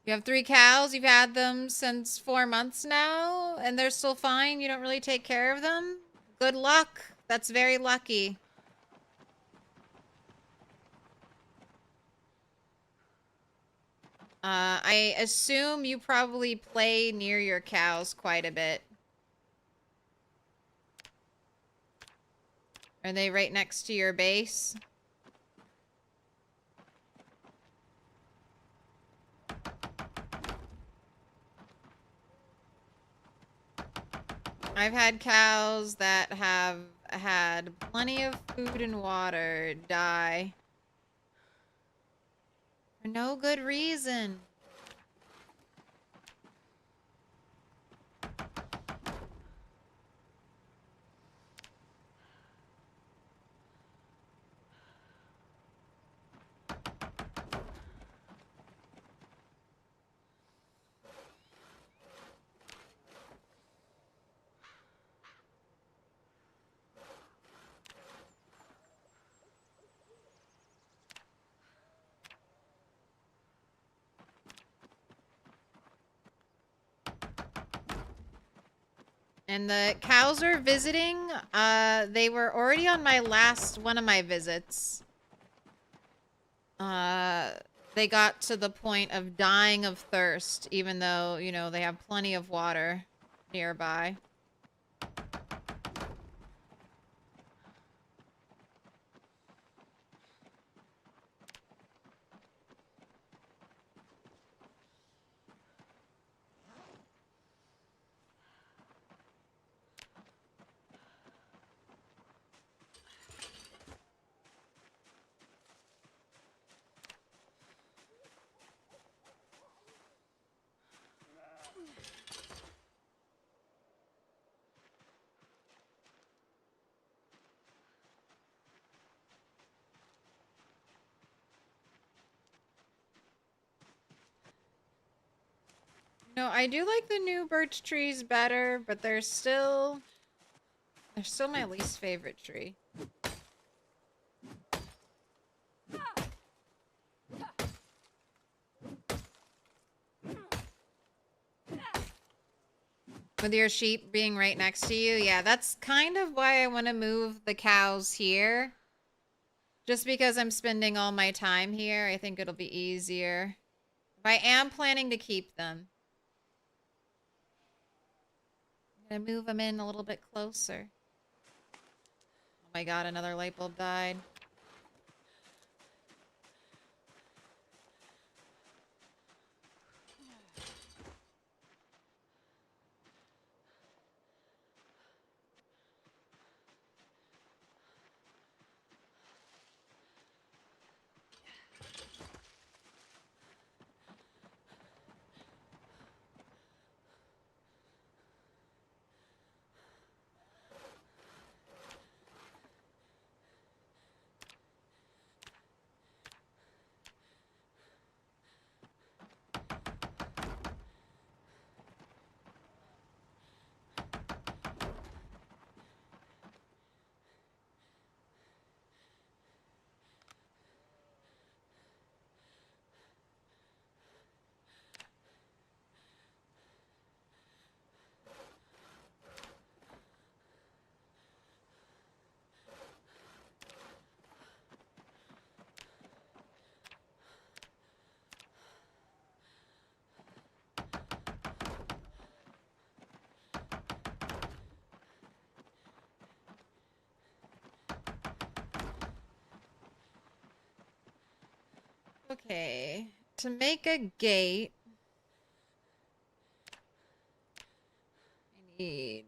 You have 3 cows. You've had them since 4 months now, and they're still fine. You don't really take care of them. Good luck. That's very lucky. I assume you probably play near your cows quite a bit. Are they right next to your base? I've had cows that have had plenty of food and water die for no good reason. And the cows are visiting. They were already on my last one of my visits. They got to the point of dying of thirst, even though, you know, they have plenty of water nearby. No, I do like the new birch trees better, but they're still my least favorite tree. With your sheep being right next to you, yeah, that's kind of why I want to move the cows here. Just because I'm spending all my time here, I think it'll be easier. But I am planning to keep them. I'm gonna move them in a little bit closer. Oh my god, another light bulb died. Okay, to make a gate, I need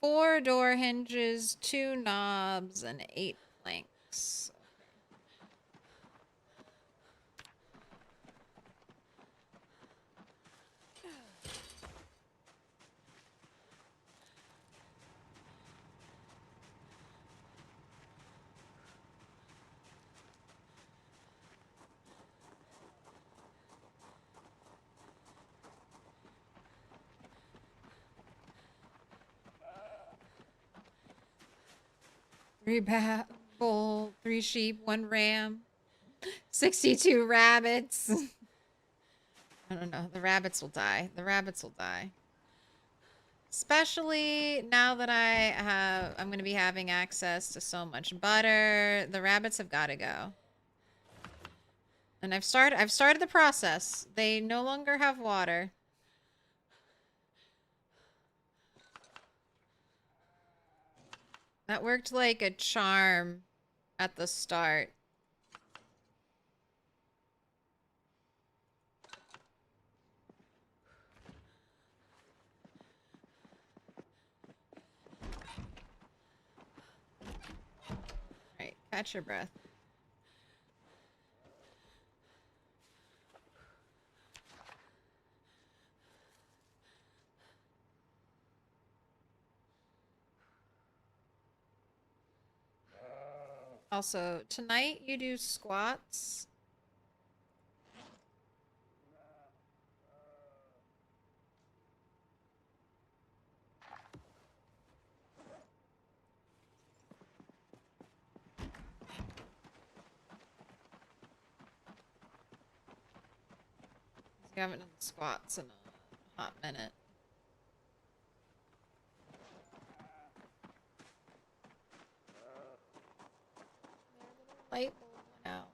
4 door hinges, 2 knobs, and 8 planks. 3 bull, 3 sheep, 1 ram, 62 rabbits. I don't know. The rabbits will die. The rabbits will die. Especially now that I'm going to be having access to so much butter. The rabbits have got to go. And I've started the process. They no longer have water. That worked like a charm at the start. Right, catch your breath. Also, tonight you do squats. You haven't done squats in a hot minute. Their little light bulb went out.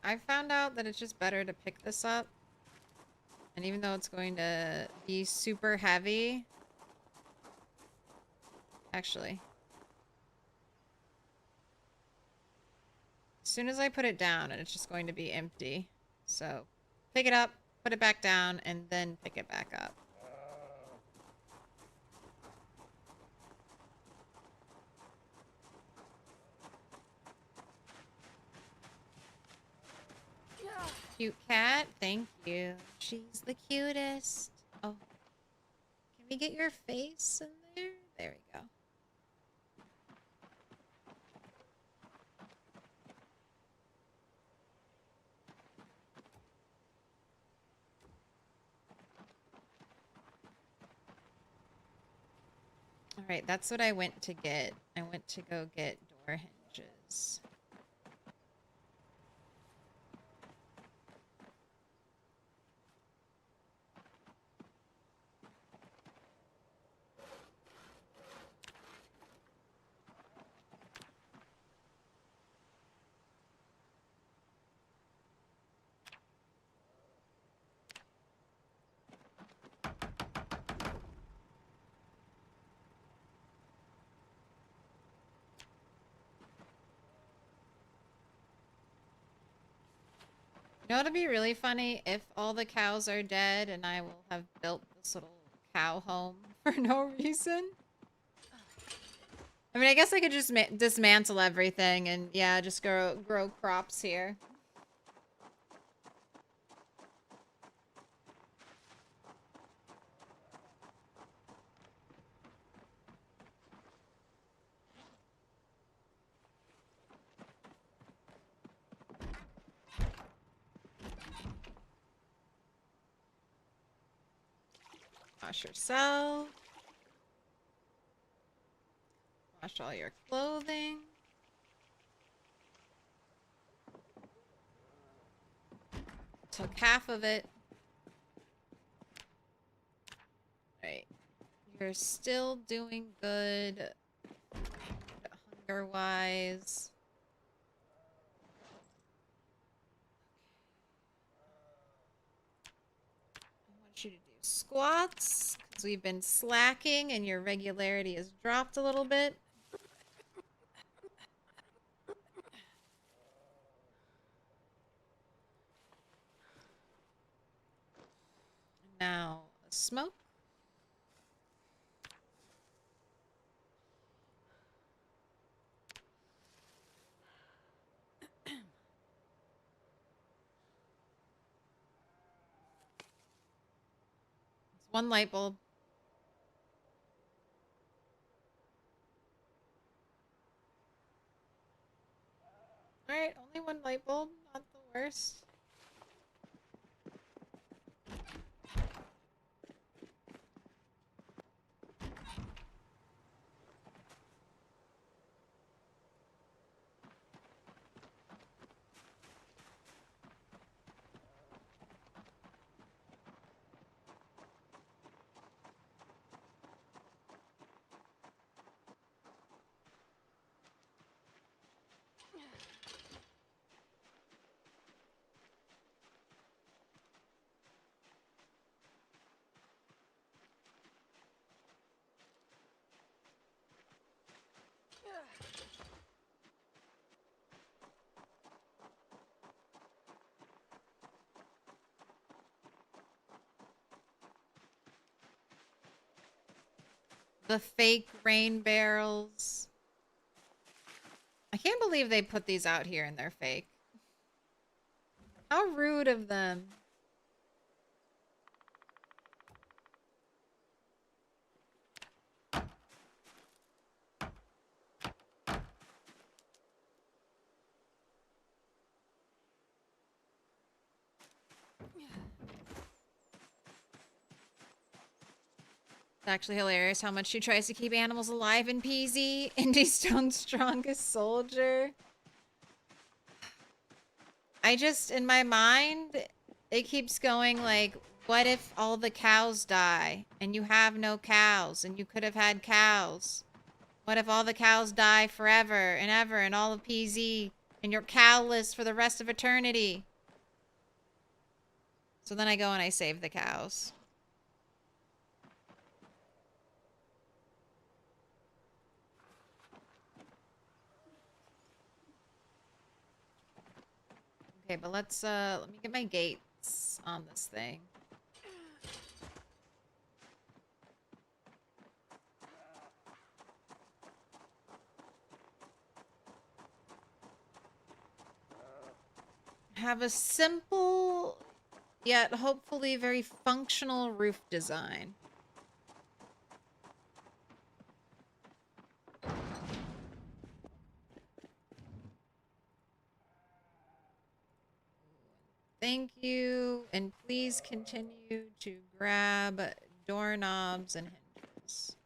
I found out that it's just better to pick this up. And even though it's going to be super heavy... Actually. As soon as I put it down, and it's just going to be empty. So, pick it up, put it back down, and then pick it back up. Cute cat, thank you. She's the cutest. Oh. Can we get your face in there? There we go. Alright, that's what I went to get. I went to go get door hinges. You know what'd be really funny? If all the cows are dead and I will have built this little cow home for no reason. I mean, I guess I could just dismantle everything and, yeah, just grow crops here. Wash yourself. Wash all your clothing. Took half of it. Right. You're still doing good hunger-wise. I want you to do squats, because we've been slacking and your regularity has dropped a little bit. Now, smoke. One light bulb. Alright, only one light bulb. Not the worst. The fake rain barrels. I can't believe they put these out here and they're fake. How rude of them. It's actually hilarious how much she tries to keep animals alive in PZ. Indy Stone's strongest soldier. I just, in my mind, it keeps going like, what if all the cows die and you have no cows and you could have had cows? What if all the cows die forever and ever in all of PZ and you're cowless for the rest of eternity? So then I go and I save the cows. Okay, but let me get my gates on this thing. Have a simple, yet hopefully very functional roof design. Thank you, and please continue to grab doorknobs and hinges.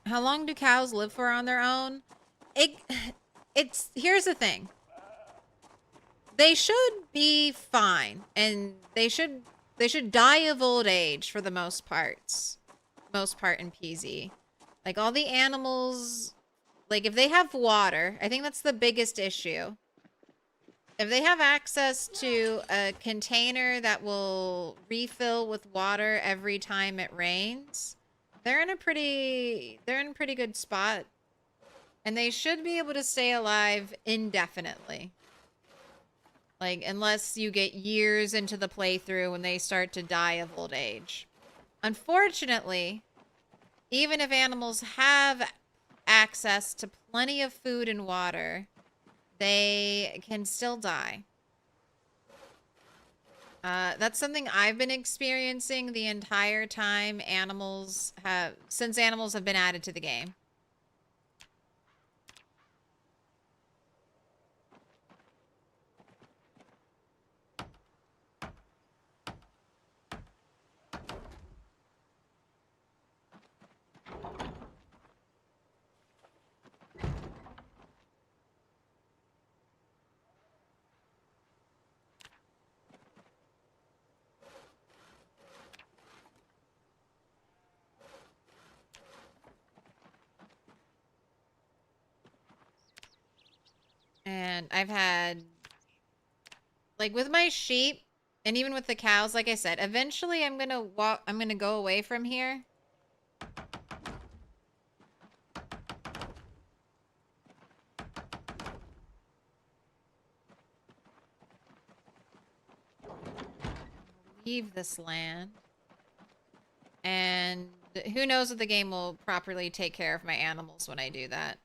How long do cows live for on their own? Here's the thing. They should be fine, and they should die of old age for the most part in PZ. Like all the animals, like if they have water, I think that's the biggest issue. If they have access to a container that will refill with water every time it rains, they're in a pretty good spot. And they should be able to stay alive indefinitely. Like, unless you get years into the playthrough when they start to die of old age. Unfortunately, even if animals have access to plenty of food and water, they can still die. That's something I've been experiencing the entire time since animals have been added to the game. And I've had, like with my sheep and even with the cows, like I said, eventually I'm going to go away from here. Leave this land. And who knows if the game will properly take care of my animals when I do that.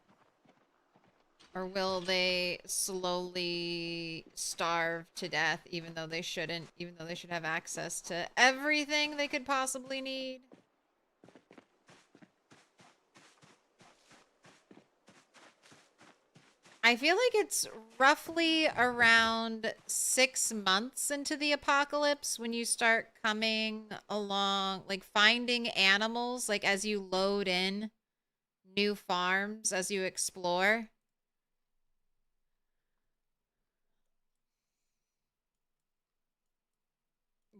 Or will they slowly starve to death even though they shouldn't, even though they should have access to everything they could possibly need? I feel like it's roughly around 6 months into the apocalypse when you start coming along, like finding animals, like as you load in new farms, as you explore.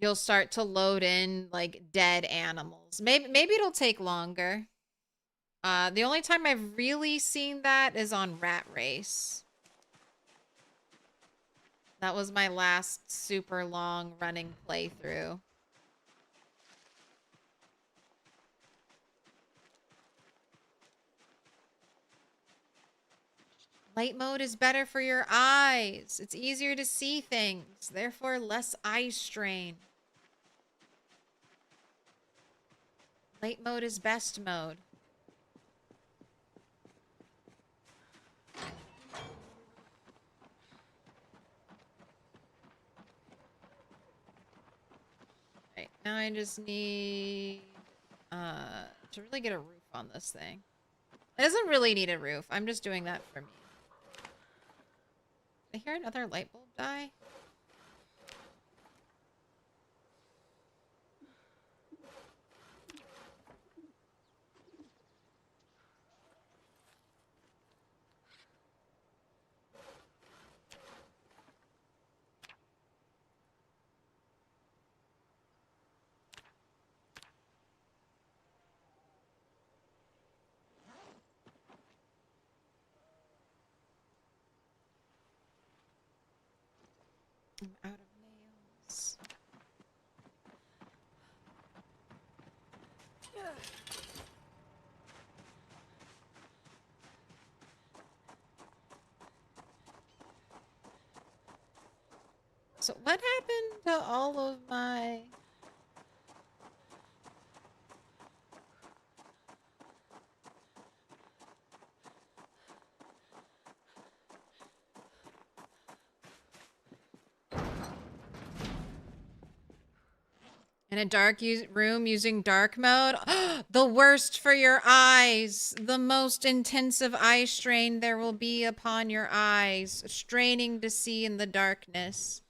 You'll start to load in like dead animals. Maybe it'll take longer. The only time I've really seen that is on Rat Race. That was my last super long running playthrough. Light mode is better for your eyes. It's easier to see things, therefore less eye strain. Light mode is best mode. Right, now I just need to really get a roof on this thing. It doesn't really need a roof. I'm just doing that for me. Did I hear another light bulb die? I'm out of nails. So what happened to all of my... In a dark room using dark mode? The worst for your eyes. The most intensive eye strain there will be upon your eyes. Straining to see in the darkness.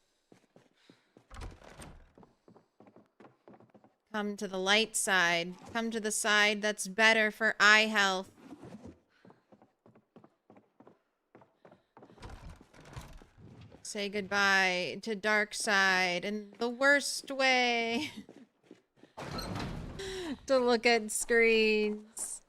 Come to the light side. Come to the side that's better for eye health. Say goodbye to dark side in the worst way to look at screens.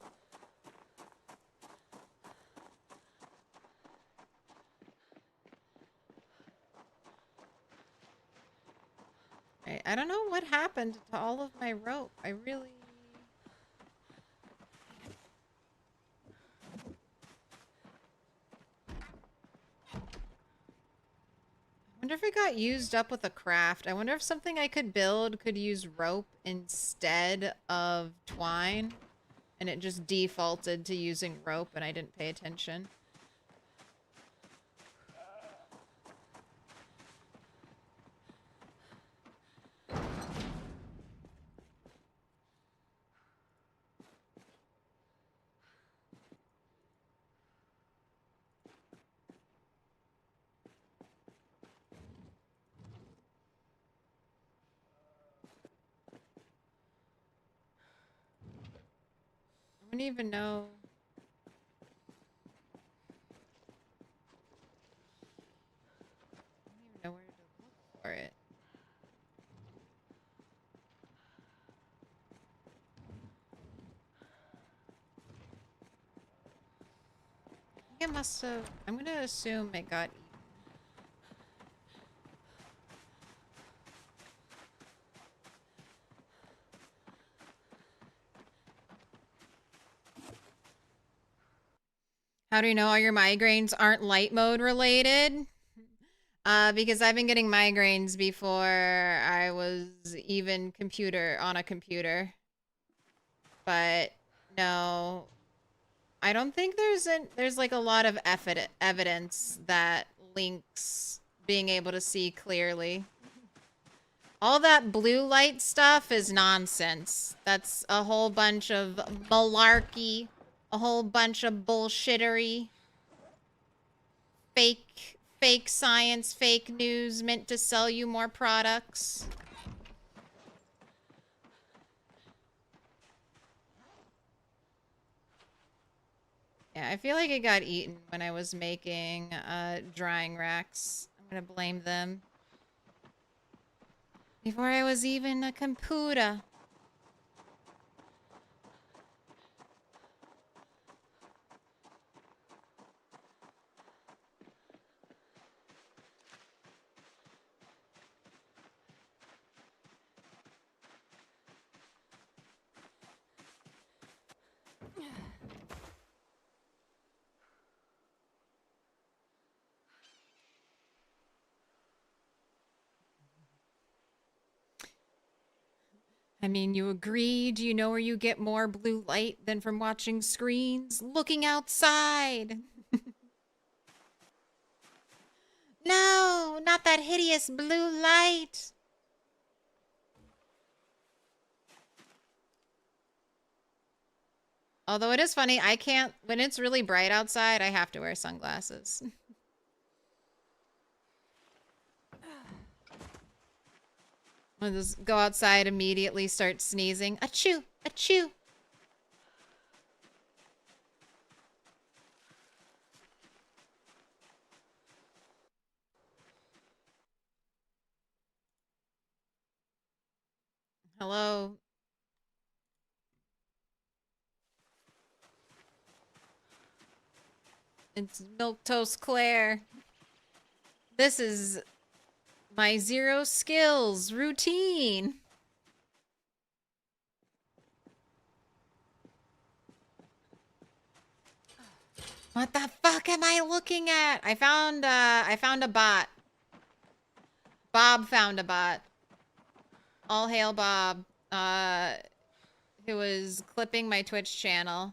I don't know what happened to all of my rope. I really... I wonder if it got used up with a craft. I wonder if something I could build could use rope instead of twine. And it just defaulted to using rope and I didn't pay attention. I don't even know. I don't even know where to look for it. I think it must have... I'm gonna assume it got eaten. How do you know all your migraines aren't light mode related? Because I've been getting migraines before I was even on a computer. But no, I don't think there's like a lot of evidence that links being able to see clearly. All that blue light stuff is nonsense. That's a whole bunch of malarkey, a whole bunch of bullshittery. Fake science, fake news meant to sell you more products. Yeah, I feel like it got eaten when I was making drying racks. I'm gonna blame them. Before I was even a computer. I mean, you agree? Do you know where you get more blue light than from watching screens? Looking outside! No, not that hideous blue light! Although it is funny, I can't, when it's really bright outside, I have to wear sunglasses. I'll just go outside, immediately start sneezing. Achoo! Achoo! Hello? It's Milquetoast Claire. This is my zero skills routine. What the fuck am I looking at? I found a bot. Bob found a bot. All hail Bob. Who was clipping my Twitch channel.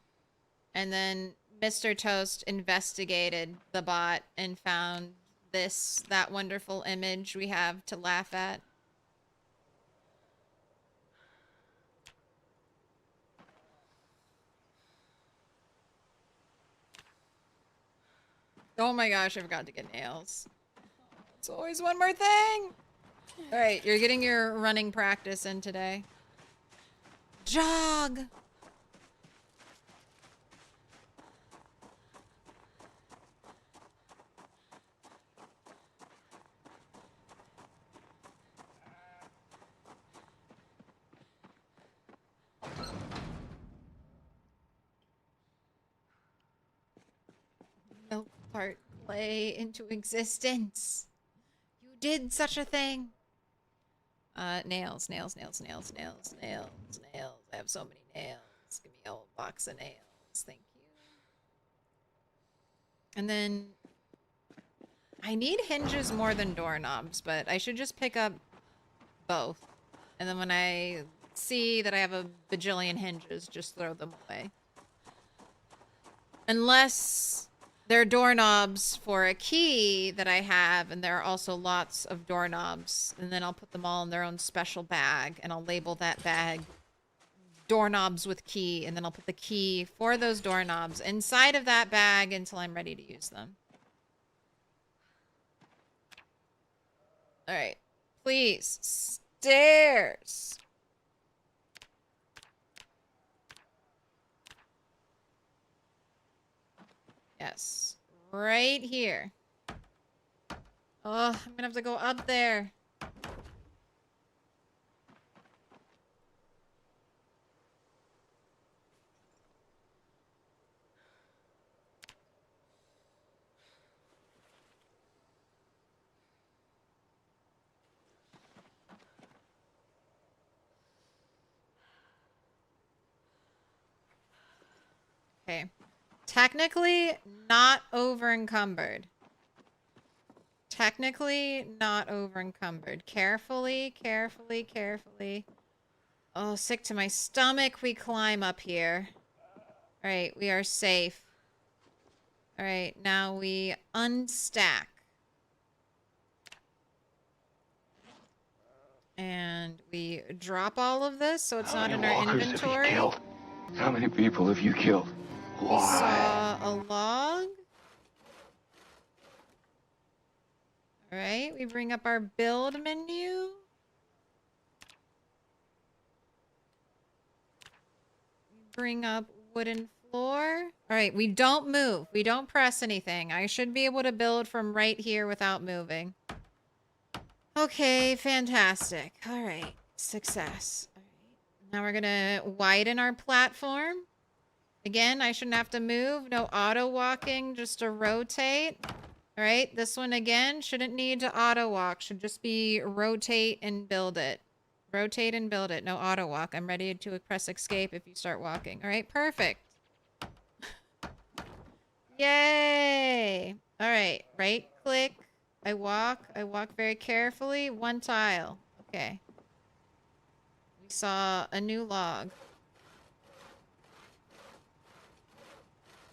And then Mr. Toast investigated the bot and found that wonderful image we have to laugh at. Oh my gosh, I forgot to get nails. It's always one more thing. All right, you're getting your running practice in today. Jog. Milk part clay into existence. You did such a thing. Nails, nails, nails, nails, nails, nails, nails. I have so many nails. Give me a whole box of nails. Thank you. And then I need hinges more than doorknobs, but I should just pick up both. And then when I see that I have a bajillion hinges, just throw them away. Unless they're doorknobs for a key that I have, and there are also lots of doorknobs. And then I'll put them all in their own special bag, and I'll label that bag doorknobs with key, and then I'll put the key for those doorknobs inside of that bag until I'm ready to use them. All right. Please. Stairs. Yes. Right here. Oh, I'm gonna have to go up there. Okay. Technically, not over-encumbered. Technically, not over-encumbered. Carefully, carefully, carefully. Oh, sick to my stomach. We climb up here. All right, we are safe. All right, now we unstack. And we drop all of this so it's How not many in our walkers have you inventory. killed? How many people have you killed? We Why? saw a log. All right, we bring up our build menu. Bring up wooden floor. All right, we don't move. We don't press anything. I should be able to build from right here without moving. Okay, fantastic. All right, success. All right, now we're gonna widen our platform. Again, I shouldn't have to move. No auto walking, just to rotate. All right, this one again shouldn't need to auto walk. Should just be rotate and build it. Rotate and build it. No auto walk. I'm ready to press escape if you start walking. All right, perfect. Yay! All right, right click. I walk very carefully. One tile. Okay. We saw a new log.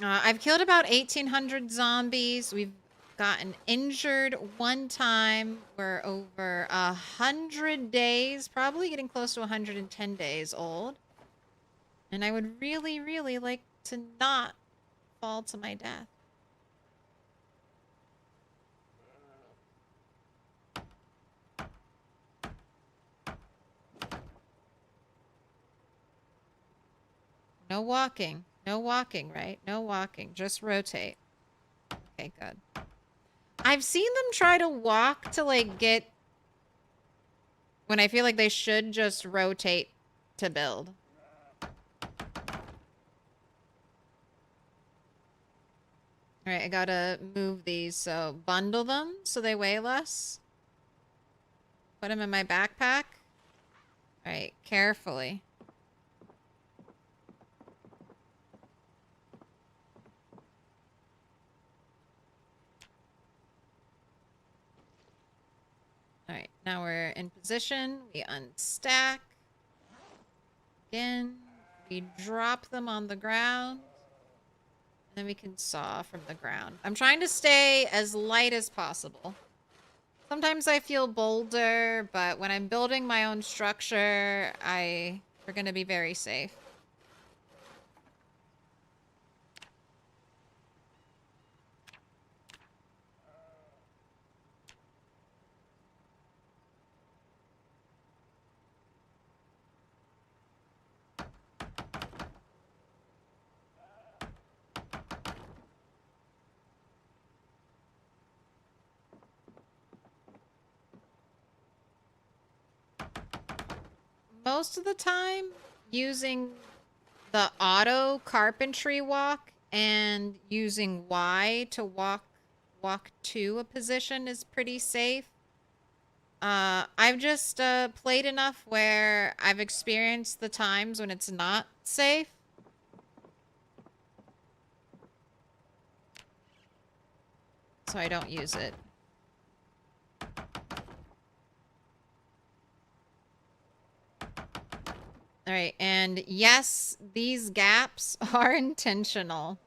I've killed about 1,800 zombies. We've gotten injured one time. We're over 100 days, probably getting close to 110 days old. And I would really, really like to not fall to my death. No walking. No walking, right? No walking. Just rotate. Okay, good. I've seen them try to walk to, like, get... when I feel like they should just rotate to build. Alright, I gotta move these, so bundle them so they weigh less. Put them in my backpack. Alright, carefully. Alright, now we're in position. We unstack. Again, we drop them on the ground. And then we can saw from the ground. I'm trying to stay as light as possible. Sometimes I feel bolder, but when I'm building my own structure, we're gonna be very safe. Most of the time, using the auto carpentry walk and using Y to walk to a position is pretty safe. I've just played enough where I've experienced the times when it's not safe. So I don't use it. All right, and yes, these gaps are intentional.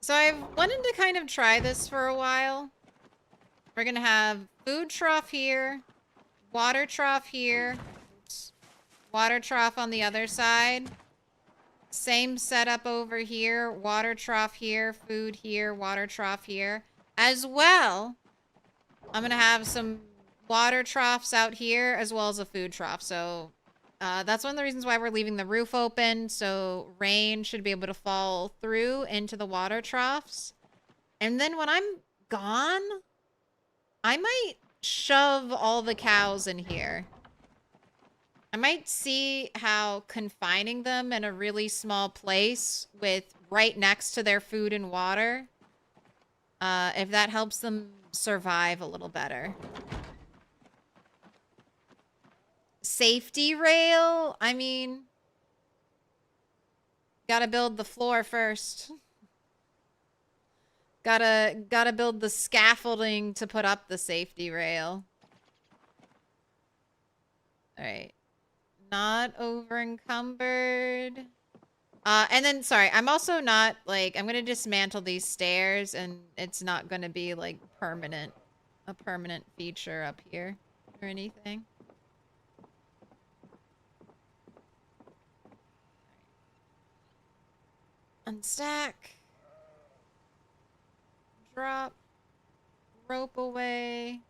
So I've wanted to kind of try this for a while. We're gonna have food trough here, water trough here, oops, water trough on the other side. Same setup over here, water trough here, food here, water trough here. As well, I'm gonna have some water troughs out here as well as a food trough. So that's one of the reasons why we're leaving the roof open. So rain should be able to fall through into the water troughs. And then when I'm gone, I might shove all the cows in here. I might see how confining them in a really small place with right next to their food and water, if that helps them survive a little better. Safety rail? I mean, gotta build the floor first. Gotta build the scaffolding to put up the safety rail. Alright. Not over encumbered. And then, sorry, I'm also not, like, I'm gonna dismantle these stairs, and it's not gonna be, like, a permanent feature up here or anything. Unstack. Drop. Rope away.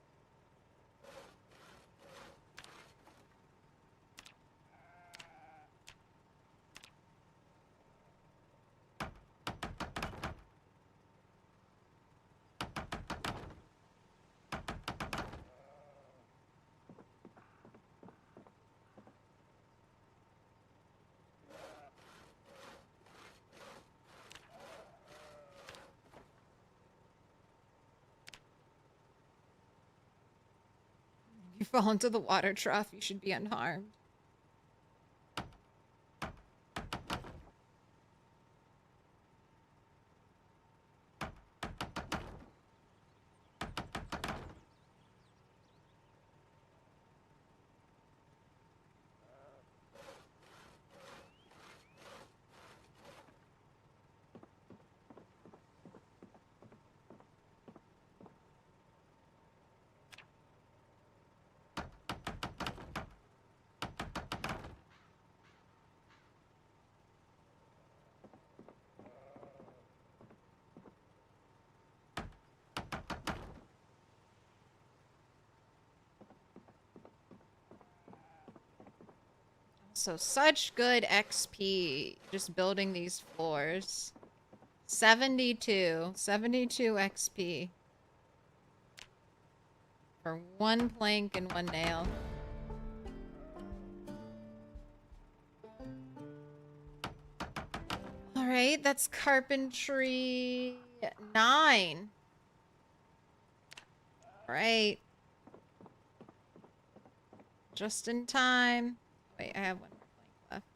You fall into the water trough, you should be unharmed. So such good XP just building these floors. 72 XP for one plank and one nail. All right, that's carpentry 9. All right. Just in time. Wait, I have one more plank left.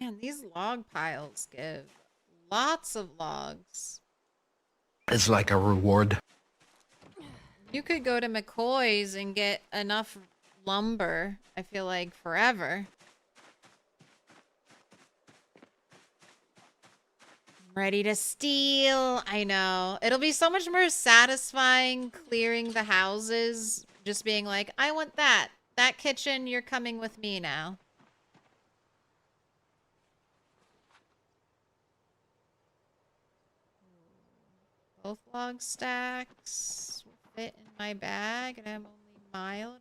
Man, these log piles give lots of logs. It's like a reward. You could go to McCoy's and get enough lumber, I feel like, forever. I'm ready to steal. I know. It'll be so much more satisfying clearing the houses. Just being like, I want that. That kitchen, you're coming with me now. Both log stacks will fit in my bag, and I'm only mildly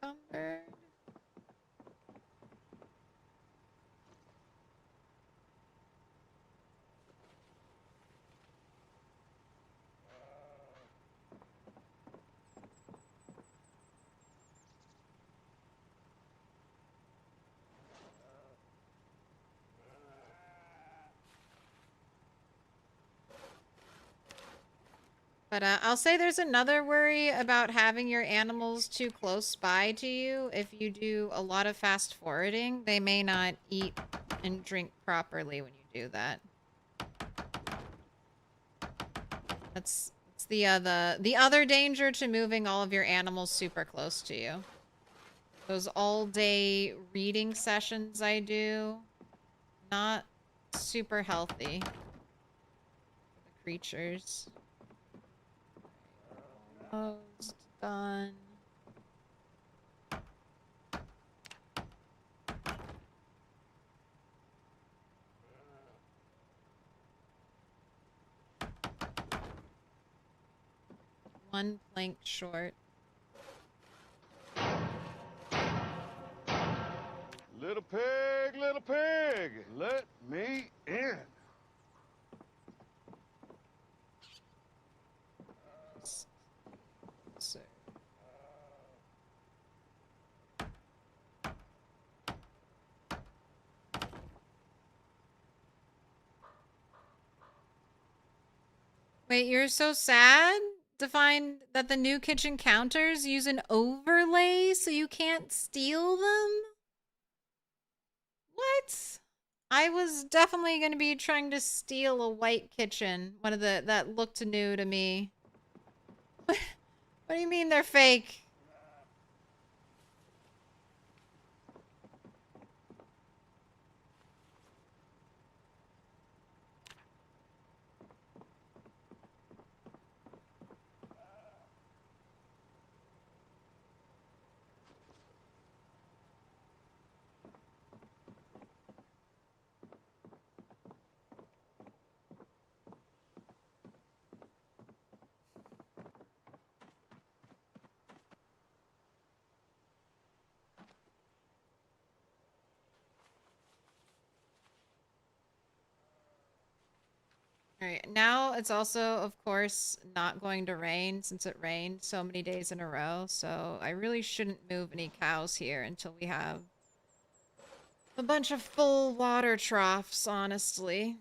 encumbered. But I'll say there's another worry about having your animals too close by to you. If you do a lot of fast forwarding, they may not eat and drink properly when you do that. That's the other danger to moving all of your animals super close to you. Those all-day reading sessions I do, not super healthy for the creatures. Almost Done. One plank short. Little pig, let me in. So. Wait, you're so sad to find that the new kitchen counters use an overlay so you can't steal them? What? I was definitely going to be trying to steal a white kitchen, one of the that looked new to me. What do you mean they're fake? Alright, now it's also, of course, not going to rain since it rained so many days in a row, so I really shouldn't move any cows here until we have a bunch of full water troughs, honestly.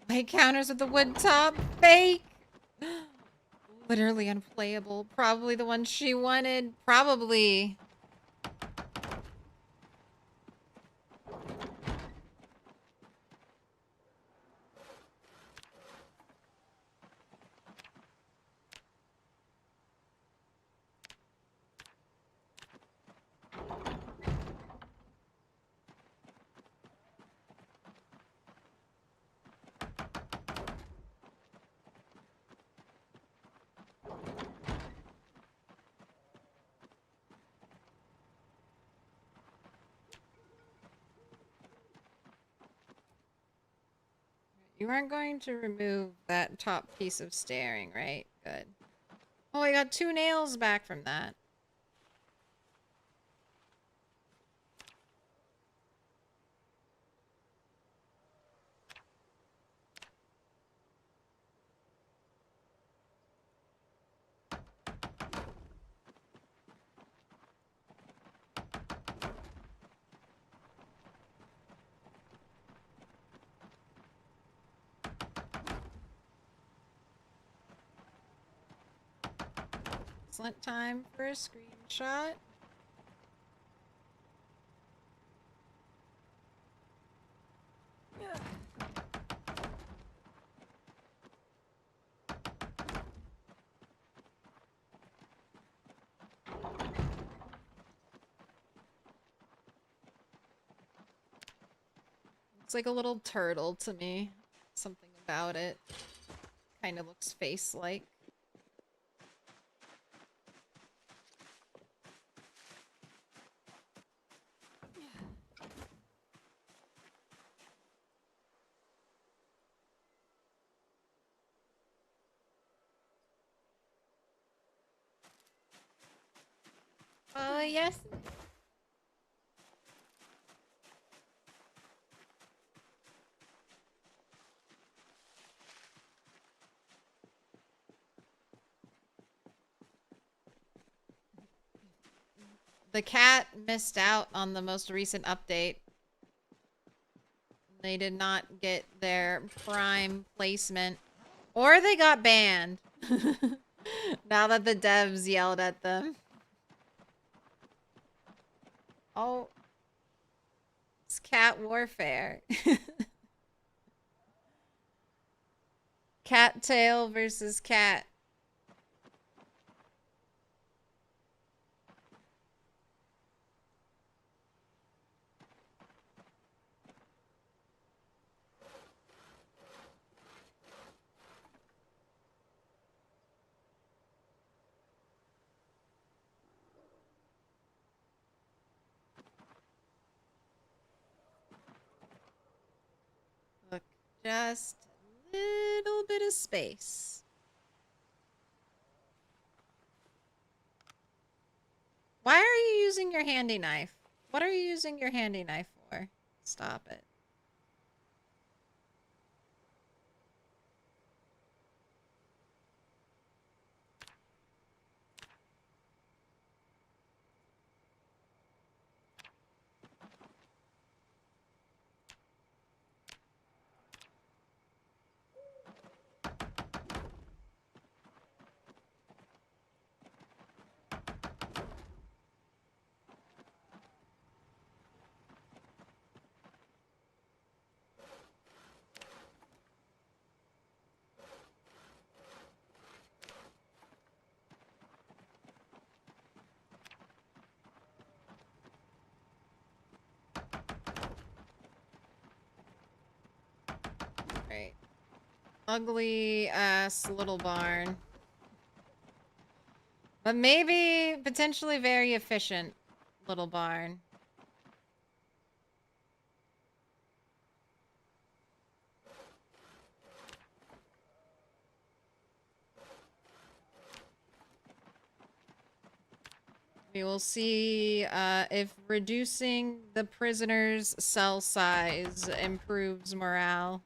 White counters with the wood top. Fake! Literally unplayable. Probably the one she wanted. Probably. You aren't going to remove that top piece of stairing, right? Good. Oh, I got 2 nails back from that. Excellent time for a screenshot. It's like a little turtle to me. Something about it kind of looks face-like. Yes. The cat missed out on the most recent update. They did not get their prime placement. Or they got banned. Now that the devs yelled at them. Oh. It's cat warfare. Cat tail versus cat. Look, just a little bit of space. Why are you using your handy knife? What are you using your handy knife for? Stop it. Right. Ugly ass little barn. But maybe potentially very efficient little barn. We will see if reducing the prisoner's cell size improves morale.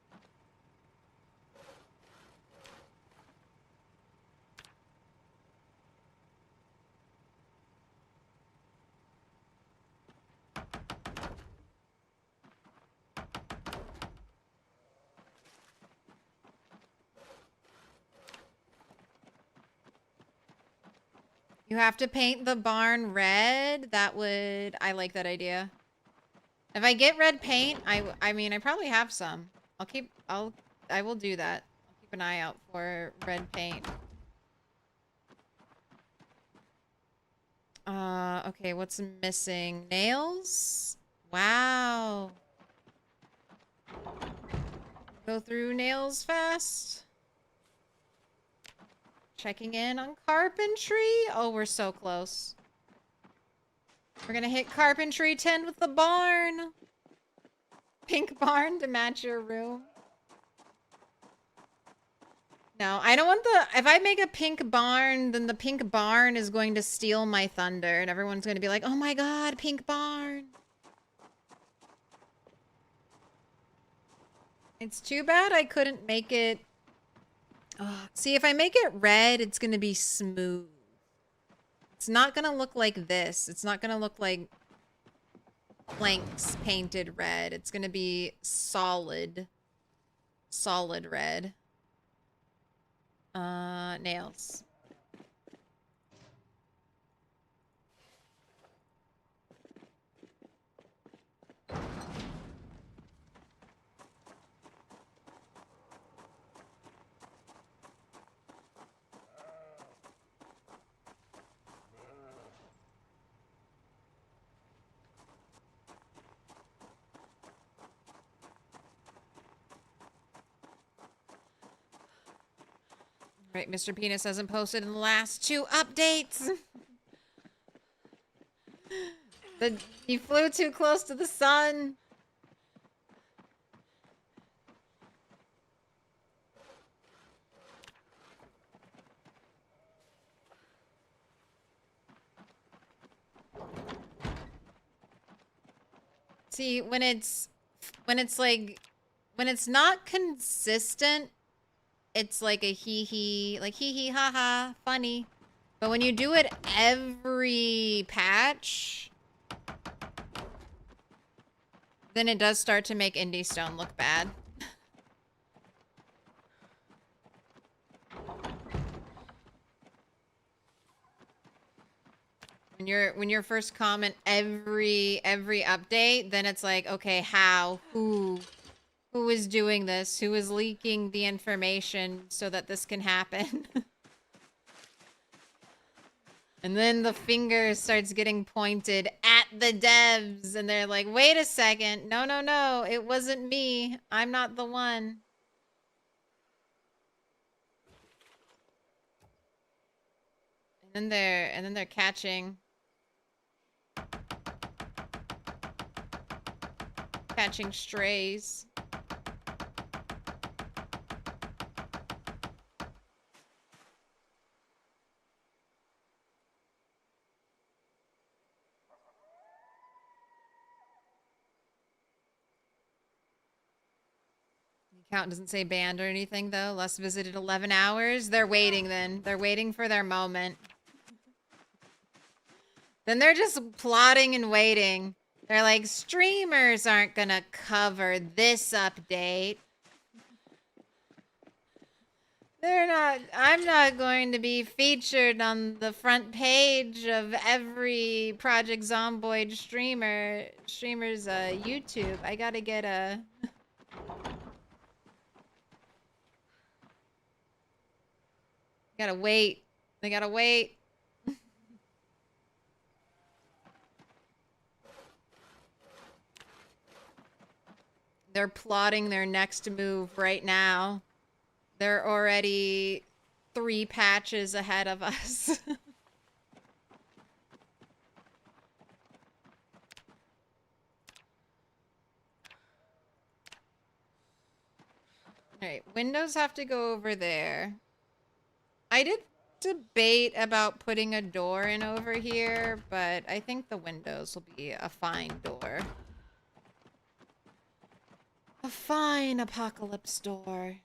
You have to paint the barn red. That would... I like that idea. If I get red paint, I mean, I probably have some. I will do that. I'll keep an eye out for red paint. Okay, what's missing? Nails? Wow. Go through nails fast. Checking in on carpentry. Oh, we're so close. We're gonna hit carpentry 10 with the barn. Pink barn to match your room. No, I don't want the... If I make a pink barn, then the pink barn is going to steal my thunder. And everyone's going to be like, oh my god, pink barn. It's too bad I couldn't make it... Oh, see, if I make it red, it's going to be smooth. It's not going to look like this. It's not going to look like planks painted red. It's going to be solid. Solid red. Nails. Right, Mr. Penis hasn't posted in the last 2 updates. You flew too close to the sun. See, when it's not consistent, it's like a hee hee, like hee hee ha ha, funny. But when you do it every patch, then it does start to make Indie Stone look bad. When you're first comment every update, then it's like, okay, how, who is doing this? Who is leaking the information so that this can happen? And then the finger starts getting pointed at the devs, and they're like, wait a second, no, it wasn't me. I'm not the one. And then they're catching strays. Account doesn't say banned or anything, though. Less visited 11 hours. They're waiting then. They're waiting for their moment. Then they're just plotting and waiting. They're like, streamers aren't gonna cover this update. They're not. I'm not going to be featured on the front page of every Project Zomboid streamer's YouTube. I gotta get a... Gotta wait. They gotta wait. They're plotting their next move right now. They're already 3 patches ahead of us. Alright, windows have to go over there. I did debate about putting a door in over here, but I think the windows will be a fine door. A fine apocalypse door.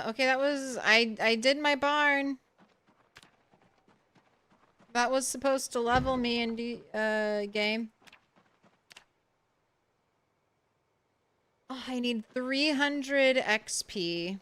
Okay, that was... I did my barn. That was supposed to level me in the, game. Oh, I need 300 XP.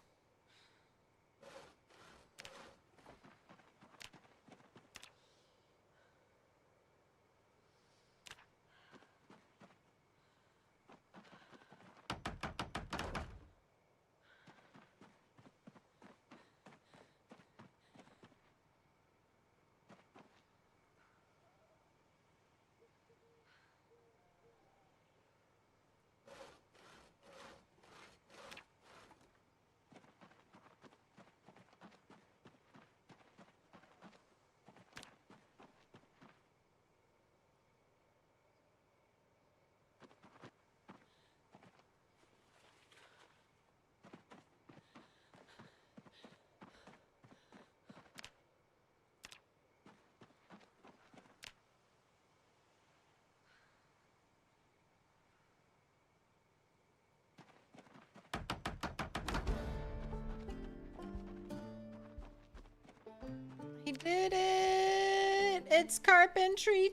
I did it! It's Carpentry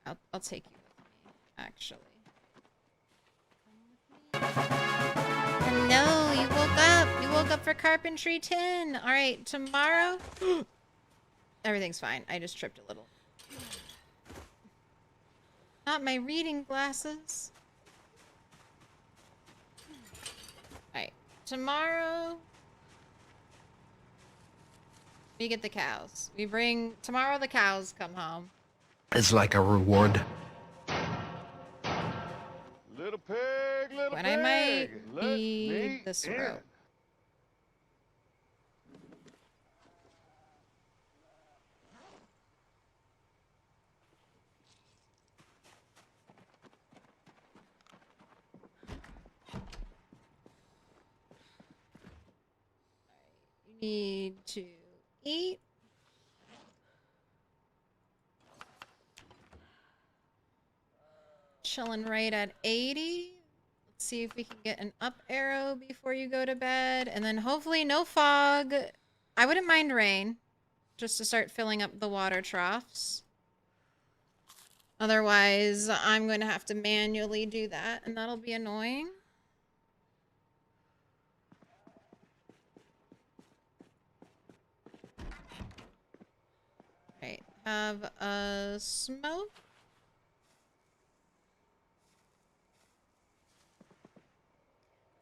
10! I'll take you with me, actually. Hello, you woke up! You woke up for Carpentry 10! Alright, tomorrow... Everything's fine. I just tripped a little. Not my reading glasses. Alright. Tomorrow... we get the cows. We bring... Tomorrow the cows come home. It's like a reward. Little pig, little And pig. I might let need me this in. rope. need to eat. Chilling right at 80. Let's see if we can get an up arrow before you go to bed. And then hopefully no fog. I wouldn't mind rain, just to start filling up the water troughs. Otherwise, I'm going to have to manually do that, and that'll be annoying. Right, have a smoke.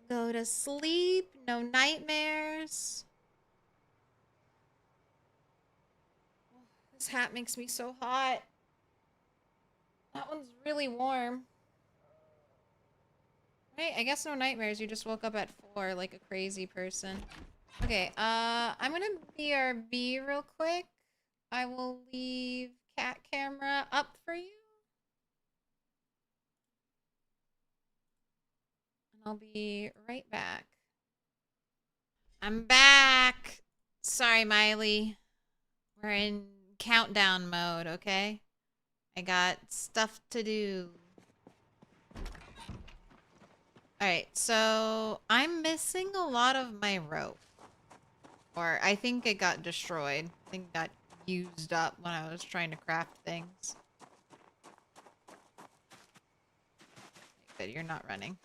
Go to sleep, no nightmares. This hat makes me so hot. That one's really warm. Right, I guess no nightmares. You just woke up at 4 like a crazy person. Okay, I'm gonna BRB real quick. I will leave cat camera up for you. And I'll be right back. I'm back! Sorry, Miley. We're in countdown mode, okay? I got stuff to do. Alright, so I'm missing a lot of my rope. Or I think it got destroyed. I think it got used up when I was trying to craft things. Good, you're not running.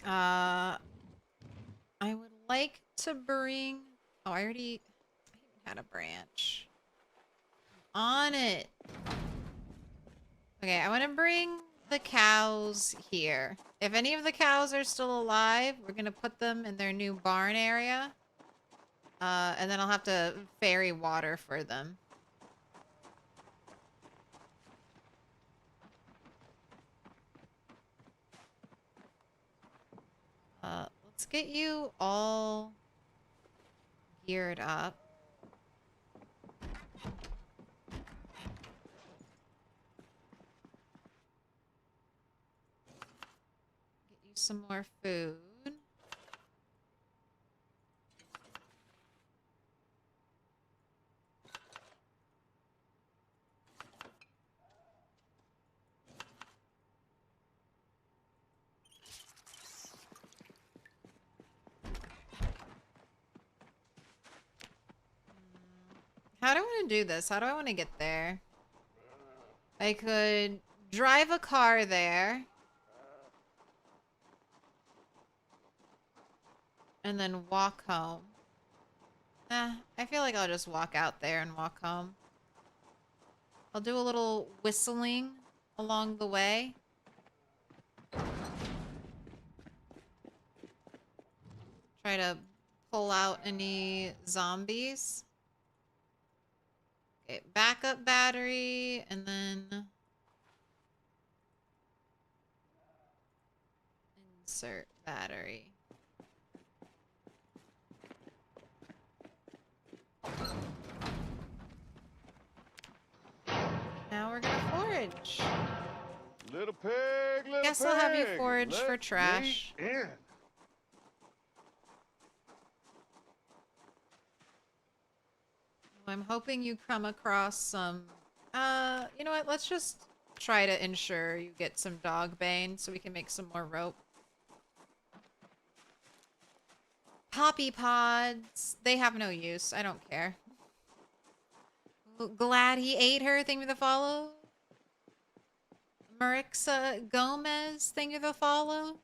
I would like to bring... Oh, I even had a branch. On it. Okay, I want to bring the cows here. If any of the cows are still alive, we're going to put them in their new barn area. And then I'll have to ferry water for them. Let's get you all geared up. Get you some more food. How do I want to do this? How do I want to get there? I could drive a car there. And then walk home. I feel like I'll just walk out there and walk home. I'll do a little whistling along the way. Try to pull out any zombies. Okay, backup battery, and then insert battery. Now we're gonna forage. Little pig, little Guess pig. I'll have you forage let for trash. Me in. I'm hoping you come across some... you know what? Let's just try to ensure you get some dog bane so we can make some more rope. Poppy pods. They have no use. I don't care. Glad he ate her. Thank you for the follow. Marixa Gomez. Thank you for the follow.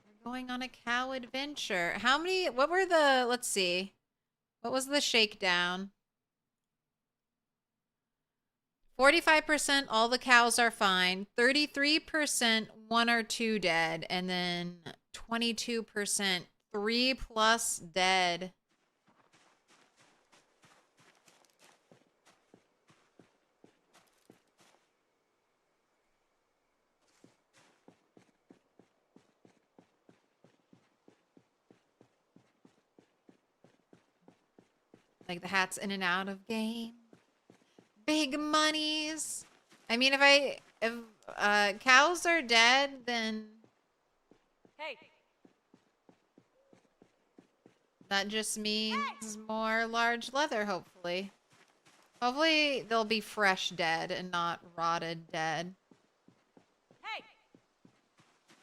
We're going on a cow adventure. How many... What were the... Let's see. What was the shakedown? 45% all the cows are fine. 33% 1 or 2 dead. And then 22% 3+ dead. Like the hat's in and out of game. Big monies. I mean, if cows are dead, then That just means more large leather, hopefully. Hopefully they'll be fresh dead and not rotted dead. Hey!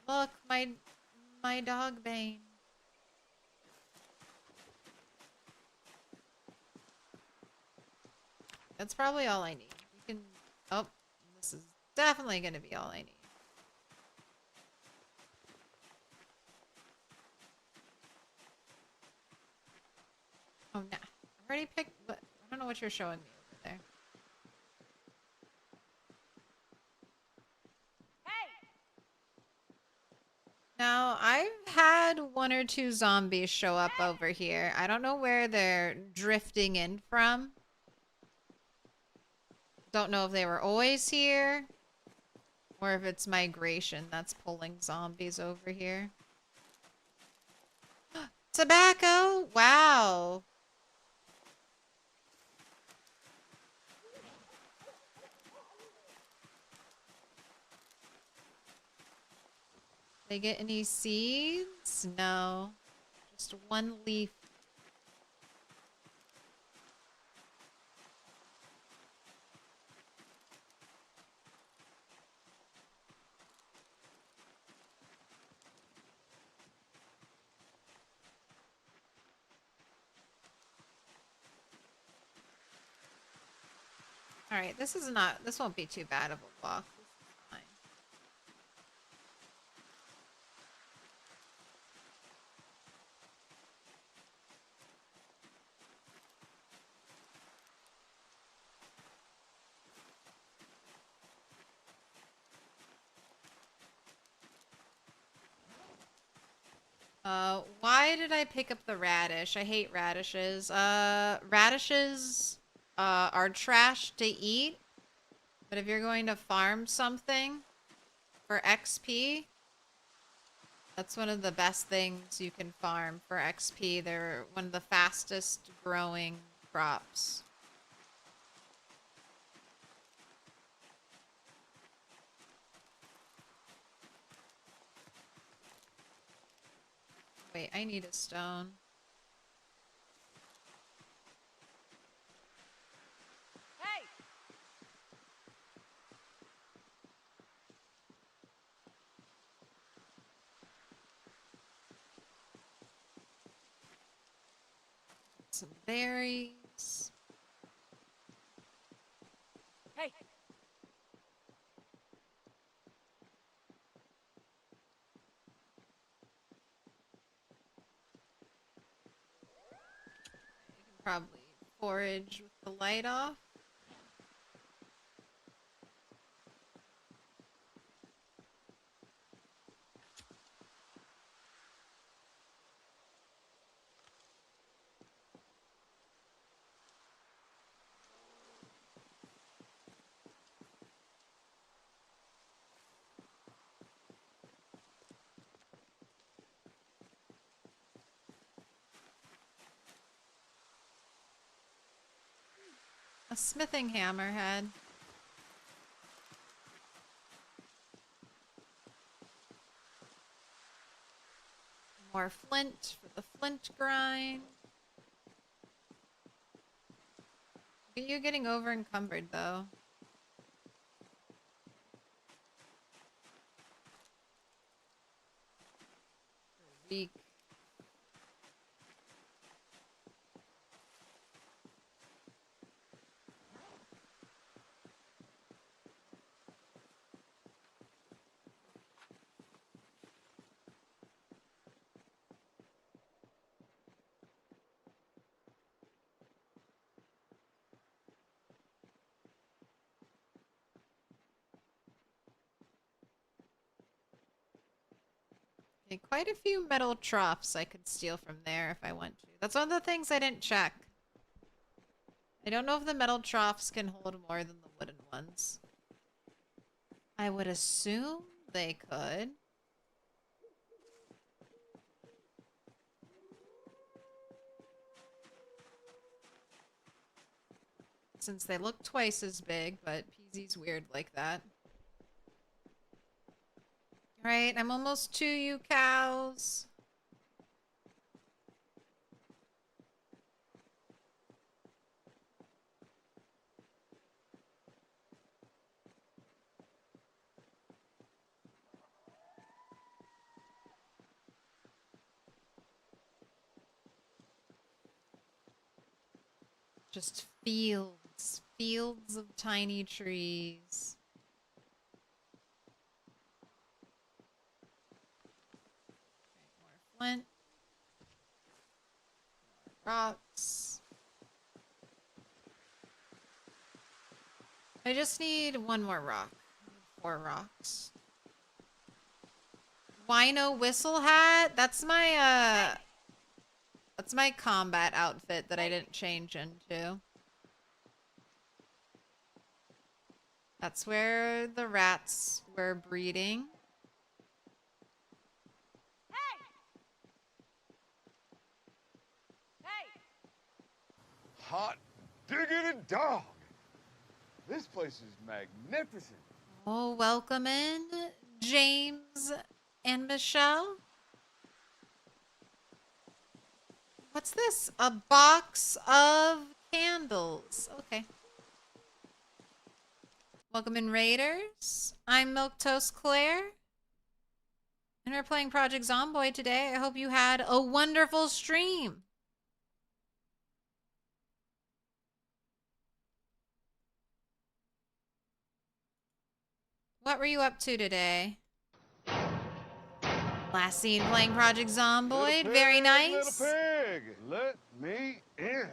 Look, my dog Bane. That's probably all I need. You can... Oh, this is definitely going to be all I need. Oh, no. I already picked... I don't know what you're showing me over there. Now, I've had one or two zombies show up over here. I don't know where they're drifting in from. Don't know if they were always here or if it's migration that's pulling zombies over here. Tobacco? Wow. They get any seeds? No. Just one leaf. Alright, this won't be too bad of a walk. This is fine. Why did I pick up the radish? I hate radishes. Radishes, are trash to eat. But if you're going to farm something for XP, that's one of the best things you can farm for XP. They're one of the fastest growing crops. Wait, I need a stone. Some berries. Hey! You can probably forage with the light off. A smithing hammerhead. More flint for the flint grind. You're getting over encumbered though. Weak. Okay, quite a few metal troughs I could steal from there if I want to. That's one of the things I didn't check. I don't know if the metal troughs can hold more than the wooden ones. I would assume they could. Since they look twice as big, but PZ's weird like that. Right, I'm almost to you, cows. Just fields, fields of tiny trees. More flint. Rocks. I just need one more rock. 4 rocks. Wino whistle hat? That's my combat outfit that I didn't change into. That's where the rats were breeding. Hot diggity dog. This place is magnificent. Oh, welcome in, James and Michelle. What's this? A box of candles. Okay. Welcome in, Raiders. I'm Milquetoast Claire. And we're playing Project Zomboid today. I hope you had a wonderful stream. What were you up to today? Last seen playing Project Zomboid. Little Very pig, nice. Little pig, let me in.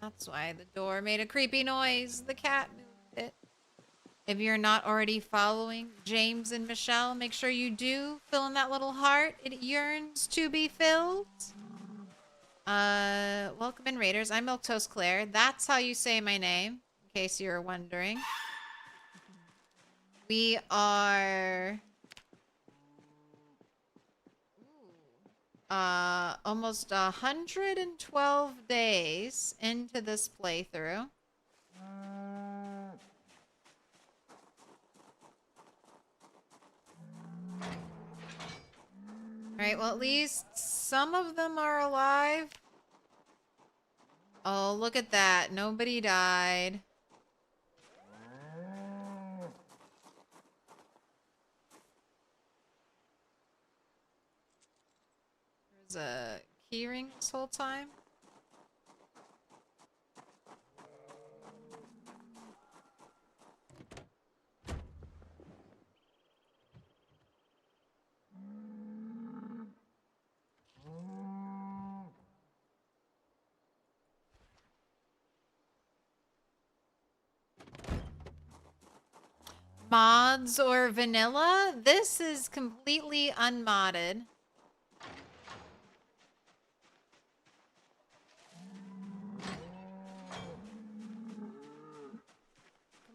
That's why the door made a creepy noise. The cat moved it. If you're not already following James and Michelle, make sure you do fill in that little heart. It yearns to be filled. Welcome in, Raiders. I'm Milquetoast Claire. That's how you say my name, in case you're wondering. We are almost 112 days into this playthrough. Alright, well, at least some of them are alive. Oh, look at that. Nobody died. There's a keyring this whole time. Mods or vanilla? This is completely unmodded.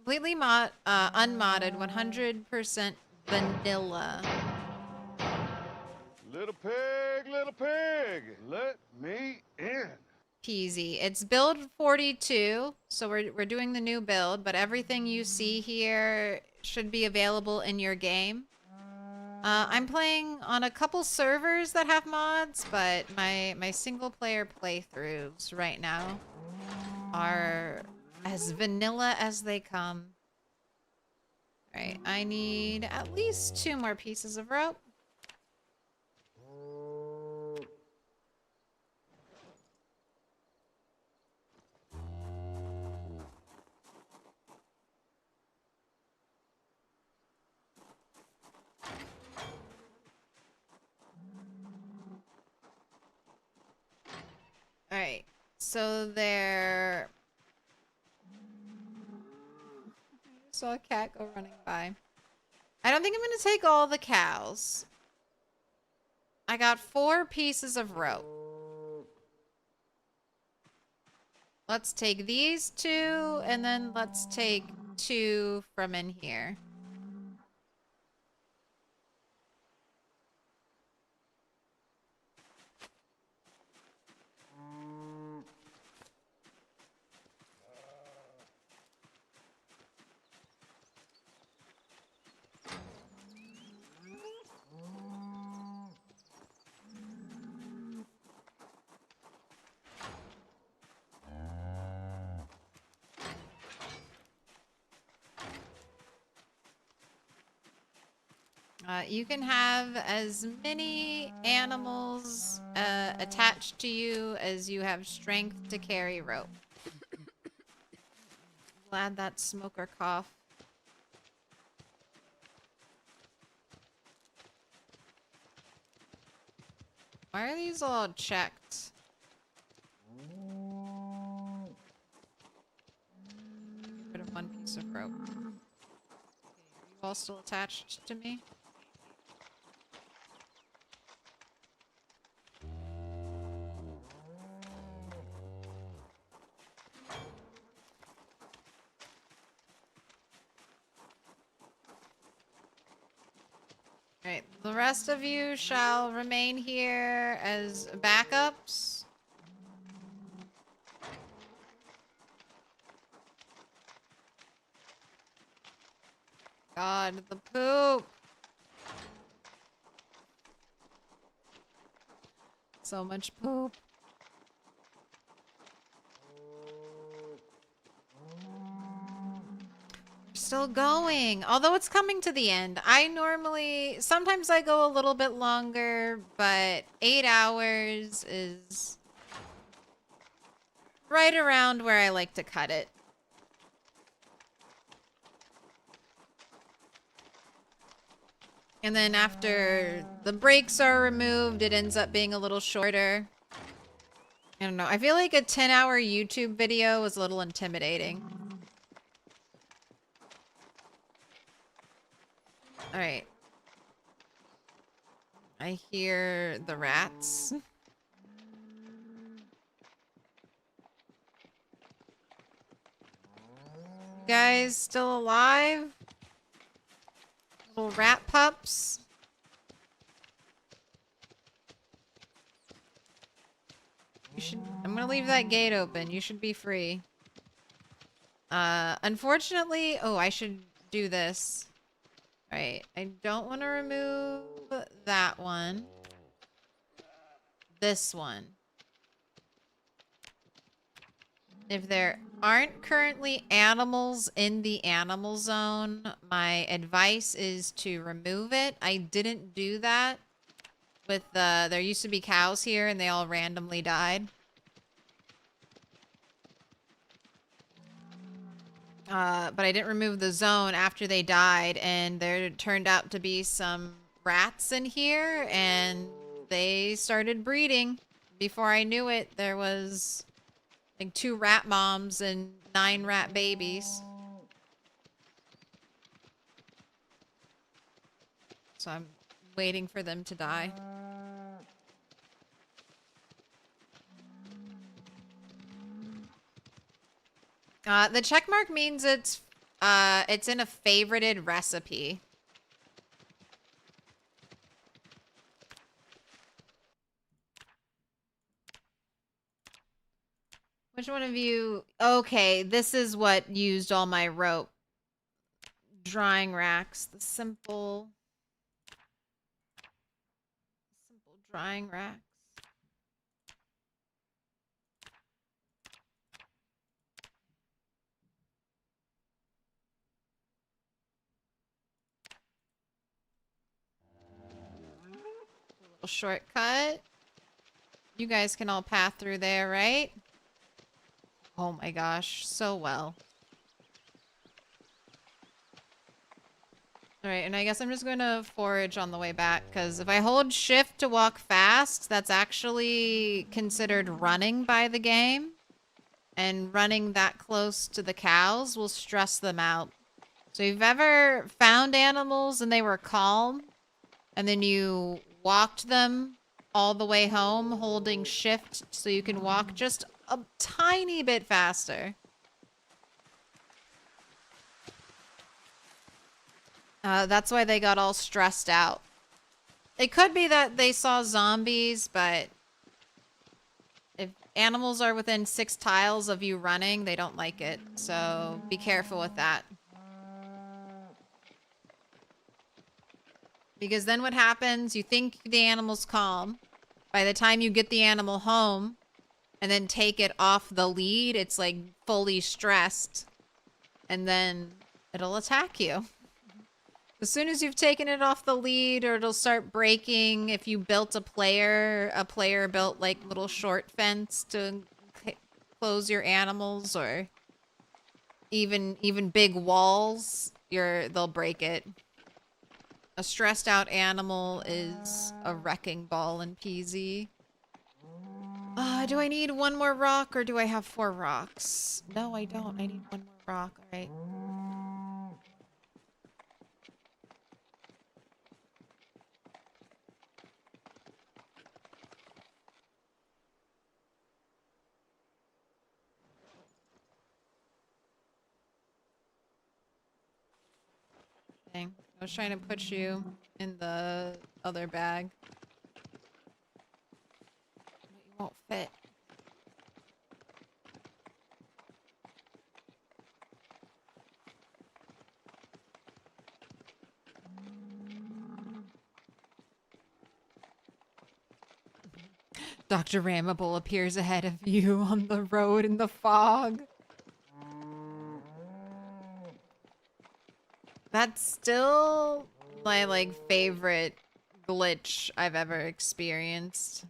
Completely unmodded, 100% vanilla. Little pig, let me in. Peasy. It's build 42, so we're doing the new build, but everything you see here should be available in your game. I'm playing on a couple servers that have mods, but my single player playthroughs right now are as vanilla as they come. Alright, I need at least 2 more pieces of rope. Alright, so there... I saw a cat go running by. I don't think I'm going to take all the cows. I got 4 pieces of rope. Let's take these 2, and then let's take 2 from in here. You can have as many animals attached to you as you have strength to carry rope. Glad that smoker cough. Why are these all checked? Rid of one piece of rope. Okay, are you all still attached to me? Alright, the rest of you shall remain here as backups. God, the poop. So much poop. Still going, although it's coming to the end. Sometimes I go a little bit longer, but 8 hours is right around where I like to cut it. And then after the breaks are removed, it ends up being a little shorter. I don't know. I feel like a 10-hour YouTube video was a little intimidating. Alright. I hear the rats. Guys still alive? Little rat pups. I'm gonna leave that gate open. You should be free. Unfortunately, I should do this. Alright, I don't want to remove that one. This one. If there aren't currently animals in the animal zone, my advice is to remove it. I didn't do that with there used to be cows here and they all randomly died. But I didn't remove the zone after they died, and there turned out to be some rats in here, and they started breeding. Before I knew it, there was like 2 rat moms and 9 rat babies. So I'm waiting for them to die. The check mark means it's in a favorited recipe. Which one of you? Okay, this is what used all my rope. Drying racks, the simple drying racks. Little shortcut. You guys can all path through there, right? Oh my gosh, so well. Alright, and I guess I'm just going to forage on the way back, because if I hold shift to walk fast, that's actually considered running by the game. And running that close to the cows will stress them out. So if you've ever found animals and they were calm, and then you walked them all the way home holding shift so you can walk just a tiny bit faster. That's why they got all stressed out. It could be that they saw zombies, but if animals are within 6 tiles of you running, they don't like it. So be careful with that. Because then what happens, you think the animal's calm. By the time you get the animal home and then take it off the lead, it's like fully stressed. And then it'll attack you. As soon as you've taken it off the lead, or it'll start breaking. If you built a player built like little short fence to close your animals, or even big walls, they'll break it. A stressed out animal is a wrecking ball in PZ. Do I need one more rock, or do I have 4 rocks? No, I don't. I need one more rock. All right. Dang. I was trying to put you in the other bag. But you won't fit. Dr. Ramable appears ahead of you on the road in the fog. That's still my, like, favorite glitch I've ever experienced.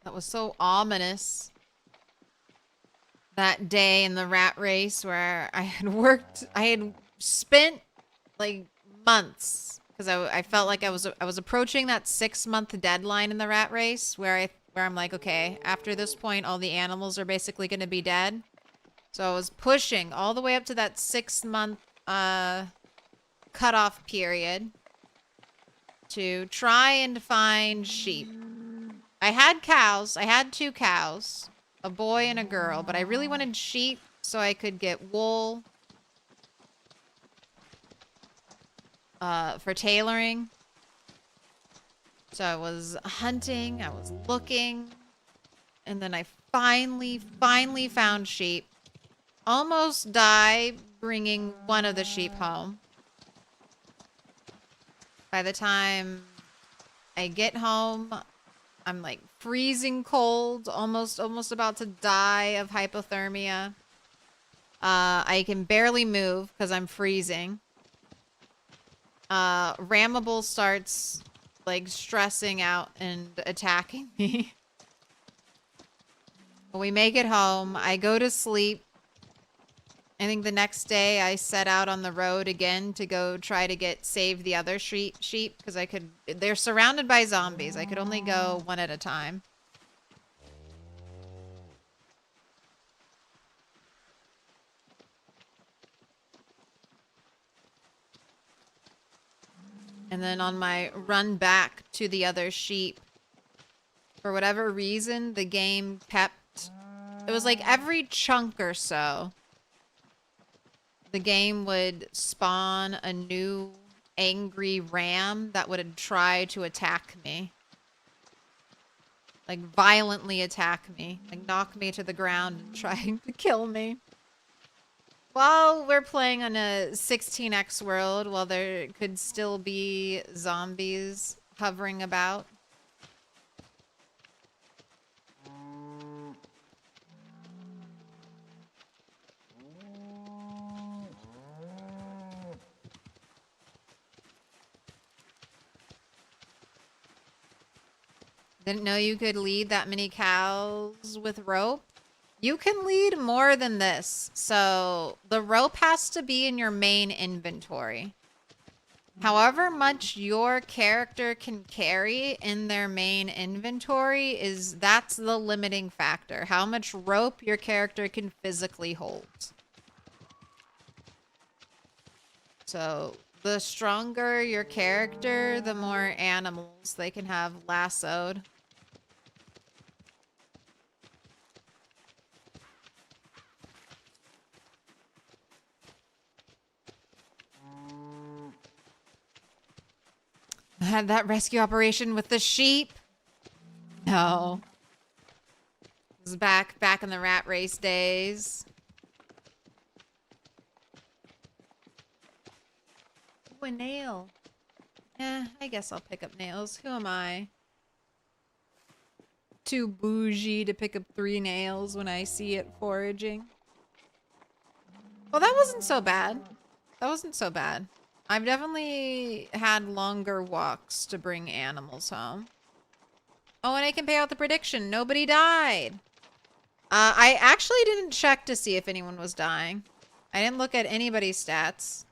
That was so ominous. That day in the rat race where I had spent like months, because I felt like I was approaching that 6-month deadline in the rat race where I'm like, okay, after this point all the animals are basically going to be dead. So I was pushing all the way up to that 6-month cutoff period to try and find sheep. I had cows. I had 2 cows. A boy and a girl, but I really wanted sheep so I could get wool for tailoring. So I was hunting, I was looking, and then I finally found sheep. Almost die bringing one of the sheep home. By the time I get home, I'm like freezing cold, almost about to die of hypothermia. I can barely move because I'm freezing. Ramable starts like stressing out and attacking me. We make it home. I go to sleep. I think the next day I set out on the road again to go try to save the other sheep because they're surrounded by zombies. I could only go one at a time. And then on my run back to the other sheep, for whatever reason, the game kept... It was like every chunk or so, the game would spawn a new angry ram that would try to attack me. Like, violently attack me. Like, knock me to the ground and try to kill me. While we're playing on a 16x world, while there could still be zombies hovering about. Didn't know you could lead that many cows with rope. You can lead more than this. So the rope has to be in your main inventory. However much your character can carry in their main inventory that's the limiting factor. How much rope your character can physically hold. So the stronger your character, the more animals they can have lassoed. I had that rescue operation with the sheep. No. It was back in the rat race days. Ooh, a nail. I guess I'll pick up nails. Who am I? Too bougie to pick up 3 nails when I see it foraging. Well, that wasn't so bad. That wasn't so bad. I've definitely had longer walks to bring animals home. Oh, and I can pay out the prediction. Nobody died. I actually didn't check to see if anyone was dying. I didn't look at anybody's stats.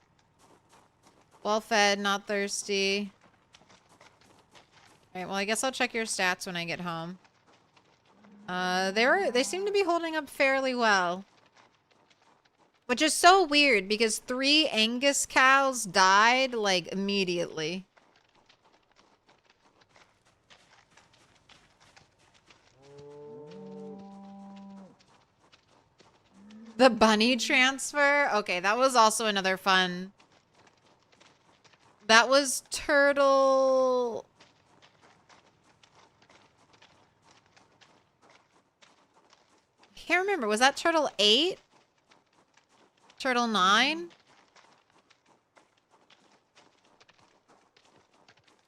Well fed, not thirsty. Alright, well I guess I'll check your stats when I get home. They seem to be holding up fairly well. Which is so weird because 3 Angus cows died like immediately. The bunny transfer? Okay, that was also another fun. That was turtle. I can't remember. Was that turtle 8? Turtle 9?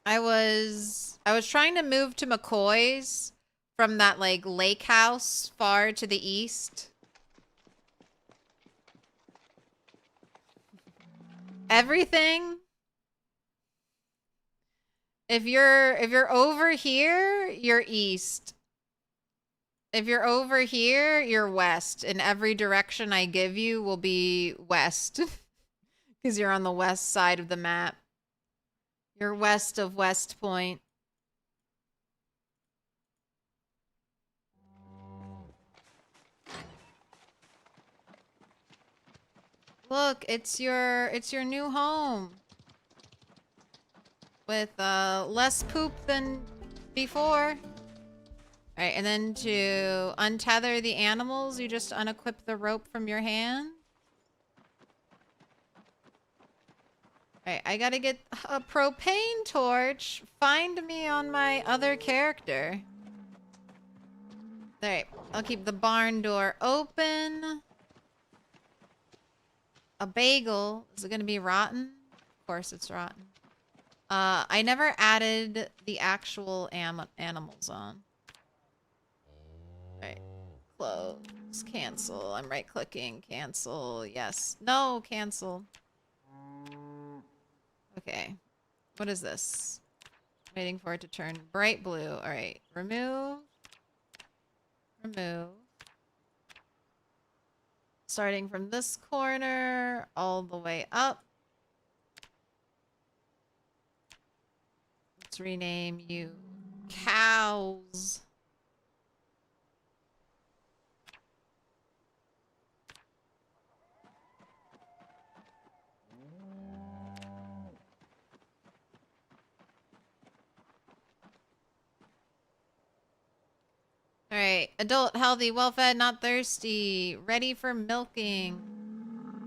I was trying to move to McCoy's from that like lake house far to the east. Everything. If you're over here, you're east. If you're over here, you're west. And every direction I give you will be west. Because you're on the west side of the map. You're west of West Point. Look, it's your new home. With less poop than before. Alright, and then to untether the animals, you just unequip the rope from your hand. Alright, I gotta get a propane torch. Find me on my other character. Alright, I'll keep the barn door open. A bagel. Is it gonna be rotten? Of course it's rotten. I never added the actual animals on. Alright. Close. Cancel. I'm right clicking. Cancel. Yes. No, cancel. Okay. What is this? Waiting for it to turn bright blue. Alright. Remove. Remove. Starting from this corner all the way up. Let's rename you cows. Alright, adult, healthy, well-fed, not thirsty, ready for milking.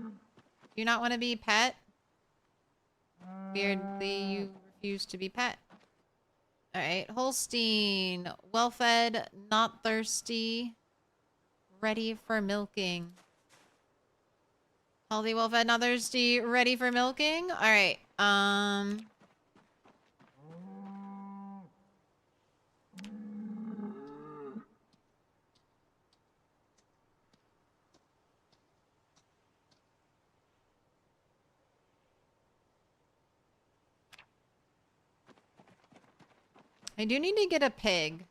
Do you not want to be pet? Weirdly, you refuse to be pet. Alright, Holstein, well-fed, not thirsty, ready for milking. Healthy, well-fed, not thirsty, ready for milking? Alright, I do need to get a pig.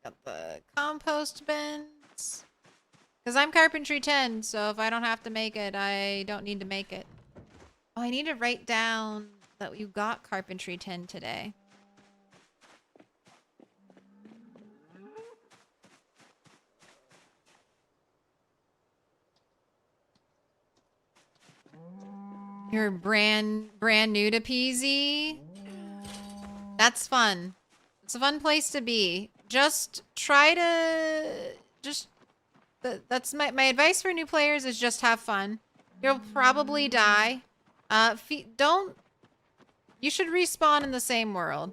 Got the compost bins. Because I'm Carpentry 10, so if I don't have to make it, I don't need to make it. Oh, I need to write down that you got Carpentry 10 today. You're brand new to PZ? That's fun. It's a fun place to be. Just try to that's my advice for new players is just have fun. You'll probably die. Don't you should respawn in the same world.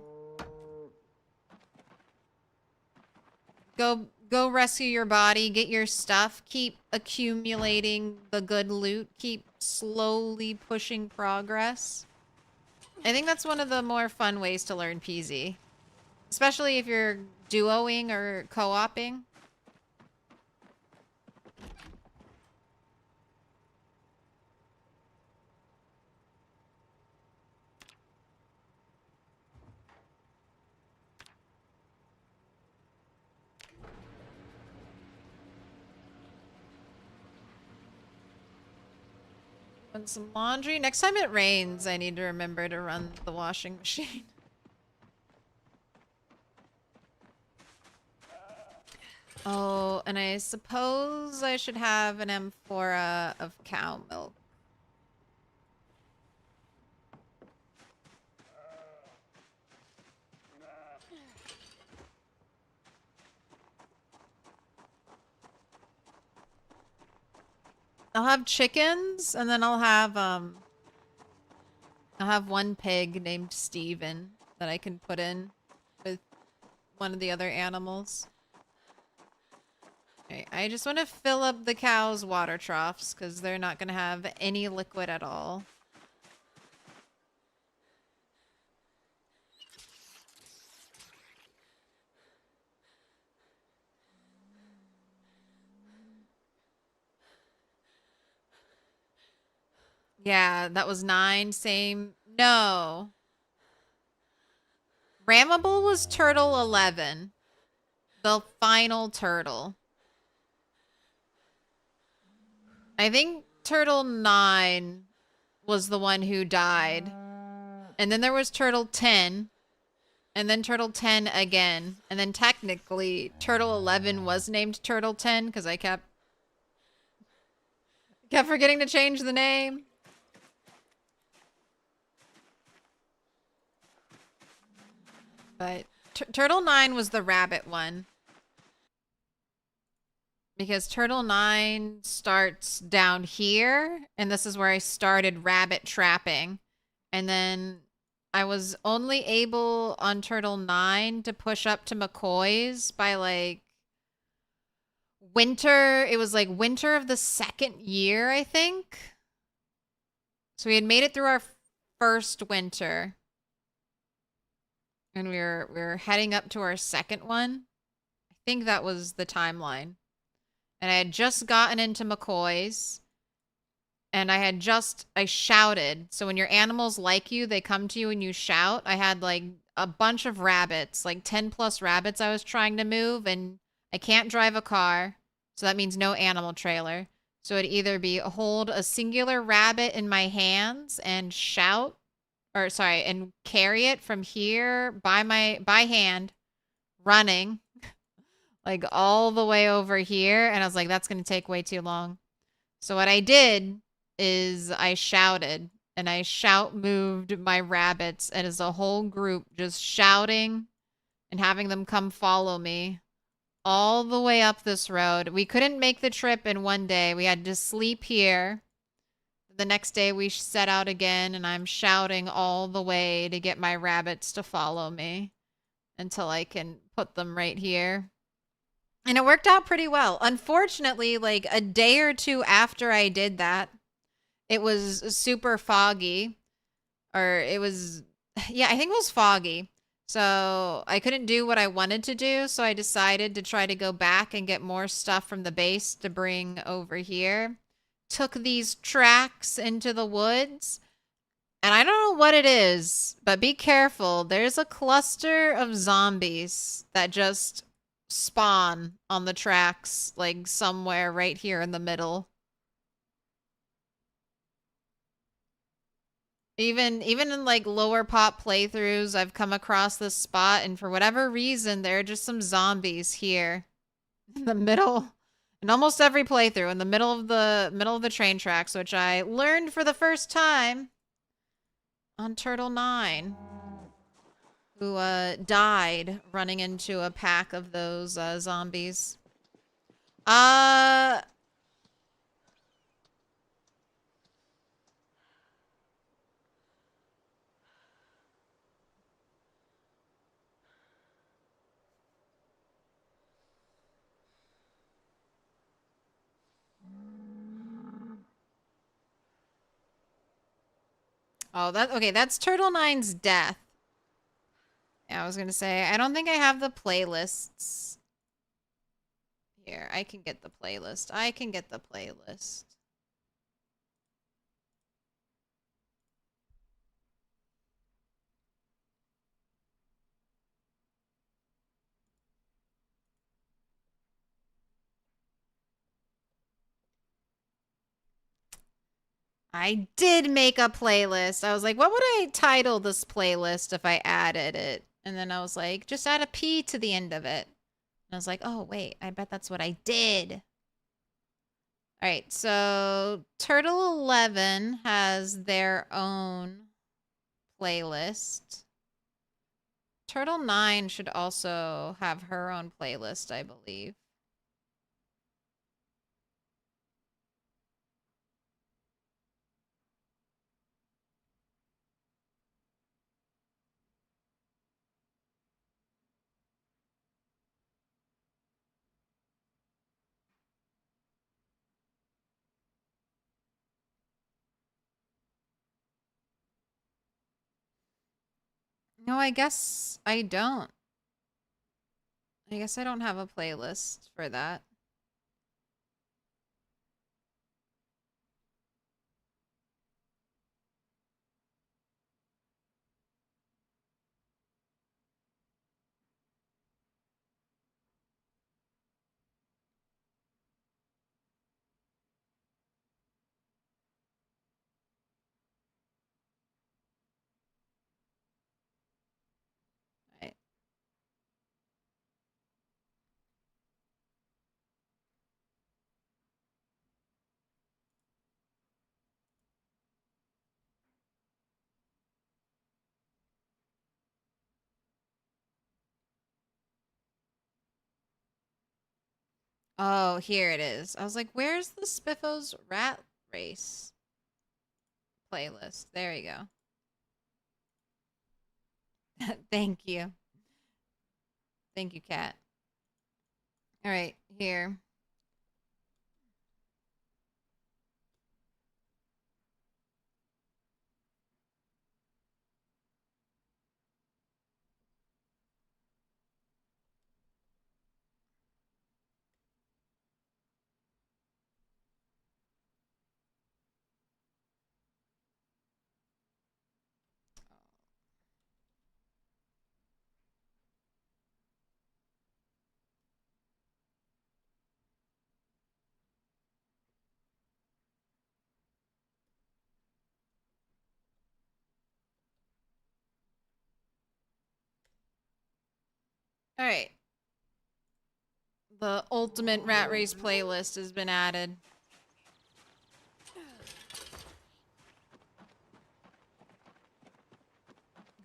Go rescue your body, get your stuff, keep accumulating the good loot, keep slowly pushing progress. I think that's one of the more fun ways to learn PZ. Especially if you're duoing or co-oping. Run some laundry. Next time it rains, I need to remember to run the washing machine. Oh, and I suppose I should have an amphora of cow milk. I'll have chickens, and then I'll have one pig named Steven that I can put in with one of the other animals. Okay, I just want to fill up the cows' water troughs because they're not going to have any liquid at all. Yeah, that was 9. Same. No. Rammable was turtle 11. The final turtle. I think turtle 9 was the one who died. And then there was turtle 10. And then turtle 10 again. And then technically turtle 11 was named turtle 10 because I kept forgetting to change the name. But turtle 9 was the rabbit one. Because turtle 9 starts down here. And this is where I started rabbit trapping. And then I was only able on turtle 9 to push up to McCoy's by like winter. It was like winter of the 2nd year, I think. So we had made it through our first winter. And we were heading up to our 2nd one. I think that was the timeline. And I had just gotten into McCoy's. And I shouted. So when your animals like you, they come to you and you shout. I had like a bunch of rabbits, like 10 plus rabbits I was trying to move. And I can't drive a car. So that means no animal trailer. So it'd either be hold a singular rabbit in my hands and shout. Or sorry, and carry it from here by hand, running, like all the way over here. And I was like, that's going to take way too long. So what I did is I shouted, and I moved my rabbits, and as a whole group just shouting and having them come follow me all the way up this road. We couldn't make the trip in one day. We had to sleep here. The next day we set out again, and I'm shouting all the way to get my rabbits to follow me until I can put them right here. And it worked out pretty well. Unfortunately, like a day or two after I did that, it was super foggy. Or it was, yeah, I think it was foggy. So I couldn't do what I wanted to do. So I decided to try to go back and get more stuff from the base to bring over here. Took these tracks into the woods, and I don't know what it is, but be careful. There's a cluster of zombies that just spawn on the tracks, like somewhere right here in the middle. Even in like lower pop playthroughs, I've come across this spot, and for whatever reason, there are just some zombies here in the middle. In almost every playthrough, in the middle of the train tracks, which I learned for the first time on Turtle 9, who died running into a pack of those zombies. Oh, that's Turtle 9's death. Yeah, I was gonna say, I don't think I have the playlists. Here, I can get the playlist. I can get the playlist. I did make a playlist. I was like, what would I title this playlist if I added it? And then I was like, just add a P to the end of it. And I was like, oh, wait, I bet that's what I did. All right, so Turtle 11 has their own playlist. Turtle 9 should also have her own playlist, I believe. No, I guess I don't. I guess I don't have a playlist for that. Right. Oh, here it is. I was like, where's the Spiffos Rat Race playlist? There you go. Thank you. Thank you, Kat. All right, here. All right. The ultimate Rat Race playlist has been added.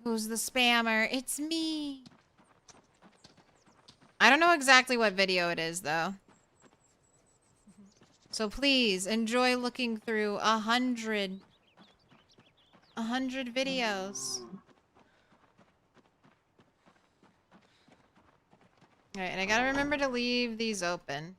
Who's the spammer? It's me. I don't know exactly what video it is, though. So please enjoy looking through 100 videos. All right, and I gotta remember to leave these open.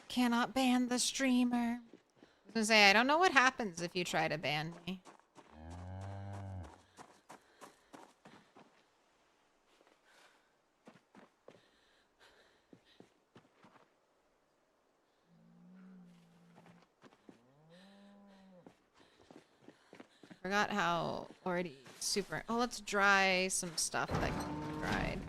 Cannot ban the streamer. I was gonna say, I don't know what happens if you try to ban me. Forgot how already super... Oh, let's dry some stuff that can be dried.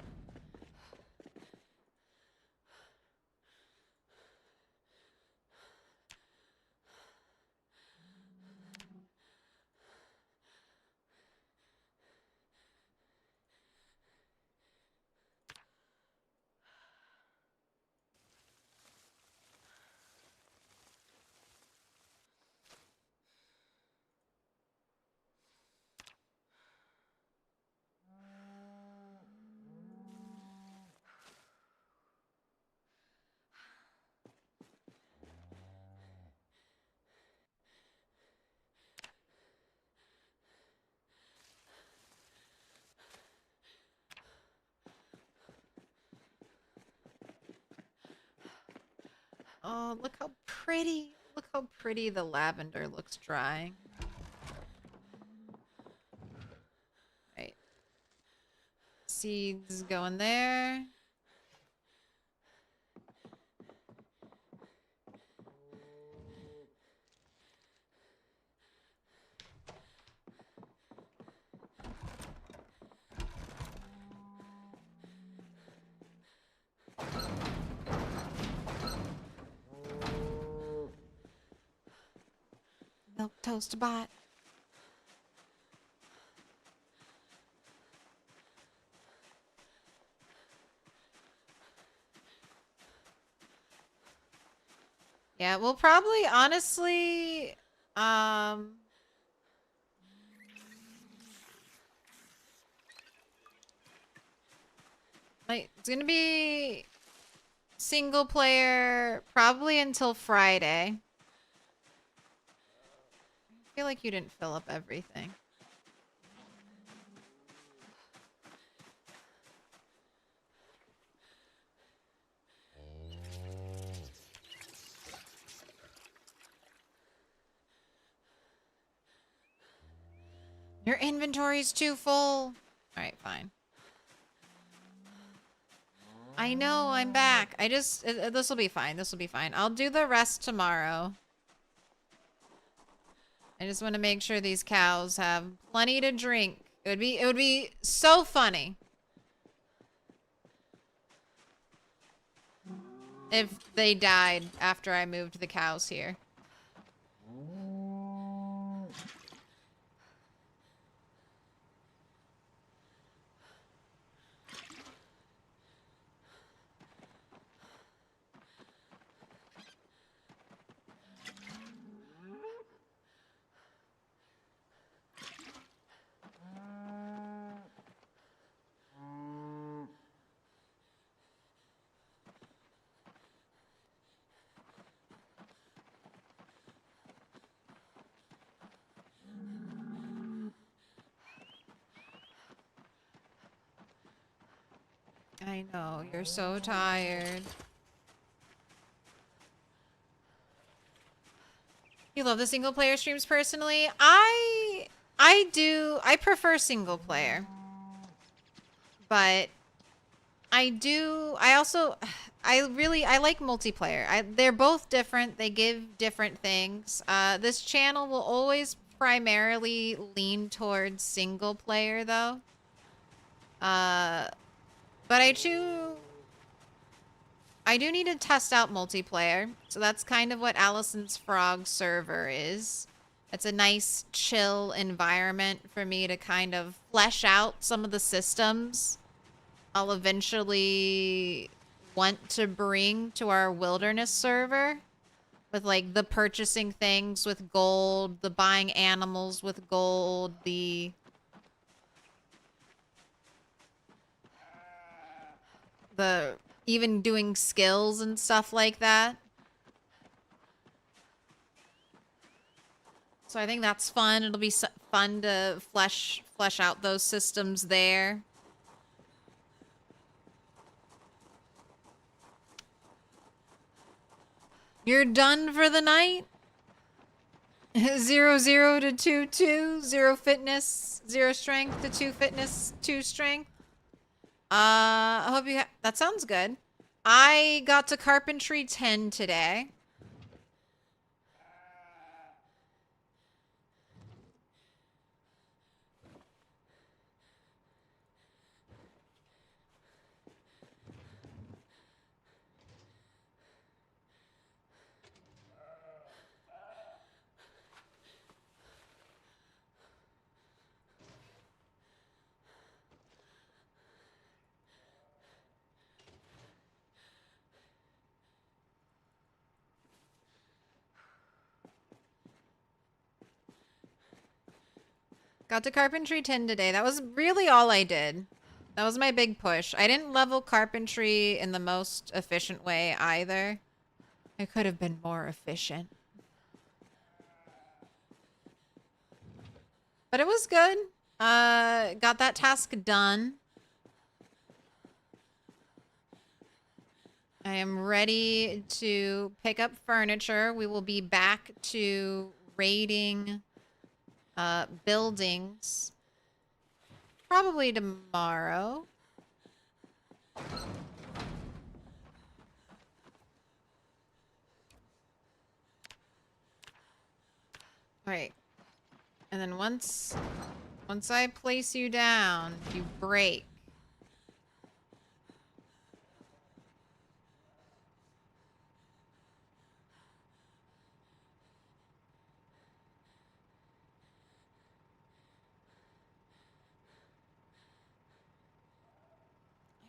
Oh, look how pretty. Look how pretty the lavender looks drying. Right. Seeds going there. Milquetoast bot. Yeah, we'll probably honestly like it's gonna be single player probably until Friday. I feel like you didn't fill up everything. Your inventory's too full. Alright, fine. I know, I'm back. I just... this will be fine. This will be fine. I'll do the rest tomorrow. I just want to make sure these cows have plenty to drink. It would be so funny if they died after I moved the cows here. I know, you're so tired. You love the single player streams personally? I do. I prefer single player. But I also I like multiplayer. They're both different. They give different things. This channel will always primarily lean towards single player though. But I do need to test out multiplayer. So that's kind of what Allison's Frog server is. It's a nice, chill environment for me to kind of flesh out some of the systems I'll eventually want to bring to our wilderness server. With, like, the purchasing things with gold, the buying animals with gold, the even doing skills and stuff like that. So I think that's fun. It'll be fun to flesh out those systems there. You're done for the night? 0 0 to 2 2, 0 fitness, 0 strength to 2 fitness, 2 strength. I hope you that sounds good. I got to Carpentry 10 today. Got to Carpentry 10 today. That was really all I did. That was my big push. I didn't level Carpentry in the most efficient way either. I could have been more efficient. But it was good. Got that task done. I am ready to pick up furniture. We will be back to raiding buildings probably tomorrow. Alright. And then once I place you down, you break.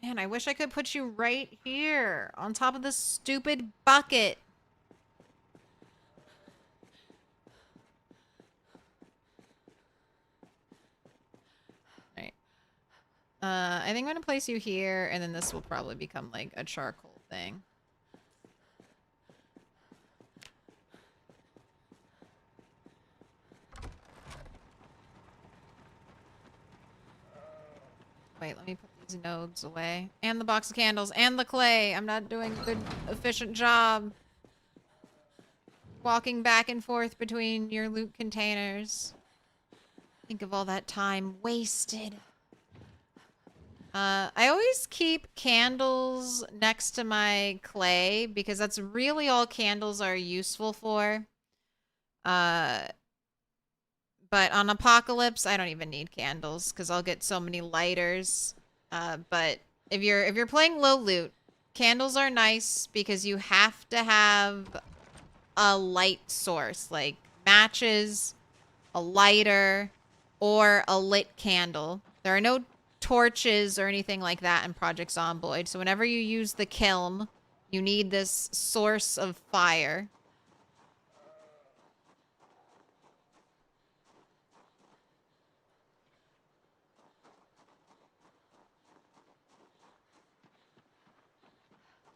Man, I wish I could put you right here on top of this stupid bucket. Right. I think I'm gonna place you here, and then this will probably become like a charcoal thing. Wait, let me put these nodes away. And the box of candles, and the clay. I'm not doing a good, efficient job. Walking back and forth between your loot containers. Think of all that time wasted. I always keep candles next to my clay because that's really all candles are useful for. But on Apocalypse, I don't even need candles because I'll get so many lighters. But if you're playing low loot, candles are nice because you have to have a light source, like matches, a lighter, or a lit candle. There are no torches or anything like that in Project Zomboid. So whenever you use the kiln, you need this source of fire.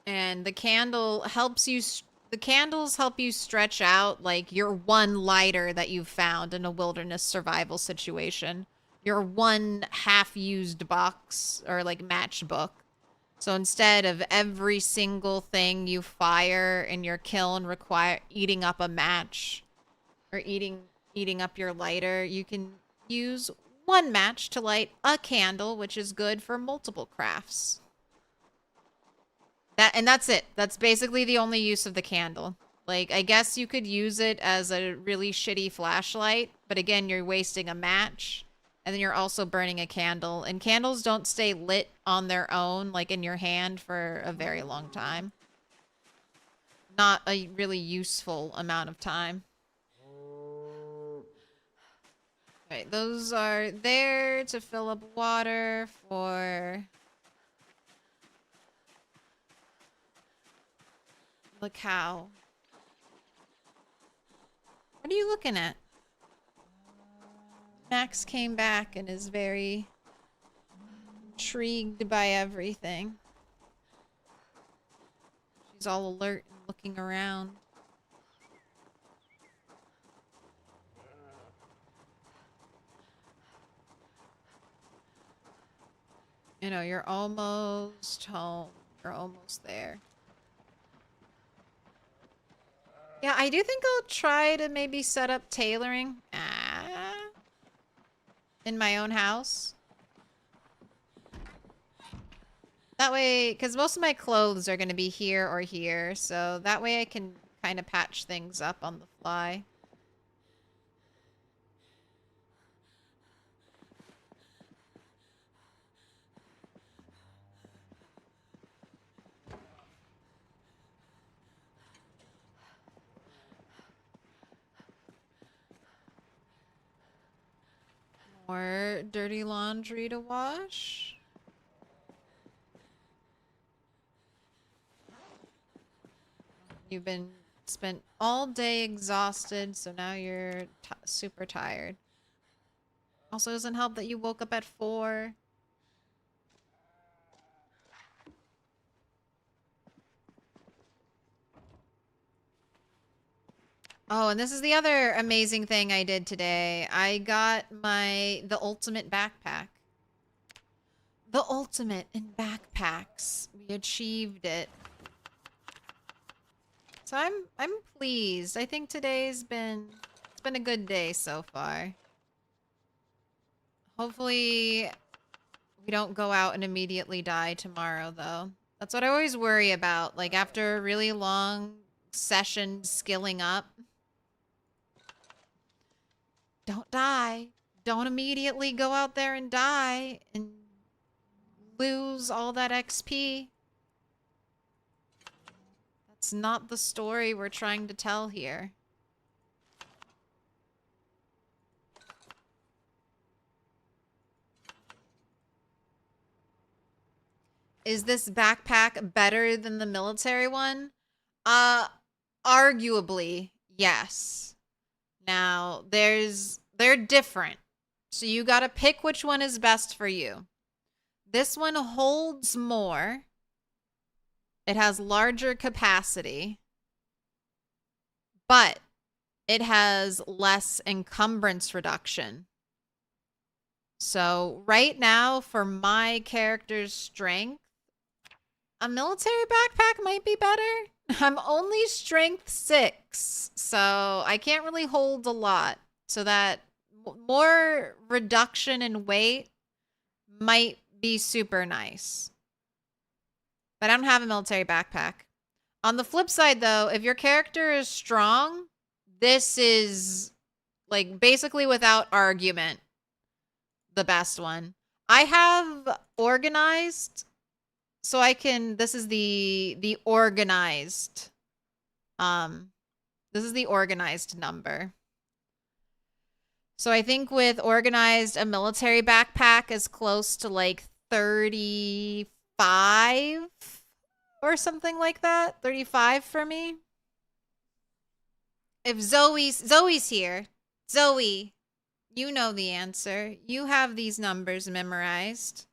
And the candle helps you, the candles help you stretch out like your one lighter that you've found in a wilderness survival situation. Your one half-used box or like matchbook. So instead of every single thing you fire in your kiln eating up a match or eating up your lighter, you can use one match to light a candle, which is good for multiple crafts. And that's it. That's basically the only use of the candle. Like, I guess you could use it as a really shitty flashlight, but again, you're wasting a match. And then you're also burning a candle. And candles don't stay lit on their own, like in your hand, for a very long time. Not a really useful amount of time. Right, those are there to fill up water for the cow. What are you looking at? Max came back and is very intrigued by everything. She's all alert and looking around. You know, you're almost home. You're almost there. Yeah, I do think I'll try to maybe set up tailoring in my own house. That way, because most of my clothes are going to be here or here, so that way I can kind of patch things up on the fly. More dirty laundry to wash. You've been spent all day exhausted, so now you're super tired. Also doesn't help that you woke up at 4. Oh, and this is the other amazing thing I did today. I got the ultimate backpack. The ultimate in backpacks. We achieved it. So I'm pleased. I think it's been a good day so far. Hopefully we don't go out and immediately die tomorrow though. That's what I always worry about. Like after a really long session skilling up. Don't die. Don't immediately go out there and die and lose all that XP. That's not the story we're trying to tell here. Is this backpack better than the military one? Arguably, yes. Now, they're different. So you gotta pick which one is best for you. This one holds more. It has larger capacity. But it has less encumbrance reduction. So right now, for my character's strength, a military backpack might be better. I'm only strength 6, so I can't really hold a lot. So that more reduction in weight might be super nice. But I don't have a military backpack. On the flip side, though, if your character is strong, this is, like, basically without argument, the best one. I have organized... So I can, this is the organized, this is the organized number. So I think with organized, a military backpack is close to like 35 or something like that. 35 for me. If Zoe's here, Zoe, you know the answer. You have these numbers memorized.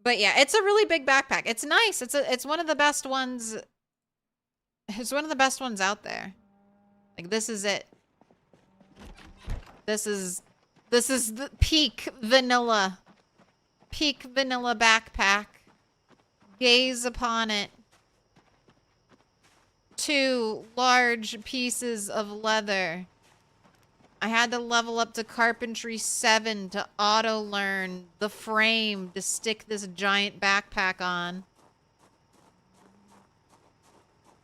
But yeah, it's a really big backpack. It's nice. It's one of the best ones. It's one of the best ones out there. Like this is it. This is the peak vanilla backpack. Gaze upon it. 2 large pieces of leather. I had to level up to Carpentry 7 to auto-learn the frame to stick this giant backpack on.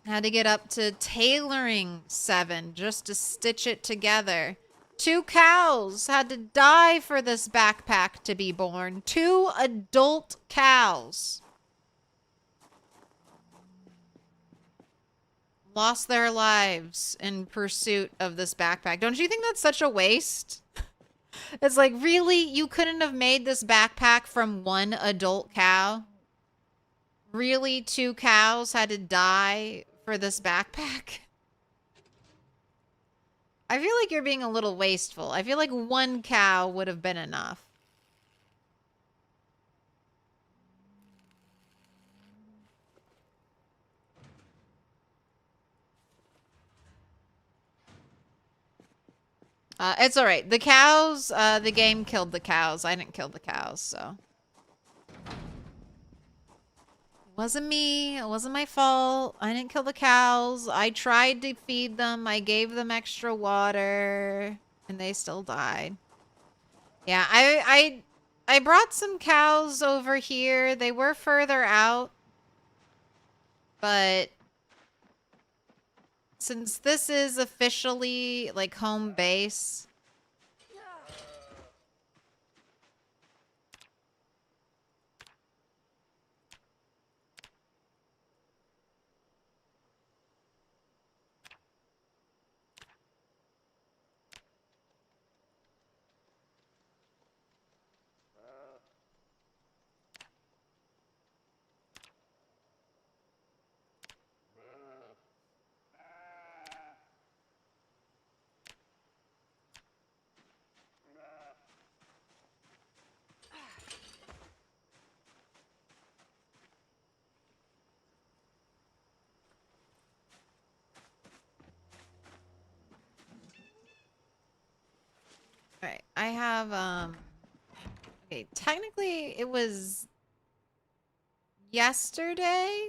I had to get up to tailoring 7 just to stitch it together. 2 cows had to die for this backpack to be born. 2 adult cows lost their lives in pursuit of this backpack. Don't you think that's such a waste? It's like, really? You couldn't have made this backpack from 1 adult cow? Really? 2 cows had to die for this backpack? I feel like you're being a little wasteful. I feel like 1 cow would have been enough. It's alright. The cows, the game killed the cows. I didn't kill the cows, so. It wasn't me. It wasn't my fault. I didn't kill the cows. I tried to feed them. I gave them extra water. And they still died. Yeah, I brought some cows over here. They were further out. But since this is officially, like, home base... I have okay, technically it was yesterday.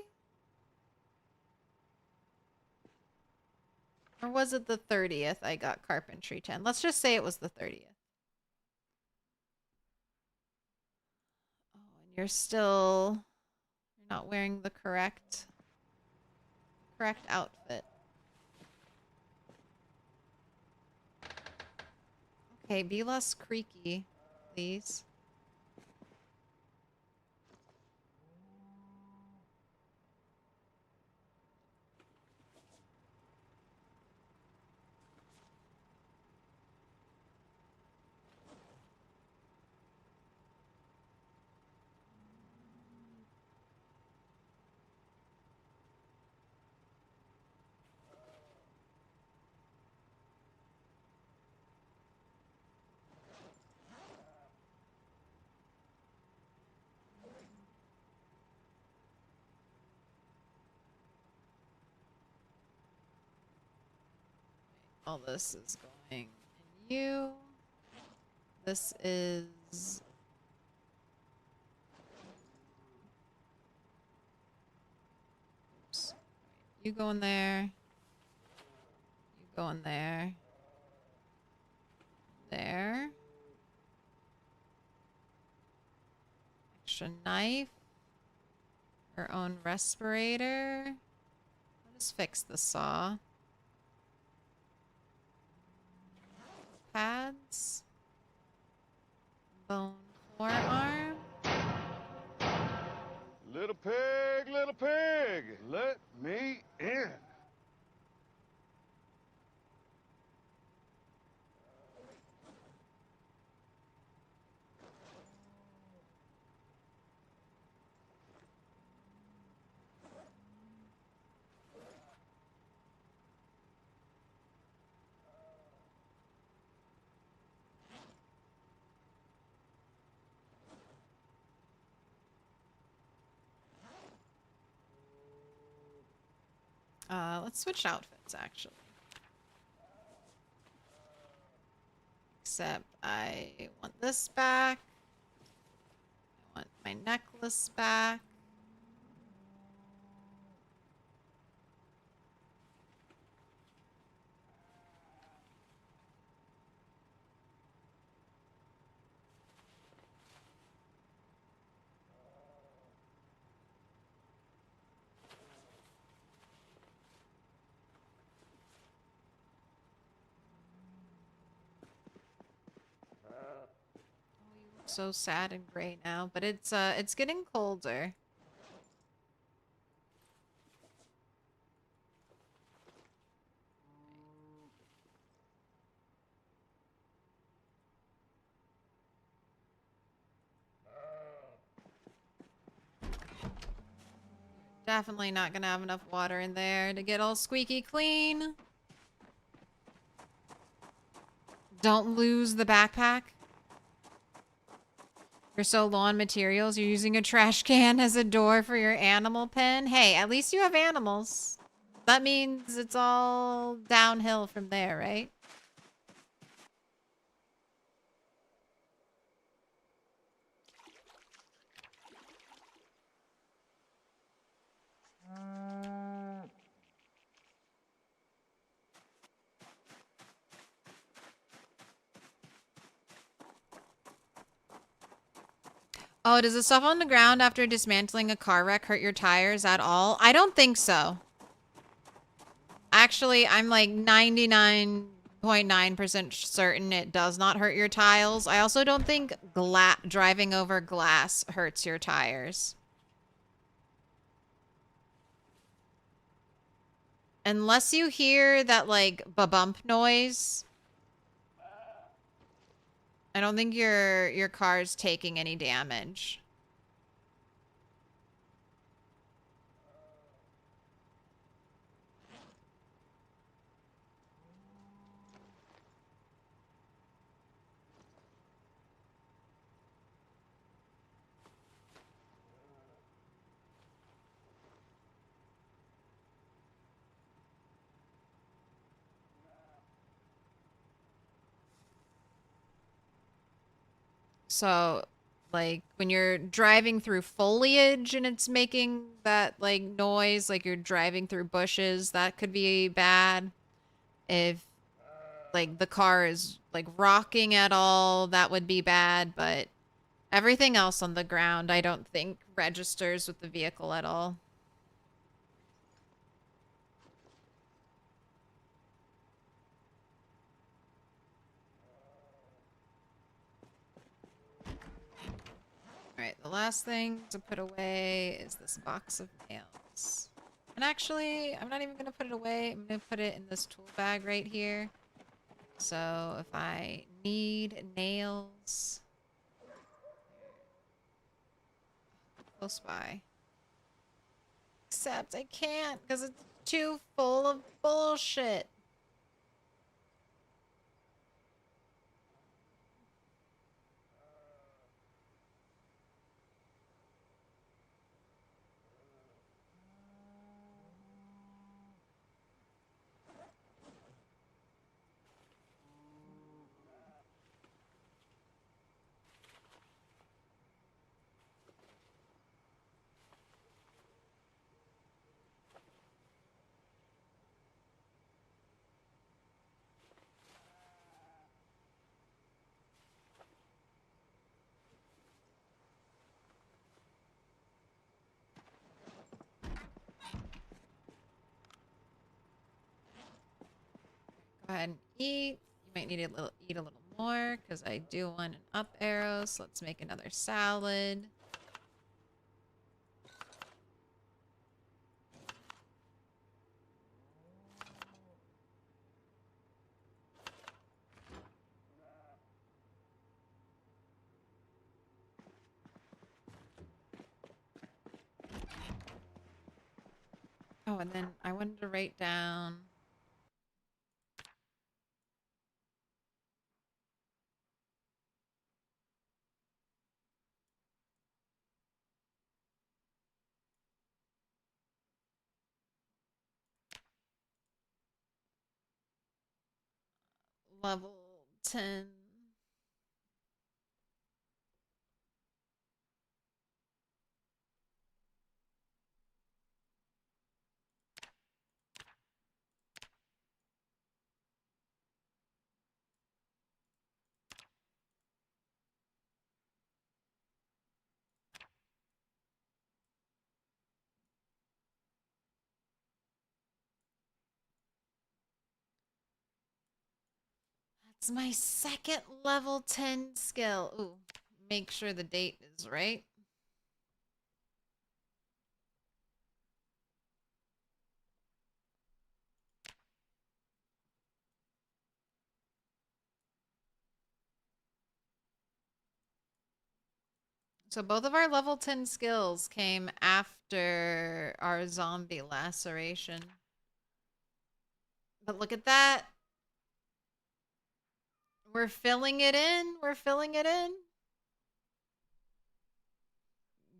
Or was it the 30th I got Carpentry 10? Let's just say it was the 30th. Oh, and you're not wearing the correct outfit. Okay, be less creaky, please. All this is going in you. This is... Oops. You go in there. You go in there. There. Extra knife. Her own respirator. I'll just fix the saw. Pads. Bone forearm. Little pig, let me in. Let's switch outfits, actually. Except I want this back. I want my necklace back. So sad and gray now, but it's getting colder. Definitely not gonna have enough water in there to get all squeaky clean. Don't lose the backpack. You're so low on materials, you're using a trash can as a door for your animal pen. Hey, at least you have animals. That means it's all downhill from there, right? Oh, does the stuff on the ground after dismantling a car wreck hurt your tires at all? I don't think so. Actually, I'm like 99.9% certain it does not hurt your tiles. I also don't think driving over glass hurts your tires. Unless you hear that, like, ba-bump noise, I don't think your car's taking any damage. So, like, when you're driving through foliage and it's making that, like, noise, like you're driving through bushes, that could be bad. If, like, the car is, like, rocking at all, that would be bad. But everything else on the ground, I don't think registers with the vehicle at all. Alright, the last thing to put away is this box of nails. And actually, I'm not even going to put it away. I'm going to put it in this tool bag right here. So if I need nails... close by. Except I can't because it's too full of bullshit. Go ahead and eat. You might need to eat a little more because I do want an up arrow. So let's make another salad. Oh, and then I wanted to write down... level 10. That's my second level 10 skill. Ooh, make sure the date is right. So both of our level 10 skills came after our zombie laceration. But look at that. We're filling it in. We're filling it in.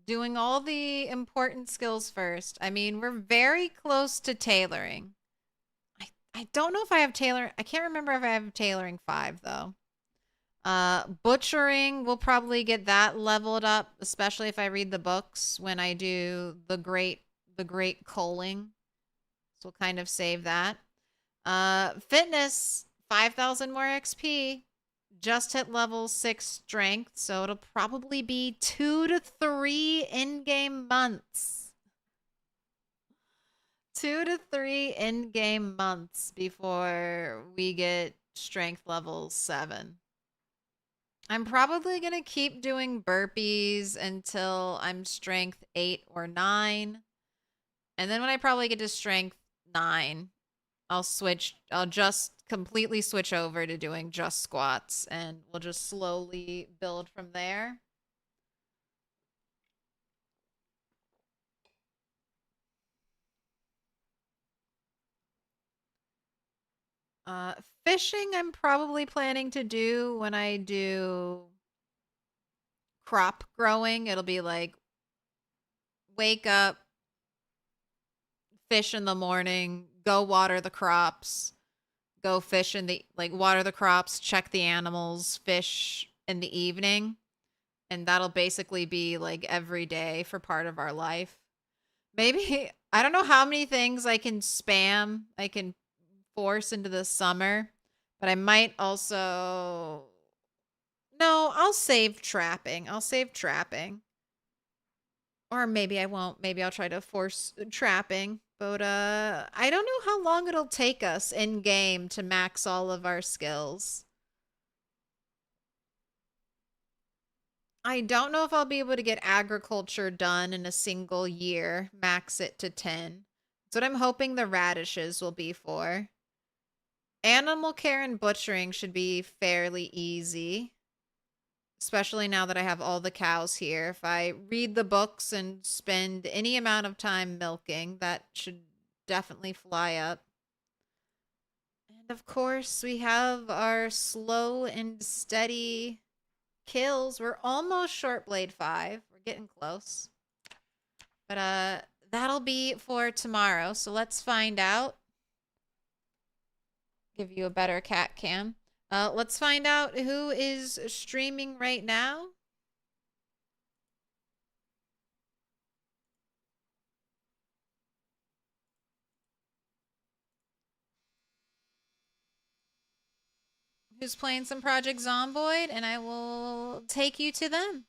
Doing all the important skills first. I mean, we're very close to tailoring. I don't know if I have tailoring. I can't remember if I have tailoring 5 though. Butchering, we'll probably get that leveled up, especially if I read the books when I do the great culling. So we'll kind of save that. Fitness, 5,000 more XP. Just hit level 6 strength, so it'll probably be 2 to 3 in-game months. 2 to 3 in-game months before we get strength level 7. I'm probably going to keep doing burpees until I'm strength 8 or 9. And then when I probably get to strength 9, I'll just completely switch over to doing just squats and we'll just slowly build from there. Fishing I'm probably planning to do when I do crop growing. It'll be like wake up, fish in the morning, go water the crops, go fish in the, like water the crops, check the animals, fish in the evening. And that'll basically be like every day for part of our life. Maybe, I don't know how many things I can spam, I can force into the summer, but I might also. No, I'll save trapping. I'll save trapping. Or maybe I won't. Maybe I'll try to force trapping. But I don't know how long it'll take us in game to max all of our skills. I don't know if I'll be able to get agriculture done in a single year, max it to 10. That's what I'm hoping the radishes will be for. Animal care and butchering should be fairly easy. Especially now that I have all the cows here. If I read the books and spend any amount of time milking, that should definitely fly up. And of course, we have our slow and steady kills. We're almost short blade 5. We're getting close. But that'll be for tomorrow. So let's find out. Give you a better cat cam. Let's find out who is streaming right now. Who's playing some Project Zomboid, and I will take you to them.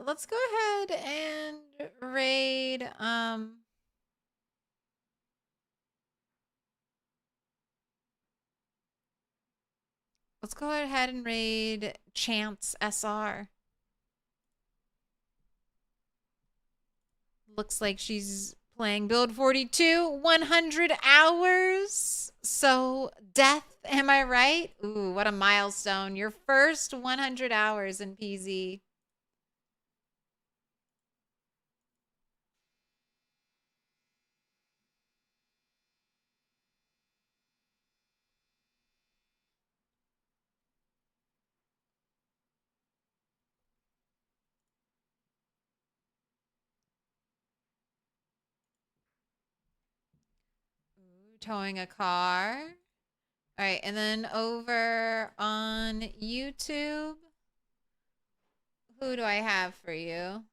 Let's go ahead and raid, let's go ahead and raid Chance SR. Looks like she's playing Build 42, 100 hours. So, death, am I right? Ooh, what a milestone. Your first 100 hours in PZ. Ooh, towing a car. All right, and then over on YouTube, who do I have for you?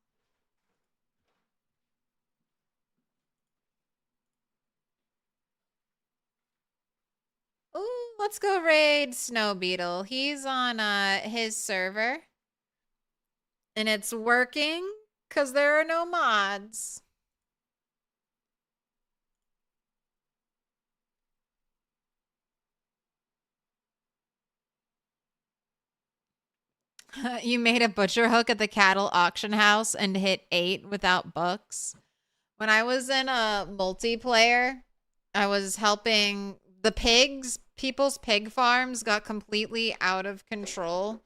Ooh, let's go raid Snow Beetle. He's on his server. And it's working because there are no mods. You made a butcher hook at the cattle auction house and hit 8 without books. When I was in a multiplayer, I was helping the pigs. People's pig farms got completely out of control.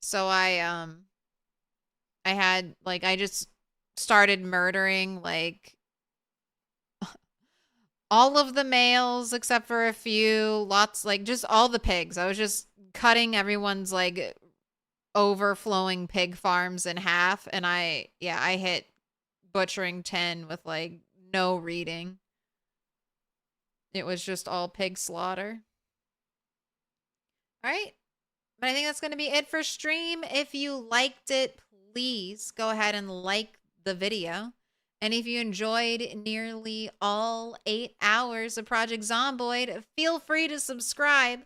So I had like I just started murdering like all of the males except for a few, lots like just all the pigs. I was just cutting everyone's like overflowing pig farms in half, and I hit butchering 10 with like no reading. It was just all pig slaughter. All right. But I think that's going to be it for stream. If you liked it, please go ahead and like the video. And if you enjoyed nearly all 8 hours of Project Zomboid, feel free to subscribe.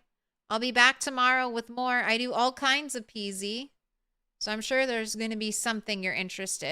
I'll be back tomorrow with more. I do all kinds of PZ, so I'm sure there's going to be something you're interested in.